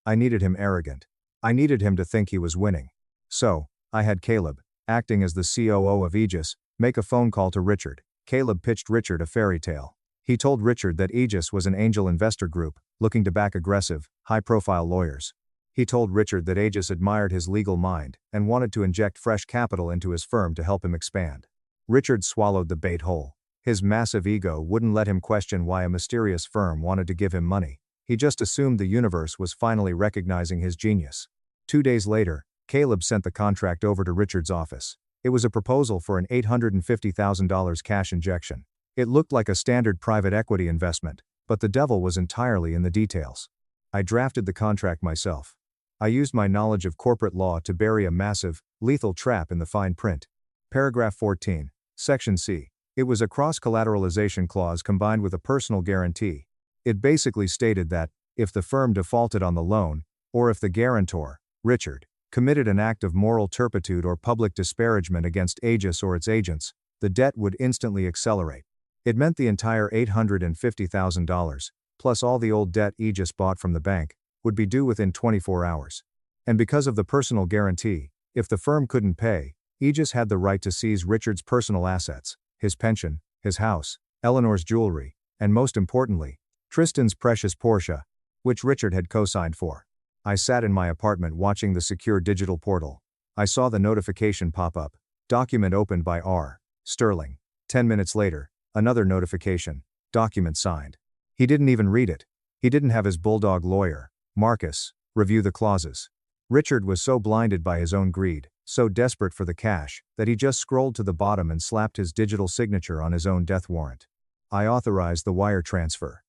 I needed him arrogant. I needed him to think he was winning. So, I had Caleb, acting as the COO of Aegis, make a phone call to Richard. Caleb pitched Richard a fairy tale. He told Richard that Aegis was an angel investor group, looking to back aggressive, high-profile lawyers. He told Richard that Aegis admired his legal mind and wanted to inject fresh capital into his firm to help him expand. Richard swallowed the bait whole. His massive ego wouldn't let him question why a mysterious firm wanted to give him money. He just assumed the universe was finally recognizing his genius. 2 days later, Caleb sent the contract over to Richard's office. It was a proposal for an $850,000 cash injection. It looked like a standard private equity investment, but the devil was entirely in the details. I drafted the contract myself. I used my knowledge of corporate law to bury a massive, lethal trap in the fine print. Paragraph 14, Section C. It was a cross-collateralization clause combined with a personal guarantee. It basically stated that, if the firm defaulted on the loan, or if the guarantor, Richard, committed an act of moral turpitude or public disparagement against Aegis or its agents, the debt would instantly accelerate. It meant the entire $850,000, plus all the old debt Aegis bought from the bank, would be due within 24 hours. And because of the personal guarantee, if the firm couldn't pay, Aegis had the right to seize Richard's personal assets, his pension, his house, Eleanor's jewelry, and most importantly, Tristan's precious Porsche, which Richard had co-signed for. I sat in my apartment watching the secure digital portal. I saw the notification pop up, document opened by R. Sterling. 10 minutes later, another notification, document signed. He didn't even read it. He didn't have his bulldog lawyer, Marcus, review the clauses. Richard was so blinded by his own greed, so desperate for the cash, that he just scrolled to the bottom and slapped his digital signature on his own death warrant. I authorized the wire transfer.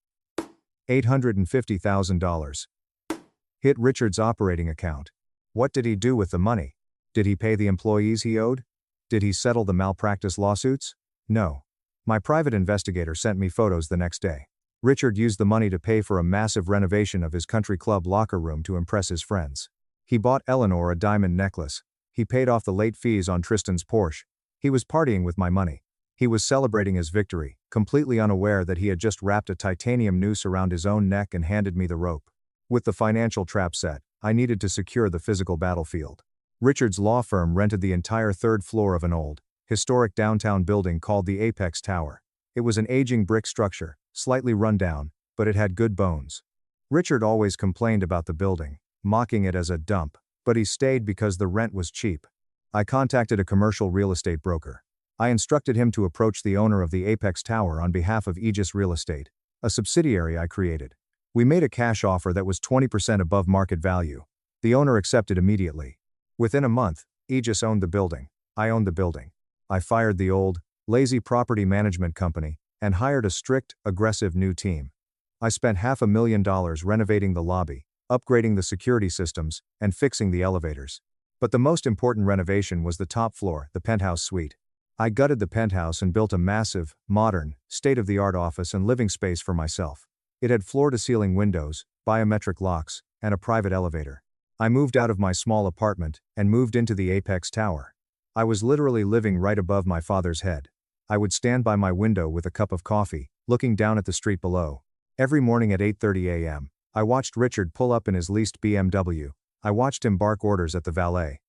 $850,000. Hit Richard's operating account. What did he do with the money? Did he pay the employees he owed? Did he settle the malpractice lawsuits? No. My private investigator sent me photos the next day. Richard used the money to pay for a massive renovation of his country club locker room to impress his friends. He bought Eleanor a diamond necklace. He paid off the late fees on Tristan's Porsche. He was partying with my money. He was celebrating his victory, completely unaware that he had just wrapped a titanium noose around his own neck and handed me the rope. With the financial trap set, I needed to secure the physical battlefield. Richard's law firm rented the entire third floor of an old, historic downtown building called the Apex Tower. It was an aging brick structure, slightly run down, but it had good bones. Richard always complained about the building, mocking it as a dump, but he stayed because the rent was cheap. I contacted a commercial real estate broker. I instructed him to approach the owner of the Apex Tower on behalf of Aegis Real Estate, a subsidiary I created. We made a cash offer that was 20% above market value. The owner accepted immediately. Within a month, Aegis owned the building. I owned the building. I fired the old, lazy property management company, and hired a strict, aggressive new team. I spent $500,000 renovating the lobby, upgrading the security systems, and fixing the elevators. But the most important renovation was the top floor, the penthouse suite. I gutted the penthouse and built a massive, modern, state-of-the-art office and living space for myself. It had floor-to-ceiling windows, biometric locks, and a private elevator. I moved out of my small apartment and moved into the Apex Tower. I was literally living right above my father's head. I would stand by my window with a cup of coffee, looking down at the street below. Every morning at 8:30 a.m., I watched Richard pull up in his leased BMW. I watched him bark orders at the valet.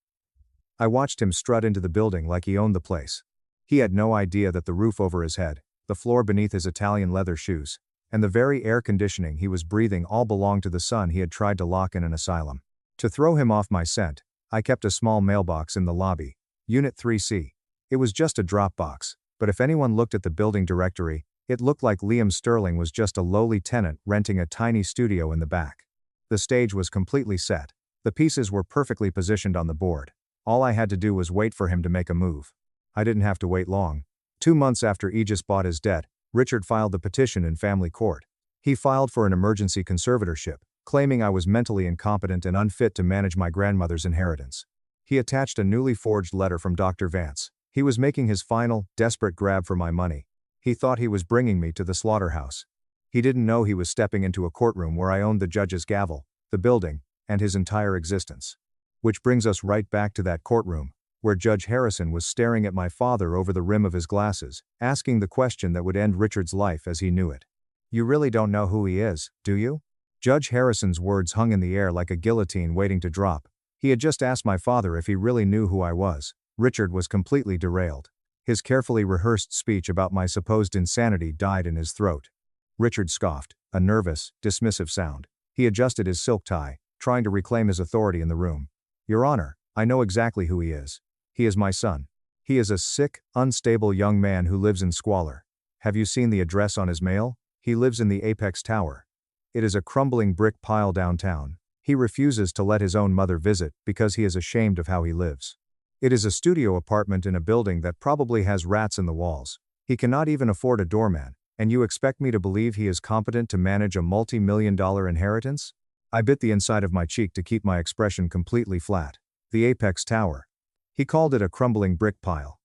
I watched him strut into the building like he owned the place. He had no idea that the roof over his head, the floor beneath his Italian leather shoes, and the very air conditioning he was breathing all belonged to the son he had tried to lock in an asylum. To throw him off my scent, I kept a small mailbox in the lobby, Unit 3C. It was just a drop box, but if anyone looked at the building directory, it looked like Liam Sterling was just a lowly tenant renting a tiny studio in the back. The stage was completely set. The pieces were perfectly positioned on the board. All I had to do was wait for him to make a move. I didn't have to wait long. 2 months after Aegis bought his debt, Richard filed the petition in family court. He filed for an emergency conservatorship, claiming I was mentally incompetent and unfit to manage my grandmother's inheritance. He attached a newly forged letter from Dr. Vance. He was making his final, desperate grab for my money. He thought he was bringing me to the slaughterhouse. He didn't know he was stepping into a courtroom where I owned the judge's gavel, the building, and his entire existence. Which brings us right back to that courtroom, where Judge Harrison was staring at my father over the rim of his glasses, asking the question that would end Richard's life as he knew it. "You really don't know who he is, do you?" Judge Harrison's words hung in the air like a guillotine waiting to drop. He had just asked my father if he really knew who I was. Richard was completely derailed. His carefully rehearsed speech about my supposed insanity died in his throat. Richard scoffed, a nervous, dismissive sound. He adjusted his silk tie, trying to reclaim his authority in the room. "Your Honor, I know exactly who he is. He is my son. He is a sick, unstable young man who lives in squalor. Have you seen the address on his mail? He lives in the Apex Tower. It is a crumbling brick pile downtown. He refuses to let his own mother visit because he is ashamed of how he lives. It is a studio apartment in a building that probably has rats in the walls. He cannot even afford a doorman, and you expect me to believe he is competent to manage a multi-million-dollar inheritance?" I bit the inside of my cheek to keep my expression completely flat. The Apex Tower. He called it a crumbling brick pile.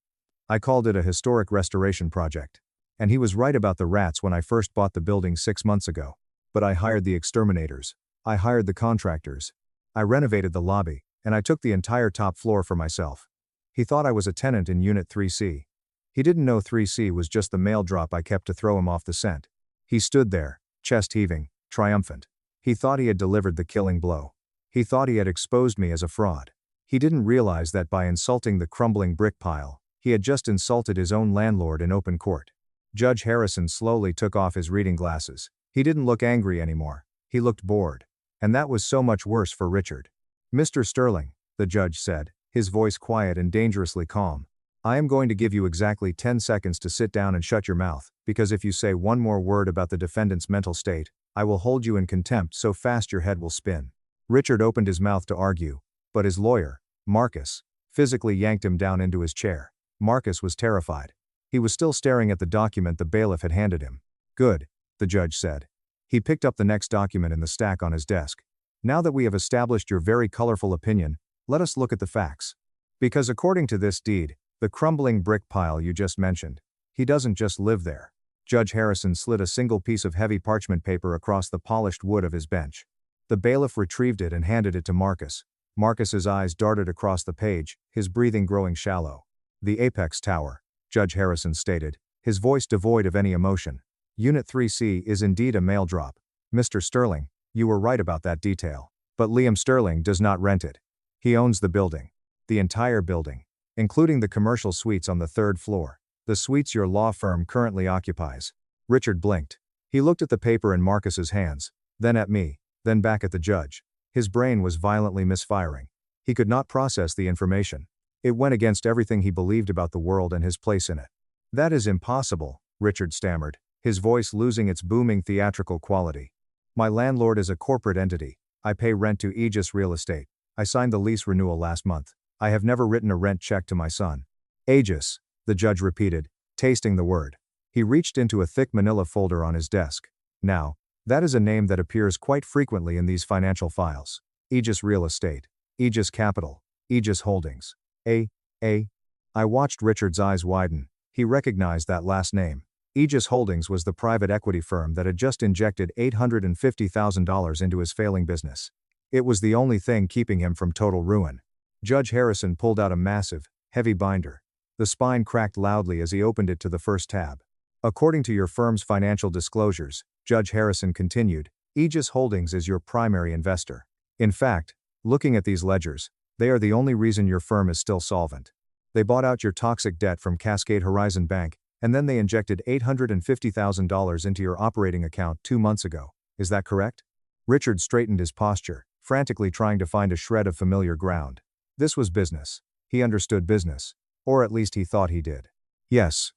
I called it a historic restoration project. And he was right about the rats when I first bought the building 6 months ago. But I hired the exterminators. I hired the contractors. I renovated the lobby, and I took the entire top floor for myself. He thought I was a tenant in Unit 3C. He didn't know 3C was just the mail drop I kept to throw him off the scent. He stood there, chest heaving, triumphant. He thought he had delivered the killing blow. He thought he had exposed me as a fraud. He didn't realize that by insulting the crumbling brick pile, he had just insulted his own landlord in open court. Judge Harrison slowly took off his reading glasses. He didn't look angry anymore. He looked bored. And that was so much worse for Richard. "Mr. Sterling," the judge said, his voice quiet and dangerously calm, "I am going to give you exactly 10 seconds to sit down and shut your mouth, because if you say one more word about the defendant's mental state, I will hold you in contempt so fast your head will spin." Richard opened his mouth to argue, but his lawyer, Marcus, physically yanked him down into his chair. Marcus was terrified. He was still staring at the document the bailiff had handed him. "Good," the judge said. He picked up the next document in the stack on his desk. "Now that we have established your very colorful opinion, let us look at the facts. Because according to this deed, the crumbling brick pile you just mentioned, he doesn't just live there." Judge Harrison slid a single piece of heavy parchment paper across the polished wood of his bench. The bailiff retrieved it and handed it to Marcus. Marcus's eyes darted across the page, his breathing growing shallow. "The Apex Tower," Judge Harrison stated, his voice devoid of any emotion. "Unit 3C is indeed a mail drop. Mr. Sterling, you were right about that detail. But Liam Sterling does not rent it. He owns the building. The entire building, including the commercial suites on the 3rd floor. The suites your law firm currently occupies." Richard blinked. He looked at the paper in Marcus's hands, then at me, then back at the judge. His brain was violently misfiring. He could not process the information. It went against everything he believed about the world and his place in it. "That is impossible," Richard stammered, his voice losing its booming theatrical quality. "My landlord is a corporate entity. I pay rent to Aegis Real Estate. I signed the lease renewal last month. I have never written a rent check to my son." "Aegis," the judge repeated, Tasting the word. He reached into a thick manila folder on his desk. Now, that is a name that appears quite frequently in these financial files. Aegis Real Estate. Aegis Capital. Aegis Holdings. I watched Richard's eyes widen. He recognized that last name. Aegis Holdings was the private equity firm that had just injected $850,000 into his failing business. It was the only thing keeping him from total ruin. Judge Harrison pulled out a massive, heavy binder. The spine cracked loudly as he opened it to the first tab. According to your firm's financial disclosures, Judge Harrison continued, Aegis Holdings is your primary investor. In fact, looking at these ledgers, they are the only reason your firm is still solvent. They bought out your toxic debt from Cascade Horizon Bank, and then they injected $850,000 into your operating account 2 months ago. Is that correct? Richard straightened his posture, frantically trying to find a shred of familiar ground. This was business. He understood business. Or at least he thought he did. Yes,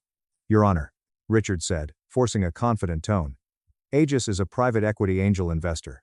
Your Honor, Richard said, forcing a confident tone. Aegis is a private equity angel investor.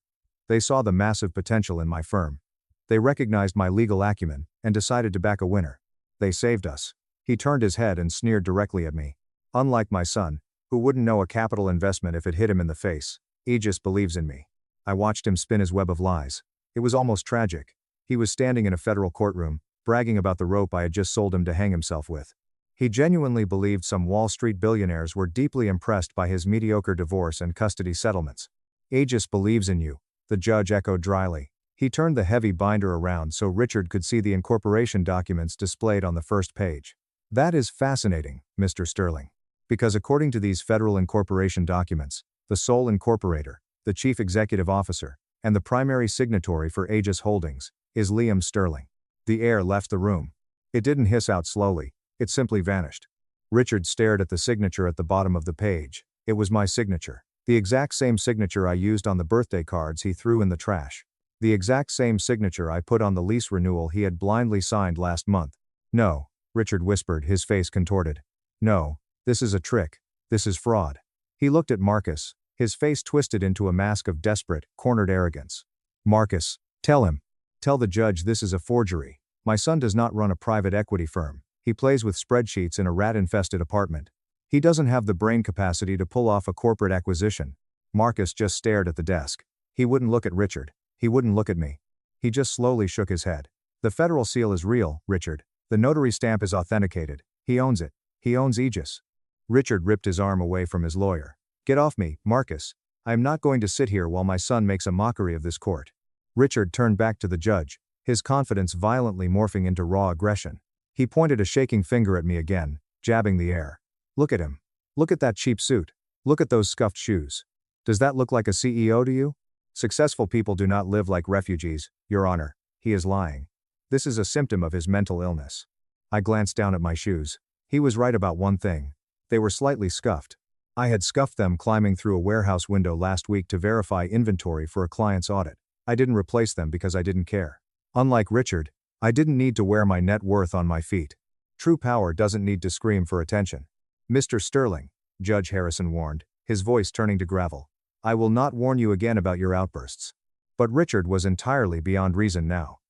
They saw the massive potential in my firm. They recognized my legal acumen and decided to back a winner. They saved us. He turned his head and sneered directly at me. Unlike my son, who wouldn't know a capital investment if it hit him in the face, Aegis believes in me. I watched him spin his web of lies. It was almost tragic. He was standing in a federal courtroom, bragging about the rope I had just sold him to hang himself with. He genuinely believed some Wall Street billionaires were deeply impressed by his mediocre divorce and custody settlements. Aegis believes in you, the judge echoed dryly. He turned the heavy binder around so Richard could see the incorporation documents displayed on the first page. That is fascinating, Mr. Sterling. Because according to these federal incorporation documents, the sole incorporator, the chief executive officer, and the primary signatory for Aegis Holdings, is Liam Sterling. The air left the room. It didn't hiss out slowly, it simply vanished. Richard stared at the signature at the bottom of the page. It was my signature. The exact same signature I used on the birthday cards he threw in the trash. The exact same signature I put on the lease renewal he had blindly signed last month. No, Richard whispered, his face contorted. No, this is a trick. This is fraud. He looked at Marcus, his face twisted into a mask of desperate, cornered arrogance. Marcus, tell him. Tell the judge this is a forgery. My son does not run a private equity firm. He plays with spreadsheets in a rat-infested apartment. He doesn't have the brain capacity to pull off a corporate acquisition. Marcus just stared at the desk. He wouldn't look at Richard. He wouldn't look at me. He just slowly shook his head. The federal seal is real, Richard. The notary stamp is authenticated. He owns it. He owns Aegis. Richard ripped his arm away from his lawyer. Get off me, Marcus. I am not going to sit here while my son makes a mockery of this court. Richard turned back to the judge, his confidence violently morphing into raw aggression. He pointed a shaking finger at me again, jabbing the air. Look at him. Look at that cheap suit. Look at those scuffed shoes. Does that look like a CEO to you? Successful people do not live like refugees, Your Honor. He is lying. This is a symptom of his mental illness. I glanced down at my shoes. He was right about one thing. They were slightly scuffed. I had scuffed them climbing through a warehouse window last week to verify inventory for a client's audit. I didn't replace them because I didn't care. Unlike Richard, I didn't need to wear my net worth on my feet. True power doesn't need to scream for attention. Mr. Sterling, Judge Harrison warned, his voice turning to gravel. I will not warn you again about your outbursts. But Richard was entirely beyond reason now.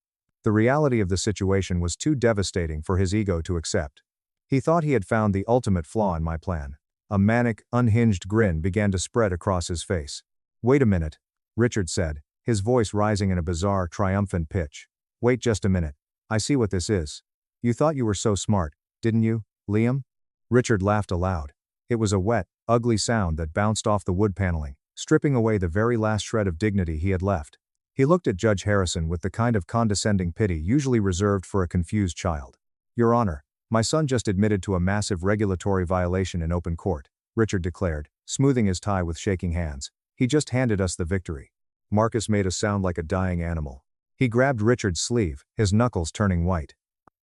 The reality of the situation was too devastating for his ego to accept. He thought he had found the ultimate flaw in my plan. A manic, unhinged grin began to spread across his face. Wait a minute, Richard said, his voice rising in a bizarre, triumphant pitch. Wait just a minute. I see what this is. You thought you were so smart, didn't you, Liam? Richard laughed aloud. It was a wet, ugly sound that bounced off the wood paneling, stripping away the very last shred of dignity he had left. He looked at Judge Harrison with the kind of condescending pity usually reserved for a confused child. Your Honor, my son just admitted to a massive regulatory violation in open court, Richard declared, smoothing his tie with shaking hands. He just handed us the victory. Marcus made a sound like a dying animal. He grabbed Richard's sleeve, his knuckles turning white.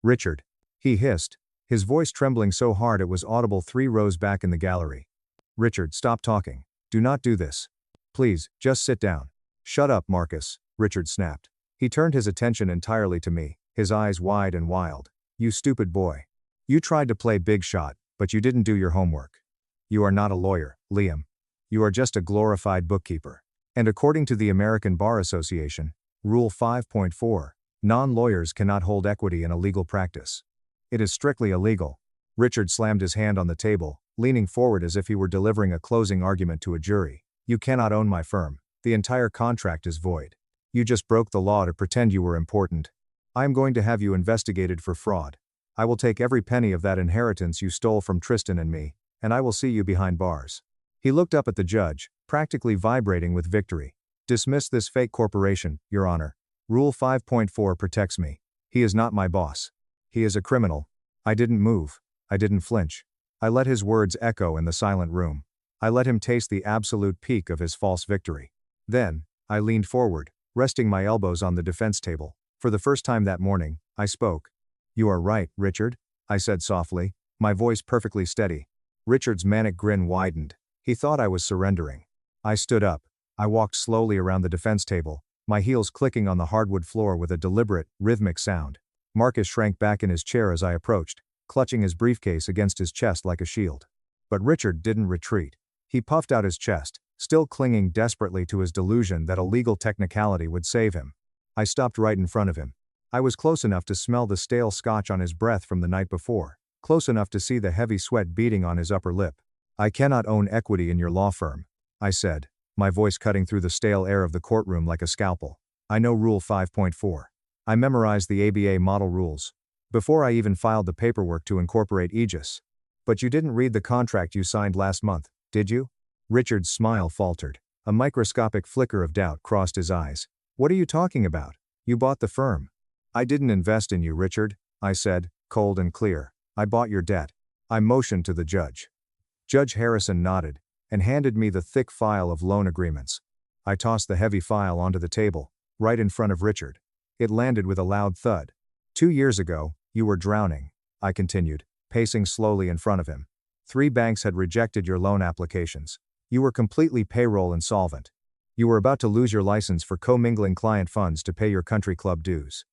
Richard, he hissed, his voice trembling so hard it was audible 3 rows back in the gallery. Richard, stop talking. Do not do this. Please, just sit down. Shut up, Marcus, Richard snapped. He turned his attention entirely to me, his eyes wide and wild. You stupid boy. You tried to play big shot, but you didn't do your homework. You are not a lawyer, Liam. You are just a glorified bookkeeper. And according to the American Bar Association, Rule 5.4, non-lawyers cannot hold equity in a legal practice. It is strictly illegal. Richard slammed his hand on the table, leaning forward as if he were delivering a closing argument to a jury. You cannot own my firm. The entire contract is void. You just broke the law to pretend you were important. I am going to have you investigated for fraud. I will take every penny of that inheritance you stole from Tristan and me, and I will see you behind bars. He looked up at the judge, practically vibrating with victory. Dismiss this fake corporation, Your Honor. Rule 5.4 protects me. He is not my boss. He is a criminal. I didn't move. I didn't flinch. I let his words echo in the silent room. I let him taste the absolute peak of his false victory. Then, I leaned forward, resting my elbows on the defense table. For the first time that morning, I spoke. You are right, Richard, I said softly, my voice perfectly steady. Richard's manic grin widened. He thought I was surrendering. I stood up. I walked slowly around the defense table, my heels clicking on the hardwood floor with a deliberate, rhythmic sound. Marcus shrank back in his chair as I approached, clutching his briefcase against his chest like a shield. But Richard didn't retreat. He puffed out his chest, still clinging desperately to his delusion that a legal technicality would save him. I stopped right in front of him. I was close enough to smell the stale scotch on his breath from the night before, close enough to see the heavy sweat beading on his upper lip. I cannot own equity in your law firm, I said, my voice cutting through the stale air of the courtroom like a scalpel. I know Rule 5.4. I memorized the ABA model rules before I even filed the paperwork to incorporate Aegis. But you didn't read the contract you signed last month, did you? Richard's smile faltered. A microscopic flicker of doubt crossed his eyes. What are you talking about? You bought the firm. I didn't invest in you, Richard, I said, cold and clear. I bought your debt. I motioned to the judge. Judge Harrison nodded and handed me the thick file of loan agreements. I tossed the heavy file onto the table, right in front of Richard. It landed with a loud thud. 2 years ago, you were drowning, I continued, pacing slowly in front of him. 3 banks had rejected your loan applications. You were completely payroll insolvent. You were about to lose your license for commingling client funds to pay your country club dues.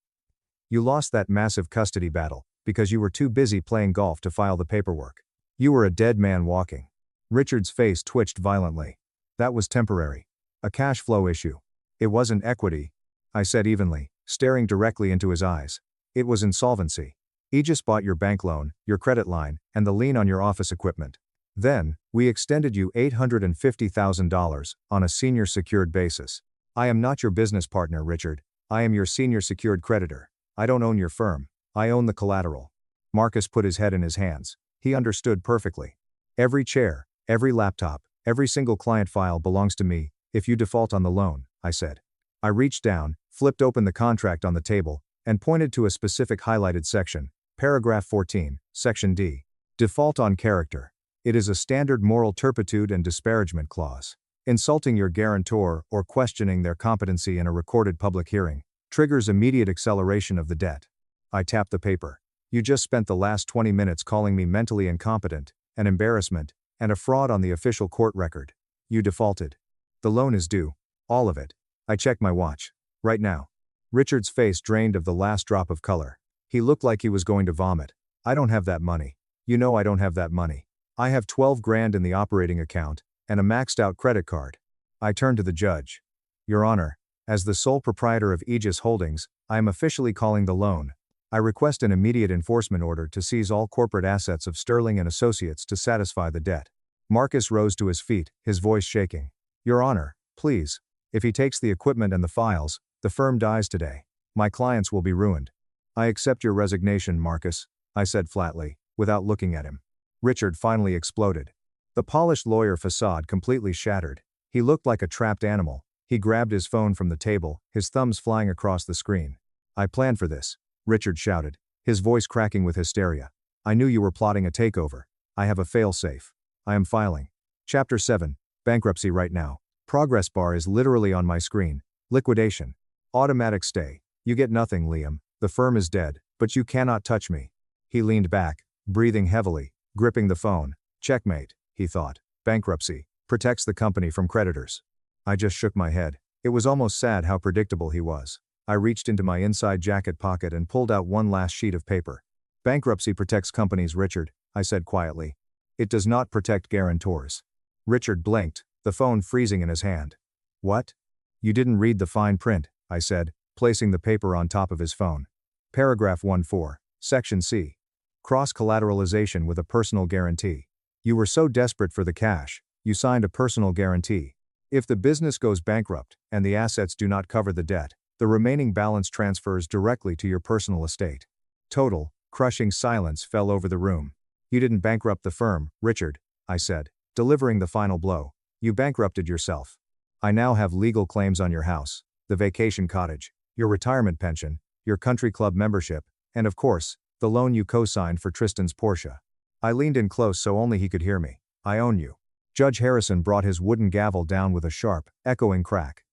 You lost that massive custody battle because you were too busy playing golf to file the paperwork. You were a dead man walking. Richard's face twitched violently. That was temporary. A cash flow issue. It wasn't equity, I said evenly, staring directly into his eyes. It was insolvency. Aegis bought your bank loan, your credit line, and the lien on your office equipment. Then, we extended you $850,000 on a senior secured basis. I am not your business partner, Richard. I am your senior secured creditor. I don't own your firm. I own the collateral. Marcus put his head in his hands. He understood perfectly. Every chair, every laptop, every single client file belongs to me, if you default on the loan, I said. I reached down, flipped open the contract on the table, and pointed to a specific highlighted section, paragraph 14, section D. Default on character. It is a standard moral turpitude and disparagement clause. Insulting your guarantor or questioning their competency in a recorded public hearing triggers immediate acceleration of the debt. I tapped the paper. You just spent the last 20 minutes calling me mentally incompetent, an embarrassment, and a fraud on the official court record. You defaulted. The loan is due. All of it. I checked my watch. Right now. Richard's face drained of the last drop of color. He looked like he was going to vomit. I don't have that money. You know I don't have that money. I have 12 grand in the operating account, and a maxed out credit card. I turned to the judge. Your Honor, as the sole proprietor of Aegis Holdings, I am officially calling the loan. I request an immediate enforcement order to seize all corporate assets of Sterling and Associates to satisfy the debt. Marcus rose to his feet, his voice shaking. Your Honor, please. If he takes the equipment and the files, the firm dies today. My clients will be ruined. I accept your resignation, Marcus, I said flatly, without looking at him. Richard finally exploded. The polished lawyer facade completely shattered. He looked like a trapped animal. He grabbed his phone from the table, his thumbs flying across the screen. I planned for this, Richard shouted, his voice cracking with hysteria. I knew you were plotting a takeover. I have a fail-safe. I am filing. Chapter 7, bankruptcy right now. Progress bar is literally on my screen. Liquidation. Automatic stay. You get nothing, Liam. The firm is dead, but you cannot touch me. He leaned back, breathing heavily, gripping the phone. Checkmate, he thought. Bankruptcy protects the company from creditors. I just shook my head. It was almost sad how predictable he was. I reached into my inside jacket pocket and pulled out one last sheet of paper. Bankruptcy protects companies, Richard, I said quietly. It does not protect guarantors. Richard blinked, the phone freezing in his hand. What? You didn't read the fine print, I said, placing the paper on top of his phone. Paragraph 14, Section C. Cross-collateralization with a personal guarantee. You were so desperate for the cash, you signed a personal guarantee. If the business goes bankrupt, and the assets do not cover the debt, the remaining balance transfers directly to your personal estate. Total, crushing silence fell over the room. You didn't bankrupt the firm, Richard, I said, delivering the final blow. You bankrupted yourself. I now have legal claims on your house, the vacation cottage, your retirement pension, your country club membership, and of course, the loan you co-signed for Tristan's Porsche. I leaned in close so only he could hear me. I own you. Judge Harrison brought his wooden gavel down with a sharp, echoing crack.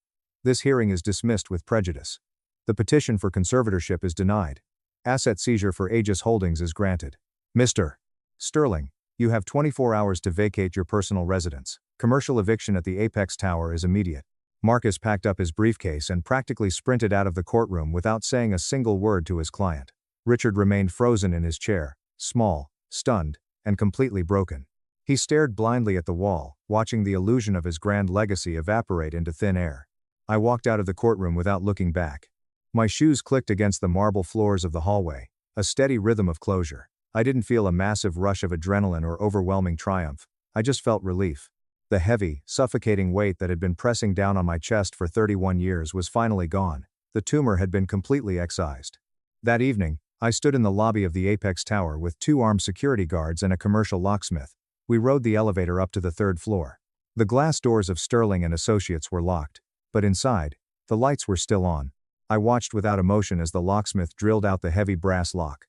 This hearing is dismissed with prejudice. The petition for conservatorship is denied. Asset seizure for Aegis Holdings is granted. Mr. Sterling, you have 24 hours to vacate your personal residence. Commercial eviction at the Apex Tower is immediate. Marcus packed up his briefcase and practically sprinted out of the courtroom without saying a single word to his client. Richard remained frozen in his chair, small, stunned, and completely broken. He stared blindly at the wall, watching the illusion of his grand legacy evaporate into thin air. I walked out of the courtroom without looking back. My shoes clicked against the marble floors of the hallway, a steady rhythm of closure. I didn't feel a massive rush of adrenaline or overwhelming triumph. I just felt relief. The heavy, suffocating weight that had been pressing down on my chest for 31 years was finally gone. The tumor had been completely excised. That evening, I stood in the lobby of the Apex Tower with 2 armed security guards and a commercial locksmith. We rode the elevator up to the 3rd floor. The glass doors of Sterling and Associates were locked, but inside, the lights were still on. I watched without emotion as the locksmith drilled out the heavy brass lock.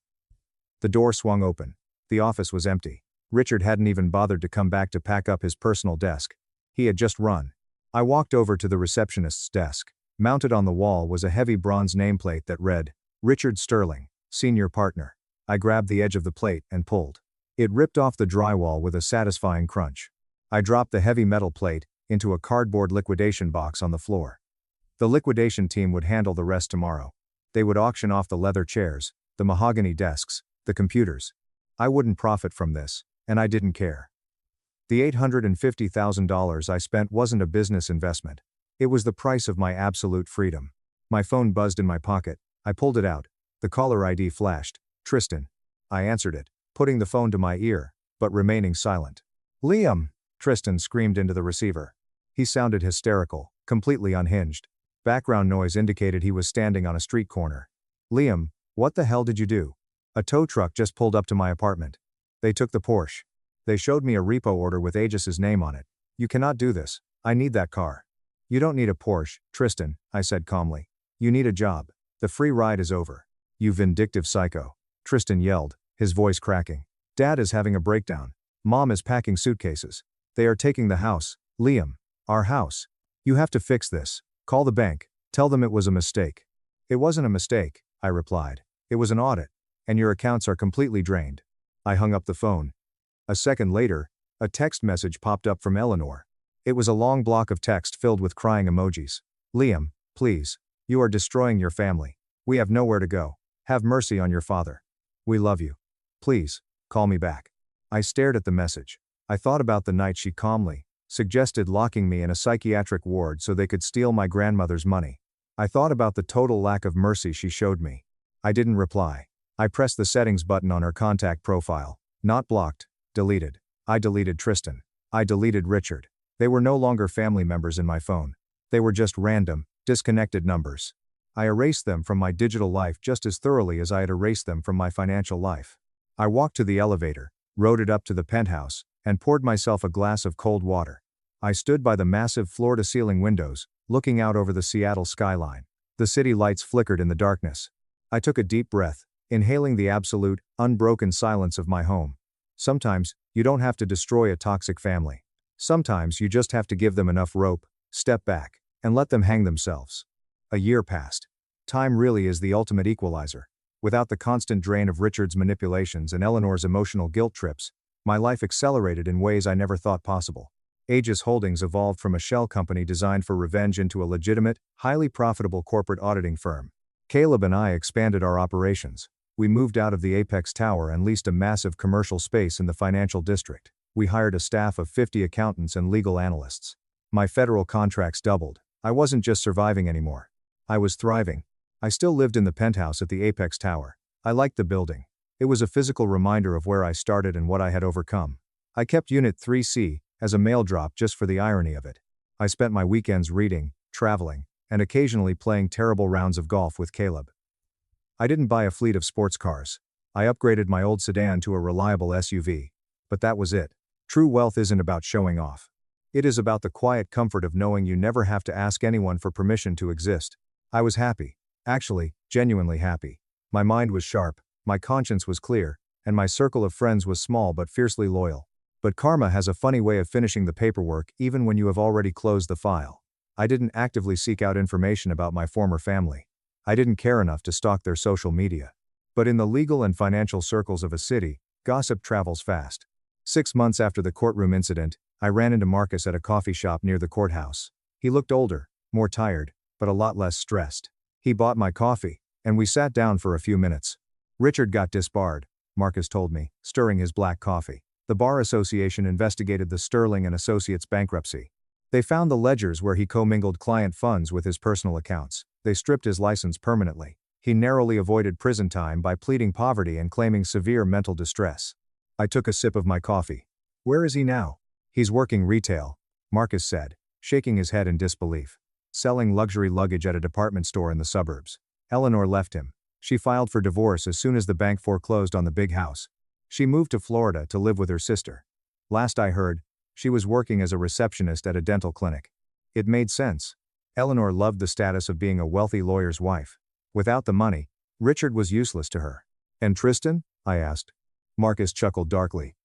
The door swung open. The office was empty. Richard hadn't even bothered to come back to pack up his personal desk. He had just run. I walked over to the receptionist's desk. Mounted on the wall was a heavy bronze nameplate that read, Richard Sterling, Senior Partner. I grabbed the edge of the plate and pulled. It ripped off the drywall with a satisfying crunch. I dropped the heavy metal plate into a cardboard liquidation box on the floor. The liquidation team would handle the rest tomorrow. They would auction off the leather chairs, the mahogany desks, the computers. I wouldn't profit from this, and I didn't care. The $850,000 I spent wasn't a business investment. It was the price of my absolute freedom. My phone buzzed in my pocket. I pulled it out. The caller ID flashed. Tristan. I answered it, putting the phone to my ear, but remaining silent. Liam! Tristan screamed into the receiver. He sounded hysterical, completely unhinged. Background noise indicated he was standing on a street corner. Liam, what the hell did you do? A tow truck just pulled up to my apartment. They took the Porsche. They showed me a repo order with Aegis's name on it. You cannot do this. I need that car. You don't need a Porsche, Tristan, I said calmly. You need a job. The free ride is over. You vindictive psycho. Tristan yelled, his voice cracking. Dad is having a breakdown. Mom is packing suitcases. They are taking the house. Liam. Our house. You have to fix this. Call the bank. Tell them it was a mistake. It wasn't a mistake, I replied. It was an audit. And your accounts are completely drained. I hung up the phone. A second later, a text message popped up from Eleanor. It was a long block of text filled with crying emojis. Liam, please. You are destroying your family. We have nowhere to go. Have mercy on your father. We love you. Please, call me back. I stared at the message. I thought about the night she calmly suggested locking me in a psychiatric ward so they could steal my grandmother's money. I thought about the total lack of mercy she showed me. I didn't reply. I pressed the settings button on her contact profile. Not blocked, deleted. I deleted Tristan. I deleted Richard. They were no longer family members in my phone. They were just random, disconnected numbers. I erased them from my digital life just as thoroughly as I had erased them from my financial life. I walked to the elevator, rode it up to the penthouse, and poured myself a glass of cold water. I stood by the massive floor-to-ceiling windows, looking out over the Seattle skyline. The city lights flickered in the darkness. I took a deep breath, inhaling the absolute, unbroken silence of my home. Sometimes, you don't have to destroy a toxic family. Sometimes you just have to give them enough rope, step back, and let them hang themselves. A year passed. Time really is the ultimate equalizer. Without the constant drain of Richard's manipulations and Eleanor's emotional guilt trips, my life accelerated in ways I never thought possible. Aegis Holdings evolved from a shell company designed for revenge into a legitimate, highly profitable corporate auditing firm. Caleb and I expanded our operations. We moved out of the Apex Tower and leased a massive commercial space in the financial district. We hired a staff of 50 accountants and legal analysts. My federal contracts doubled. I wasn't just surviving anymore. I was thriving. I still lived in the penthouse at the Apex Tower. I liked the building. It was a physical reminder of where I started and what I had overcome. I kept Unit 3C as a mail drop just for the irony of it. I spent my weekends reading, traveling, and occasionally playing terrible rounds of golf with Caleb. I didn't buy a fleet of sports cars. I upgraded my old sedan to a reliable SUV. But that was it. True wealth isn't about showing off. It is about the quiet comfort of knowing you never have to ask anyone for permission to exist. I was happy. Actually, genuinely happy. My mind was sharp, my conscience was clear, and my circle of friends was small but fiercely loyal. But karma has a funny way of finishing the paperwork even when you have already closed the file. I didn't actively seek out information about my former family. I didn't care enough to stalk their social media. But in the legal and financial circles of a city, gossip travels fast. 6 months after the courtroom incident, I ran into Marcus at a coffee shop near the courthouse. He looked older, more tired, but a lot less stressed. He bought my coffee, and we sat down for a few minutes. Richard got disbarred, Marcus told me, stirring his black coffee. The Bar Association investigated the Sterling and Associates bankruptcy. They found the ledgers where he commingled client funds with his personal accounts. They stripped his license permanently. He narrowly avoided prison time by pleading poverty and claiming severe mental distress. I took a sip of my coffee. Where is he now? He's working retail, Marcus said, shaking his head in disbelief. Selling luxury luggage at a department store in the suburbs. Eleanor left him. She filed for divorce as soon as the bank foreclosed on the big house. She moved to Florida to live with her sister. Last I heard, she was working as a receptionist at a dental clinic. It made sense. Eleanor loved the status of being a wealthy lawyer's wife. Without the money, Richard was useless to her. And Tristan? I asked. Marcus chuckled darkly.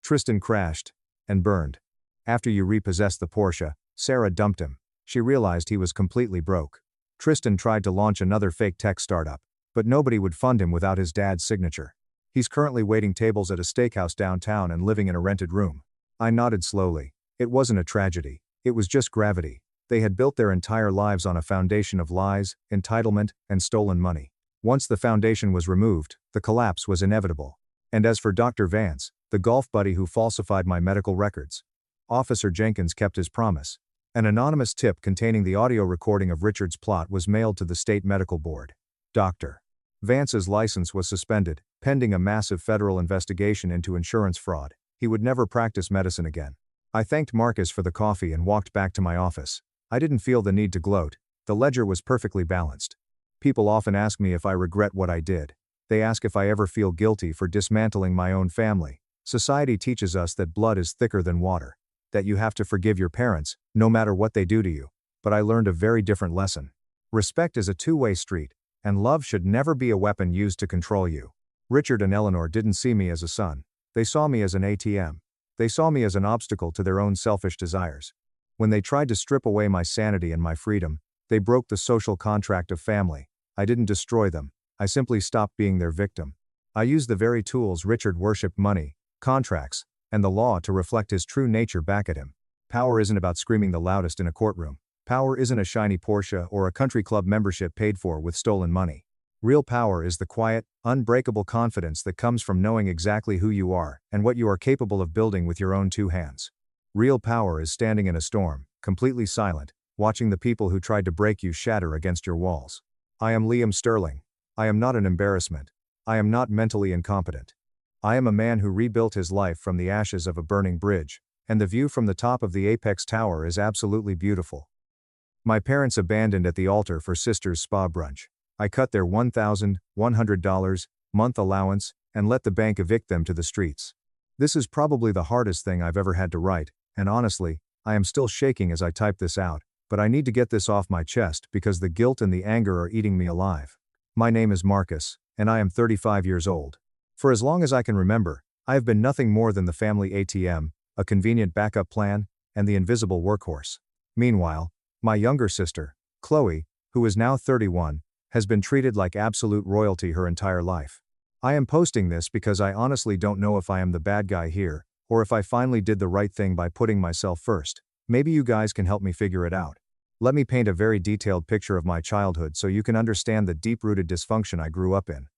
Tristan crashed and burned. After you repossessed the Porsche, Sarah dumped him. She realized he was completely broke. Tristan tried to launch another fake tech startup, but nobody would fund him without his dad's signature. He's currently waiting tables at a steakhouse downtown and living in a rented room. I nodded slowly. It wasn't a tragedy. It was just gravity. They had built their entire lives on a foundation of lies, entitlement, and stolen money. Once the foundation was removed, the collapse was inevitable. And as for Dr. Vance, the golf buddy who falsified my medical records, Officer Jenkins kept his promise. An anonymous tip containing the audio recording of Richard's plot was mailed to the state medical board. Dr. Vance's license was suspended, pending a massive federal investigation into insurance fraud. He would never practice medicine again. I thanked Marcus for the coffee and walked back to my office. I didn't feel the need to gloat. The ledger was perfectly balanced. People often ask me if I regret what I did. They ask if I ever feel guilty for dismantling my own family. Society teaches us that blood is thicker than water, that you have to forgive your parents, no matter what they do to you. But I learned a very different lesson. Respect is a two-way street, and love should never be a weapon used to control you. Richard and Eleanor didn't see me as a son. They saw me as an ATM. They saw me as an obstacle to their own selfish desires. When they tried to strip away my sanity and my freedom, they broke the social contract of family. I didn't destroy them. I simply stopped being their victim. I used the very tools Richard worshipped: money, contracts, and the law to reflect his true nature back at him. Power isn't about screaming the loudest in a courtroom. Power isn't a shiny Porsche or a country club membership paid for with stolen money. Real power is the quiet, unbreakable confidence that comes from knowing exactly who you are and what you are capable of building with your own two hands. Real power is standing in a storm, completely silent, watching the people who tried to break you shatter against your walls. I am Liam Sterling. I am not an embarrassment. I am not mentally incompetent. I am a man who rebuilt his life from the ashes of a burning bridge, and the view from the top of the apex tower is absolutely beautiful. My parents abandoned at the altar for sister's spa brunch. I cut their $1,100 month allowance and let the bank evict them to the streets. This is probably the hardest thing I've ever had to write, and honestly, I am still shaking as I type this out, but I need to get this off my chest because the guilt and the anger are eating me alive. My name is Marcus, and I am 35 years old. For as long as I can remember, I have been nothing more than the family ATM, a convenient backup plan, and the invisible workhorse. Meanwhile, my younger sister, Chloe, who is now 31, has been treated like absolute royalty her entire life. I am posting this because I honestly don't know if I am the bad guy here, or if I finally did the right thing by putting myself first. Maybe you guys can help me figure it out. Let me paint a very detailed picture of my childhood so you can understand the deep-rooted dysfunction I grew up in.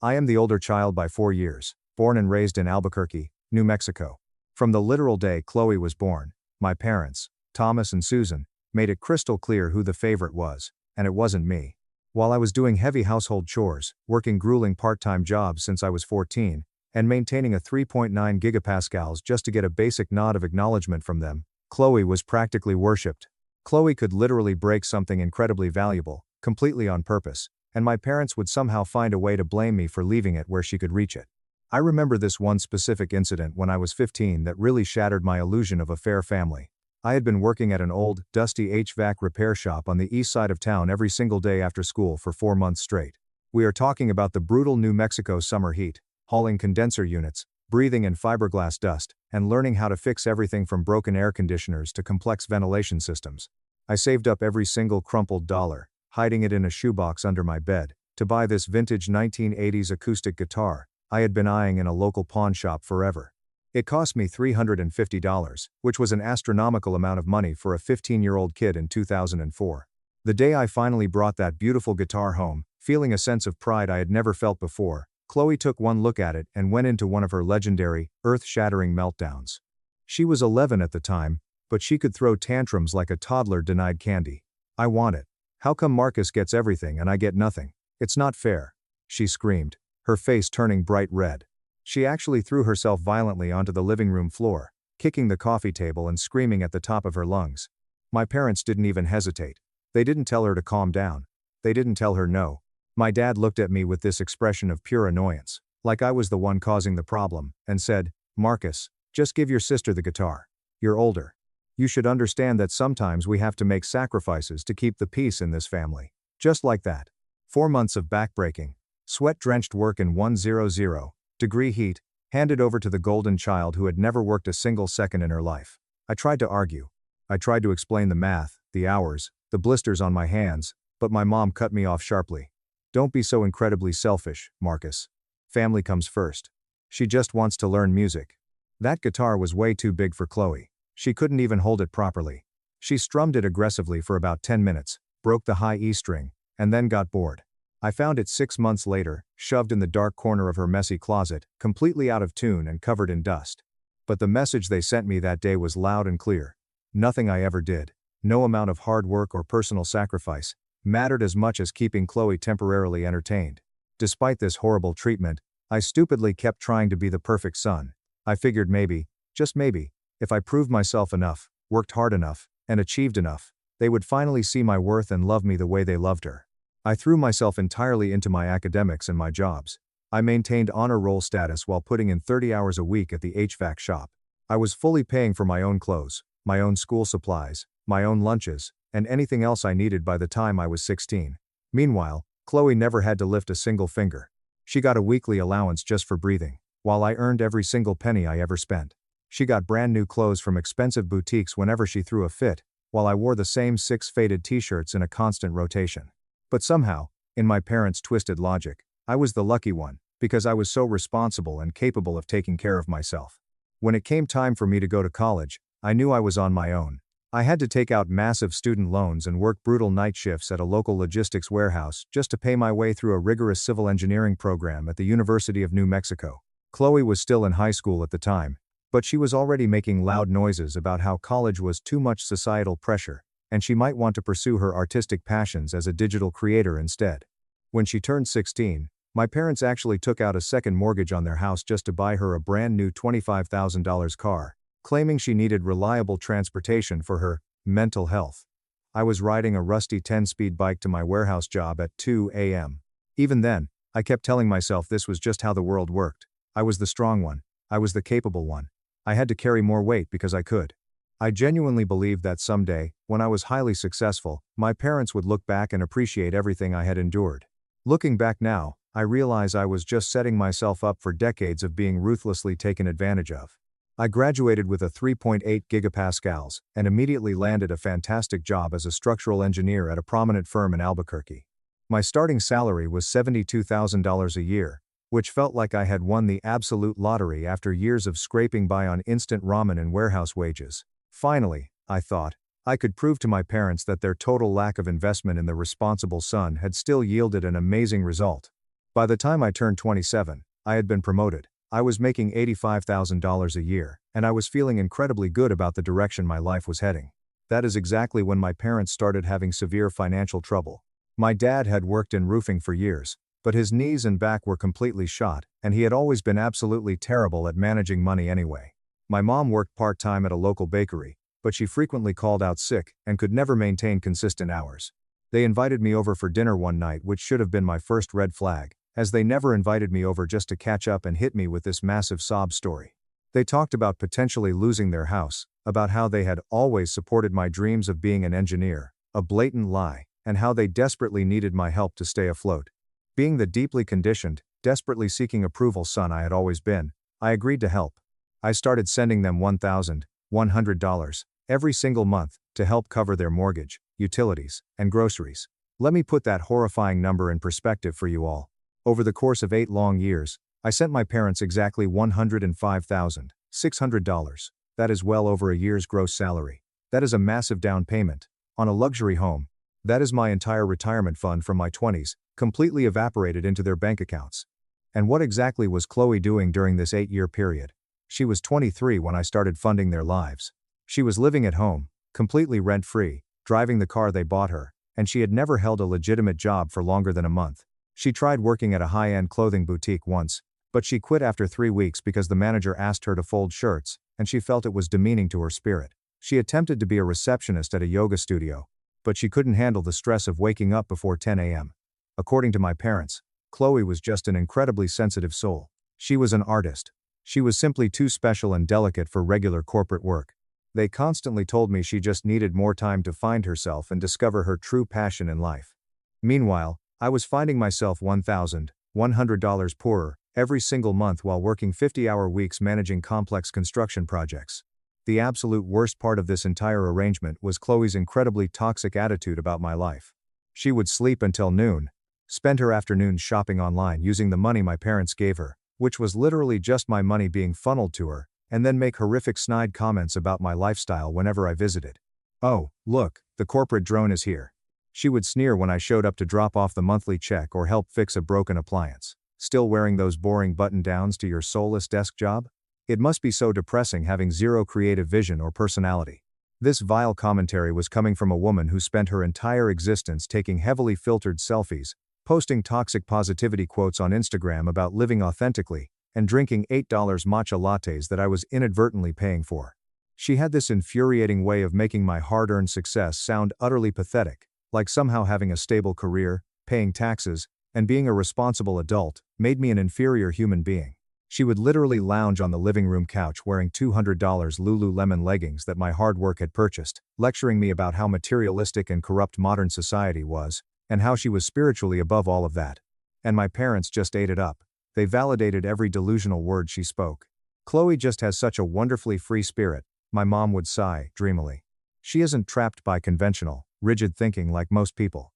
I am the older child by 4 years, born and raised in Albuquerque, New Mexico. From the literal day Chloe was born, my parents, Thomas and Susan, made it crystal clear who the favorite was, and it wasn't me. While I was doing heavy household chores, working grueling part-time jobs since I was 14, and maintaining a 3.9 gigapascals just to get a basic nod of acknowledgement from them, Chloe was practically worshipped. Chloe could literally break something incredibly valuable, completely on purpose, and my parents would somehow find a way to blame me for leaving it where she could reach it. I remember this one specific incident when I was 15 that really shattered my illusion of a fair family. I had been working at an old, dusty HVAC repair shop on the east side of town every single day after school for 4 months straight. We are talking about the brutal New Mexico summer heat, hauling condenser units, breathing in fiberglass dust, and learning how to fix everything from broken air conditioners to complex ventilation systems. I saved up every single crumpled dollar, hiding it in a shoebox under my bed, to buy this vintage 1980s acoustic guitar I had been eyeing in a local pawn shop forever. It cost me $350, which was an astronomical amount of money for a 15-year-old kid in 2004. The day I finally brought that beautiful guitar home, feeling a sense of pride I had never felt before, Chloe took one look at it and went into one of her legendary, earth-shattering meltdowns. She was 11 at the time, but she could throw tantrums like a toddler denied candy. "I want it. How come Marcus gets everything and I get nothing? It's not fair," she screamed, her face turning bright red. She actually threw herself violently onto the living room floor, kicking the coffee table and screaming at the top of her lungs. My parents didn't even hesitate. They didn't tell her to calm down. They didn't tell her no. My dad looked at me with this expression of pure annoyance, like I was the one causing the problem, and said, "Marcus, just give your sister the guitar. You're older. You should understand that sometimes we have to make sacrifices to keep the peace in this family." Just like that. 4 months of backbreaking, sweat-drenched work in 100-degree heat, handed over to the golden child who had never worked a single second in her life. I tried to argue. I tried to explain the math, the hours, the blisters on my hands, but my mom cut me off sharply. "Don't be so incredibly selfish, Marcus. Family comes first. She just wants to learn music." That guitar was way too big for Chloe. She couldn't even hold it properly. She strummed it aggressively for about 10 minutes, broke the high E string, and then got bored. I found it 6 months later, shoved in the dark corner of her messy closet, completely out of tune and covered in dust. But the message they sent me that day was loud and clear. Nothing I ever did, no amount of hard work or personal sacrifice, mattered as much as keeping Chloe temporarily entertained. Despite this horrible treatment, I stupidly kept trying to be the perfect son. I figured maybe, just maybe, if I proved myself enough, worked hard enough, and achieved enough, they would finally see my worth and love me the way they loved her. I threw myself entirely into my academics and my jobs. I maintained honor roll status while putting in 30 hours a week at the HVAC shop. I was fully paying for my own clothes, my own school supplies, my own lunches, and anything else I needed by the time I was 16. Meanwhile, Chloe never had to lift a single finger. She got a weekly allowance just for breathing, while I earned every single penny I ever spent. She got brand new clothes from expensive boutiques whenever she threw a fit, while I wore the same 6 faded t-shirts in a constant rotation. But somehow, in my parents' twisted logic, I was the lucky one, because I was so responsible and capable of taking care of myself. When it came time for me to go to college, I knew I was on my own. I had to take out massive student loans and work brutal night shifts at a local logistics warehouse just to pay my way through a rigorous civil engineering program at the University of New Mexico. Chloe was still in high school at the time, but she was already making loud noises about how college was too much societal pressure, and she might want to pursue her artistic passions as a digital creator instead. When she turned 16, my parents actually took out a second mortgage on their house just to buy her a brand new $25,000 car, claiming she needed reliable transportation for her mental health. I was riding a rusty 10-speed bike to my warehouse job at 2 a.m. Even then, I kept telling myself this was just how the world worked. I was the strong one. I was the capable one. I had to carry more weight because I could. I genuinely believed that someday, when I was highly successful, my parents would look back and appreciate everything I had endured. Looking back now, I realize I was just setting myself up for decades of being ruthlessly taken advantage of. I graduated with a 3.8 gigapascals and immediately landed a fantastic job as a structural engineer at a prominent firm in Albuquerque. My starting salary was $72,000 a year, which felt like I had won the absolute lottery after years of scraping by on instant ramen and warehouse wages. Finally, I thought, I could prove to my parents that their total lack of investment in the responsible son had still yielded an amazing result. By the time I turned 27, I had been promoted. I was making $85,000 a year, and I was feeling incredibly good about the direction my life was heading. That is exactly when my parents started having severe financial trouble. My dad had worked in roofing for years, but his knees and back were completely shot, and he had always been absolutely terrible at managing money anyway. My mom worked part-time at a local bakery, but she frequently called out sick and could never maintain consistent hours. They invited me over for dinner one night, which should have been my first red flag, as they never invited me over just to catch up and hit me with this massive sob story. They talked about potentially losing their house, about how they had always supported my dreams of being an engineer, a blatant lie, and how they desperately needed my help to stay afloat. Being the deeply conditioned, desperately seeking approval son I had always been, I agreed to help. I started sending them $1,100 every single month to help cover their mortgage, utilities, and groceries. Let me put that horrifying number in perspective for you all. Over the course of 8 long years, I sent my parents exactly $105,600. That is well over a year's gross salary. That is a massive down payment on a luxury home. That is my entire retirement fund from my 20s, completely evaporated into their bank accounts. And what exactly was Chloe doing during this 8-year period? She was 23 when I started funding their lives. She was living at home, completely rent-free, driving the car they bought her, and she had never held a legitimate job for longer than a month. She tried working at a high-end clothing boutique once, but she quit after 3 weeks because the manager asked her to fold shirts, and she felt it was demeaning to her spirit. She attempted to be a receptionist at a yoga studio, but she couldn't handle the stress of waking up before 10 a.m. According to my parents, Chloe was just an incredibly sensitive soul. She was an artist. She was simply too special and delicate for regular corporate work. They constantly told me she just needed more time to find herself and discover her true passion in life. Meanwhile, I was finding myself $1,100 poorer every single month while working 50-hour weeks managing complex construction projects. The absolute worst part of this entire arrangement was Chloe's incredibly toxic attitude about my life. She would sleep until noon, spend her afternoons shopping online using the money my parents gave her, which was literally just my money being funneled to her, and then make horrific snide comments about my lifestyle whenever I visited. "Oh, look, the corporate drone is here." She would sneer when I showed up to drop off the monthly check or help fix a broken appliance. "Still wearing those boring button-downs to your soulless desk job? It must be so depressing having zero creative vision or personality." This vile commentary was coming from a woman who spent her entire existence taking heavily filtered selfies, posting toxic positivity quotes on Instagram about living authentically, and drinking $8 matcha lattes that I was inadvertently paying for. She had this infuriating way of making my hard-earned success sound utterly pathetic, like somehow having a stable career, paying taxes, and being a responsible adult made me an inferior human being. She would literally lounge on the living room couch wearing $200 Lululemon leggings that my hard work had purchased, lecturing me about how materialistic and corrupt modern society was, and how she was spiritually above all of that. And my parents just ate it up. They validated every delusional word she spoke. "Chloe just has such a wonderfully free spirit," my mom would sigh, dreamily. "She isn't trapped by conventional, rigid thinking like most people."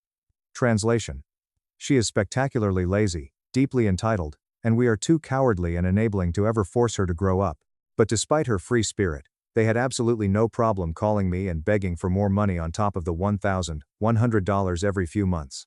Translation: she is spectacularly lazy, deeply entitled, and we are too cowardly and enabling to ever force her to grow up. But despite her free spirit, they had absolutely no problem calling me and begging for more money on top of the $1,100 every few months.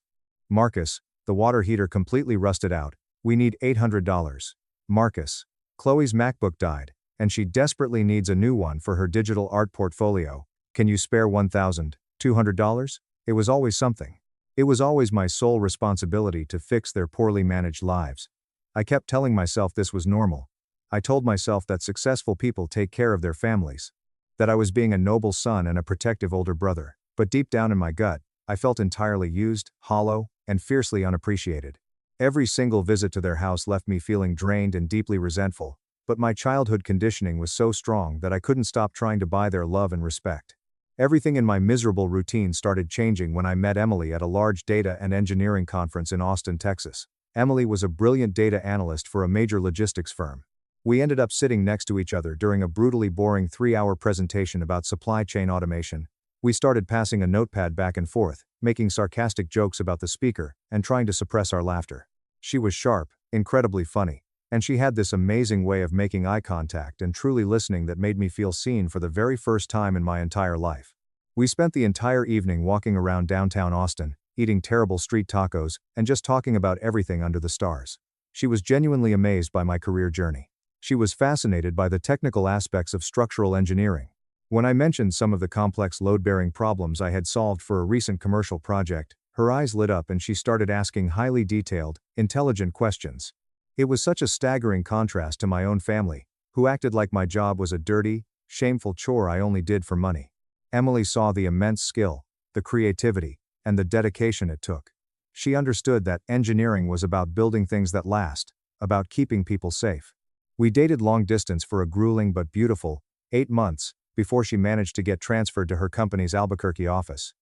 "Marcus, the water heater completely rusted out. We need $800. Marcus, Chloe's MacBook died, and she desperately needs a new one for her digital art portfolio. Can you spare $1,200? It was always something. It was always my sole responsibility to fix their poorly managed lives. I kept telling myself this was normal. I told myself that successful people take care of their families. That I was being a noble son and a protective older brother. But deep down in my gut, I felt entirely used, hollow, and fiercely unappreciated. Every single visit to their house left me feeling drained and deeply resentful, but my childhood conditioning was so strong that I couldn't stop trying to buy their love and respect. Everything in my miserable routine started changing when I met Emily at a large data and engineering conference in Austin, Texas. Emily was a brilliant data analyst for a major logistics firm. We ended up sitting next to each other during a brutally boring 3-hour presentation about supply chain automation. We started passing a notepad back and forth, making sarcastic jokes about the speaker, and trying to suppress our laughter. She was sharp, incredibly funny, and she had this amazing way of making eye contact and truly listening that made me feel seen for the very first time in my entire life. We spent the entire evening walking around downtown Austin, eating terrible street tacos, and just talking about everything under the stars. She was genuinely amazed by my career journey. She was fascinated by the technical aspects of structural engineering. When I mentioned some of the complex load-bearing problems I had solved for a recent commercial project, Her eyes lit up and she started asking highly detailed, intelligent questions. It was such a staggering contrast to my own family, who acted like my job was a dirty, shameful chore I only did for money. Emily saw the immense skill, the creativity, and the dedication it took. She understood that engineering was about building things that last, about keeping people safe. We dated long distance for a grueling but beautiful 8 months before she managed to get transferred to her company's Albuquerque office.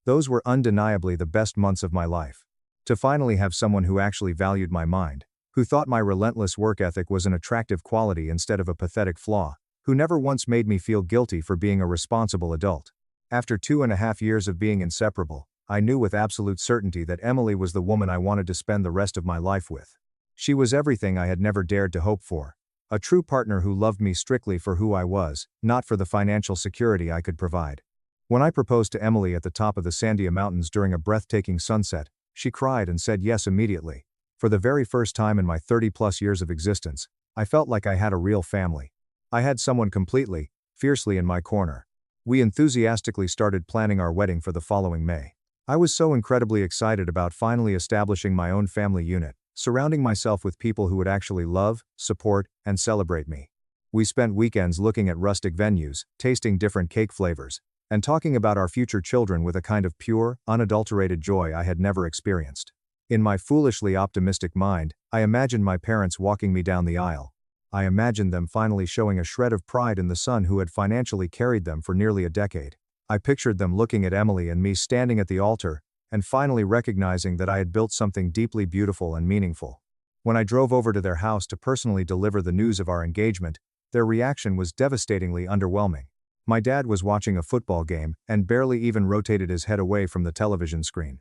Those were undeniably the best months of my life. To finally have someone who actually valued my mind, who thought my relentless work ethic was an attractive quality instead of a pathetic flaw, who never once made me feel guilty for being a responsible adult. After 2.5 years of being inseparable, I knew with absolute certainty that Emily was the woman I wanted to spend the rest of my life with. She was everything I had never dared to hope for. A true partner who loved me strictly for who I was, not for the financial security I could provide. When I proposed to Emily at the top of the Sandia Mountains during a breathtaking sunset, she cried and said yes immediately. For the very first time in my 30-plus years of existence, I felt like I had a real family. I had someone completely, fiercely in my corner. We enthusiastically started planning our wedding for the following May. I was so incredibly excited about finally establishing my own family unit, surrounding myself with people who would actually love, support, and celebrate me. We spent weekends looking at rustic venues, tasting different cake flavors, and talking about our future children with a kind of pure, unadulterated joy I had never experienced. In my foolishly optimistic mind, I imagined my parents walking me down the aisle. I imagined them finally showing a shred of pride in the son who had financially carried them for nearly a decade. I pictured them looking at Emily and me standing at the altar, and finally recognizing that I had built something deeply beautiful and meaningful. When I drove over to their house to personally deliver the news of our engagement, their reaction was devastatingly underwhelming. My dad was watching a football game and barely even rotated his head away from the television screen.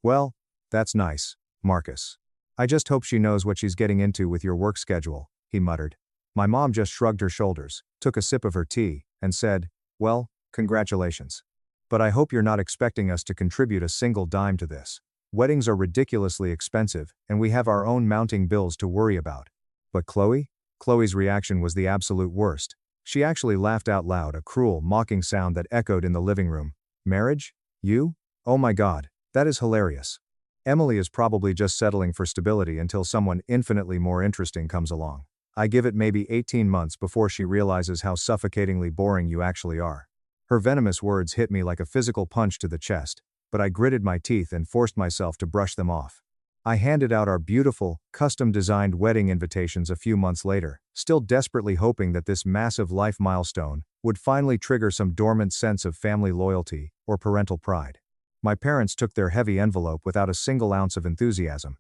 "Well, that's nice, Marcus. I just hope she knows what she's getting into with your work schedule," he muttered. My mom just shrugged her shoulders, took a sip of her tea, and said, "Well, congratulations. But I hope you're not expecting us to contribute a single dime to this. Weddings are ridiculously expensive, and we have our own mounting bills to worry about." But Chloe? Chloe's reaction was the absolute worst. She actually laughed out loud, a cruel, mocking sound that echoed in the living room. "Marriage? You? Oh my God, that is hilarious. Emily is probably just settling for stability until someone infinitely more interesting comes along. I give it maybe 18 months before she realizes how suffocatingly boring you actually are." Her venomous words hit me like a physical punch to the chest, but I gritted my teeth and forced myself to brush them off. I handed out our beautiful, custom-designed wedding invitations a few months later, still desperately hoping that this massive life milestone would finally trigger some dormant sense of family loyalty or parental pride. My parents took their heavy envelope without a single ounce of enthusiasm.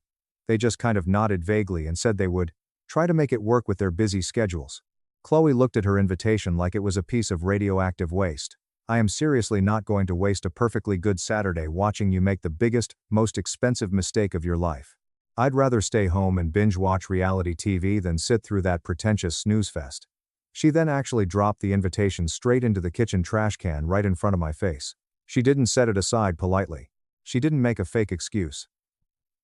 They just kind of nodded vaguely and said they would try to make it work with their busy schedules. Chloe looked at her invitation like it was a piece of radioactive waste. "I am seriously not going to waste a perfectly good Saturday watching you make the biggest, most expensive mistake of your life. I'd rather stay home and binge-watch reality TV than sit through that pretentious snooze fest." She then actually dropped the invitation straight into the kitchen trash can right in front of my face. She didn't set it aside politely. She didn't make a fake excuse.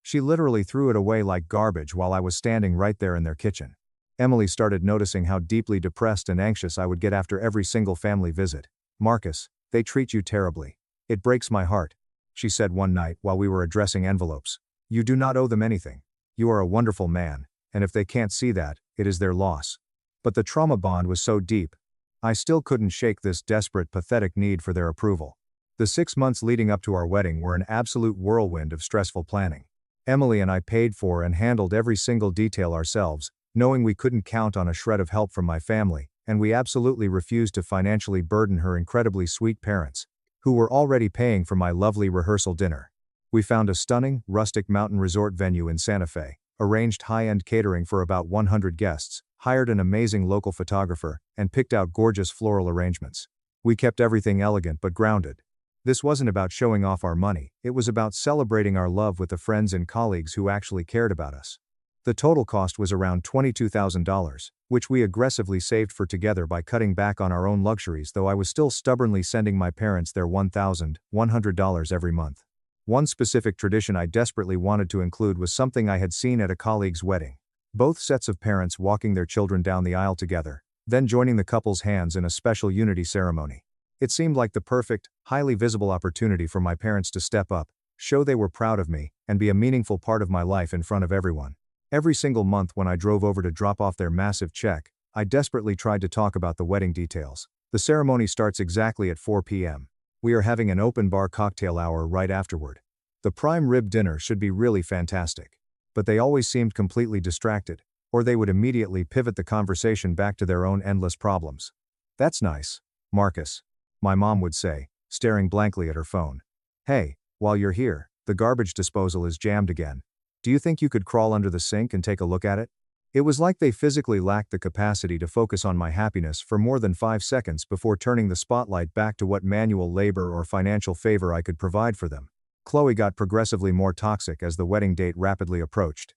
She literally threw it away like garbage while I was standing right there in their kitchen. Emily started noticing how deeply depressed and anxious I would get after every single family visit. "Marcus, they treat you terribly. It breaks my heart," she said one night while we were addressing envelopes. "You do not owe them anything. You are a wonderful man, and if they can't see that, it is their loss." But the trauma bond was so deep. I still couldn't shake this desperate, pathetic need for their approval. The 6 months leading up to our wedding were an absolute whirlwind of stressful planning. Emily and I paid for and handled every single detail ourselves, knowing we couldn't count on a shred of help from my family, and we absolutely refused to financially burden her incredibly sweet parents, who were already paying for my lovely rehearsal dinner. We found a stunning, rustic mountain resort venue in Santa Fe, arranged high-end catering for about 100 guests, hired an amazing local photographer, and picked out gorgeous floral arrangements. We kept everything elegant but grounded. This wasn't about showing off our money, it was about celebrating our love with the friends and colleagues who actually cared about us. The total cost was around $22,000, which we aggressively saved for together by cutting back on our own luxuries, though I was still stubbornly sending my parents their $1,100 every month. One specific tradition I desperately wanted to include was something I had seen at a colleague's wedding. Both sets of parents walking their children down the aisle together, then joining the couple's hands in a special unity ceremony. It seemed like the perfect, highly visible opportunity for my parents to step up, show they were proud of me, and be a meaningful part of my life in front of everyone. Every single month when I drove over to drop off their massive check, I desperately tried to talk about the wedding details. The ceremony starts exactly at 4 p.m. We are having an open bar cocktail hour right afterward. The prime rib dinner should be really fantastic. But they always seemed completely distracted, or they would immediately pivot the conversation back to their own endless problems. "That's nice, Marcus," my mom would say, staring blankly at her phone. "Hey, while you're here, the garbage disposal is jammed again. Do you think you could crawl under the sink and take a look at it?" It was like they physically lacked the capacity to focus on my happiness for more than 5 seconds before turning the spotlight back to what manual labor or financial favor I could provide for them. Chloe got progressively more toxic as the wedding date rapidly approached.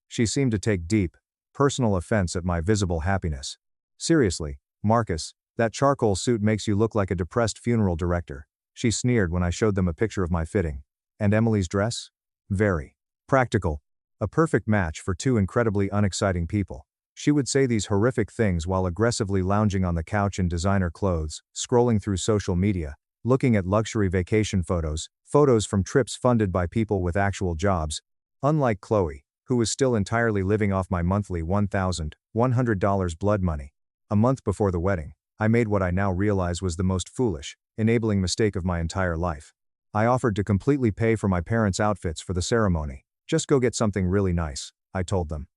She seemed to take deep, personal offense at my visible happiness. "Seriously, Marcus, that charcoal suit makes you look like a depressed funeral director," she sneered when I showed them a picture of my fitting. "And Emily's dress? Very practical. A perfect match for two incredibly unexciting people." She would say these horrific things while aggressively lounging on the couch in designer clothes, scrolling through social media, looking at luxury vacation photos from trips funded by people with actual jobs. Unlike Chloe, who was still entirely living off my monthly $1,100 blood money. A month before the wedding, I made what I now realize was the most foolish, enabling mistake of my entire life. I offered to completely pay for my parents' outfits for the ceremony. "Just go get something really nice," I told them.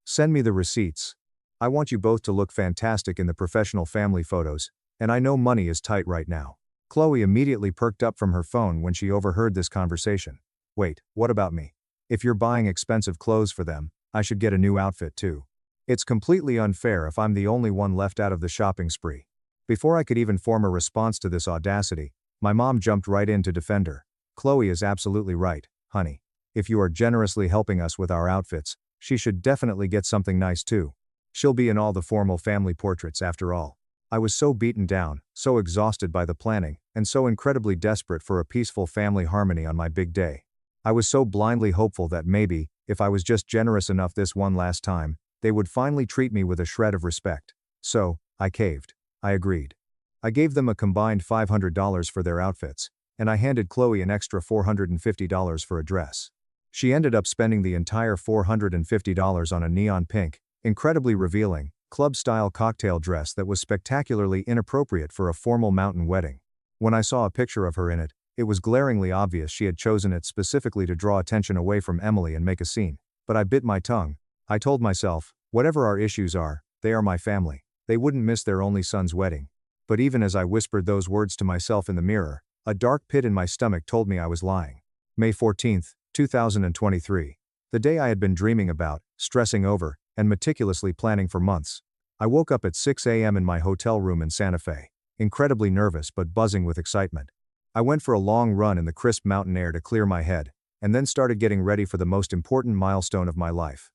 "Send me the receipts. I want you both to look fantastic in the professional family photos, and I know money is tight right now." Chloe immediately perked up from her phone when she overheard this conversation. "Wait, what about me? If you're buying expensive clothes for them, I should get a new outfit too. It's completely unfair if I'm the only one left out of the shopping spree." Before I could even form a response to this audacity, my mom jumped right in to defend her. "Chloe is absolutely right, honey. If you are generously helping us with our outfits, she should definitely get something nice too. She'll be in all the formal family portraits after all." I was so beaten down, so exhausted by the planning, and so incredibly desperate for a peaceful family harmony on my big day. I was so blindly hopeful that maybe, if I was just generous enough this one last time, they would finally treat me with a shred of respect. So, I caved. I agreed. I gave them a combined $500 for their outfits, and I handed Chloe an extra $450 for a dress. She ended up spending the entire $450 on a neon pink, incredibly revealing, club-style cocktail dress that was spectacularly inappropriate for a formal mountain wedding. When I saw a picture of her in it, it was glaringly obvious she had chosen it specifically to draw attention away from Emily and make a scene. But I bit my tongue. I told myself, whatever our issues are, they are my family. They wouldn't miss their only son's wedding. But even as I whispered those words to myself in the mirror, a dark pit in my stomach told me I was lying. May 14, 2023. The day I had been dreaming about, stressing over, and meticulously planning for months. I woke up at 6 a.m. in my hotel room in Santa Fe, incredibly nervous but buzzing with excitement. I went for a long run in the crisp mountain air to clear my head, and then started getting ready for the most important milestone of my life.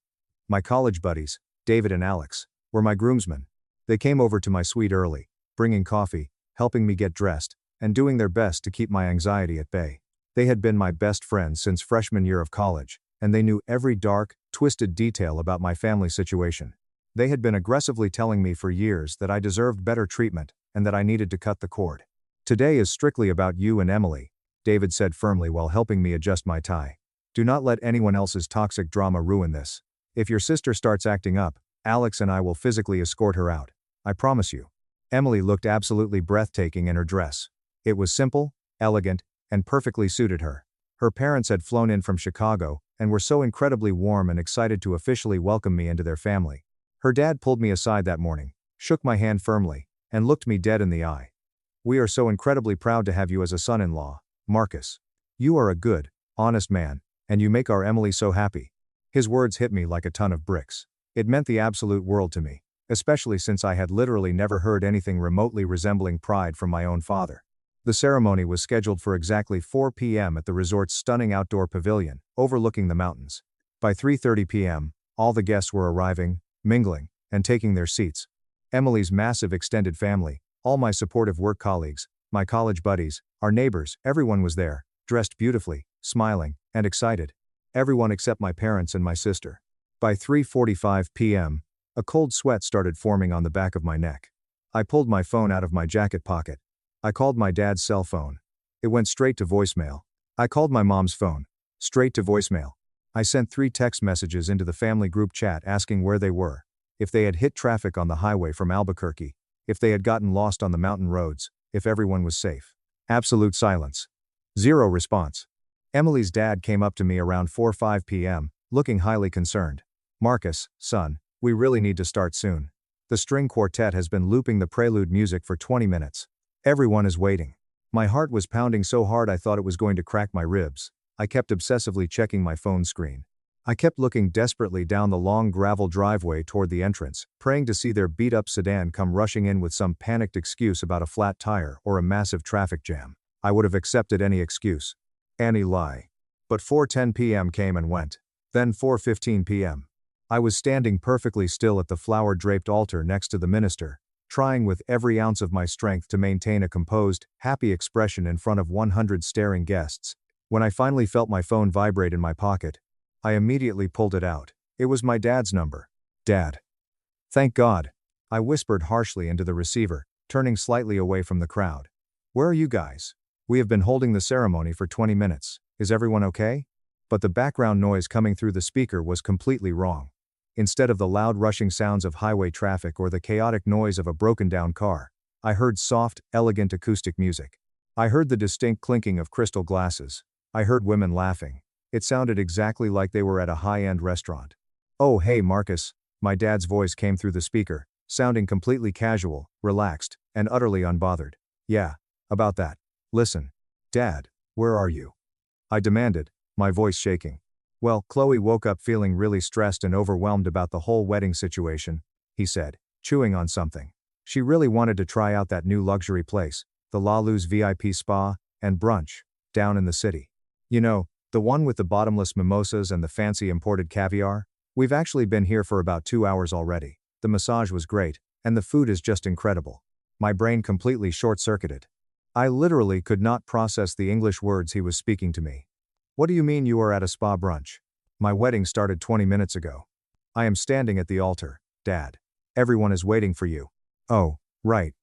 My college buddies, David and Alex, were my groomsmen. They came over to my suite early, bringing coffee, helping me get dressed, and doing their best to keep my anxiety at bay. They had been my best friends since freshman year of college, and they knew every dark, twisted detail about my family situation. They had been aggressively telling me for years that I deserved better treatment, and that I needed to cut the cord. "Today is strictly about you and Emily," David said firmly while helping me adjust my tie. "Do not let anyone else's toxic drama ruin this. If your sister starts acting up, Alex and I will physically escort her out. I promise you." Emily looked absolutely breathtaking in her dress. It was simple, elegant, and perfectly suited her. Her parents had flown in from Chicago, and were so incredibly warm and excited to officially welcome me into their family. Her dad pulled me aside that morning, shook my hand firmly, and looked me dead in the eye. "We are so incredibly proud to have you as a son-in-law, Marcus. You are a good, honest man, and you make our Emily so happy." His words hit me like a ton of bricks. It meant the absolute world to me, especially since I had literally never heard anything remotely resembling pride from my own father. The ceremony was scheduled for exactly 4 p.m. at the resort's stunning outdoor pavilion, overlooking the mountains. By 3:30 p.m., all the guests were arriving, mingling, and taking their seats. Emily's massive extended family, all my supportive work colleagues, my college buddies, our neighbors, everyone was there, dressed beautifully, smiling, and excited. Everyone except my parents and my sister. By 3:45 p.m., a cold sweat started forming on the back of my neck. I pulled my phone out of my jacket pocket. I called my dad's cell phone. It went straight to voicemail. I called my mom's phone. Straight to voicemail. I sent 3 text messages into the family group chat asking where they were, if they had hit traffic on the highway from Albuquerque, if they had gotten lost on the mountain roads, if everyone was safe. Absolute silence. Zero response. Emily's dad came up to me around 4:05 p.m., looking highly concerned. Marcus, son, we really need to start soon. The string quartet has been looping the prelude music for 20 minutes. Everyone is waiting. My heart was pounding so hard I thought it was going to crack my ribs. I kept obsessively checking my phone screen. I kept looking desperately down the long gravel driveway toward the entrance, praying to see their beat-up sedan come rushing in with some panicked excuse about a flat tire or a massive traffic jam. I would have accepted any excuse. Any lie. But 4:10 p.m. came and went. Then 4:15 p.m. I was standing perfectly still at the flower-draped altar next to the minister, trying with every ounce of my strength to maintain a composed, happy expression in front of 100 staring guests. When I finally felt my phone vibrate in my pocket, I immediately pulled it out. It was my dad's number. Dad. Thank God. I whispered harshly into the receiver, turning slightly away from the crowd. Where are you guys? We have been holding the ceremony for 20 minutes. Is everyone okay? But the background noise coming through the speaker was completely wrong. Instead of the loud rushing sounds of highway traffic or the chaotic noise of a broken-down car, I heard soft, elegant acoustic music. I heard the distinct clinking of crystal glasses. I heard women laughing. It sounded exactly like they were at a high-end restaurant. Oh hey Marcus, my dad's voice came through the speaker, sounding completely casual, relaxed, and utterly unbothered. Yeah, about that. Listen. Dad, where are you? I demanded, my voice shaking. Well, Chloe woke up feeling really stressed and overwhelmed about the whole wedding situation, he said, chewing on something. She really wanted to try out that new luxury place, the La Luz VIP spa and brunch, down in the city. You know, the one with the bottomless mimosas and the fancy imported caviar? We've actually been here for about 2 hours already. The massage was great, and the food is just incredible. My brain completely short-circuited. I literally could not process the English words he was speaking to me. What do you mean you are at a spa brunch? My wedding started 20 minutes ago. I am standing at the altar, Dad. Everyone is waiting for you. Oh, right,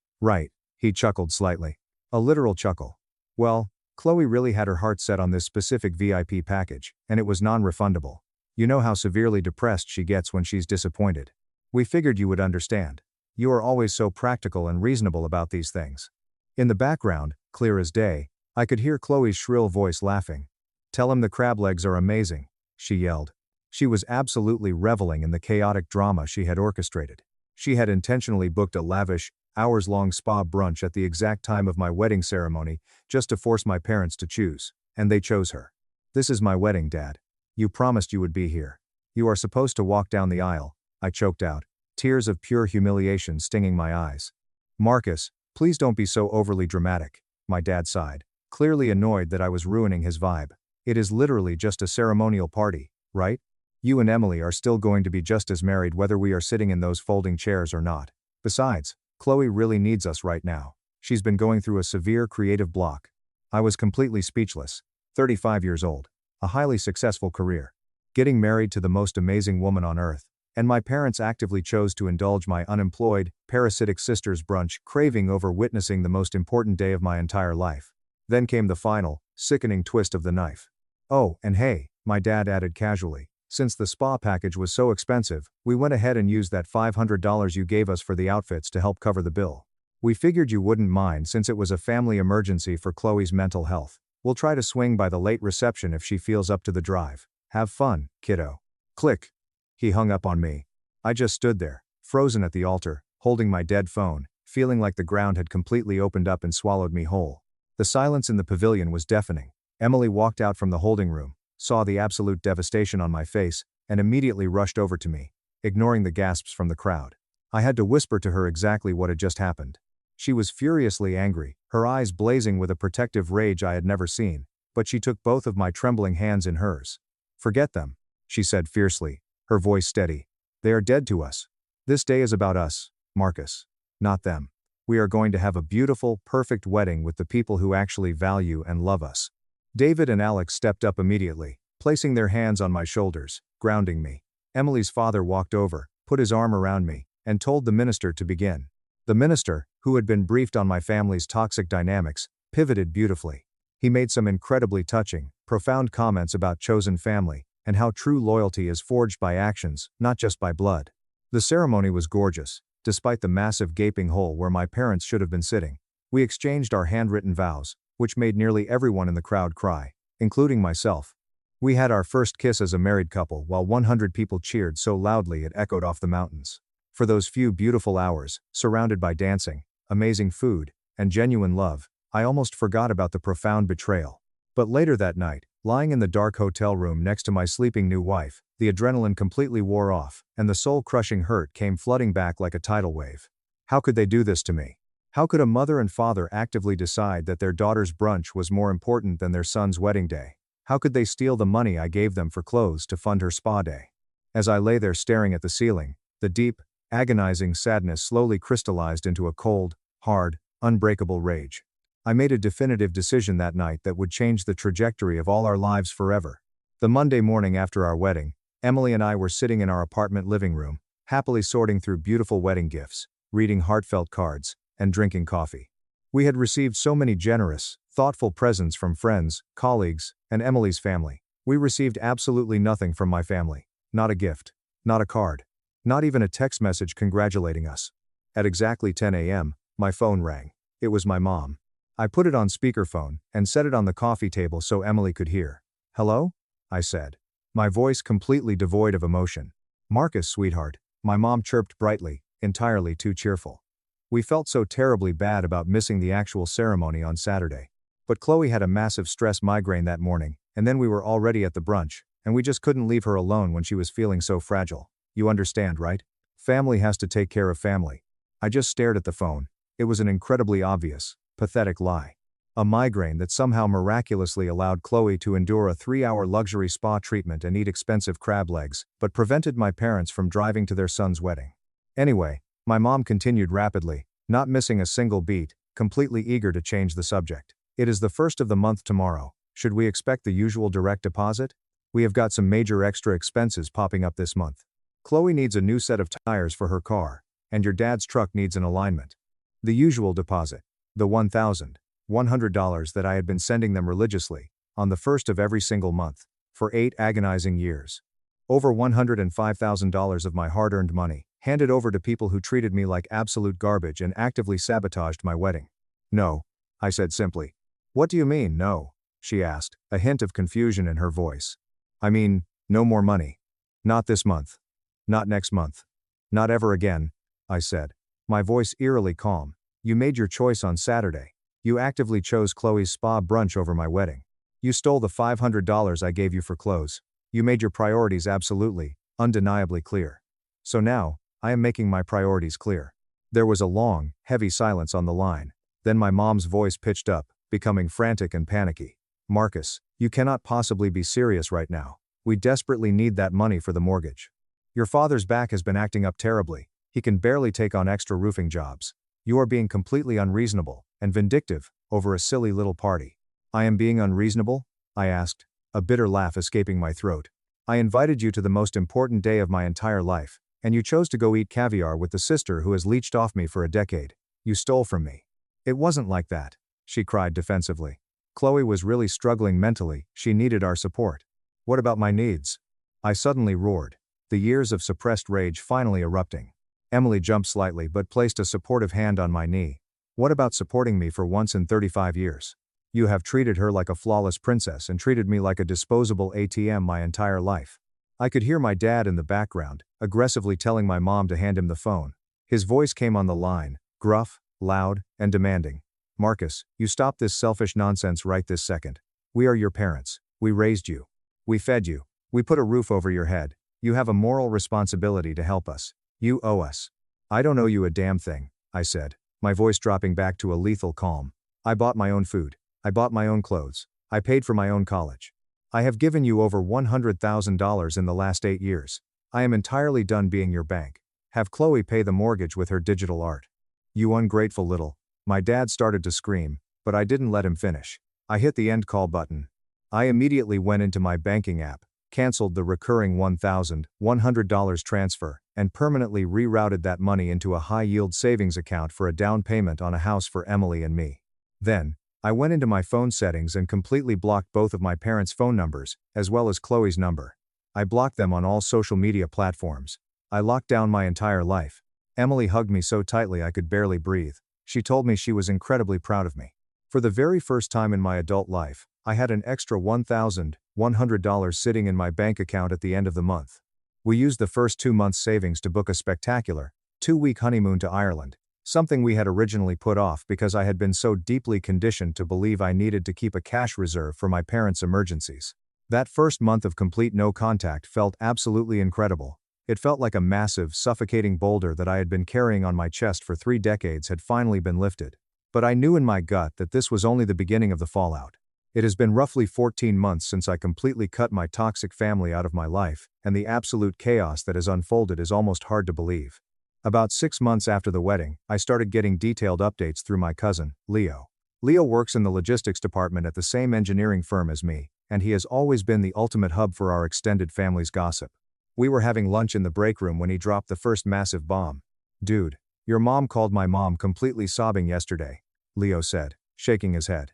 he chuckled slightly. A literal chuckle. Well, Chloe really had her heart set on this specific VIP package, and it was non-refundable. You know how severely depressed she gets when she's disappointed. We figured you would understand. You are always so practical and reasonable about these things. In the background, clear as day, I could hear Chloe's shrill voice laughing. Tell him the crab legs are amazing, she yelled. She was absolutely reveling in the chaotic drama she had orchestrated. She had intentionally booked a lavish, hours-long spa brunch at the exact time of my wedding ceremony, just to force my parents to choose, and they chose her. This is my wedding, Dad. You promised you would be here. You are supposed to walk down the aisle, I choked out, tears of pure humiliation stinging my eyes. Marcus, please don't be so overly dramatic, my dad sighed, clearly annoyed that I was ruining his vibe. It is literally just a ceremonial party, right? You and Emily are still going to be just as married whether we are sitting in those folding chairs or not. Besides, Chloe really needs us right now. She's been going through a severe creative block. I was completely speechless. 35 years old. A highly successful career. Getting married to the most amazing woman on earth. And my parents actively chose to indulge my unemployed, parasitic sister's brunch craving over witnessing the most important day of my entire life. Then came the final, sickening twist of the knife. Oh, and hey, my dad added casually, since the spa package was so expensive, we went ahead and used that $500 you gave us for the outfits to help cover the bill. We figured you wouldn't mind since it was a family emergency for Chloe's mental health. We'll try to swing by the late reception if she feels up to the drive. Have fun, kiddo. Click. He hung up on me. I just stood there, frozen at the altar, holding my dead phone, feeling like the ground had completely opened up and swallowed me whole. The silence in the pavilion was deafening. Emily walked out from the holding room, saw the absolute devastation on my face, and immediately rushed over to me, ignoring the gasps from the crowd. I had to whisper to her exactly what had just happened. She was furiously angry, her eyes blazing with a protective rage I had never seen, but she took both of my trembling hands in hers. Forget them, she said fiercely, her voice steady. They are dead to us. This day is about us, Marcus. Not them. We are going to have a beautiful, perfect wedding with the people who actually value and love us. David and Alex stepped up immediately, placing their hands on my shoulders, grounding me. Emily's father walked over, put his arm around me, and told the minister to begin. The minister, who had been briefed on my family's toxic dynamics, pivoted beautifully. He made some incredibly touching, profound comments about chosen family, and how true loyalty is forged by actions, not just by blood. The ceremony was gorgeous, despite the massive gaping hole where my parents should have been sitting. We exchanged our handwritten vows, which made nearly everyone in the crowd cry, including myself. We had our first kiss as a married couple while 100 people cheered so loudly it echoed off the mountains. For those few beautiful hours, surrounded by dancing, amazing food, and genuine love, I almost forgot about the profound betrayal. But later that night, lying in the dark hotel room next to my sleeping new wife, the adrenaline completely wore off, and the soul-crushing hurt came flooding back like a tidal wave. How could they do this to me? How could a mother and father actively decide that their daughter's brunch was more important than their son's wedding day? How could they steal the money I gave them for clothes to fund her spa day? As I lay there staring at the ceiling, the deep, agonizing sadness slowly crystallized into a cold, hard, unbreakable rage. I made a definitive decision that night that would change the trajectory of all our lives forever. The Monday morning after our wedding, Emily and I were sitting in our apartment living room, happily sorting through beautiful wedding gifts, reading heartfelt cards, and drinking coffee. We had received so many generous, thoughtful presents from friends, colleagues, and Emily's family. We received absolutely nothing from my family. Not a gift. Not a card. Not even a text message congratulating us. At exactly 10 a.m., my phone rang. It was my mom. I put it on speakerphone and set it on the coffee table so Emily could hear. "Hello?" I said. My voice completely devoid of emotion. "Marcus, sweetheart," my mom chirped brightly, entirely too cheerful. We felt so terribly bad about missing the actual ceremony on Saturday. But Chloe had a massive stress migraine that morning, and then we were already at the brunch, and we just couldn't leave her alone when she was feeling so fragile. You understand, right? Family has to take care of family. I just stared at the phone. It was an incredibly obvious, pathetic lie. A migraine that somehow miraculously allowed Chloe to endure a 3-hour luxury spa treatment and eat expensive crab legs, but prevented my parents from driving to their son's wedding. Anyway, my mom continued rapidly, not missing a single beat, completely eager to change the subject. "It is the first of the month tomorrow. Should we expect the usual direct deposit? We have got some major extra expenses popping up this month. Chloe needs a new set of tires for her car, and your dad's truck needs an alignment. The usual deposit. The $1,100 that I had been sending them religiously, on the first of every single month, for 8 agonizing years. Over $105,000 of my hard-earned money, handed over to people who treated me like absolute garbage and actively sabotaged my wedding." "No," I said simply. "What do you mean, no?" she asked, a hint of confusion in her voice. "I mean, no more money. Not this month. Not next month. Not ever again," I said, my voice eerily calm. "You made your choice on Saturday. You actively chose Chloe's spa brunch over my wedding. You stole the $500 I gave you for clothes. You made your priorities absolutely, undeniably clear. So now, I am making my priorities clear." There was a long, heavy silence on the line. Then my mom's voice pitched up, becoming frantic and panicky. "Marcus, you cannot possibly be serious right now. We desperately need that money for the mortgage. Your father's back has been acting up terribly. He can barely take on extra roofing jobs. You are being completely unreasonable and vindictive over a silly little party." "I am being unreasonable?" I asked, a bitter laugh escaping my throat. "I invited you to the most important day of my entire life, and you chose to go eat caviar with the sister who has leeched off me for a decade. You stole from me." "It wasn't like that," she cried defensively. Chloe was really struggling mentally. She needed our support. "What about my needs?" I suddenly roared, the years of suppressed rage finally erupting. Emily jumped slightly but placed a supportive hand on my knee. "What about supporting me for once in 35 years? You have treated her like a flawless princess and treated me like a disposable ATM my entire life." I could hear my dad in the background, aggressively telling my mom to hand him the phone. His voice came on the line, gruff, loud, and demanding. "Marcus, you stop this selfish nonsense right this second. We are your parents. We raised you. We fed you. We put a roof over your head. You have a moral responsibility to help us. You owe us." "I don't owe you a damn thing," I said, my voice dropping back to a lethal calm. "I bought my own food. I bought my own clothes. I paid for my own college. I have given you over $100,000 in the last 8 years. I am entirely done being your bank. Have Chloe pay the mortgage with her digital art." "You ungrateful little..." My dad started to scream, but I didn't let him finish. I hit the end call button. I immediately went into my banking app, canceled the recurring $1,100 transfer, and permanently rerouted that money into a high-yield savings account for a down payment on a house for Emily and me. Then, I went into my phone settings and completely blocked both of my parents' phone numbers, as well as Chloe's number. I blocked them on all social media platforms. I locked down my entire life. Emily hugged me so tightly I could barely breathe. She told me she was incredibly proud of me. For the very first time in my adult life, I had an extra $1,100 sitting in my bank account at the end of the month. We used the first 2 months' savings to book a spectacular, 2-week honeymoon to Ireland, something we had originally put off because I had been so deeply conditioned to believe I needed to keep a cash reserve for my parents' emergencies. That first month of complete no contact felt absolutely incredible. It felt like a massive, suffocating boulder that I had been carrying on my chest for 3 decades had finally been lifted. But I knew in my gut that this was only the beginning of the fallout. It has been roughly 14 months since I completely cut my toxic family out of my life, and the absolute chaos that has unfolded is almost hard to believe. About 6 months after the wedding, I started getting detailed updates through my cousin, Leo. Leo works in the logistics department at the same engineering firm as me, and he has always been the ultimate hub for our extended family's gossip. We were having lunch in the break room when he dropped the first massive bomb. "Dude, your mom called my mom completely sobbing yesterday," Leo said, shaking his head.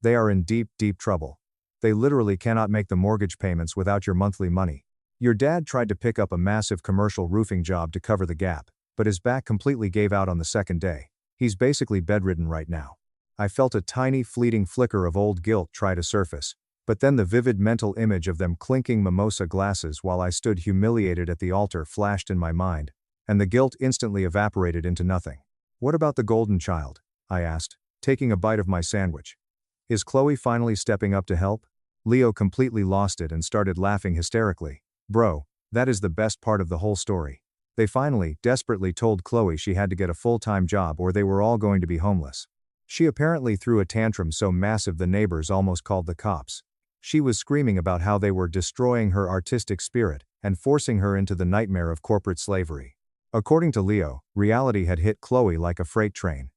"They are in deep, deep trouble. They literally cannot make the mortgage payments without your monthly money. Your dad tried to pick up a massive commercial roofing job to cover the gap, but his back completely gave out on the second day. He's basically bedridden right now." I felt a tiny, fleeting flicker of old guilt try to surface, but then the vivid mental image of them clinking mimosa glasses while I stood humiliated at the altar flashed in my mind, and the guilt instantly evaporated into nothing. "What about the golden child?" I asked, taking a bite of my sandwich. "Is Chloe finally stepping up to help?" Leo completely lost it and started laughing hysterically. "Bro, that is the best part of the whole story. They finally, desperately told Chloe she had to get a full-time job or they were all going to be homeless. She apparently threw a tantrum so massive the neighbors almost called the cops. She was screaming about how they were destroying her artistic spirit and forcing her into the nightmare of corporate slavery. According to Leo, reality had hit Chloe like a freight train.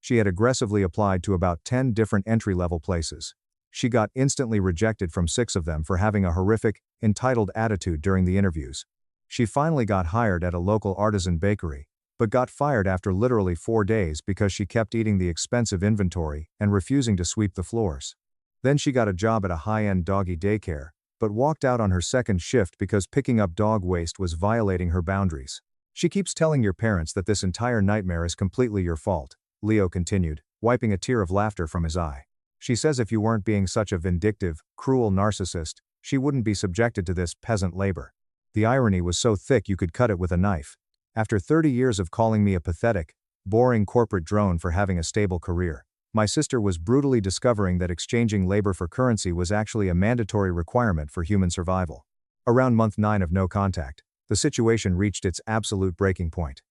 She had aggressively applied to about 10 different entry-level places. She got instantly rejected from 6 of them for having a horrific, entitled attitude during the interviews. She finally got hired at a local artisan bakery, but got fired after literally 4 days because she kept eating the expensive inventory and refusing to sweep the floors. Then she got a job at a high-end doggy daycare, but walked out on her second shift because picking up dog waste was violating her boundaries. "She keeps telling your parents that this entire nightmare is completely your fault," Leo continued, wiping a tear of laughter from his eye. "She says if you weren't being such a vindictive, cruel narcissist, she wouldn't be subjected to this peasant labor." The irony was so thick you could cut it with a knife. After 30 years of calling me a pathetic, boring corporate drone for having a stable career, my sister was brutally discovering that exchanging labor for currency was actually a mandatory requirement for human survival. Around month 9 of no contact, the situation reached its absolute breaking point.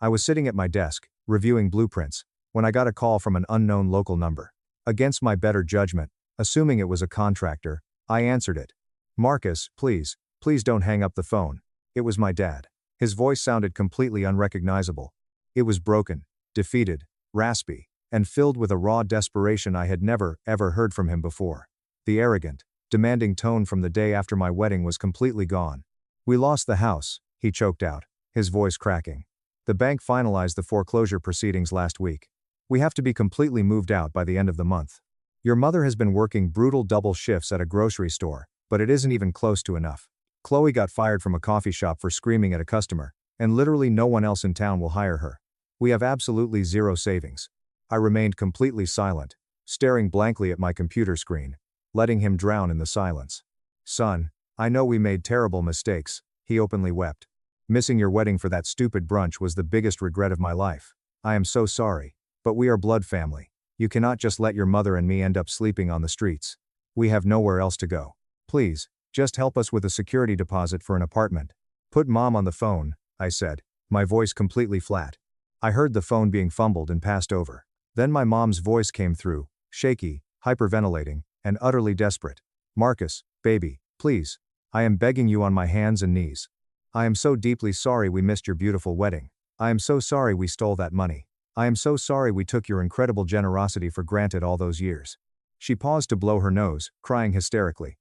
I was sitting at my desk, reviewing blueprints, when I got a call from an unknown local number. Against my better judgment, assuming it was a contractor, I answered it. "Marcus, please don't hang up the phone." It was my dad. His voice sounded completely unrecognizable. It was broken, defeated, raspy, and filled with a raw desperation I had never, ever heard from him before. The arrogant, demanding tone from the day after my wedding was completely gone. "We lost the house," he choked out, his voice cracking. "The bank finalized the foreclosure proceedings last week. We have to be completely moved out by the end of the month. Your mother has been working brutal double shifts at a grocery store, but it isn't even close to enough. Chloe got fired from a coffee shop for screaming at a customer, and literally no one else in town will hire her. We have absolutely zero savings." I remained completely silent, staring blankly at my computer screen, letting him drown in the silence. "Son, I know we made terrible mistakes," he openly wept. "Missing your wedding for that stupid brunch was the biggest regret of my life. I am so sorry, but we are blood family. You cannot just let your mother and me end up sleeping on the streets. We have nowhere else to go. Please, just help us with a security deposit for an apartment." "Put Mom on the phone," I said, my voice completely flat. I heard the phone being fumbled and passed over. Then my mom's voice came through, shaky, hyperventilating, and utterly desperate. "Marcus, baby, please. I am begging you on my hands and knees. I am so deeply sorry we missed your beautiful wedding. I am so sorry we stole that money. I am so sorry we took your incredible generosity for granted all those years." She paused to blow her nose, crying hysterically.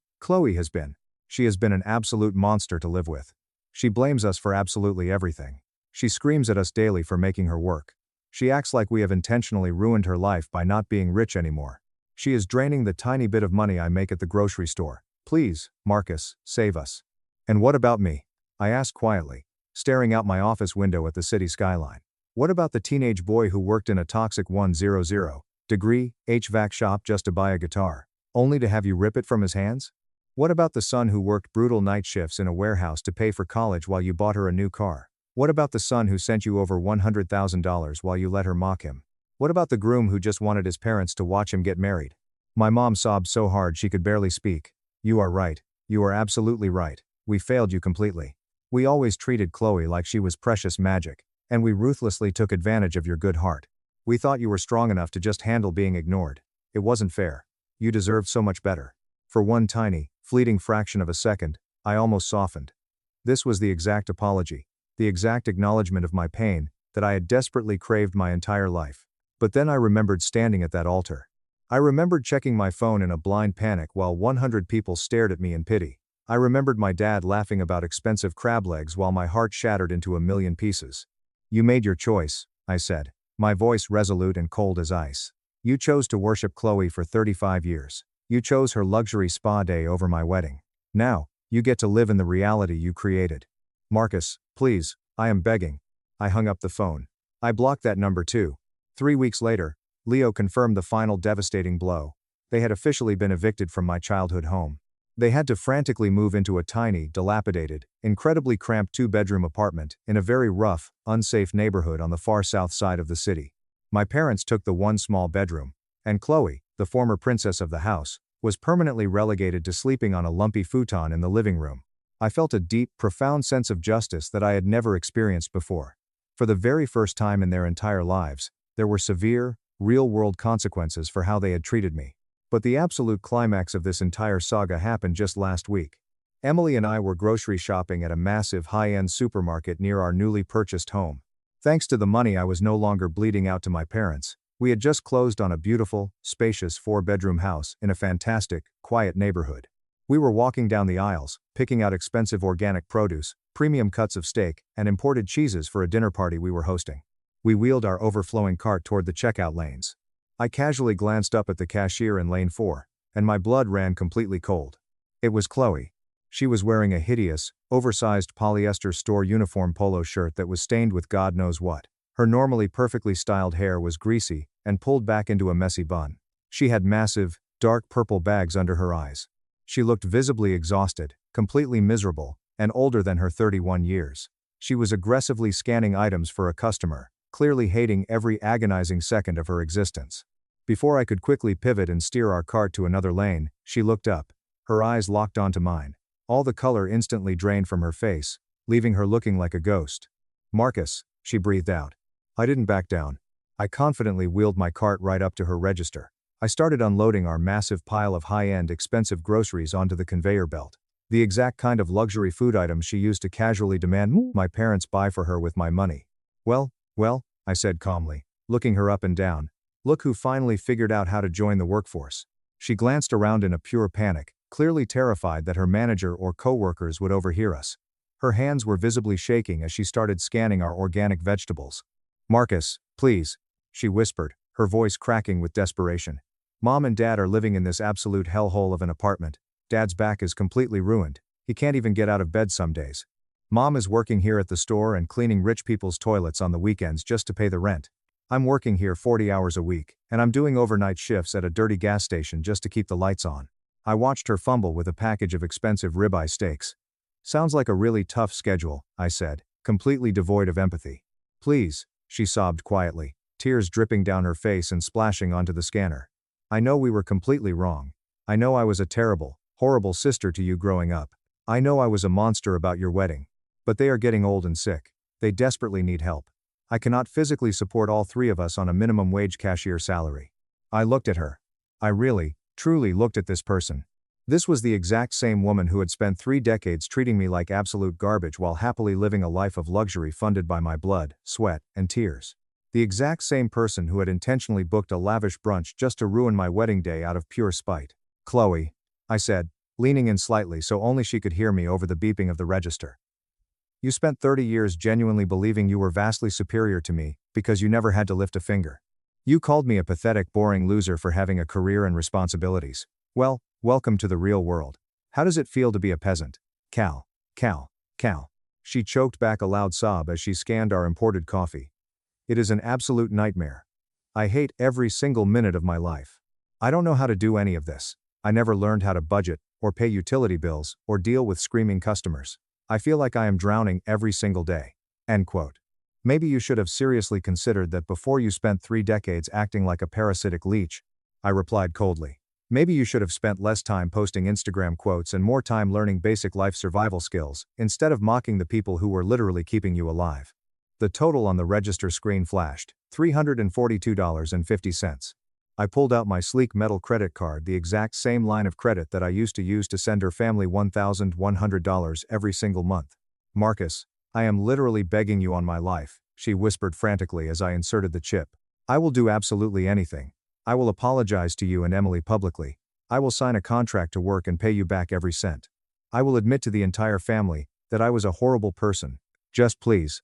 She has been an absolute monster to live with. She blames us for absolutely everything. She screams at us daily for making her work. She acts like we have intentionally ruined her life by not being rich anymore. She is draining the tiny bit of money I make at the grocery store. Please, Marcus, save us. And what about me? I asked quietly, staring out my office window at the city skyline. What about the teenage boy who worked in a toxic 100 HVAC shop just to buy a guitar, only to have you rip it from his hands? What about the son who worked brutal night shifts in a warehouse to pay for college while you bought her a new car? What about the son who sent you over $100,000 while you let her mock him? What about the groom who just wanted his parents to watch him get married? My mom sobbed so hard she could barely speak. You are right. You are absolutely right. We failed you completely. We always treated Chloe like she was precious magic, and we ruthlessly took advantage of your good heart. We thought you were strong enough to just handle being ignored. It wasn't fair. You deserved so much better. For one tiny, fleeting fraction of a second, I almost softened. This was the exact apology, the exact acknowledgement of my pain that I had desperately craved my entire life. But then I remembered standing at that altar. I remembered checking my phone in a blind panic while 100 people stared at me in pity. I remembered my dad laughing about expensive crab legs while my heart shattered into a million pieces. You made your choice, I said, my voice resolute and cold as ice. You chose to worship Chloe for 35 years. You chose her luxury spa day over my wedding. Now, you get to live in the reality you created. Marcus, please, I am begging. I hung up the phone. I blocked that number too. 3 weeks later, Leo confirmed the final devastating blow. They had officially been evicted from my childhood home. They had to frantically move into a tiny, dilapidated, incredibly cramped 2-bedroom apartment in a very rough, unsafe neighborhood on the far south side of the city. My parents took the one small bedroom, and Chloe, the former princess of the house, was permanently relegated to sleeping on a lumpy futon in the living room. I felt a deep, profound sense of justice that I had never experienced before. For the very first time in their entire lives, there were severe, real-world consequences for how they had treated me. But the absolute climax of this entire saga happened just last week. Emily and I were grocery shopping at a massive high-end supermarket near our newly purchased home. Thanks to the money I was no longer bleeding out to my parents, we had just closed on a beautiful, spacious 4-bedroom house in a fantastic, quiet neighborhood. We were walking down the aisles, picking out expensive organic produce, premium cuts of steak, and imported cheeses for a dinner party we were hosting. We wheeled our overflowing cart toward the checkout lanes. I casually glanced up at the cashier in lane 4, and my blood ran completely cold. It was Chloe. She was wearing a hideous, oversized polyester store uniform polo shirt that was stained with God knows what. Her normally perfectly styled hair was greasy and pulled back into a messy bun. She had massive, dark purple bags under her eyes. She looked visibly exhausted, completely miserable, and older than her 31 years. She was aggressively scanning items for a customer, clearly hating every agonizing second of her existence. Before I could quickly pivot and steer our cart to another lane, she looked up. Her eyes locked onto mine. All the color instantly drained from her face, leaving her looking like a ghost. Marcus, she breathed out. I didn't back down. I confidently wheeled my cart right up to her register. I started unloading our massive pile of high-end, expensive groceries onto the conveyor belt. The exact kind of luxury food items she used to casually demand my parents buy for her with my money. Well, I said calmly, looking her up and down. Look who finally figured out how to join the workforce. She glanced around in a pure panic, clearly terrified that her manager or coworkers would overhear us. Her hands were visibly shaking as she started scanning our organic vegetables. Marcus, please, she whispered, her voice cracking with desperation. Mom and Dad are living in this absolute hellhole of an apartment. Dad's back is completely ruined. He can't even get out of bed some days. Mom is working here at the store and cleaning rich people's toilets on the weekends just to pay the rent. I'm working here 40 hours a week, and I'm doing overnight shifts at a dirty gas station just to keep the lights on. I watched her fumble with a package of expensive ribeye steaks. Sounds like a really tough schedule, I said, completely devoid of empathy. Please, she sobbed quietly, tears dripping down her face and splashing onto the scanner. I know we were completely wrong. I know I was a terrible, horrible sister to you growing up. I know I was a monster about your wedding. But they are getting old and sick. They desperately need help. I cannot physically support all 3 of us on a minimum wage cashier salary. I looked at her. I really, truly looked at this person. This was the exact same woman who had spent 3 decades treating me like absolute garbage while happily living a life of luxury funded by my blood, sweat, and tears. The exact same person who had intentionally booked a lavish brunch just to ruin my wedding day out of pure spite. Chloe, I said, leaning in slightly so only she could hear me over the beeping of the register. You spent 30 years genuinely believing you were vastly superior to me because you never had to lift a finger. You called me a pathetic, boring loser for having a career and responsibilities. Well, welcome to the real world. How does it feel to be a peasant? Cal. Cal. Cal. She choked back a loud sob as she scanned our imported coffee. It is an absolute nightmare. I hate every single minute of my life. I don't know how to do any of this. I never learned how to budget, or pay utility bills, or deal with screaming customers. I feel like I am drowning every single day. End quote. Maybe you should have seriously considered that before you spent 3 decades acting like a parasitic leech. I replied coldly. Maybe you should have spent less time posting Instagram quotes and more time learning basic life survival skills, instead of mocking the people who were literally keeping you alive. The total on the register screen flashed, $342.50. I pulled out my sleek metal credit card, the exact same line of credit that I used to use to send her family $1,100 every single month. Marcus, I am literally begging you on my life, she whispered frantically as I inserted the chip. I will do absolutely anything. I will apologize to you and Emily publicly. I will sign a contract to work and pay you back every cent. I will admit to the entire family that I was a horrible person. Just please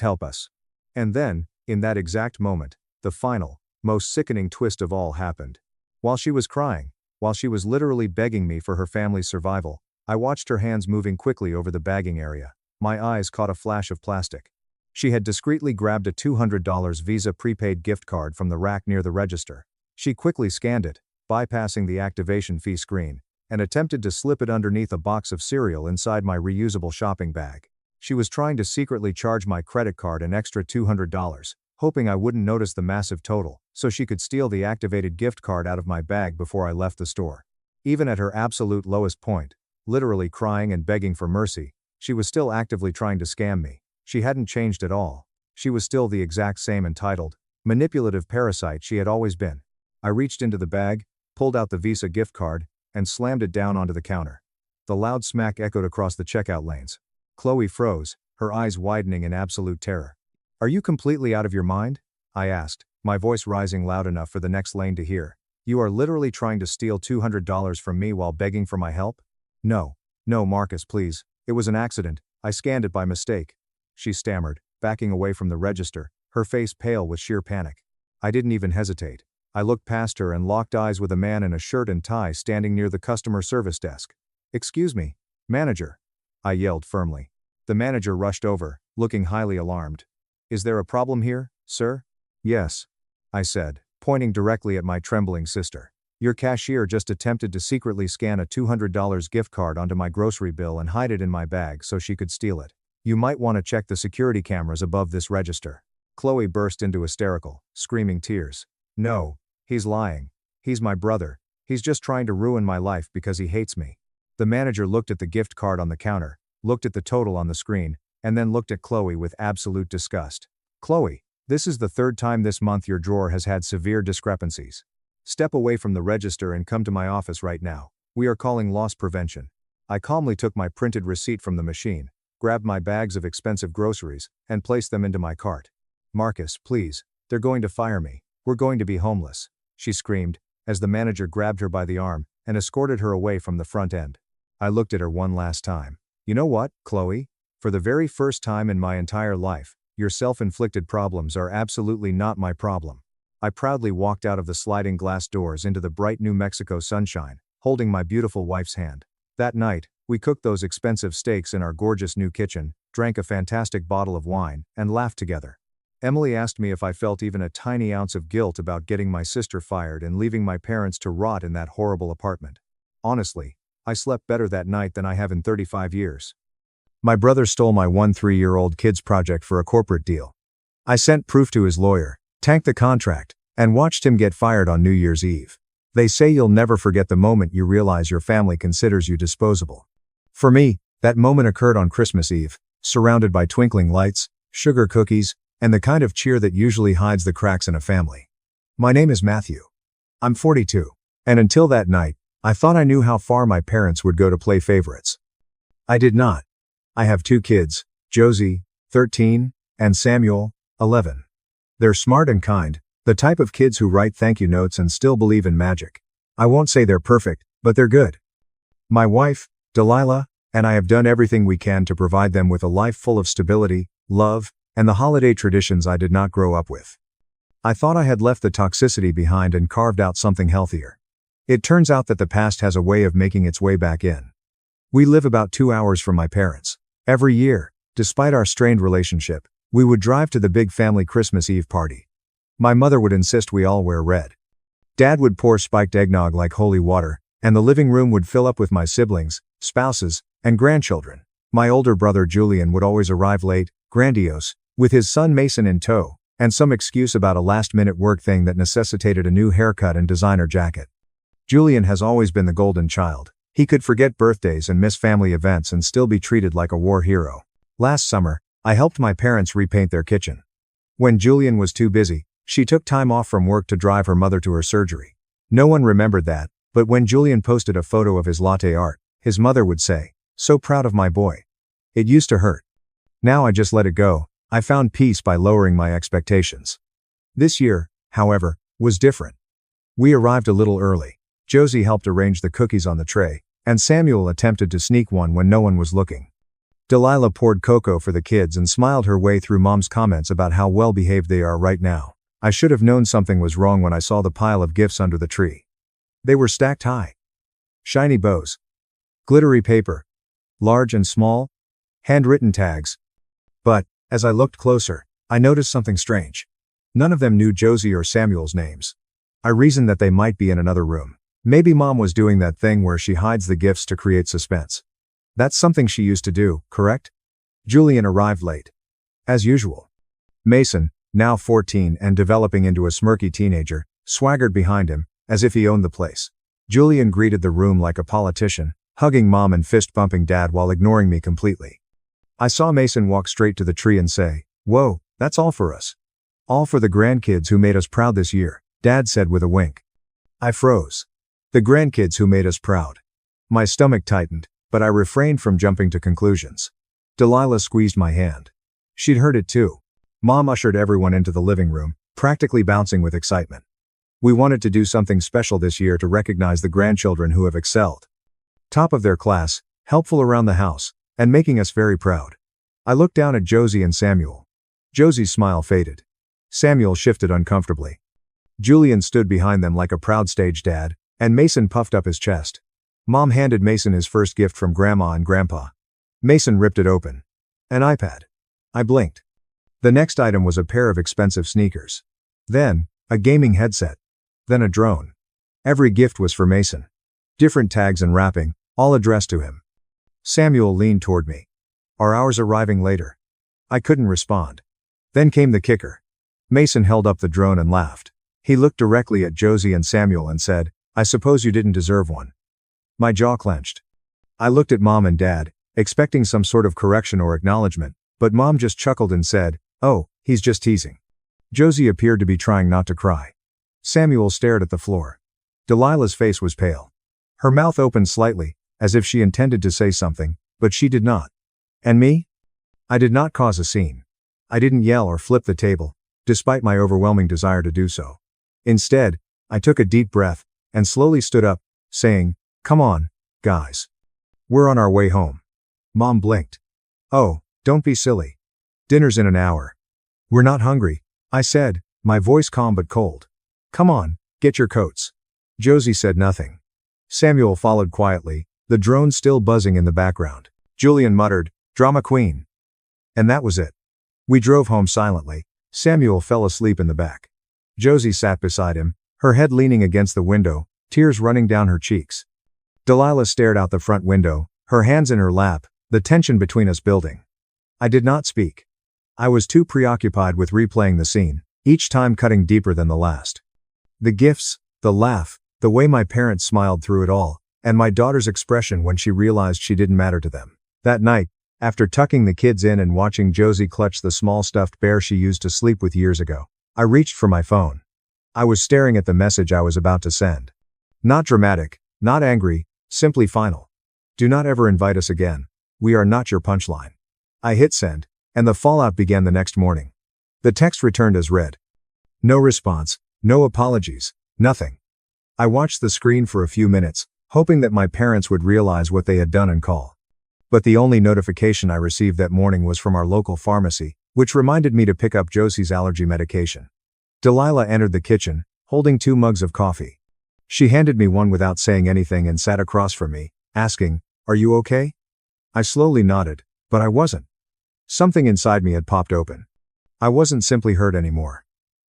help us. And then, in that exact moment, the final, most sickening twist of all happened. While she was crying, while she was literally begging me for her family's survival, I watched her hands moving quickly over the bagging area. My eyes caught a flash of plastic. She had discreetly grabbed a $200 Visa prepaid gift card from the rack near the register. She quickly scanned it, bypassing the activation fee screen, and attempted to slip it underneath a box of cereal inside my reusable shopping bag. She was trying to secretly charge my credit card an extra $200, hoping I wouldn't notice the massive total, so she could steal the activated gift card out of my bag before I left the store. Even at her absolute lowest point, literally crying and begging for mercy, she was still actively trying to scam me. She hadn't changed at all. She was still the exact same entitled, manipulative parasite she had always been. I reached into the bag, pulled out the Visa gift card, and slammed it down onto the counter. The loud smack echoed across the checkout lanes. Chloe froze, her eyes widening in absolute terror. Are you completely out of your mind? I asked, my voice rising loud enough for the next lane to hear. You are literally trying to steal $200 from me while begging for my help? No, Marcus, please. It was an accident. I scanned it by mistake. She stammered, backing away from the register, her face pale with sheer panic. I didn't even hesitate. I looked past her and locked eyes with a man in a shirt and tie standing near the customer service desk. Excuse me, manager, I yelled firmly. The manager rushed over, looking highly alarmed. Is there a problem here, sir? Yes, I said, pointing directly at my trembling sister. Your cashier just attempted to secretly scan a $200 gift card onto my grocery bill and hide it in my bag so she could steal it. You might want to check the security cameras above this register. Chloe burst into hysterical, screaming tears. No, he's lying. He's my brother. He's just trying to ruin my life because he hates me. The manager looked at the gift card on the counter, looked at the total on the screen, and then looked at Chloe with absolute disgust. Chloe, this is the 3rd time this month your drawer has had severe discrepancies. Step away from the register and come to my office right now. We are calling loss prevention. I calmly took my printed receipt from the machine, grabbed my bags of expensive groceries, and placed them into my cart. Marcus, please, they're going to fire me. We're going to be homeless, she screamed, as the manager grabbed her by the arm and escorted her away from the front end. I looked at her one last time. You know what, Chloe? For the very first time in my entire life, your self-inflicted problems are absolutely not my problem. I proudly walked out of the sliding glass doors into the bright New Mexico sunshine, holding my beautiful wife's hand. That night, we cooked those expensive steaks in our gorgeous new kitchen, drank a fantastic bottle of wine, and laughed together. Emily asked me if I felt even a tiny ounce of guilt about getting my sister fired and leaving my parents to rot in that horrible apartment. Honestly, I slept better that night than I have in 35 years. My brother stole my 3-year-old kid's project for a corporate deal. I sent proof to his lawyer, tanked the contract, and watched him get fired on New Year's Eve. They say you'll never forget the moment you realize your family considers you disposable. For me, that moment occurred on Christmas Eve, surrounded by twinkling lights, sugar cookies, and the kind of cheer that usually hides the cracks in a family. My name is Matthew. I'm 42, and until that night, I thought I knew how far my parents would go to play favorites. I did not. I have 2 kids, Josie, 13, and Samuel, 11. They're smart and kind, the type of kids who write thank you notes and still believe in magic. I won't say they're perfect, but they're good. My wife, Delilah, and I have done everything we can to provide them with a life full of stability, love, and the holiday traditions I did not grow up with. I thought I had left the toxicity behind and carved out something healthier. It turns out that the past has a way of making its way back in. We live about 2 hours from my parents. Every year, despite our strained relationship, we would drive to the big family Christmas Eve party. My mother would insist we all wear red. Dad would pour spiked eggnog like holy water, and the living room would fill up with my siblings, spouses, and grandchildren. My older brother Julian would always arrive late, grandiose, with his son Mason in tow, and some excuse about a last-minute work thing that necessitated a new haircut and designer jacket. Julian has always been the golden child. He could forget birthdays and miss family events and still be treated like a war hero. Last summer, I helped my parents repaint their kitchen. When Julian was too busy, she took time off from work to drive her mother to her surgery. No one remembered that, but when Julian posted a photo of his latte art, his mother would say, "So proud of my boy." It used to hurt. Now I just let it go. I found peace by lowering my expectations. This year, however, was different. We arrived a little early. Josie helped arrange the cookies on the tray, and Samuel attempted to sneak one when no one was looking. Delilah poured cocoa for the kids and smiled her way through Mom's comments about how well behaved they are right now. I should have known something was wrong when I saw the pile of gifts under the tree. They were stacked high. Shiny bows. Glittery paper. Large and small. Handwritten tags. But, as I looked closer, I noticed something strange. None of them knew Josie or Samuel's names. I reasoned that they might be in another room. Maybe Mom was doing that thing where she hides the gifts to create suspense. That's something she used to do, correct? Julian arrived late. As usual. Mason, now 14 and developing into a smirky teenager, swaggered behind him, as if he owned the place. Julian greeted the room like a politician, hugging Mom and fist-bumping Dad while ignoring me completely. I saw Mason walk straight to the tree and say, "Whoa, that's all for us. All for the grandkids who made us proud this year," Dad said with a wink. I froze. The grandkids who made us proud. My stomach tightened, but I refrained from jumping to conclusions. Delilah squeezed my hand. She'd heard it too. Mom ushered everyone into the living room, practically bouncing with excitement. We wanted to do something special this year to recognize the grandchildren who have excelled. Top of their class, helpful around the house, and making us very proud. I looked down at Josie and Samuel. Josie's smile faded. Samuel shifted uncomfortably. Julian stood behind them like a proud stage dad, and Mason puffed up his chest. Mom handed Mason his first gift from Grandma and Grandpa. Mason ripped it open. An iPad. I blinked. The next item was a pair of expensive sneakers. Then, a gaming headset. Then a drone. Every gift was for Mason. Different tags and wrapping, all addressed to him. Samuel leaned toward me. Are ours arriving later? I couldn't respond. Then came the kicker. Mason held up the drone and laughed. He looked directly at Josie and Samuel and said, "I suppose you didn't deserve one." My jaw clenched. I looked at Mom and Dad, expecting some sort of correction or acknowledgement, but Mom just chuckled and said, "Oh, he's just teasing." Josie appeared to be trying not to cry. Samuel stared at the floor. Delilah's face was pale. Her mouth opened slightly, as if she intended to say something, but she did not. And me? I did not cause a scene. I didn't yell or flip the table, despite my overwhelming desire to do so. Instead, I took a deep breath, and slowly stood up, saying, "Come on, guys. We're on our way home." Mom blinked. "Oh, don't be silly. Dinner's in an hour." "We're not hungry," I said, my voice calm but cold. "Come on, get your coats." Josie said nothing. Samuel followed quietly, the drone still buzzing in the background. Julian muttered, "Drama queen." And that was it. We drove home silently. Samuel fell asleep in the back. Josie sat beside him, her head leaning against the window, tears running down her cheeks. Delilah stared out the front window, her hands in her lap, the tension between us building. I did not speak. I was too preoccupied with replaying the scene, each time cutting deeper than the last. The gifts, the laugh, the way my parents smiled through it all, and my daughter's expression when she realized she didn't matter to them. That night, after tucking the kids in and watching Josie clutch the small stuffed bear she used to sleep with years ago, I reached for my phone. I was staring at the message I was about to send. Not dramatic, not angry, simply final. Do not ever invite us again. We are not your punchline. I hit send, and the fallout began the next morning. The text returned as read. No response, no apologies, nothing. I watched the screen for a few minutes, hoping that my parents would realize what they had done and call. But the only notification I received that morning was from our local pharmacy, which reminded me to pick up Josie's allergy medication. Delilah entered the kitchen, holding 2 mugs of coffee. She handed me one without saying anything and sat across from me, asking, "Are you okay?" I slowly nodded, but I wasn't. Something inside me had popped open. I wasn't simply hurt anymore.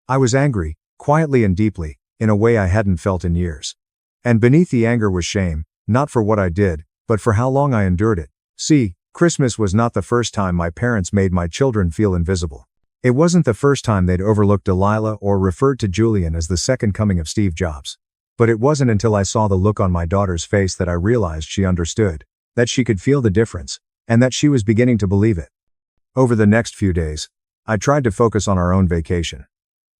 I was angry, quietly and deeply, in a way I hadn't felt in years. And beneath the anger was shame, not for what I did, but for how long I endured it. See, Christmas was not the first time my parents made my children feel invisible. It wasn't the first time they'd overlooked Delilah or referred to Julian as the second coming of Steve Jobs. But it wasn't until I saw the look on my daughter's face that I realized she understood, that she could feel the difference, and that she was beginning to believe it. Over the next few days, I tried to focus on our own vacation.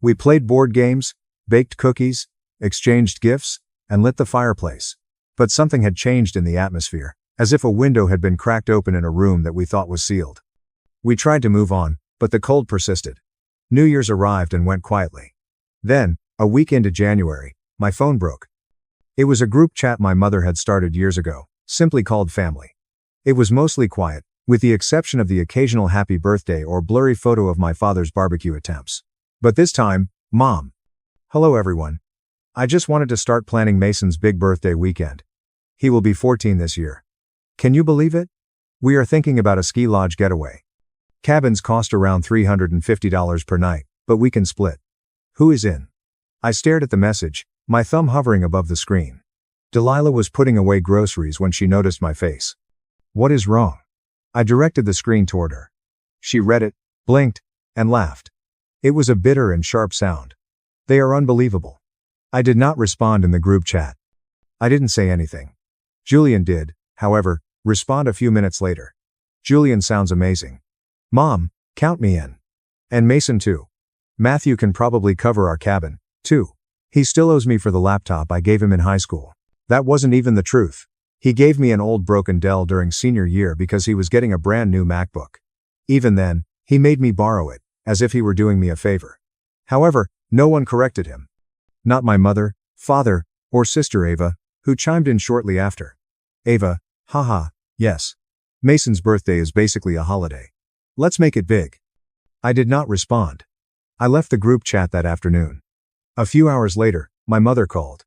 We played board games, baked cookies, exchanged gifts, and lit the fireplace. But something had changed in the atmosphere, as if a window had been cracked open in a room that we thought was sealed. We tried to move on, but the cold persisted. New Year's arrived and went quietly. Then, a week into January, my phone broke. It was a group chat my mother had started years ago, simply called Family. It was mostly quiet, with the exception of the occasional happy birthday or blurry photo of my father's barbecue attempts. But this time, Mom. Hello everyone. I just wanted to start planning Mason's big birthday weekend. He will be 14 this year. Can you believe it? We are thinking about a ski lodge getaway. Cabins cost around $350 per night, but we can split. Who is in? I stared at the message, my thumb hovering above the screen. Delilah was putting away groceries when she noticed my face. What is wrong? I directed the screen toward her. She read it, blinked, and laughed. It was a bitter and sharp sound. They are unbelievable. I did not respond in the group chat. I didn't say anything. Julian did, however, respond a few minutes later. Julian sounds amazing. Mom, count me in. And Mason too. Matthew can probably cover our cabin, too. He still owes me for the laptop I gave him in high school. That wasn't even the truth. He gave me an old broken Dell during senior year because he was getting a brand new MacBook. Even then, he made me borrow it, as if he were doing me a favor. However, no one corrected him. Not my mother, father, or sister Ava, who chimed in shortly after. Ava, haha, yes. Mason's birthday is basically a holiday. Let's make it big. I did not respond. I left the group chat that afternoon. A few hours later, my mother called.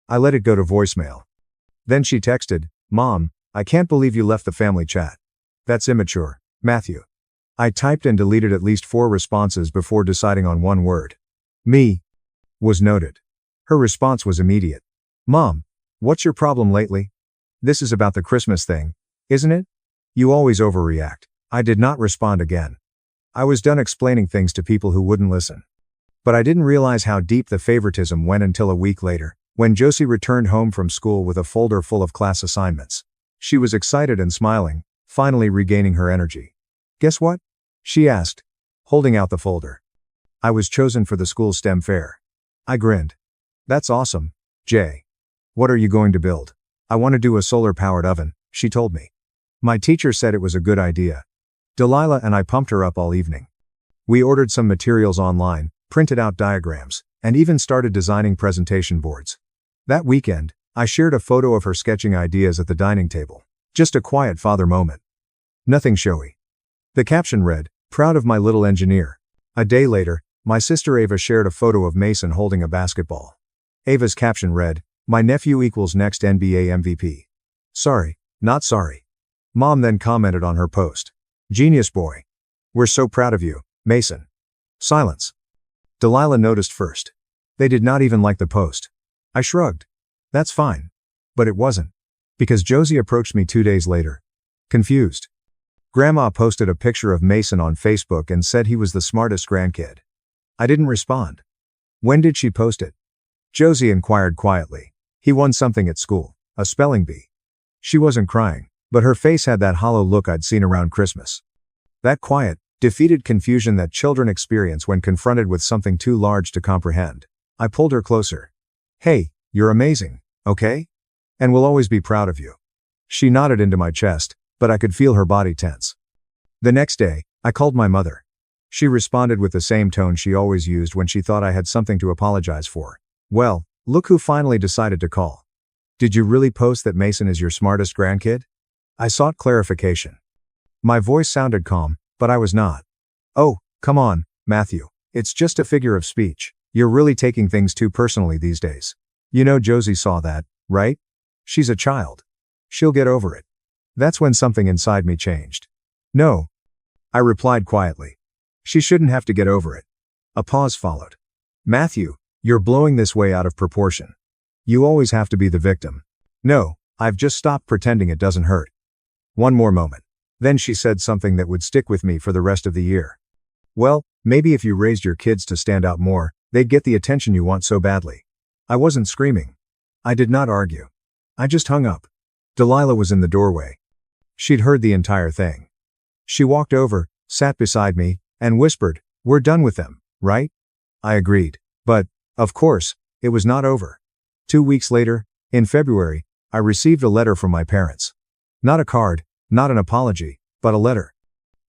I let it go to voicemail. Then she texted, Mom, I can't believe you left the family chat. That's immature, Matthew. I typed and deleted at least 4 responses before deciding on one word. Me. Was noted. Her response was immediate. Mom, what's your problem lately? This is about the Christmas thing, isn't it? You always overreact. I did not respond again. I was done explaining things to people who wouldn't listen. But I didn't realize how deep the favoritism went until a week later, when Josie returned home from school with a folder full of class assignments. She was excited and smiling, finally regaining her energy. Guess what? She asked, holding out the folder. I was chosen for the school STEM fair. I grinned. That's awesome, Jay. What are you going to build? I want to do a solar-powered oven, she told me. My teacher said it was a good idea. Delilah and I pumped her up all evening. We ordered some materials online, printed out diagrams, and even started designing presentation boards. That weekend, I shared a photo of her sketching ideas at the dining table. Just a quiet father moment. Nothing showy. The caption read, "Proud of my little engineer." A day later, my sister Ava shared a photo of Mason holding a basketball. Ava's caption read, "My nephew equals next NBA MVP. Sorry, not sorry." Mom then commented on her post. "Genius boy. We're so proud of you, Mason." Silence. Delilah noticed first. They did not even like the post. I shrugged. That's fine. But it wasn't. Because Josie approached me 2 days later. Confused. Grandma posted a picture of Mason on Facebook and said he was the smartest grandkid. I didn't respond. When did she post it? Josie inquired quietly. He won something at school, a spelling bee. She wasn't crying, but her face had that hollow look I'd seen around Christmas. That quiet, defeated confusion that children experience when confronted with something too large to comprehend. I pulled her closer. Hey, you're amazing, okay? And we'll always be proud of you. She nodded into my chest, but I could feel her body tense. The next day, I called my mother. She responded with the same tone she always used when she thought I had something to apologize for. Well, look who finally decided to call. Did you really post that Mason is your smartest grandkid? I sought clarification. My voice sounded calm, but I was not. Oh, come on, Matthew. It's just a figure of speech. You're really taking things too personally these days. You know Josie saw that, right? She's a child. She'll get over it. That's when something inside me changed. No. I replied quietly. She shouldn't have to get over it. A pause followed. Matthew, you're blowing this way out of proportion. You always have to be the victim. No, I've just stopped pretending it doesn't hurt. One more moment. Then she said something that would stick with me for the rest of the year. Well, maybe if you raised your kids to stand out more, they'd get the attention you want so badly. I wasn't screaming. I did not argue. I just hung up. Delilah was in the doorway. She'd heard the entire thing. She walked over, sat beside me, and whispered, "We're done with them, right?" I agreed. But, of course, it was not over. 2 weeks later, in February, I received a letter from my parents. Not a card, not an apology, but a letter.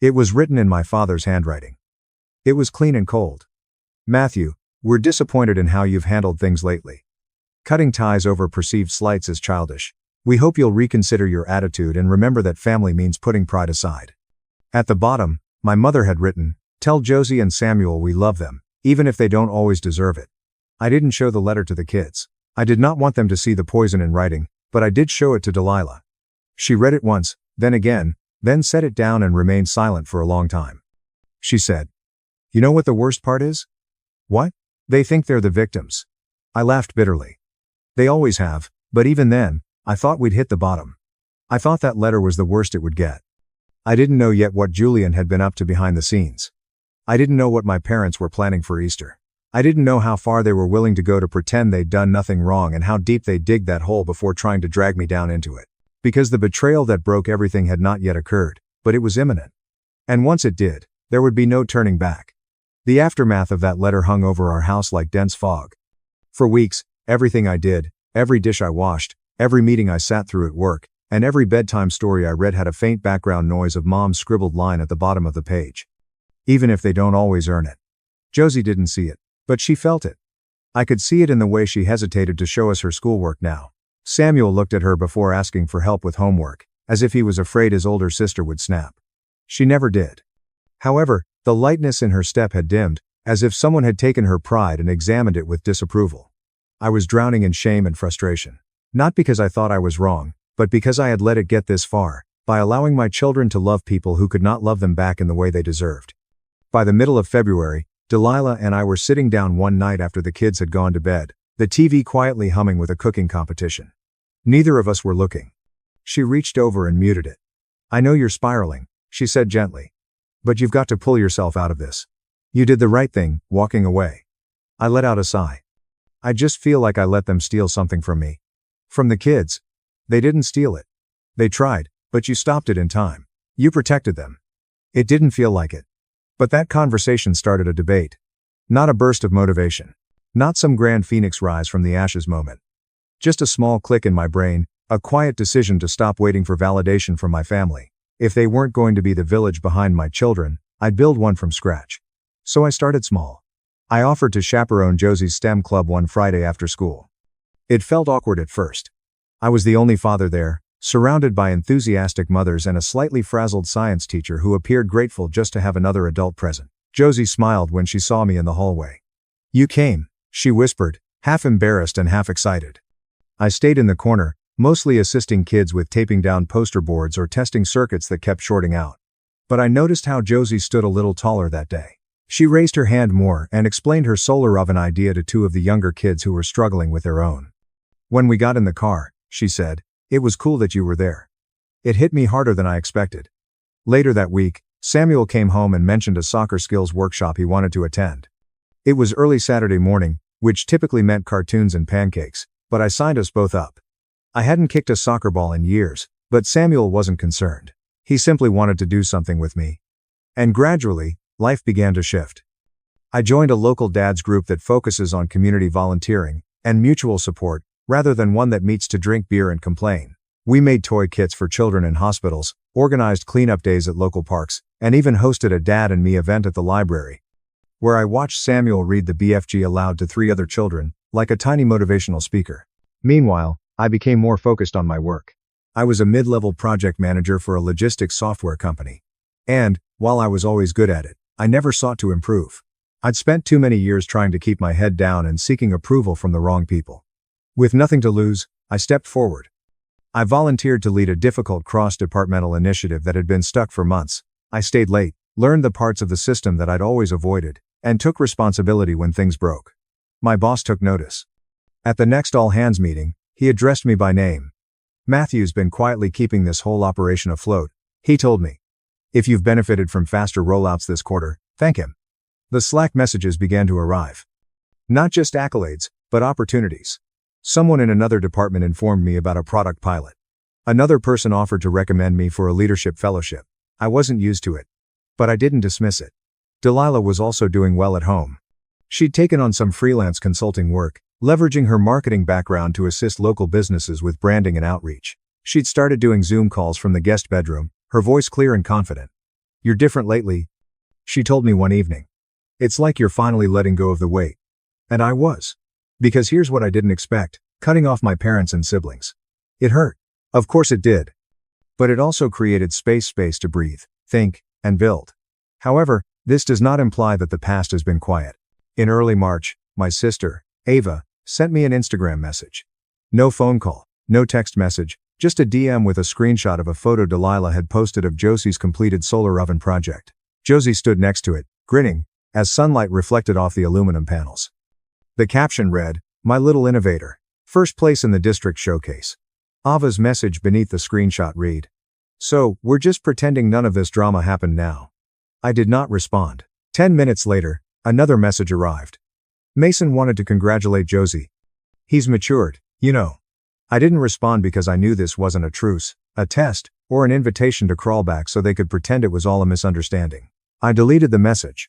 It was written in my father's handwriting. It was clean and cold. Matthew, we're disappointed in how you've handled things lately. Cutting ties over perceived slights is childish. We hope you'll reconsider your attitude and remember that family means putting pride aside. At the bottom, my mother had written, "Tell Josie and Samuel we love them, even if they don't always deserve it." I didn't show the letter to the kids. I did not want them to see the poison in writing, but I did show it to Delilah. She read it once, then again, then set it down and remained silent for a long time. She said, "You know what the worst part is?" "What?" "They think they're the victims." I laughed bitterly. "They always have, but even then, I thought we'd hit the bottom. I thought that letter was the worst it would get." I didn't know yet what Julian had been up to behind the scenes. I didn't know what my parents were planning for Easter. I didn't know how far they were willing to go to pretend they'd done nothing wrong and how deep they'd dig that hole before trying to drag me down into it. Because the betrayal that broke everything had not yet occurred, but it was imminent. And once it did, there would be no turning back. The aftermath of that letter hung over our house like dense fog. For weeks, everything I did, every dish I washed, every meeting I sat through at work, and every bedtime story I read had a faint background noise of Mom's scribbled line at the bottom of the page. Even if they don't always earn it. Josie didn't see it, but she felt it. I could see it in the way she hesitated to show us her schoolwork now. Samuel looked at her before asking for help with homework, as if he was afraid his older sister would snap. She never did. However, the lightness in her step had dimmed, as if someone had taken her pride and examined it with disapproval. I was drowning in shame and frustration. Not because I thought I was wrong, but because I had let it get this far, by allowing my children to love people who could not love them back in the way they deserved. By the middle of February, Delilah and I were sitting down one night after the kids had gone to bed, the TV quietly humming with a cooking competition. Neither of us were looking. She reached over and muted it. "I know you're spiraling," she said gently. "But you've got to pull yourself out of this. You did the right thing, walking away." I let out a sigh. I just feel like I let them steal something from me. From the kids. They didn't steal it. They tried, but you stopped it in time. You protected them. It didn't feel like it. But that conversation started a debate. Not a burst of motivation. Not some grand phoenix rise from the ashes moment. Just a small click in my brain, a quiet decision to stop waiting for validation from my family. If they weren't going to be the village behind my children, I'd build one from scratch. So I started small. I offered to chaperone Josie's STEM club one Friday after school. It felt awkward at first. I was the only father there, surrounded by enthusiastic mothers and a slightly frazzled science teacher who appeared grateful just to have another adult present. Josie smiled when she saw me in the hallway. "You came," she whispered, half embarrassed and half excited. I stayed in the corner, mostly assisting kids with taping down poster boards or testing circuits that kept shorting out. But I noticed how Josie stood a little taller that day. She raised her hand more and explained her solar oven idea to two of the younger kids who were struggling with their own. "When we got in the car," she said, "it was cool that you were there." It hit me harder than I expected. Later that week, Samuel came home and mentioned a soccer skills workshop he wanted to attend. It was early Saturday morning, which typically meant cartoons and pancakes, but I signed us both up. I hadn't kicked a soccer ball in years, but Samuel wasn't concerned. He simply wanted to do something with me. And gradually, life began to shift. I joined a local dads group that focuses on community volunteering and mutual support, rather than one that meets to drink beer and complain. We made toy kits for children in hospitals, organized cleanup days at local parks, and even hosted a Dad and Me event at the library, where I watched Samuel read the BFG aloud to 3 other children, like a tiny motivational speaker. Meanwhile, I became more focused on my work. I was a mid-level project manager for a logistics software company. And, while I was always good at it, I never sought to improve. I'd spent too many years trying to keep my head down and seeking approval from the wrong people. With nothing to lose, I stepped forward. I volunteered to lead a difficult cross-departmental initiative that had been stuck for months. I stayed late, learned the parts of the system that I'd always avoided, and took responsibility when things broke. My boss took notice. At the next all-hands meeting, he addressed me by name. "Matthew's been quietly keeping this whole operation afloat," he told me. "If you've benefited from faster rollouts this quarter, thank him." The Slack messages began to arrive. Not just accolades, but opportunities. Someone in another department informed me about a product pilot. Another person offered to recommend me for a leadership fellowship. I wasn't used to it. But I didn't dismiss it. Delilah was also doing well at home. She'd taken on some freelance consulting work, leveraging her marketing background to assist local businesses with branding and outreach. She'd started doing Zoom calls from the guest bedroom, her voice clear and confident. "You're different lately," she told me one evening. "It's like you're finally letting go of the weight." And I was. Because here's what I didn't expect: cutting off my parents and siblings. It hurt. Of course it did. But it also created space to breathe, think, and build. However, this does not imply that the past has been quiet. In early March, my sister, Ava, sent me an Instagram message. No phone call, no text message, just a DM with a screenshot of a photo Delilah had posted of Josie's completed solar oven project. Josie stood next to it, grinning, as sunlight reflected off the aluminum panels. The caption read, "My little innovator. First place in the district showcase." Ava's message beneath the screenshot read, "So, we're just pretending none of this drama happened now." I did not respond. 10 minutes later, another message arrived. "Mason wanted to congratulate Josie. He's matured, you know." I didn't respond because I knew this wasn't a truce, a test, or an invitation to crawl back so they could pretend it was all a misunderstanding. I deleted the message.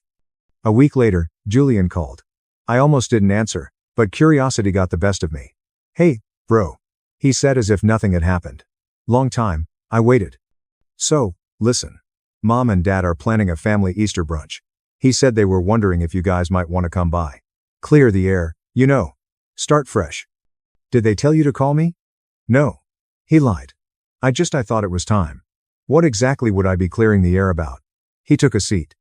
A week later, Julian called. I almost didn't answer, but curiosity got the best of me. "Hey, bro," he said as if nothing had happened. "Long time." I waited. "So, listen. Mom and Dad are planning a family Easter brunch. He said they were wondering if you guys might want to come by. Clear the air, you know. Start fresh." "Did they tell you to call me?" "No." He lied. I thought it was time. What exactly would I be clearing the air about?" He took a seat.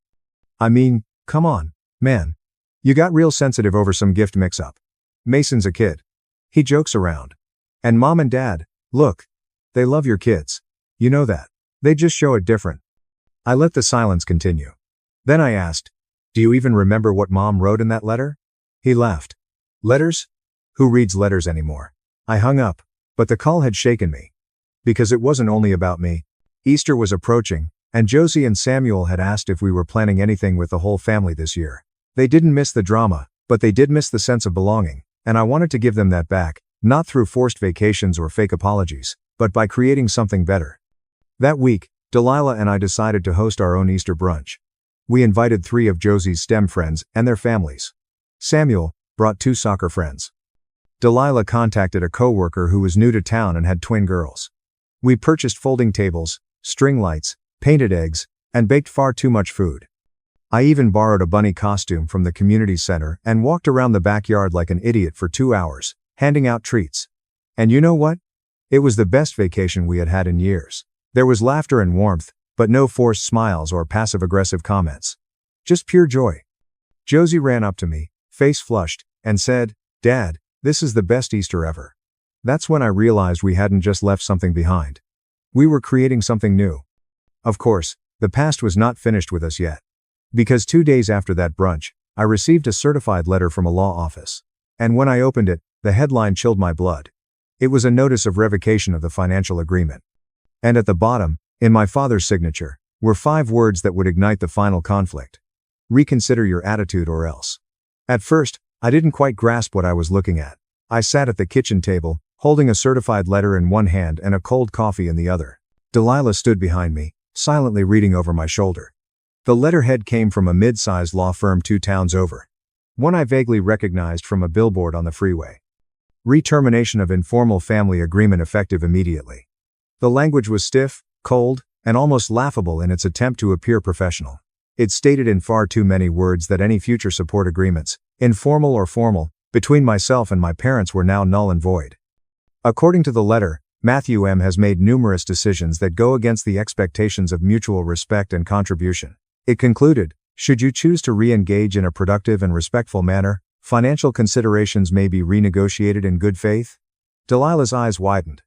"I mean, come on, man. You got real sensitive over some gift mix-up. Mason's a kid. He jokes around. And Mom and Dad, look. They love your kids. You know that. They just show it different." I let the silence continue. Then I asked, "Do you even remember what Mom wrote in that letter?" He laughed. "Letters? Who reads letters anymore?" I hung up, but the call had shaken me. Because it wasn't only about me. Easter was approaching, and Josie and Samuel had asked if we were planning anything with the whole family this year. They didn't miss the drama, but they did miss the sense of belonging, and I wanted to give them that back, not through forced vacations or fake apologies, but by creating something better. That week, Delilah and I decided to host our own Easter brunch. We invited 3 of Josie's STEM friends and their families. Samuel brought 2 soccer friends. Delilah contacted a coworker who was new to town and had twin girls. We purchased folding tables, string lights, painted eggs, and baked far too much food. I even borrowed a bunny costume from the community center and walked around the backyard like an idiot for 2 hours, handing out treats. And you know what? It was the best vacation we had had in years. There was laughter and warmth, but no forced smiles or passive-aggressive comments. Just pure joy. Josie ran up to me, face flushed, and said, "Dad, this is the best Easter ever." That's when I realized we hadn't just left something behind. We were creating something new. Of course, the past was not finished with us yet. Because 2 days after that brunch, I received a certified letter from a law office. And when I opened it, the headline chilled my blood. It was a notice of revocation of the financial agreement. And at the bottom, in my father's signature, were 5 words that would ignite the final conflict. Reconsider your attitude or else. At first, I didn't quite grasp what I was looking at. I sat at the kitchen table, holding a certified letter in one hand and a cold coffee in the other. Delilah stood behind me, silently reading over my shoulder. The letterhead came from a mid-sized law firm 2 towns over. One I vaguely recognized from a billboard on the freeway. Re-termination of informal family agreement effective immediately. The language was stiff, cold, and almost laughable in its attempt to appear professional. It stated in far too many words that any future support agreements, informal or formal, between myself and my parents were now null and void. According to the letter, Matthew M. has made numerous decisions that go against the expectations of mutual respect and contribution. It concluded, Should you choose to re-engage in a productive and respectful manner, financial considerations may be renegotiated in good faith? Delilah's eyes widened.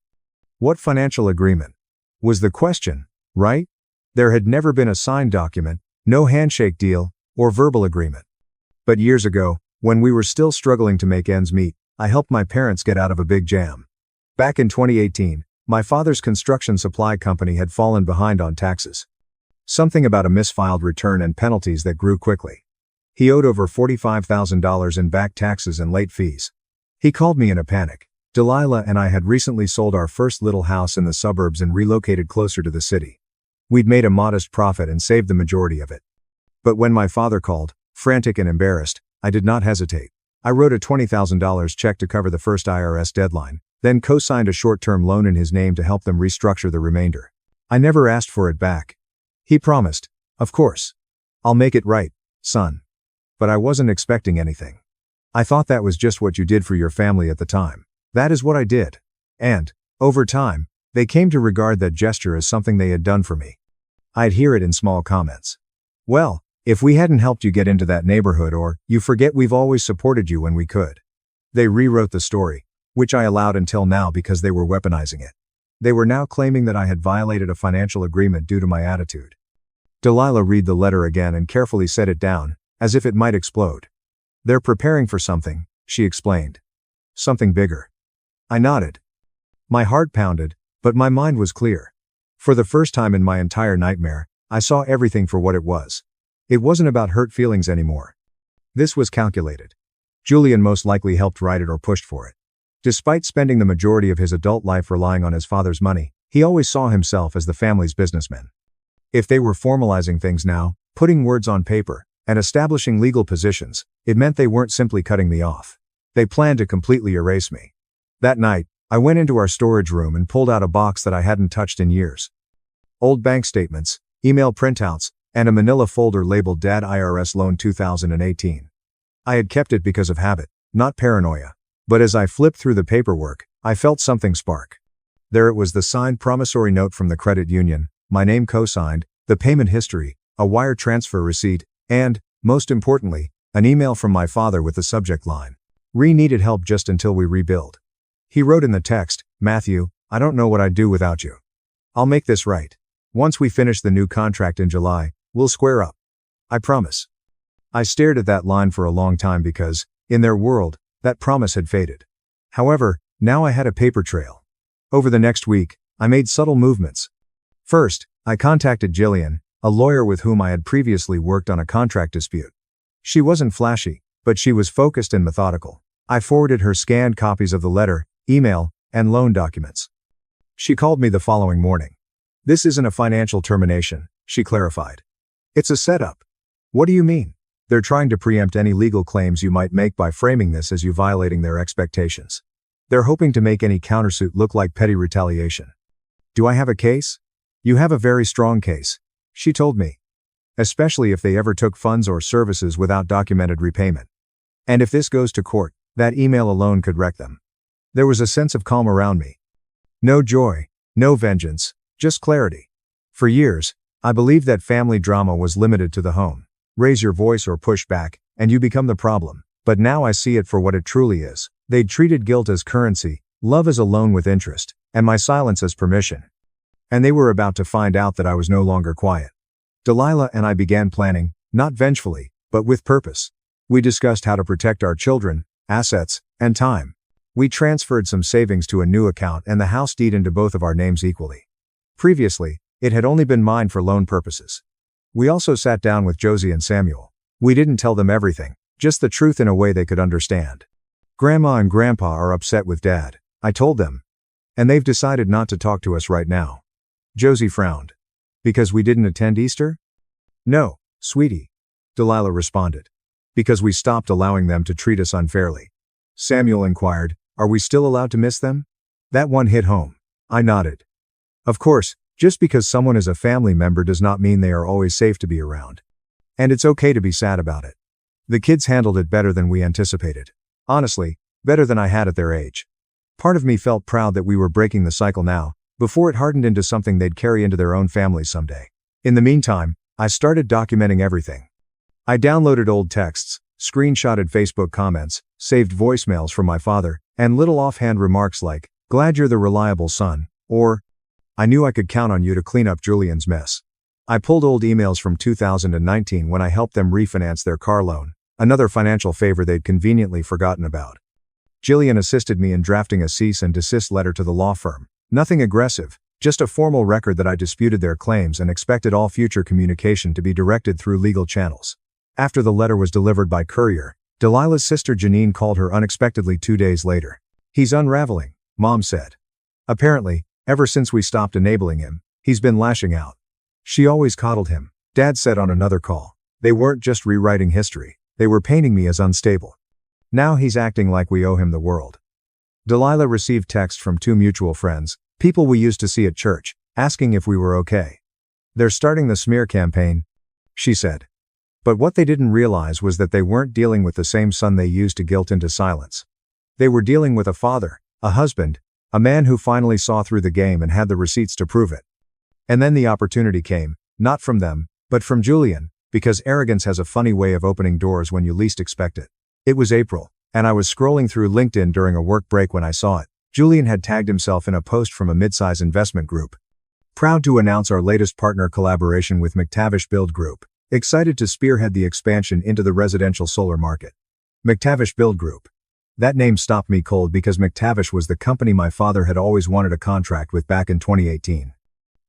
What financial agreement? Was the question, right? There had never been a signed document, no handshake deal, or verbal agreement. But years ago, when we were still struggling to make ends meet, I helped my parents get out of a big jam. Back in 2018, my father's construction supply company had fallen behind on taxes. Something about a misfiled return and penalties that grew quickly. He owed over $45,000 in back taxes and late fees. He called me in a panic. Delilah and I had recently sold our first little house in the suburbs and relocated closer to the city. We'd made a modest profit and saved the majority of it. But when my father called, frantic and embarrassed, I did not hesitate. I wrote a $20,000 check to cover the first IRS deadline, then co-signed a short-term loan in his name to help them restructure the remainder. I never asked for it back. He promised, "Of course. I'll make it right, son." But I wasn't expecting anything. I thought that was just what you did for your family at the time. That is what I did. And, over time, they came to regard that gesture as something they had done for me. I'd hear it in small comments. "Well, if we hadn't helped you get into that neighborhood," or, "You forget we've always supported you when we could." They rewrote the story, which I allowed until now because they were weaponizing it. They were now claiming that I had violated a financial agreement due to my attitude. Delilah read the letter again and carefully set it down, as if it might explode. "They're preparing for something," she explained. "Something bigger." I nodded. My heart pounded, but my mind was clear. For the first time in my entire nightmare, I saw everything for what it was. It wasn't about hurt feelings anymore. This was calculated. Julian most likely helped write it or pushed for it. Despite spending the majority of his adult life relying on his father's money, he always saw himself as the family's businessman. If they were formalizing things now, putting words on paper, and establishing legal positions, it meant they weren't simply cutting me off. They planned to completely erase me. That night, I went into our storage room and pulled out a box that I hadn't touched in years. Old bank statements, email printouts, and a manila folder labeled Dad IRS Loan 2018. I had kept it because of habit, not paranoia. But as I flipped through the paperwork, I felt something spark. There it was, the signed promissory note from the credit union, my name co-signed, the payment history, a wire transfer receipt, and, most importantly, an email from my father with the subject line, "Re needed help just until we rebuild." He wrote in the text, "Matthew, I don't know what I'd do without you. I'll make this right. Once we finish the new contract in July, we'll square up. I promise." I stared at that line for a long time because, in their world, that promise had faded. However, now I had a paper trail. Over the next week, I made subtle movements. First, I contacted Jillian, a lawyer with whom I had previously worked on a contract dispute. She wasn't flashy, but she was focused and methodical. I forwarded her scanned copies of the letter, email, and loan documents. She called me the following morning. "This isn't a financial termination," she clarified. "It's a setup." "What do you mean?" "They're trying to preempt any legal claims you might make by framing this as you violating their expectations. They're hoping to make any countersuit look like petty retaliation." "Do I have a case?" "You have a very strong case," she told me. "Especially if they ever took funds or services without documented repayment. And if this goes to court, that email alone could wreck them." There was a sense of calm around me. No joy, no vengeance, just clarity. For years, I believed that family drama was limited to the home. Raise your voice or push back, and you become the problem. But now I see it for what it truly is. They'd treated guilt as currency, love as a loan with interest, and my silence as permission. And they were about to find out that I was no longer quiet. Delilah and I began planning, not vengefully, but with purpose. We discussed how to protect our children, assets, and time. We transferred some savings to a new account and the house deed into both of our names equally. Previously, it had only been mine for loan purposes. We also sat down with Josie and Samuel. We didn't tell them everything, just the truth in a way they could understand. "Grandma and Grandpa are upset with Dad," I told them. "And they've decided not to talk to us right now." Josie frowned. "Because we didn't attend Easter?" "No, sweetie," Delilah responded. "Because we stopped allowing them to treat us unfairly." Samuel inquired, "Are we still allowed to miss them?" That one hit home. I nodded. Of course, just because someone is a family member does not mean they are always safe to be around. And it's okay to be sad about it. The kids handled it better than we anticipated. Honestly, better than I had at their age. Part of me felt proud that we were breaking the cycle now, before it hardened into something they'd carry into their own families someday. In the meantime, I started documenting everything. I downloaded old texts, screenshotted Facebook comments, saved voicemails from my father, and little offhand remarks like, "Glad you're the reliable son," or, "I knew I could count on you to clean up Julian's mess." I pulled old emails from 2019 when I helped them refinance their car loan, another financial favor they'd conveniently forgotten about. Jillian assisted me in drafting a cease and desist letter to the law firm. Nothing aggressive, just a formal record that I disputed their claims and expected all future communication to be directed through legal channels. After the letter was delivered by courier, Delilah's sister Janine called her unexpectedly 2 days later. "He's unraveling," Mom said. "Apparently, ever since we stopped enabling him, he's been lashing out." "She always coddled him," Dad said on another call. "They weren't just rewriting history, they were painting me as unstable. Now he's acting like we owe him the world." Delilah received text from 2 mutual friends, people we used to see at church, asking if we were okay. "They're starting the smear campaign," she said. But what they didn't realize was that they weren't dealing with the same son they used to guilt into silence. They were dealing with a father, a husband, a man who finally saw through the game and had the receipts to prove it. And then the opportunity came, not from them, but from Julian, because arrogance has a funny way of opening doors when you least expect it. It was April, and I was scrolling through LinkedIn during a work break when I saw it. Julian had tagged himself in a post from a mid-size investment group. "Proud to announce our latest partner collaboration with McTavish Build Group. Excited to spearhead the expansion into the residential solar market." McTavish Build Group. That name stopped me cold because McTavish was the company my father had always wanted a contract with back in 2018.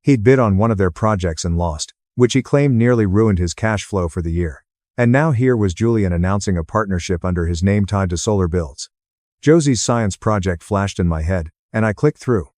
He'd bid on one of their projects and lost, which he claimed nearly ruined his cash flow for the year. And now here was Julian announcing a partnership under his name tied to solar builds. Josie's science project flashed in my head, and I clicked through.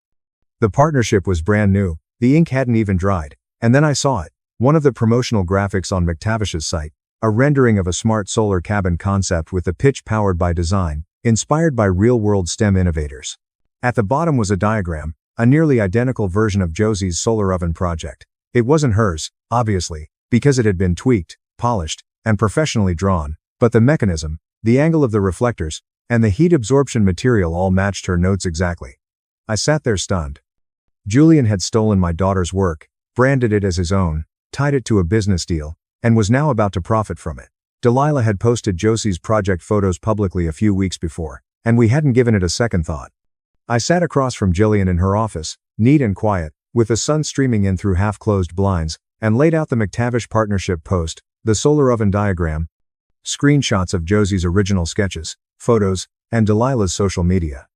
The partnership was brand new, the ink hadn't even dried, and then I saw it. One of the promotional graphics on McTavish's site, a rendering of a smart solar cabin concept with the pitch powered by design, inspired by real-world STEM innovators. At the bottom was a diagram, a nearly identical version of Josie's solar oven project. It wasn't hers, obviously, because it had been tweaked, polished, and professionally drawn, but the mechanism, the angle of the reflectors, and the heat absorption material all matched her notes exactly. I sat there stunned. Julian had stolen my daughter's work, branded it as his own, tied it to a business deal, and was now about to profit from it. Delilah had posted Josie's project photos publicly a few weeks before, and we hadn't given it a second thought. I sat across from Jillian in her office, neat and quiet, with the sun streaming in through half-closed blinds, and laid out the McTavish partnership post, the solar oven diagram, screenshots of Josie's original sketches, photos, and Delilah's social media.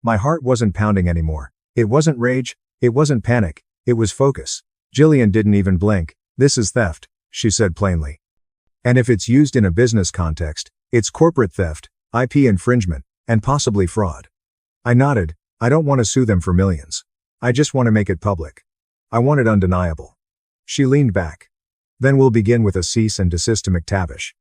My heart wasn't pounding anymore. It wasn't rage, it wasn't panic, it was focus. Jillian didn't even blink. "This is theft," she said plainly. "And if it's used in a business context, it's corporate theft, IP infringement, and possibly fraud." I nodded. "I don't want to sue them for millions. I just want to make it public. I want it undeniable." She leaned back. "Then we'll begin with a cease and desist to McTavish."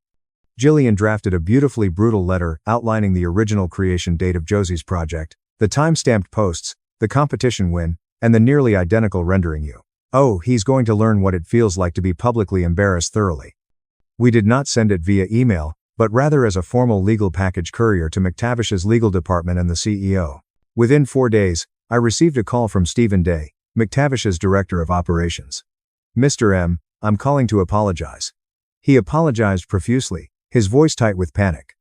Jillian drafted a beautifully brutal letter outlining the original creation date of Josie's project, the time-stamped posts, the competition win, and the nearly identical rendering you. Oh, he's going to learn what it feels like to be publicly embarrassed thoroughly. We did not send it via email, but rather as a formal legal package courier to McTavish's legal department and the CEO. Within 4 days, I received a call from Stephen Day, McTavish's director of operations. "Mr. M, I'm calling to apologize." He apologized profusely, his voice tight with panic.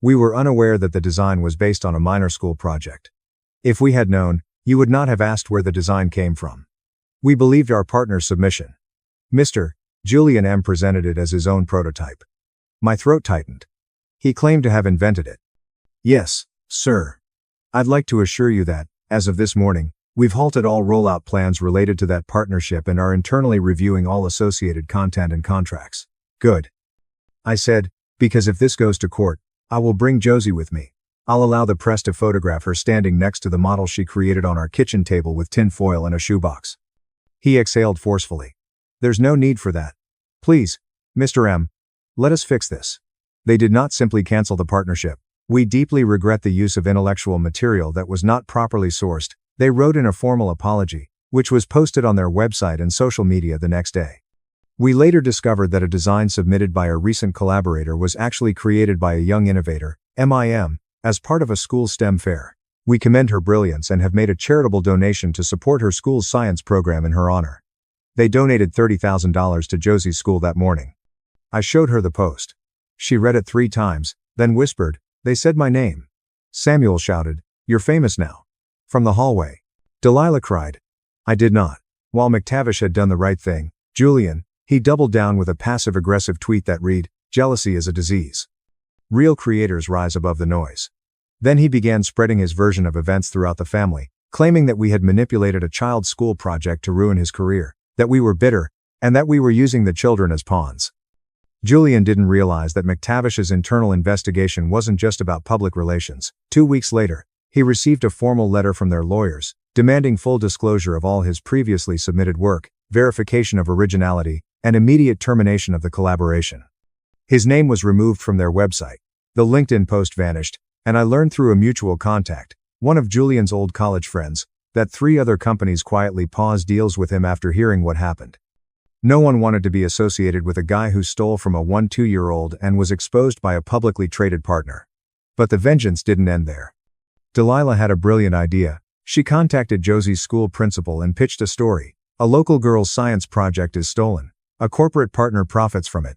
"We were unaware that the design was based on a minor school project. If we had known, you would not have asked where the design came from. We believed our partner's submission." Mr. Julian M presented it as his own prototype. My throat tightened. He claimed to have invented it. "Yes, sir. I'd like to assure you that, as of this morning, we've halted all rollout plans related to that partnership and are internally reviewing all associated content and contracts." "Good," I said, "because if this goes to court, I will bring Josie with me. I'll allow the press to photograph her standing next to the model she created on our kitchen table with tin foil and a shoebox." He exhaled forcefully. "There's no need for that. Please, Mr. M, let us fix this." They did not simply cancel the partnership. "We deeply regret the use of intellectual material that was not properly sourced," they wrote in a formal apology, which was posted on their website and social media the next day. We later discovered that a design submitted by a recent collaborator was actually created by a young innovator, MIM, as part of a school STEM fair. We commend her brilliance and have made a charitable donation to support her school's science program in her honor. They donated $30,000 to Josie's school that morning. I showed her the post. She read it 3 times, then whispered, "They said my name." Samuel shouted, "You're famous now." From the hallway. Delilah cried. I did not. While McTavish had done the right thing, Julian, he doubled down with a passive-aggressive tweet that read, "Jealousy is a disease. Real creators rise above the noise." Then he began spreading his version of events throughout the family, claiming that we had manipulated a child's school project to ruin his career, that we were bitter, and that we were using the children as pawns. Julian didn't realize that McTavish's internal investigation wasn't just about public relations. 2 weeks later, he received a formal letter from their lawyers, demanding full disclosure of all his previously submitted work, verification of originality, and immediate termination of the collaboration. His name was removed from their website. The LinkedIn post vanished, and I learned through a mutual contact, one of Julian's old college friends, that 3 other companies quietly paused deals with him after hearing what happened. No one wanted to be associated with a guy who stole from a 1-2-year-old and was exposed by a publicly traded partner. But the vengeance didn't end there. Delilah had a brilliant idea. She contacted Josie's school principal and pitched a story. A local girls' science project is stolen. A corporate partner profits from it.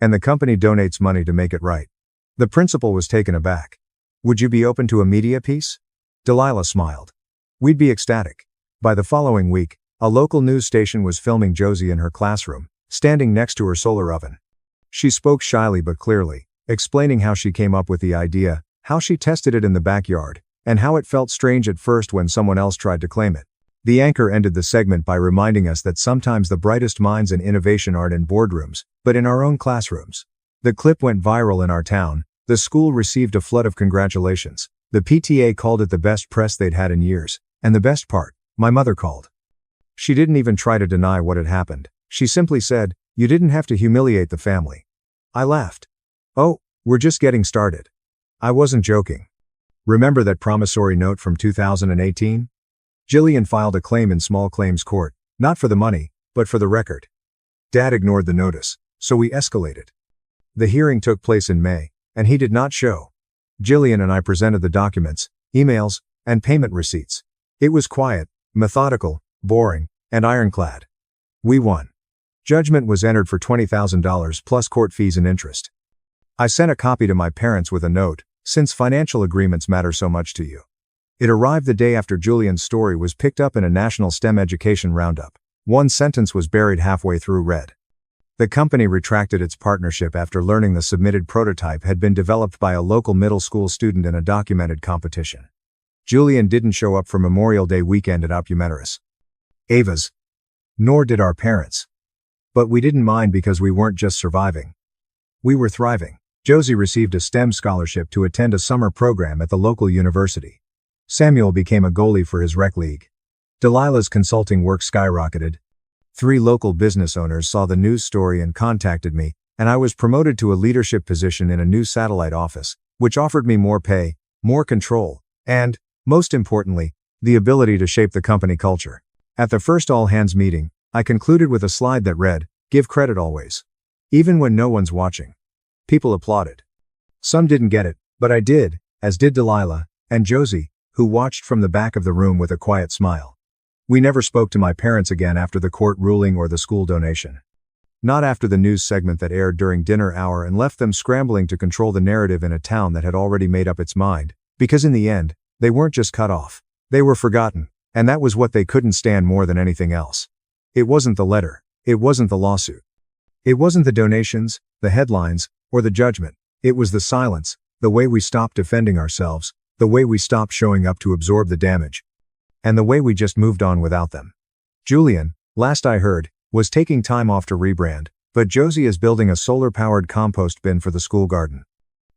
And the company donates money to make it right. The principal was taken aback. "Would you be open to a media piece?" Delilah smiled. "We'd be ecstatic." By the following week, a local news station was filming Josie in her classroom, standing next to her solar oven. She spoke shyly but clearly, explaining how she came up with the idea, how she tested it in the backyard, and how it felt strange at first when someone else tried to claim it. The anchor ended the segment by reminding us that sometimes the brightest minds in innovation aren't in boardrooms, but in our own classrooms. The clip went viral in our town. The school received a flood of congratulations. The PTA called it the best press they'd had in years. And the best part, my mother called. She didn't even try to deny what had happened. She simply said, "You didn't have to humiliate the family." I laughed. "Oh, we're just getting started." I wasn't joking. Remember that promissory note from 2018? Jillian filed a claim in small claims court, not for the money, but for the record. Dad ignored the notice, so we escalated. The hearing took place in May, and he did not show. Jillian and I presented the documents, emails, and payment receipts. It was quiet, methodical, boring, and ironclad. We won. Judgment was entered for $20,000 plus court fees and interest. I sent a copy to my parents with a note, since financial agreements matter so much to you. It arrived the day after Julian's story was picked up in a national STEM education roundup. One sentence was buried halfway through read. The company retracted its partnership after learning the submitted prototype had been developed by a local middle school student in a documented competition. Julian didn't show up for Memorial Day weekend at Optometris. Ava's. Nor did our parents. But we didn't mind because we weren't just surviving. We were thriving. Josie received a STEM scholarship to attend a summer program at the local university. Samuel became a goalie for his rec league. Delilah's consulting work skyrocketed. 3 local business owners saw the news story and contacted me, and I was promoted to a leadership position in a new satellite office, which offered me more pay, more control, and, most importantly, the ability to shape the company culture. At the first all-hands meeting, I concluded with a slide that read, "Give credit always. Even when no one's watching." People applauded. Some didn't get it, but I did, as did Delilah, and Josie, who watched from the back of the room with a quiet smile. We never spoke to my parents again after the court ruling or the school donation. Not after the news segment that aired during dinner hour and left them scrambling to control the narrative in a town that had already made up its mind, because in the end, they weren't just cut off. They were forgotten, and that was what they couldn't stand more than anything else. It wasn't the letter. It wasn't the lawsuit. It wasn't the donations, the headlines, or the judgment. It was the silence, the way we stopped defending ourselves, the way we stopped showing up to absorb the damage, and the way we just moved on without them. Julian, last I heard, was taking time off to rebrand, but Josie is building a solar-powered compost bin for the school garden.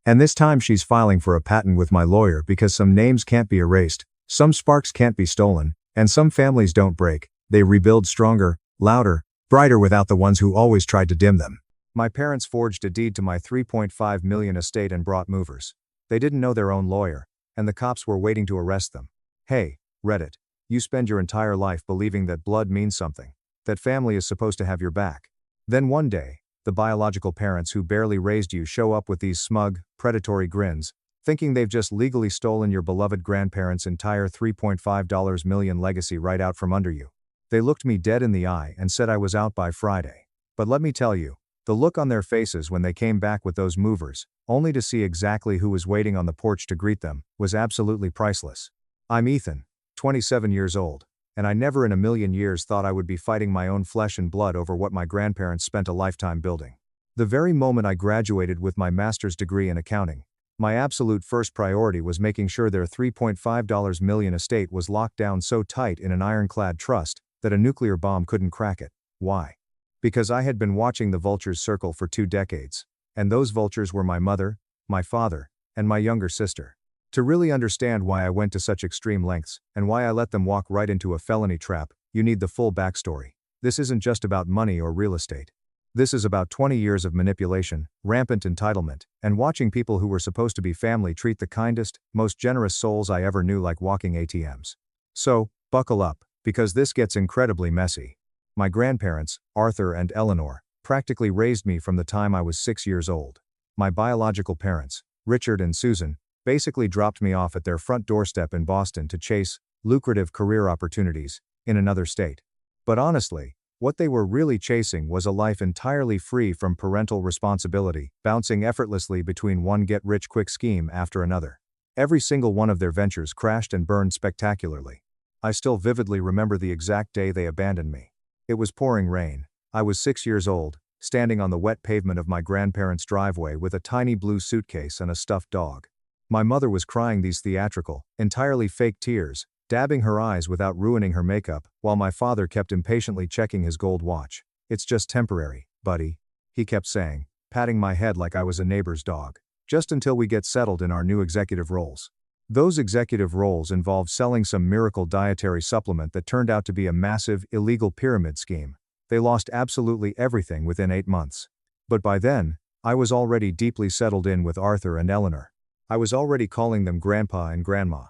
And this time she's filing for a patent with my lawyer because some names can't be erased, some sparks can't be stolen, and some families don't break, they rebuild stronger, louder, brighter without the ones who always tried to dim them. My parents forged a deed to my $3.5 million estate and brought movers. They didn't know their own lawyer, and the cops were waiting to arrest them. Hey, Reddit, you spend your entire life believing that blood means something, that family is supposed to have your back. Then one day, the biological parents who barely raised you show up with these smug, predatory grins, thinking they've just legally stolen your beloved grandparents' entire $3.5 million legacy right out from under you. They looked me dead in the eye and said I was out by Friday. But let me tell you, The look on their faces when they came back with those movers, only to see exactly who was waiting on the porch to greet them, was absolutely priceless. I'm Ethan, 27 years old, and I never in a million years thought I would be fighting my own flesh and blood over what my grandparents spent a lifetime building. The very moment I graduated with my master's degree in accounting, my absolute first priority was making sure their $3.5 million estate was locked down so tight in an ironclad trust that a nuclear bomb couldn't crack it. Why? Because I had been watching the vultures circle for 2 decades, and those vultures were my mother, my father, and my younger sister. To really understand why I went to such extreme lengths, and why I let them walk right into a felony trap, you need the full backstory. This isn't just about money or real estate. This is about 20 years of manipulation, rampant entitlement, and watching people who were supposed to be family treat the kindest, most generous souls I ever knew like walking ATMs. So, buckle up, because this gets incredibly messy. My grandparents, Arthur and Eleanor, practically raised me from the time I was 6 years old. My biological parents, Richard and Susan, basically dropped me off at their front doorstep in Boston to chase lucrative career opportunities in another state. But honestly, what they were really chasing was a life entirely free from parental responsibility, bouncing effortlessly between one get-rich-quick scheme after another. Every single one of their ventures crashed and burned spectacularly. I still vividly remember the exact day they abandoned me. It was pouring rain. I was 6 years old, standing on the wet pavement of my grandparents' driveway with a tiny blue suitcase and a stuffed dog. My mother was crying these theatrical, entirely fake tears, dabbing her eyes without ruining her makeup, while my father kept impatiently checking his gold watch. "It's just temporary, buddy," he kept saying, patting my head like I was a neighbor's dog. "Just until we get settled in our new executive roles." Those executive roles involved selling some miracle dietary supplement that turned out to be a massive, illegal pyramid scheme. They lost absolutely everything within 8 months. But by then, I was already deeply settled in with Arthur and Eleanor. I was already calling them Grandpa and Grandma.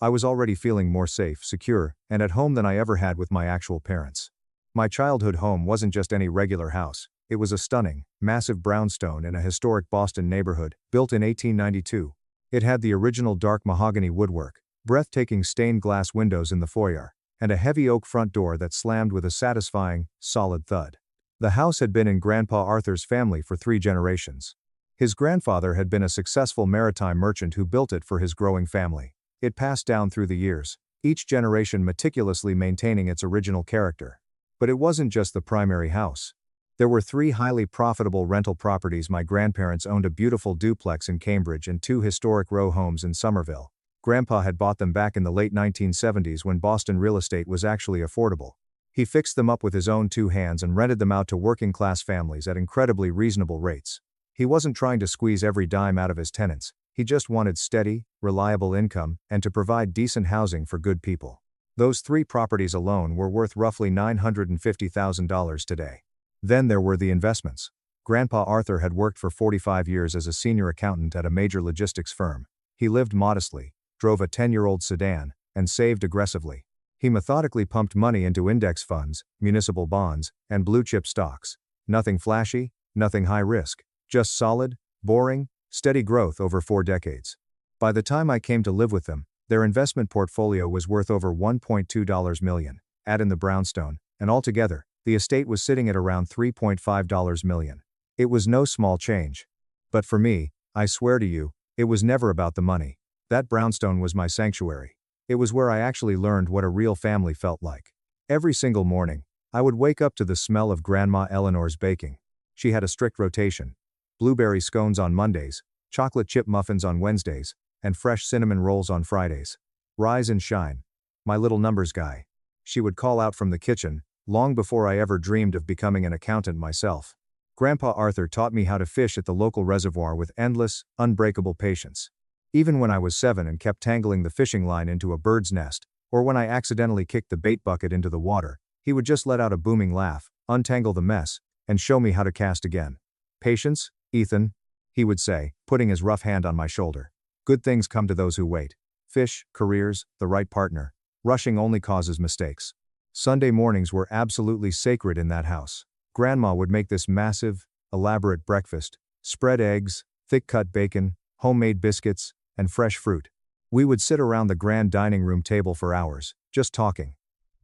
I was already feeling more safe, secure, and at home than I ever had with my actual parents. My childhood home wasn't just any regular house. It was a stunning, massive brownstone in a historic Boston neighborhood, built in 1892. It had the original dark mahogany woodwork, breathtaking stained glass windows in the foyer, and a heavy oak front door that slammed with a satisfying, solid thud. The house had been in Grandpa Arthur's family for 3 generations. His grandfather had been a successful maritime merchant who built it for his growing family. It passed down through the years, each generation meticulously maintaining its original character. But it wasn't just the primary house. There were 3 highly profitable rental properties. My grandparents owned a beautiful duplex in Cambridge and 2 historic row homes in Somerville. Grandpa had bought them back in the late 1970s when Boston real estate was actually affordable. He fixed them up with his own 2 hands and rented them out to working-class families at incredibly reasonable rates. He wasn't trying to squeeze every dime out of his tenants. He just wanted steady, reliable income and to provide decent housing for good people. Those 3 properties alone were worth roughly $950,000 today. Then there were the investments. Grandpa Arthur had worked for 45 years as a senior accountant at a major logistics firm. He lived modestly, drove a 10-year-old sedan, and saved aggressively. He methodically pumped money into index funds, municipal bonds, and blue-chip stocks. Nothing flashy, nothing high risk, just solid, boring, steady growth over 4 decades. By the time I came to live with them, their investment portfolio was worth over $1.2 million, add in the brownstone, and altogether, the estate was sitting at around $3.5 million. It was no small change. But for me, I swear to you, it was never about the money. That brownstone was my sanctuary. It was where I actually learned what a real family felt like. Every single morning, I would wake up to the smell of Grandma Eleanor's baking. She had a strict rotation. Blueberry scones on Mondays, chocolate chip muffins on Wednesdays, and fresh cinnamon rolls on Fridays. "Rise and shine, my little numbers guy," she would call out from the kitchen, long before I ever dreamed of becoming an accountant myself. Grandpa Arthur taught me how to fish at the local reservoir with endless, unbreakable patience. Even when I was 7 and kept tangling the fishing line into a bird's nest, or when I accidentally kicked the bait bucket into the water, he would just let out a booming laugh, untangle the mess, and show me how to cast again. "Patience, Ethan," he would say, putting his rough hand on my shoulder. "Good things come to those who wait. Fish, careers, the right partner. Rushing only causes mistakes." Sunday mornings were absolutely sacred in that house. Grandma would make this massive, elaborate breakfast, spread eggs, thick-cut bacon, homemade biscuits, and fresh fruit. We would sit around the grand dining room table for hours, just talking.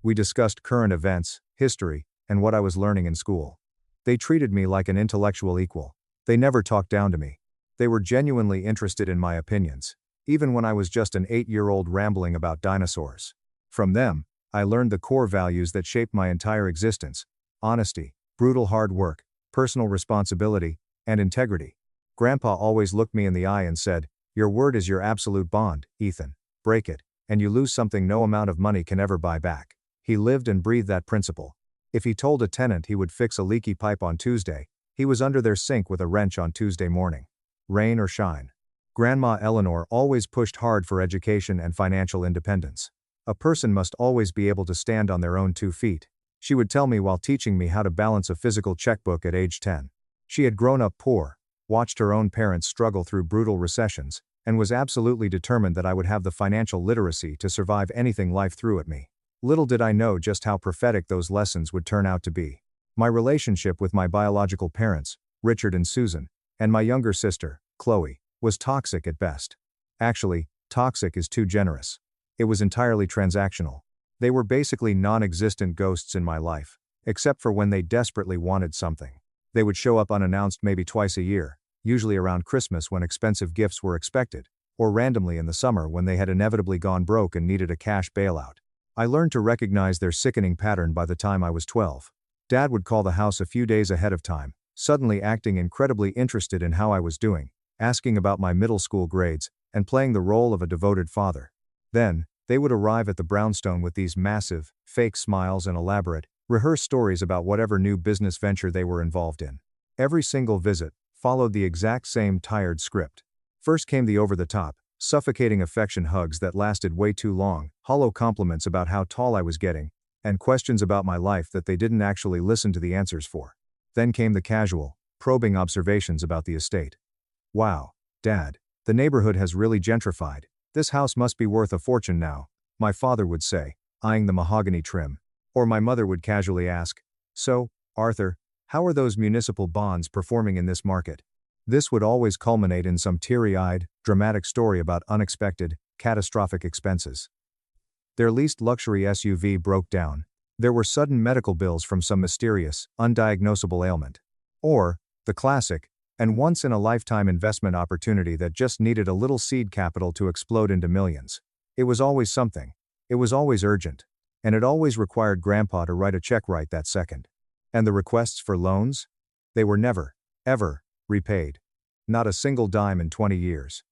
We discussed current events, history, and what I was learning in school. They treated me like an intellectual equal. They never talked down to me. They were genuinely interested in my opinions, even when I was just an 8-year-old rambling about dinosaurs. From them, I learned the core values that shaped my entire existence: honesty, brutal hard work, personal responsibility, and integrity. Grandpa always looked me in the eye and said, "Your word is your absolute bond, Ethan. Break it, and you lose something no amount of money can ever buy back." He lived and breathed that principle. If he told a tenant he would fix a leaky pipe on Tuesday, he was under their sink with a wrench on Tuesday morning. Rain or shine. Grandma Eleanor always pushed hard for education and financial independence. A person must always be able to stand on their own 2 feet. She would tell me while teaching me how to balance a physical checkbook at age 10. She had grown up poor, watched her own parents struggle through brutal recessions, and was absolutely determined that I would have the financial literacy to survive anything life threw at me. Little did I know just how prophetic those lessons would turn out to be. My relationship with my biological parents, Richard and Susan, and my younger sister, Chloe, was toxic at best. Actually, toxic is too generous. It was entirely transactional. They were basically non-existent ghosts in my life, except for when they desperately wanted something. They would show up unannounced maybe twice a year, usually around Christmas when expensive gifts were expected, or randomly in the summer when they had inevitably gone broke and needed a cash bailout. I learned to recognize their sickening pattern by the time I was 12. Dad would call the house a few days ahead of time, suddenly acting incredibly interested in how I was doing, asking about my middle school grades, and playing the role of a devoted father. Then, they would arrive at the brownstone with these massive, fake smiles and elaborate, rehearsed stories about whatever new business venture they were involved in. Every single visit followed the exact same tired script. First came the over-the-top, suffocating affection hugs that lasted way too long, hollow compliments about how tall I was getting, and questions about my life that they didn't actually listen to the answers for. Then came the casual, probing observations about the estate. "Wow, Dad, the neighborhood has really gentrified. This house must be worth a fortune now," my father would say, eyeing the mahogany trim. Or my mother would casually ask, "So, Arthur, how are those municipal bonds performing in this market?" This would always culminate in some teary-eyed, dramatic story about unexpected, catastrophic expenses. Their leased luxury SUV broke down. There were sudden medical bills from some mysterious, undiagnosable ailment. Or, the classic, and once-in-a-lifetime investment opportunity that just needed a little seed capital to explode into millions. It was always something. It was always urgent. And it always required Grandpa to write a check right that second. And the requests for loans? They were never, ever, repaid. Not a single dime in 20 years.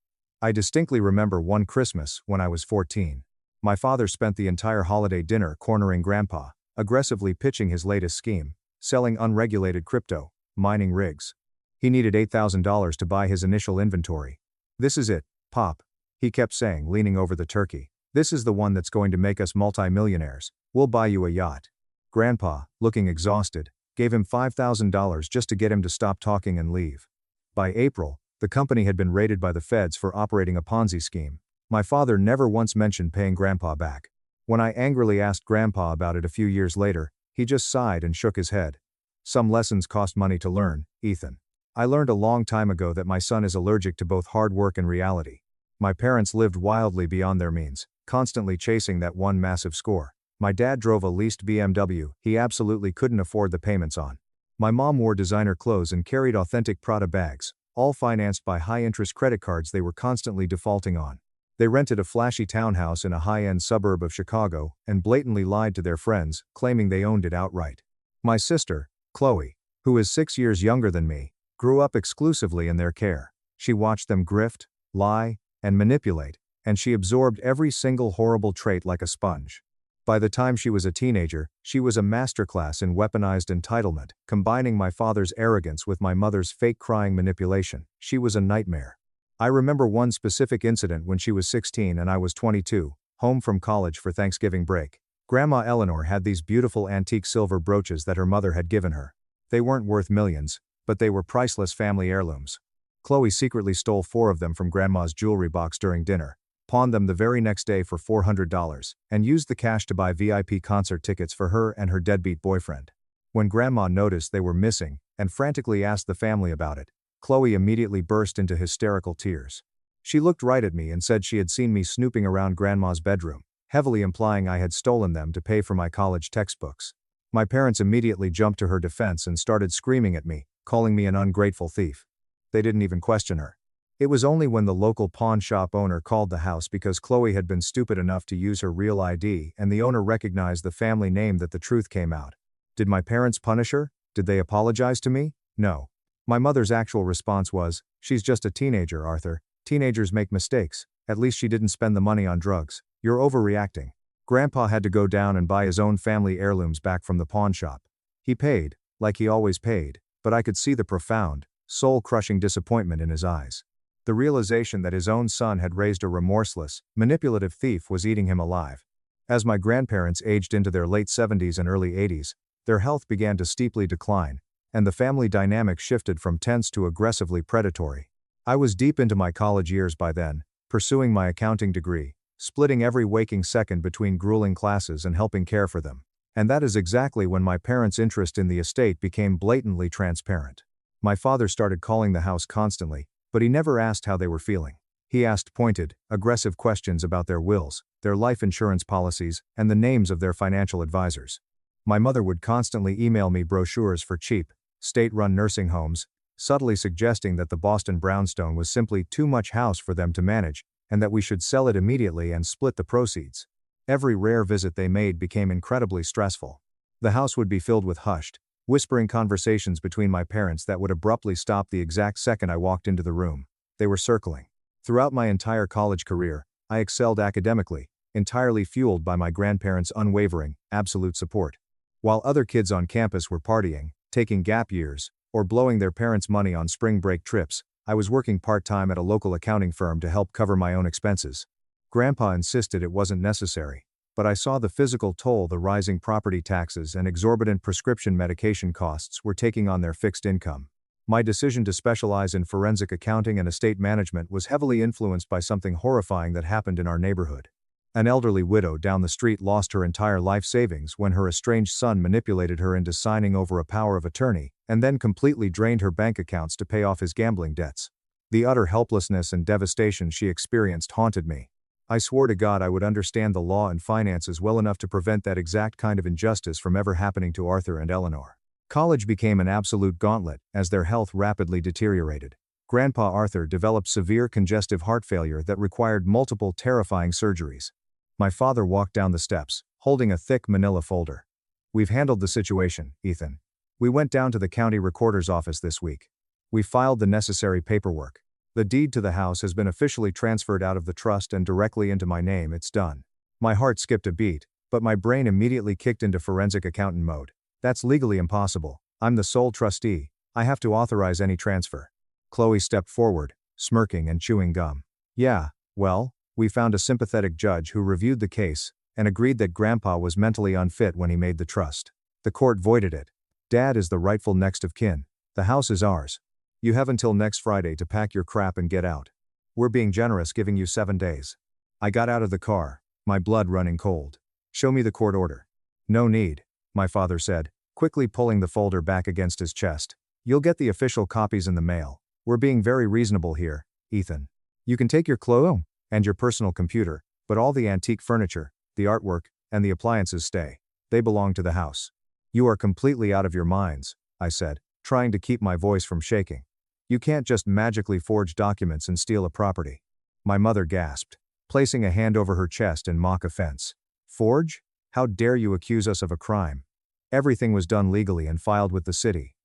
I distinctly remember one Christmas when I was 14. My father spent the entire holiday dinner cornering Grandpa, aggressively pitching his latest scheme, selling unregulated crypto, mining rigs. He needed $8,000 to buy his initial inventory. "This is it, Pop," he kept saying, leaning over the turkey. "This is the one that's going to make us multimillionaires. We'll buy you a yacht." Grandpa, looking exhausted, gave him $5,000 just to get him to stop talking and leave. By April, the company had been raided by the feds for operating a Ponzi scheme. My father never once mentioned paying Grandpa back. When I angrily asked Grandpa about it a few years later, he just sighed and shook his head. "Some lessons cost money to learn, Ethan. I learned a long time ago that my son is allergic to both hard work and reality." My parents lived wildly beyond their means, constantly chasing that one massive score. My dad drove a leased BMW he absolutely couldn't afford the payments on. My mom wore designer clothes and carried authentic Prada bags, all financed by high-interest credit cards they were constantly defaulting on. They rented a flashy townhouse in a high-end suburb of Chicago and blatantly lied to their friends, claiming they owned it outright. My sister, Chloe, who is 6 years younger than me, grew up exclusively in their care. She watched them grift, lie, and manipulate, and she absorbed every single horrible trait like a sponge. By the time she was a teenager, she was a masterclass in weaponized entitlement, combining my father's arrogance with my mother's fake crying manipulation. She was a nightmare. I remember one specific incident when she was 16 and I was 22, home from college for Thanksgiving break. Grandma Eleanor had these beautiful antique silver brooches that her mother had given her. They weren't worth millions, but they were priceless family heirlooms. Chloe secretly stole 4 of them from Grandma's jewelry box during dinner, pawned them the very next day for $400, and used the cash to buy VIP concert tickets for her and her deadbeat boyfriend. When Grandma noticed they were missing, and frantically asked the family about it, Chloe immediately burst into hysterical tears. She looked right at me and said she had seen me snooping around Grandma's bedroom, heavily implying I had stolen them to pay for my college textbooks. My parents immediately jumped to her defense and started screaming at me, calling me an ungrateful thief. They didn't even question her. It was only when the local pawn shop owner called the house because Chloe had been stupid enough to use her real ID and the owner recognized the family name that the truth came out. Did my parents punish her? Did they apologize to me? No. My mother's actual response was, "She's just a teenager, Arthur. Teenagers make mistakes. At least she didn't spend the money on drugs. You're overreacting." Grandpa had to go down and buy his own family heirlooms back from the pawn shop. He paid, like he always paid, but I could see the profound, soul-crushing disappointment in his eyes. The realization that his own son had raised a remorseless, manipulative thief was eating him alive. As my grandparents aged into their late 70s and early 80s, their health began to steeply decline, and the family dynamic shifted from tense to aggressively predatory. I was deep into my college years by then, pursuing my accounting degree, splitting every waking second between grueling classes and helping care for them. And that is exactly when my parents' interest in the estate became blatantly transparent. My father started calling the house constantly, but he never asked how they were feeling. He asked pointed, aggressive questions about their wills, their life insurance policies, and the names of their financial advisors. My mother would constantly email me brochures for cheap, state-run nursing homes, subtly suggesting that the Boston brownstone was simply too much house for them to manage, and that we should sell it immediately and split the proceeds. Every rare visit they made became incredibly stressful. The house would be filled with hushed, whispering conversations between my parents that would abruptly stop the exact second I walked into the room. They were circling. Throughout my entire college career, I excelled academically, entirely fueled by my grandparents' unwavering, absolute support. While other kids on campus were partying, taking gap years, or blowing their parents' money on spring break trips, I was working part-time at a local accounting firm to help cover my own expenses. Grandpa insisted it wasn't necessary, but I saw the physical toll the rising property taxes and exorbitant prescription medication costs were taking on their fixed income. My decision to specialize in forensic accounting and estate management was heavily influenced by something horrifying that happened in our neighborhood. An elderly widow down the street lost her entire life savings when her estranged son manipulated her into signing over a power of attorney, and then completely drained her bank accounts to pay off his gambling debts. The utter helplessness and devastation she experienced haunted me. I swore to God I would understand the law and finances well enough to prevent that exact kind of injustice from ever happening to Arthur and Eleanor. College became an absolute gauntlet as their health rapidly deteriorated. Grandpa Arthur developed severe congestive heart failure that required multiple terrifying surgeries. My father walked down the steps, holding a thick manila folder. "We've handled the situation, Ethan. We went down to the county recorder's office this week. We filed the necessary paperwork. The deed to the house has been officially transferred out of the trust and directly into my name. It's done." My heart skipped a beat, but my brain immediately kicked into forensic accountant mode. "That's legally impossible. I'm the sole trustee. I have to authorize any transfer." Chloe stepped forward, smirking and chewing gum. "Yeah, well, we found a sympathetic judge who reviewed the case and agreed that Grandpa was mentally unfit when he made the trust. The court voided it. Dad is the rightful next of kin. The house is ours. You have until next Friday to pack your crap and get out. We're being generous giving you 7 days." I got out of the car, my blood running cold. "Show me the court order." "No need," my father said, quickly pulling the folder back against his chest. "You'll get the official copies in the mail. We're being very reasonable here, Ethan. You can take your clothes and your personal computer, but all the antique furniture, the artwork, and the appliances stay. They belong to the house." "You are completely out of your minds," I said, trying to keep my voice from shaking. "You can't just magically forge documents and steal a property." My mother gasped, placing a hand over her chest in mock offense. "Forge? How dare you accuse us of a crime? Everything was done legally and filed with the city."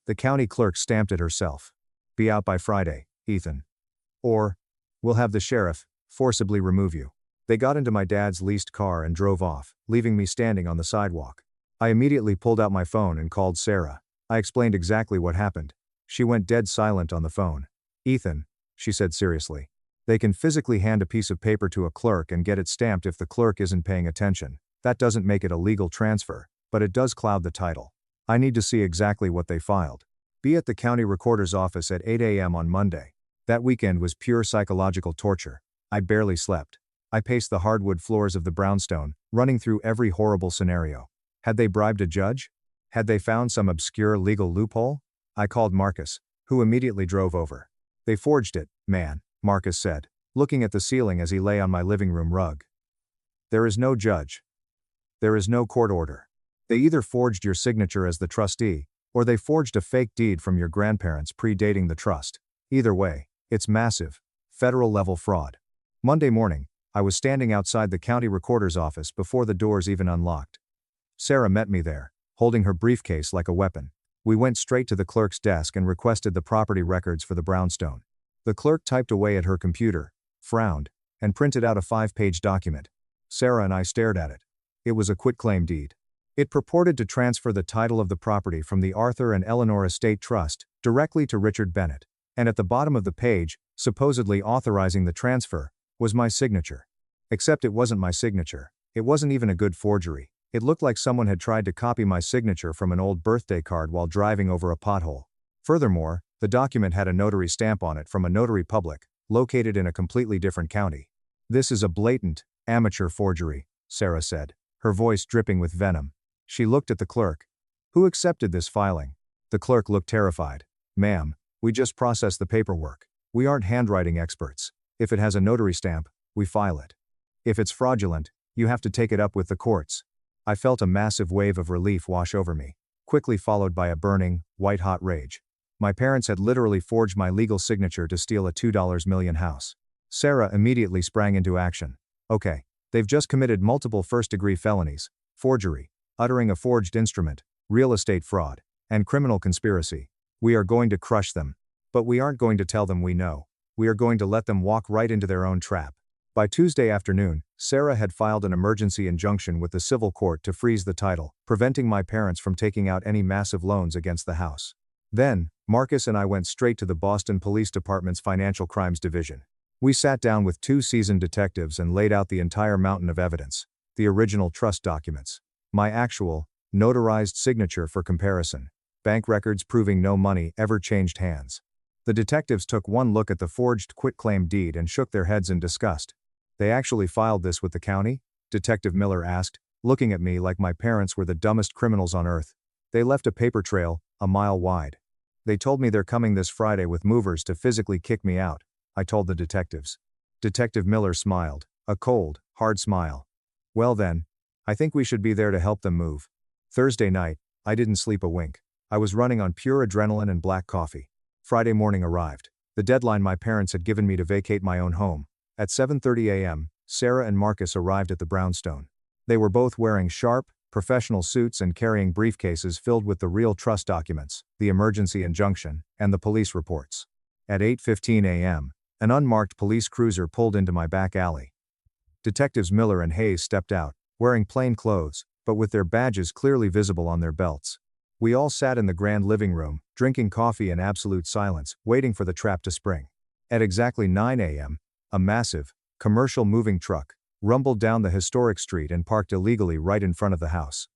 The county clerk stamped it herself. "Be out by Friday, Ethan. Or, we'll have the sheriff forcibly remove you." They got into my dad's leased car and drove off, leaving me standing on the sidewalk. I immediately pulled out my phone and called Sarah. I explained exactly what happened. She went dead silent on the phone. "Ethan," she said seriously, "they can physically hand a piece of paper to a clerk and get it stamped if the clerk isn't paying attention. That doesn't make it a legal transfer, but it does cloud the title. I need to see exactly what they filed. Be at the county recorder's office at 8 a.m. on Monday." That weekend was pure psychological torture. I barely slept. I paced the hardwood floors of the brownstone, running through every horrible scenario. Had they bribed a judge? Had they found some obscure legal loophole? I called Marcus, who immediately drove over. "They forged it, man," Marcus said, looking at the ceiling as he lay on my living room rug. "There is no judge. There is no court order. They either forged your signature as the trustee, or they forged a fake deed from your grandparents predating the trust. Either way, it's massive, federal-level fraud. Monday morning, I was standing outside the county recorder's office before the doors even unlocked. Sarah met me there, holding her briefcase like a weapon. We went straight to the clerk's desk and requested the property records for the brownstone. The clerk typed away at her computer, frowned, and printed out a 5-page document. Sarah and I stared at it. It was a quitclaim deed. It purported to transfer the title of the property from the Arthur and Eleanor Estate Trust directly to Richard Bennett. And at the bottom of the page, supposedly authorizing the transfer, was my signature. Except it wasn't my signature. It wasn't even a good forgery. It looked like someone had tried to copy my signature from an old birthday card while driving over a pothole. Furthermore, the document had a notary stamp on it from a notary public, located in a completely different county. This is a blatant, amateur forgery, Sarah said, her voice dripping with venom. She looked at the clerk. Who accepted this filing? The clerk looked terrified. Ma'am, we just process the paperwork. We aren't handwriting experts. If it has a notary stamp, we file it. If it's fraudulent, you have to take it up with the courts. I felt a massive wave of relief wash over me, quickly followed by a burning, white-hot rage. My parents had literally forged my legal signature to steal a $2 million house. Sarah immediately sprang into action. Okay, they've just committed multiple first-degree felonies, forgery, uttering a forged instrument, real estate fraud, and criminal conspiracy. We are going to crush them. But we aren't going to tell them we know. We are going to let them walk right into their own trap. By Tuesday afternoon, Sarah had filed an emergency injunction with the civil court to freeze the title, preventing my parents from taking out any massive loans against the house. Then, Marcus and I went straight to the Boston Police Department's Financial Crimes Division. We sat down with 2 seasoned detectives and laid out the entire mountain of evidence, the original trust documents, my actual, notarized signature for comparison, bank records proving no money ever changed hands. The detectives took one look at the forged quitclaim deed and shook their heads in disgust. They actually filed this with the county? Detective Miller asked, looking at me like my parents were the dumbest criminals on earth. They left a paper trail, a mile wide. They told me they're coming this Friday with movers to physically kick me out, I told the detectives. Detective Miller smiled, a cold, hard smile. Well then, I think we should be there to help them move. Thursday night, I didn't sleep a wink. I was running on pure adrenaline and black coffee. Friday morning arrived. The deadline my parents had given me to vacate my own home. At 7:30 a.m., Sarah and Marcus arrived at the brownstone. They were both wearing sharp, professional suits and carrying briefcases filled with the real trust documents, the emergency injunction, and the police reports. At 8:15 a.m., an unmarked police cruiser pulled into my back alley. Detectives Miller and Hayes stepped out, wearing plain clothes, but with their badges clearly visible on their belts. We all sat in the grand living room, drinking coffee in absolute silence, waiting for the trap to spring. At exactly 9 a.m., a massive, commercial moving truck rumbled down the historic street and parked illegally right in front of the house.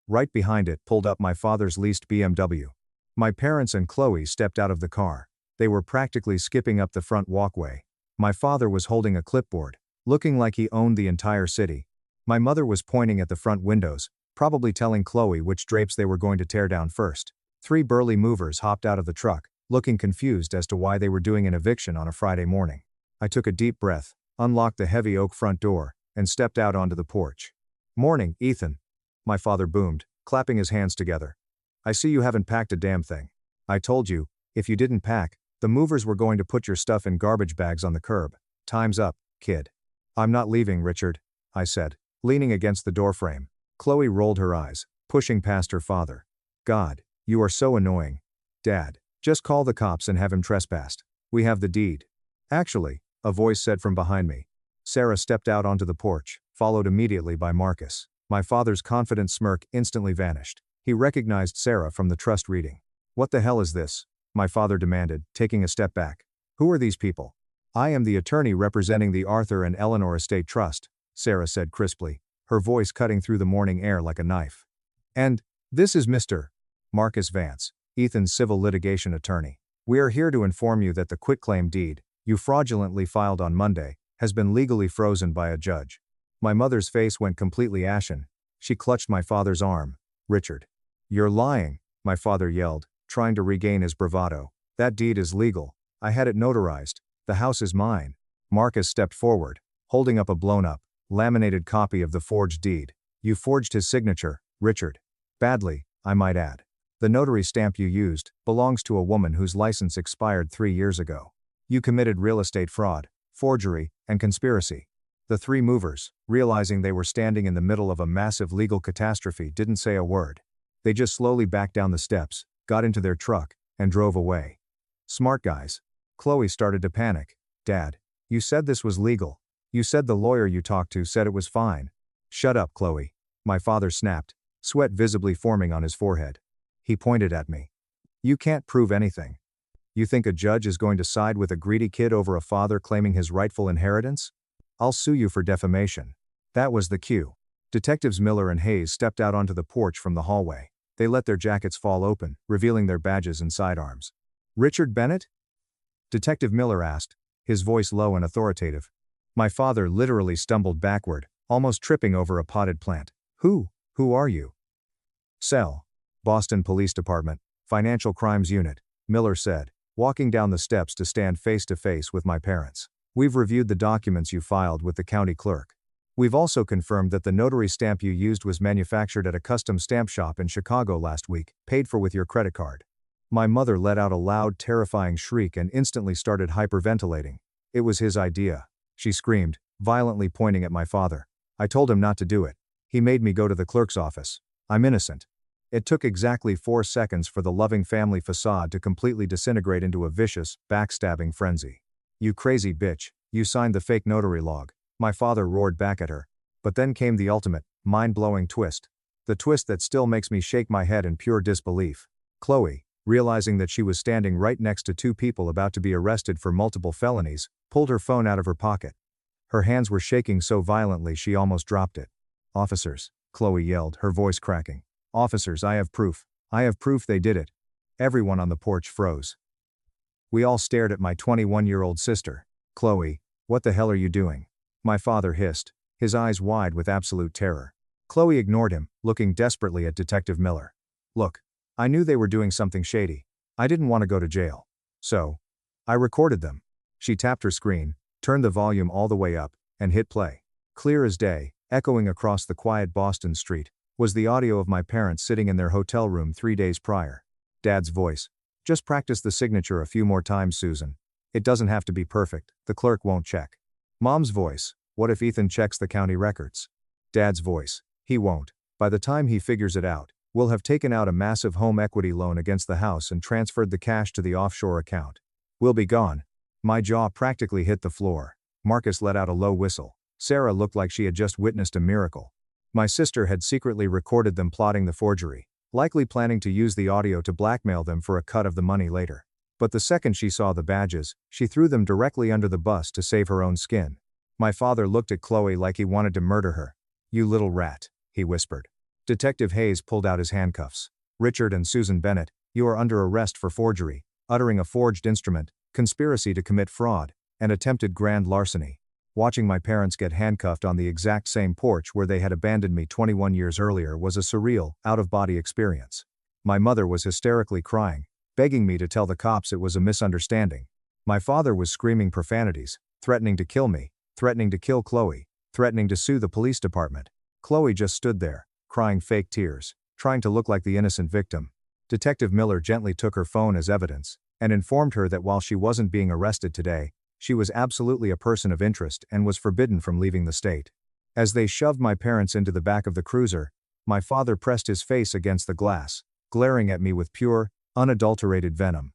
Right behind it pulled up my father's leased BMW. My parents and Chloe stepped out of the car. They were practically skipping up the front walkway. My father was holding a clipboard, looking like he owned the entire city. My mother was pointing at the front windows, probably telling Chloe which drapes they were going to tear down first. 3 burly movers hopped out of the truck, looking confused as to why they were doing an eviction on a Friday morning. I took a deep breath, unlocked the heavy oak front door, and stepped out onto the porch. "Morning, Ethan," my father boomed, clapping his hands together. "I see you haven't packed a damn thing. I told you, if you didn't pack, the movers were going to put your stuff in garbage bags on the curb. Time's up, kid." "I'm not leaving, Richard," I said, leaning against the doorframe. Chloe rolled her eyes, pushing past her father. "God, you are so annoying. Dad, just call the cops and have him trespassed. We have the deed." "Actually," a voice said from behind me. Sarah stepped out onto the porch, followed immediately by Marcus. My father's confident smirk instantly vanished. He recognized Sarah from the trust reading. "What the hell is this?" my father demanded, taking a step back. "Who are these people?" "I am the attorney representing the Arthur and Eleanor Estate Trust," Sarah said crisply, her voice cutting through the morning air like a knife. "And this is Mr. Marcus Vance, Ethan's civil litigation attorney. We are here to inform you that the quitclaim deed you fraudulently filed on Monday has been legally frozen by a judge." My mother's face went completely ashen. She clutched my father's arm. "Richard, you're lying," my father yelled, trying to regain his bravado. "That deed is legal. I had it notarized. The house is mine." Marcus stepped forward, holding up a blown-up, laminated copy of the forged deed. "You forged his signature, Richard. Badly, I might add. The notary stamp you used belongs to a woman whose license expired 3 years ago. You committed real estate fraud, forgery, and conspiracy. The three movers, realizing they were standing in the middle of a massive legal catastrophe, didn't say a word. They just slowly backed down the steps, got into their truck, and drove away. Smart guys. Chloe started to panic. Dad, you said this was legal. You said the lawyer you talked to said it was fine. Shut up, Chloe. My father snapped, sweat visibly forming on his forehead. He pointed at me. You can't prove anything. You think a judge is going to side with a greedy kid over a father claiming his rightful inheritance? I'll sue you for defamation. That was the cue. Detectives Miller and Hayes stepped out onto the porch from the hallway. They let their jackets fall open, revealing their badges and sidearms. Richard Bennett? Detective Miller asked, his voice low and authoritative. My father literally stumbled backward, almost tripping over a potted plant. Who are you? Cell. Boston Police Department, Financial Crimes Unit, Miller said, walking down the steps to stand face to face with my parents. We've reviewed the documents you filed with the county clerk. We've also confirmed that the notary stamp you used was manufactured at a custom stamp shop in Chicago last week, paid for with your credit card. My mother let out a loud, terrifying shriek and instantly started hyperventilating. It was his idea, she screamed, violently pointing at my father. I told him not to do it. He made me go to the clerk's office. I'm innocent. It took exactly 4 seconds for the loving family facade to completely disintegrate into a vicious, backstabbing frenzy. You crazy bitch, you signed the fake notary log, my father roared back at her. But then came the ultimate, mind-blowing twist. The twist that still makes me shake my head in pure disbelief. Chloe, realizing that she was standing right next to 2 people about to be arrested for multiple felonies, pulled her phone out of her pocket. Her hands were shaking so violently she almost dropped it. Officers, Chloe yelled, her voice cracking. Officers, I have proof. I have proof they did it. Everyone on the porch froze. We all stared at my 21-year-old sister. Chloe, what the hell are you doing? My father hissed, his eyes wide with absolute terror. Chloe ignored him, looking desperately at Detective Miller. Look, I knew they were doing something shady. I didn't want to go to jail. So, I recorded them. She tapped her screen, turned the volume all the way up, and hit play. Clear as day, echoing across the quiet Boston street, was the audio of my parents sitting in their hotel room 3 days prior. Dad's voice. Just practice the signature a few more times, Susan. It doesn't have to be perfect, the clerk won't check. Mom's voice. What if Ethan checks the county records? Dad's voice. He won't. By the time he figures it out, we'll have taken out a massive home equity loan against the house and transferred the cash to the offshore account. We'll be gone. My jaw practically hit the floor. Marcus let out a low whistle. Sarah looked like she had just witnessed a miracle. My sister had secretly recorded them plotting the forgery, likely planning to use the audio to blackmail them for a cut of the money later. But the second she saw the badges, she threw them directly under the bus to save her own skin. My father looked at Chloe like he wanted to murder her. You little rat, he whispered. Detective Hayes pulled out his handcuffs. Richard and Susan Bennett, you are under arrest for forgery, uttering a forged instrument, conspiracy to commit fraud, and attempted grand larceny. Watching my parents get handcuffed on the exact same porch where they had abandoned me 21 years earlier was a surreal, out-of-body experience. My mother was hysterically crying, begging me to tell the cops it was a misunderstanding. My father was screaming profanities, threatening to kill me, threatening to kill Chloe, threatening to sue the police department. Chloe just stood there, crying fake tears, trying to look like the innocent victim. Detective Miller gently took her phone as evidence, and informed her that while she wasn't being arrested today, she was absolutely a person of interest and was forbidden from leaving the state. As they shoved my parents into the back of the cruiser, my father pressed his face against the glass, glaring at me with pure, unadulterated venom.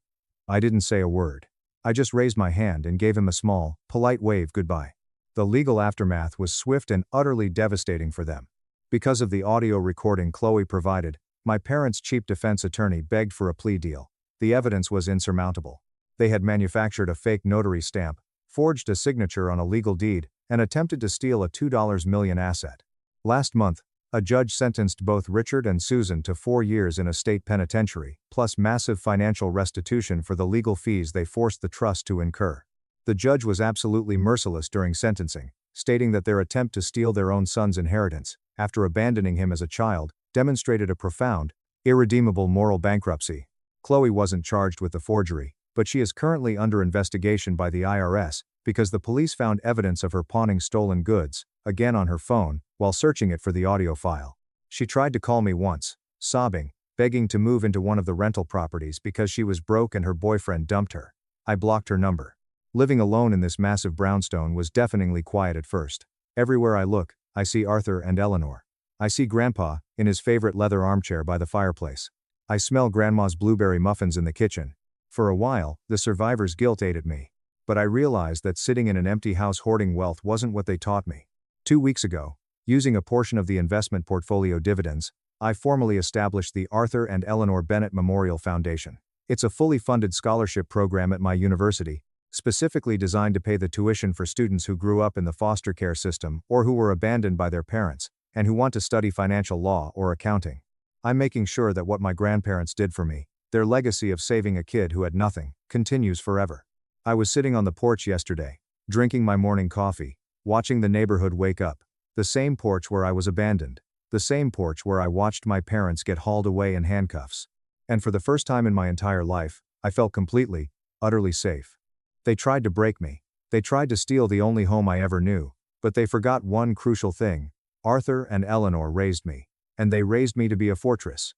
I didn't say a word. I just raised my hand and gave him a small, polite wave goodbye. The legal aftermath was swift and utterly devastating for them. Because of the audio recording Chloe provided, my parents' chief defense attorney begged for a plea deal. The evidence was insurmountable. They had manufactured a fake notary stamp, forged a signature on a legal deed, and attempted to steal a $2 million asset. Last month, a judge sentenced both Richard and Susan to 4 years in a state penitentiary, plus massive financial restitution for the legal fees they forced the trust to incur. The judge was absolutely merciless during sentencing, stating that their attempt to steal their own son's inheritance, after abandoning him as a child, demonstrated a profound, irredeemable moral bankruptcy. Chloe wasn't charged with the forgery, but she is currently under investigation by the IRS because the police found evidence of her pawning stolen goods, again on her phone, while searching it for the audio file. She tried to call me once, sobbing, begging to move into one of the rental properties because she was broke and her boyfriend dumped her. I blocked her number. Living alone in this massive brownstone was deafeningly quiet at first. Everywhere I look, I see Arthur and Eleanor. I see Grandpa, in his favorite leather armchair by the fireplace. I smell Grandma's blueberry muffins in the kitchen. For a while, the survivor's guilt ate at me. But I realized that sitting in an empty house hoarding wealth wasn't what they taught me. 2 weeks ago, using a portion of the investment portfolio dividends, I formally established the Arthur and Eleanor Bennett Memorial Foundation. It's a fully funded scholarship program at my university, specifically designed to pay the tuition for students who grew up in the foster care system or who were abandoned by their parents, and who want to study financial law or accounting. I'm making sure that what my grandparents did for me, their legacy of saving a kid who had nothing, continues forever. I was sitting on the porch yesterday, drinking my morning coffee, watching the neighborhood wake up. The same porch where I was abandoned. The same porch where I watched my parents get hauled away in handcuffs. And for the first time in my entire life, I felt completely, utterly safe. They tried to break me. They tried to steal the only home I ever knew. But they forgot one crucial thing. Arthur and Eleanor raised me. And they raised me to be a fortress.